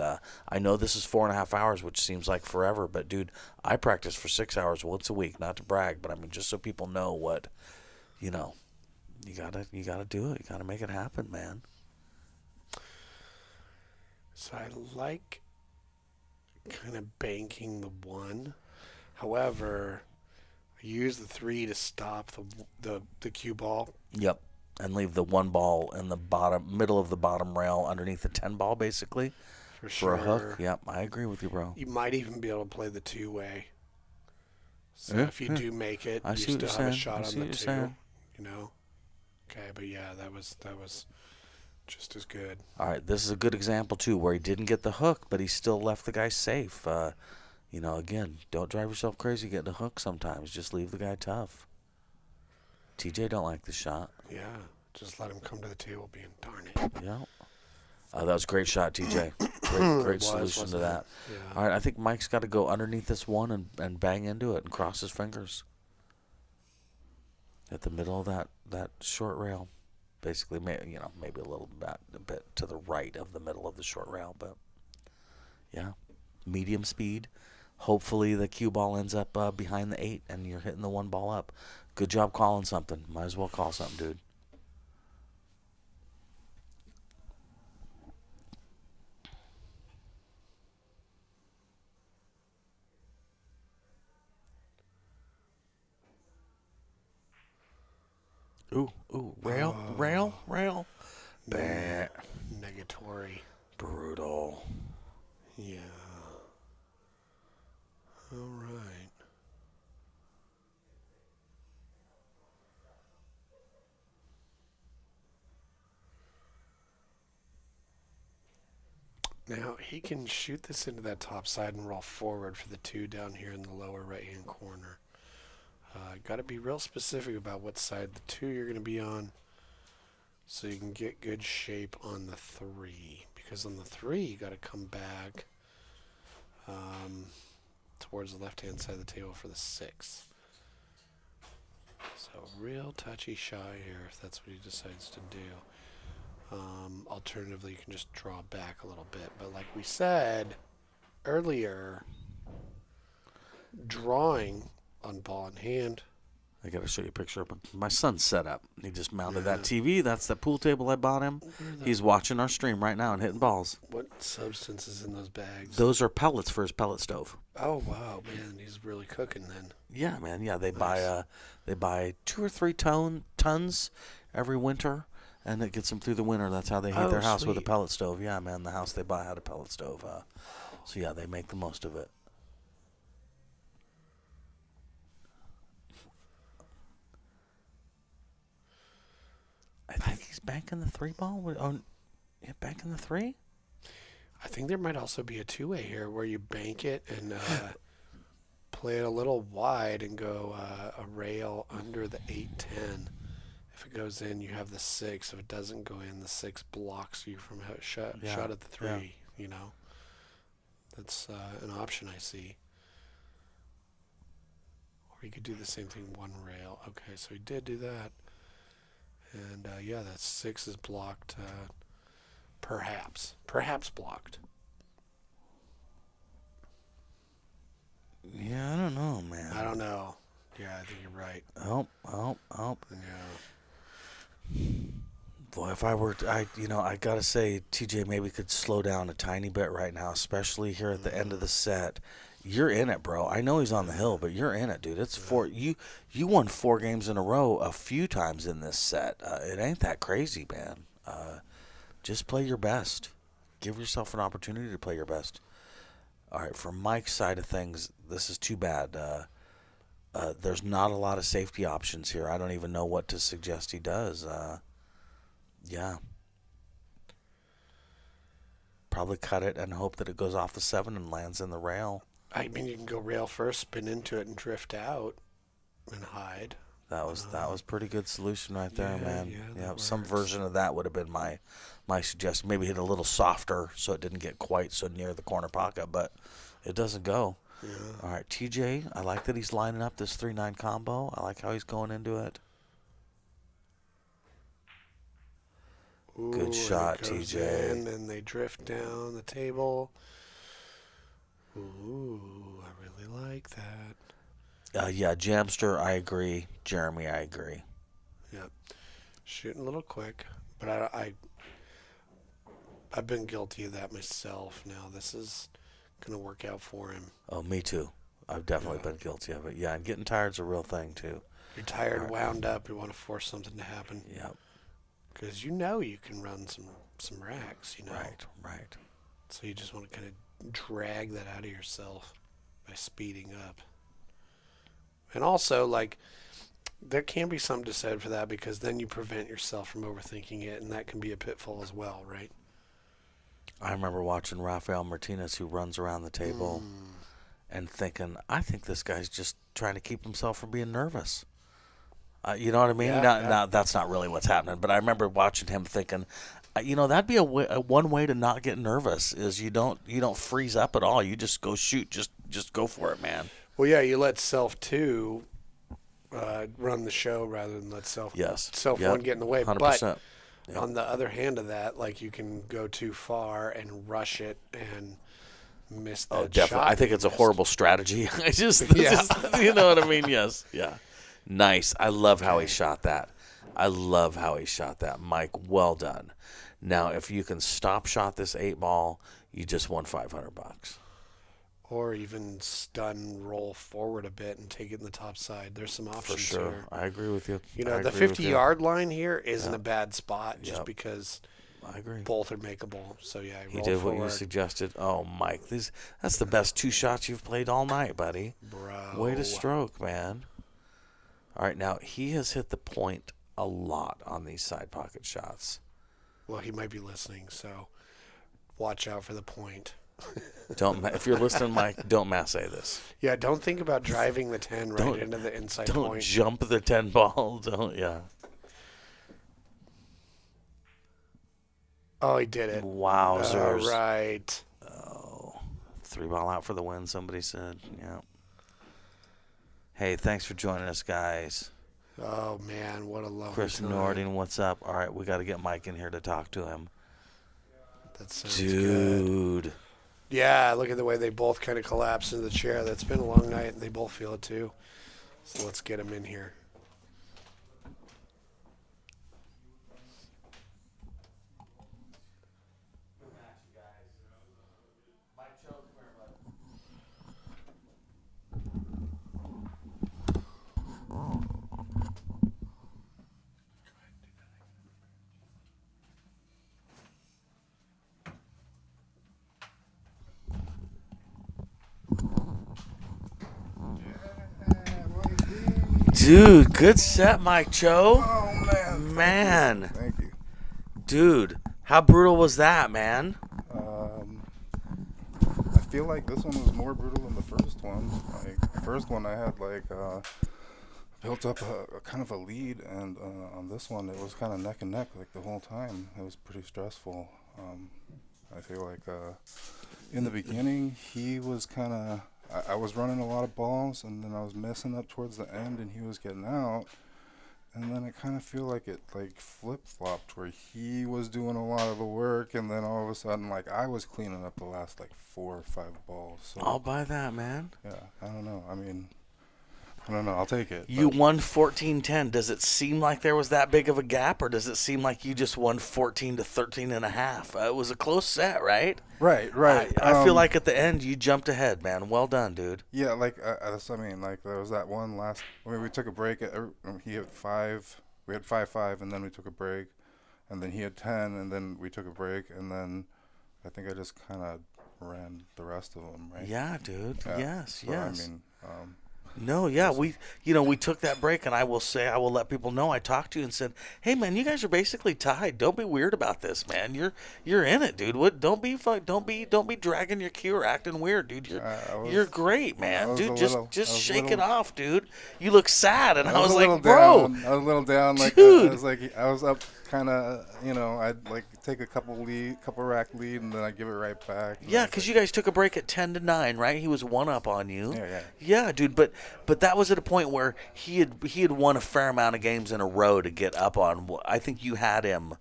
I know this is 4.5 hours, which seems like forever, but dude, I practice for 6 hours once a week. Not to brag, but I mean just so people know what, you gotta do it. You gotta make it happen, man. So I like kind of banking the 1. However, I use the 3 to stop the cue ball. Yep. And leave the 1 ball in the middle of the bottom rail underneath the 10 ball, basically, for a hook. Yep, I agree with you, bro. You might even be able to play the 2-way. So if you do make it, you still have a shot on the 2. Okay, but yeah, that was just as good. All right, this is a good example too, where he didn't get the hook, but he still left the guy safe. Again, don't drive yourself crazy getting a hook sometimes. Just leave the guy tough. TJ don't like the shot. Yeah, Just let him come to the table being, darn it. Yeah. That was a great shot, TJ. Great solution to that. Yeah. All right, I think Mike's got to go underneath this one and bang into it and cross his fingers. At the middle of that short rail. Basically, maybe a bit to the right of the middle of the short rail, but yeah, medium speed. Hopefully the cue ball ends up behind the 8 and you're hitting the 1 ball up. Good job calling something. Might as well call something, dude. Ooh, rail. Bad. Negatory. Brutal. Yeah. All right. Now, he can shoot this into that top side and roll forward for the 2 down here in the lower right-hand corner. Got to be real specific about what side the 2 you're going to be on so you can get good shape on the 3. Because on the 3, you got to come back towards the left-hand side of the table for the 6. So real touchy shy here if that's what he decides to do. Alternatively, you can just draw back a little bit. But like we said earlier, drawing on ball in hand. I got to show you a picture of my son's set up. He just mounted that TV. That's the pool table I bought him. He's watching our stream right now and hitting balls. What substance is in those bags? Those are pellets for his pellet stove. Oh, wow, man. He's really cooking then. Yeah, man. Yeah, they buy 2 or 3 tons every winter, and it gets them through the winter. That's how they heat their house with a pellet stove. Yeah, man. The house they buy had a pellet stove. So, yeah, they make the most of it. I think he's banking the 3 ball. Yeah, banking the 3? I think there might also be a 2-way here where you bank it and play it a little wide and go a rail under the 8-10. If it goes in, you have the 6. If it doesn't go in, the 6 blocks you from a shot at the 3, you know. That's an option I see. Or you could do the same thing, 1 rail. Okay, so he did do that. And, that 6 is blocked, perhaps blocked. Yeah, I don't know, man. I don't know. Yeah, I think you're right. Oh. Yeah. Boy, if I were, I gotta say, TJ maybe could slow down a tiny bit right now, especially here at the end of the set. You're in it, bro. I know he's on the hill, but you're in it, dude. It's 4. You won 4 games in a row a few times in this set. It ain't that crazy, man. Just play your best. Give yourself an opportunity to play your best. All right, from Mike's side of things, this is too bad. There's not a lot of safety options here. I don't even know what to suggest he does. Yeah. Probably cut it and hope that it goes off the 7 and lands in the rail. I mean, you can go rail first, spin into it, and drift out and hide. That was pretty good solution right there, man. Yeah, some version of that would have been my suggestion. Maybe hit a little softer so it didn't get quite so near the corner pocket, but it doesn't go. Yeah. All right, TJ, I like that he's lining up this 3-9 combo. I like how he's going into it. Ooh, good shot, TJ. And then they drift down the table. Ooh, I really like that. Jamster, I agree. Jeremy, I agree. Yep. Shooting a little quick, but I've been guilty of that myself now. This is going to work out for him. Oh, me too. I've definitely been guilty of it. Yeah, and getting tired's a real thing, too. You're tired, wound up, you want to force something to happen. Yep. Because you know you can run some racks, you know. Right. So you just want to kind of drag that out of yourself by speeding up. And also, like, there can be something to said for that because then you prevent yourself from overthinking it, and that can be a pitfall as well, right? I remember watching Rafael Martinez, who runs around the table, and thinking, I think this guy's just trying to keep himself from being nervous. You know what I mean? Yeah, Now, that's not really what's happening, but I remember watching him thinking, that'd be one way to not get nervous is you don't freeze up at all. You just go shoot, just go for it, man. Well, yeah, you let self 2 run the show rather than let self 1 get in the way. 100%. But Yep. on the other hand of that, like you can go too far and rush it and miss that Oh, definitely. shot I think it's a missed. horrible strategy. Yeah. You know what I mean? Yes. Yeah. Nice. I love how he shot that. Mike, well done. Now, if you can stop shot this 8 ball, you just won $500. Or even stun, roll forward a bit and take it in the top side. There's some options For sure. here. I agree with you. You know, I the agree with you. 50-yard line here isn't a bad spot just Yep. because I agree. both are makeable. So, yeah, He roll did forward. what you suggested. Oh, Mike, that's the best 2 shots you've played all night, buddy. Bro. Way to stroke, man. All right, now he has hit the point a lot on these side pocket shots. Well, he might be listening, so watch out for the point. If you're listening, Mike, don't masse this. Yeah, don't think about driving the 10 right into the inside Don't point. jump the 10 ball. Yeah. Oh, he did it. Wowzers. All right. Oh, 3 ball out for the win, somebody said. Yeah. Hey, thanks for joining us, guys. Oh, man, what a lovely Chris time. Nording, what's up? All right, we got to get Mike in here to talk to him. That sounds good. Dude. Yeah, look at the way they both kind of collapse into the chair. That's been a long night, and they both feel it too. So let's get them in here. Good match, you guys. Mike Choe, come here, bud. Dude, good set, Mike Choe. Oh, Man. Thank you. Dude, how brutal was that, man? I feel like this one was more brutal than the first one. Like the first one, I had built up a kind of a lead, and on this one, it was kind of neck and neck like the whole time. It was pretty stressful. I feel like in the beginning, he was kind of. I was running a lot of balls, and then I was messing up towards the end, and he was getting out. And then I kind of feel like it flip-flopped where he was doing a lot of the work, and then all of a sudden I was cleaning up the last 4 or 5 balls. So, I'll buy that, man. yeah, I don't know. I mean, I don't know. I'll take it. You but won 14-10. Does it seem like there was that big of a gap, or does it seem like you just won 14 to 13 and a half? It was a close set, right? Right. I feel like at the end you jumped ahead, man. Well done, dude. Yeah, there was that one last. We took a break. He had 5. We had 5-5, and then we took a break, and then he had 10, and then we took a break, and then I think I just kind of ran the rest of them, right? Yeah, dude. Yeah. Yes, So, yes. I mean, No, yeah, we took that break, and I will let people know. I talked to you and said, "Hey, man, you guys are basically tied. Don't be weird about this, man. You're in it, dude. Don't be dragging your cue or acting weird, dude. You're great, man, dude. Just shake it off, dude. You look sad." And I was like, "Bro, I was a little down, dude. I was up, kind of, I'd take a couple rack lead, and then I'd give it right back. Yeah, because you guys took a break at 10-9, right? He was 1 up on you. Yeah. Yeah, dude. But that was at a point where he had won a fair amount of games in a row to get up on. I think you had him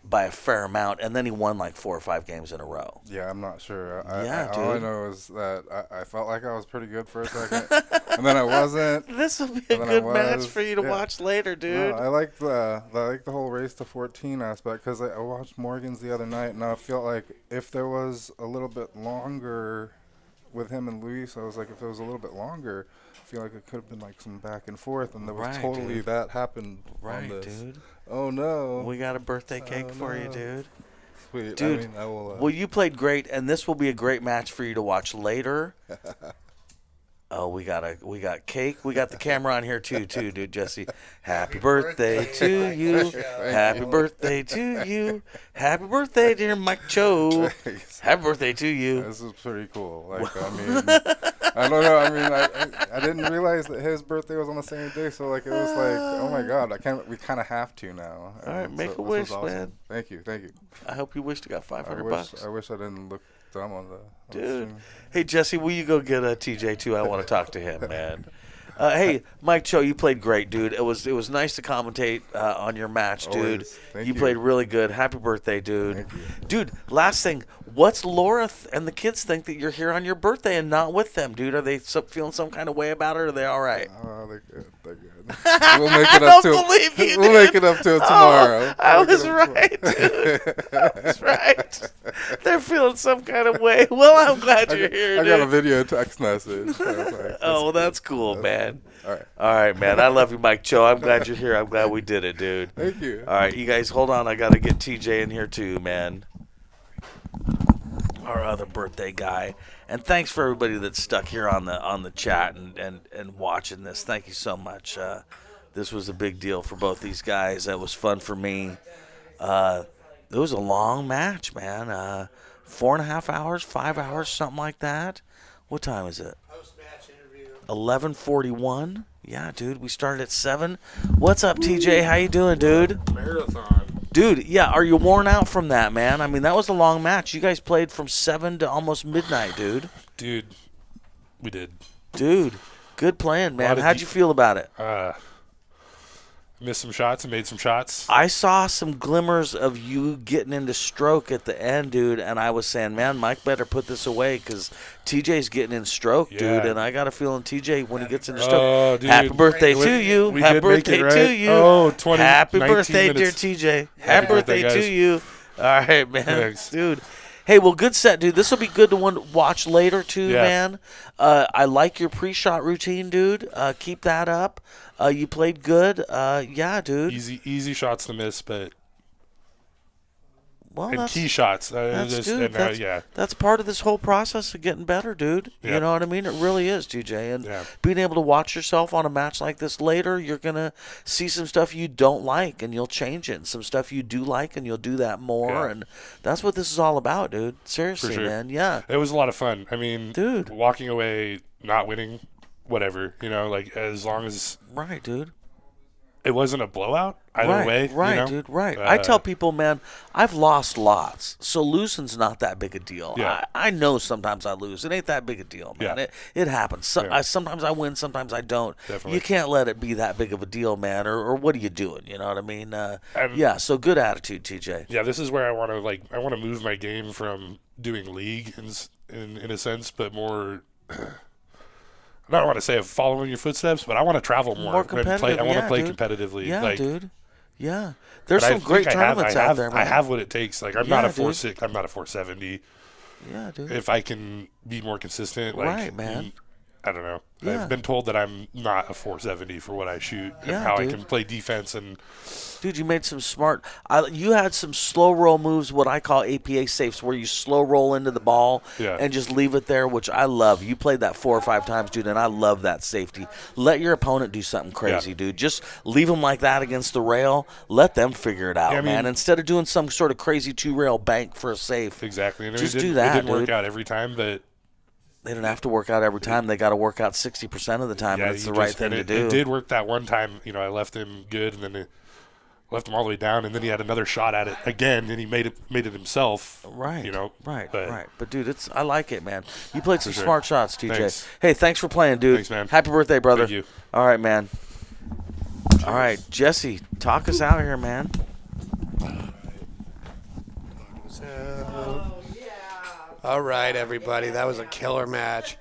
by a fair amount, and then he won 4 or 5 games in a row. Yeah, I'm not sure. Dude. All I know is that I felt like I was pretty good for a second, and then I wasn't. This will be a good match for you to watch later, dude. No, I like the whole race to 14 aspect because I watched Morgan's the other night, and I felt like if there was a little bit longer with him and Luis, I was like, if it was a little bit longer, I feel like it could have been some back and forth, and there was totally that happened on this. Dude. Oh no! We got a birthday cake for you, dude. Sweet. Dude, I mean, I will. Well, you played great, and this will be a great match for you to watch later. Oh, we got cake. We got the camera on here too, dude. Jesse, happy birthday to you. Happy birthday to you. Happy birthday, dear Mike Choe. Happy birthday to you. This is pretty cool. I I don't know. I mean, I didn't realize that his birthday was on the same day, so like it was like, oh my god, we kind of have to now. All right, make a wish, awesome. man. Thank you. I hope you wished you got $500. I wish I didn't look dumb on the Dude. stream. Hey, Jesse, will you go get a TJ too? I want to talk to him, man. Hey, Mike Choe, you played great, dude. It was nice to commentate on your match, dude. Always. Thank You you. played really good. Happy birthday, dude. Thank you. Dude, last thing, what's Laura and the kids think that you're here on your birthday and not with them, dude? Are they feeling some kind of way about it, or are they all right? They're good. They're good. We'll make it I up don't to believe you, We'll make it up to it tomorrow. I was right, dude. I was right. They're feeling some kind of way. Well, I'm glad you're here, I dude. got a video text message. So I was like, Oh, well, that's cool, man. All right. All right, man. I love you, Mike Choe. I'm glad you're here. I'm glad we did it, dude. Thank you. All right, you guys, hold on. I got to get TJ in here too, man. Our other birthday guy. And thanks for everybody that's stuck here on the chat and watching this. Thank you so much. This was a big deal for both these guys. That was fun for me. It was a long match, man. 4.5 hours, 5 hours, something like that. What time is it? Post-match interview. 11:41. Yeah, dude. We started at 7. What's up, TJ? How you doing, dude? Marathon. Dude, yeah, are you worn out from that, man? I mean, that was a long match. You guys played from 7 to almost midnight, dude. Dude, we did. Dude, good playing, man. of How'd you feel about it? Missed some shots and made some shots. I saw some glimmers of you getting into stroke at the end, dude, and I was saying, man, Mike better put this away because TJ's getting in stroke, dude, Yeah. and I got a feeling TJ, when he gets into stroke, Oh, dude. happy birthday to you. We Happy did make birthday it, right? to you. Oh, 20, Happy 19 birthday, minutes. dear TJ. Happy birthday birthday, to guys. you. All right, man. Thanks. Dude. Hey, well, good set, dude. This will be good to watch later, too, Yeah. man. I like your pre-shot routine, dude. Keep that up. You played good. Yeah, dude. Easy shots to miss, but Well, and that's, key shots. that's, dude, and, that's, yeah. that's part of this whole process of getting better, dude. You Yeah. know what I mean? It really is, TJ. And Yeah. being able to watch yourself on a match like this later, you're going to see some stuff you don't like, and you'll change it. And some stuff you do like, and you'll do that more. Yeah. And that's what this is all about, dude. Seriously, For sure. man. Yeah. It was a lot of fun. I mean, Dude. walking away not winning, whatever, like as long as Right, dude. it wasn't a blowout either right, way. Right, you know? dude, right. I tell people, man, I've lost lots, so losing's not that big a deal. Yeah. I know sometimes I lose. It ain't that big a deal, man. Yeah. It happens. Yeah. Sometimes I win, sometimes I don't. Definitely. You can't let it be that big of a deal, man, or what are you doing? You know what I mean? And- Yeah, so good attitude, TJ. Yeah, this is where I want to move my game from doing league in a sense, but more. I don't want to say following your footsteps, but I want to travel more. More and play, competitive, I want to yeah, play dude. competitively. Yeah, like, dude. Yeah. There's but I some great think I have- tournaments I have, out there, man. I have what it takes. Like I'm Yeah, not a dude. 4.6. I'm not a 4.70. Yeah, dude. If I can be more consistent, like, Right, man. I don't know. Yeah. I've been told that I'm not a 4.70 for what I shoot and Yeah, how dude. I can play defense and Dude, you made some smart. You had some slow roll moves, what I call APA safes, where you slow roll into the ball Yeah. and just leave it there, which I love. You played that 4 or 5 times, dude, and I love that safety. Let your opponent do something crazy, Yeah. dude. Just leave them like that against the rail. Let them figure it out, Yeah, I mean- man. Instead of doing some sort of crazy 2-rail bank for a safe. exactly. And Just it do didn't, that, it didn't work dude. out every time, but They don't have to work out every time. They got to work out 60% of the time, and it's the right thing to do. It did work that one time. I left him good, and then it left him all the way down, and then he had another shot at it again, and he made it himself. Right. Right. but- Right. But dude, I like it, man. You played some sure. smart shots, TJ. Thanks. Hey, thanks for playing, dude. Thanks, man. Happy birthday, brother. Thank you. All right, man. All right, Jesse, talk us out here, man. Oh, yeah. All right, everybody. That was a killer match.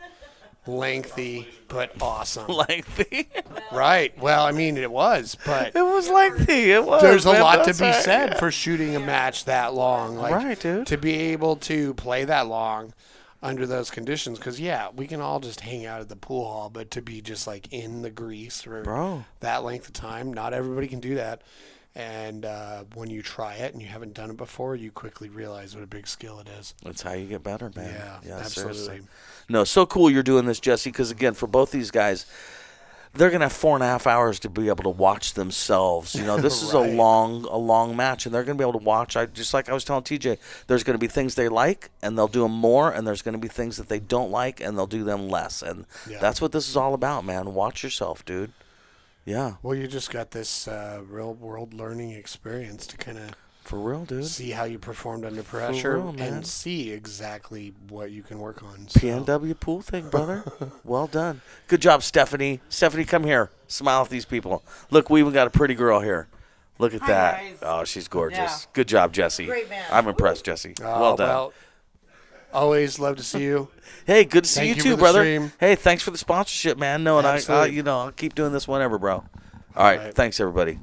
Lengthy, but awesome. Lengthy. Right. Well, I mean, it was, but It was lengthy. It was. there's a man. lot to That's be right. said Yeah. for shooting a match that long. Like, Right, dude. To be able to play that long under those conditions, because, yeah, we can all just hang out at the pool hall, but to be just, like, in the grease for Bro. that length of time, not everybody can do that. And when you try it and you haven't done it before, you quickly realize what a big skill it is. That's how you get better, man. Yeah, absolutely. Seriously. No, so cool you're doing this, Jesse, because, again, for both these guys, they're going to have 4.5 hours to be able to watch themselves. You know, this is a Right. long match, and they're going to be able to watch. Just like I was telling TJ, there's going to be things they like, and they'll do them more, and there's going to be things that they don't like, and they'll do them less. And that's what this is all about, man. Watch yourself, dude. Yeah. Well, you just got this real-world learning experience to kind of For real, dude. see how you performed under pressure real, man. and see exactly what you can work on. So. PNW pool thing, brother. Well done. Good job, Stephanie. Stephanie, come here. Smile at these people. Look, we even got a pretty girl here. Look at Hi, that. guys. Oh, she's gorgeous. Yeah. Good job, Jesse. Great man. I'm impressed, Jesse. Oh, Well done. Well, always love to see you. Hey, good to see Thank you you too, for the brother. stream. Hey, thanks for the sponsorship, man. No, and Absolutely. I'll keep doing this whenever, bro. All right. right. Thanks, everybody.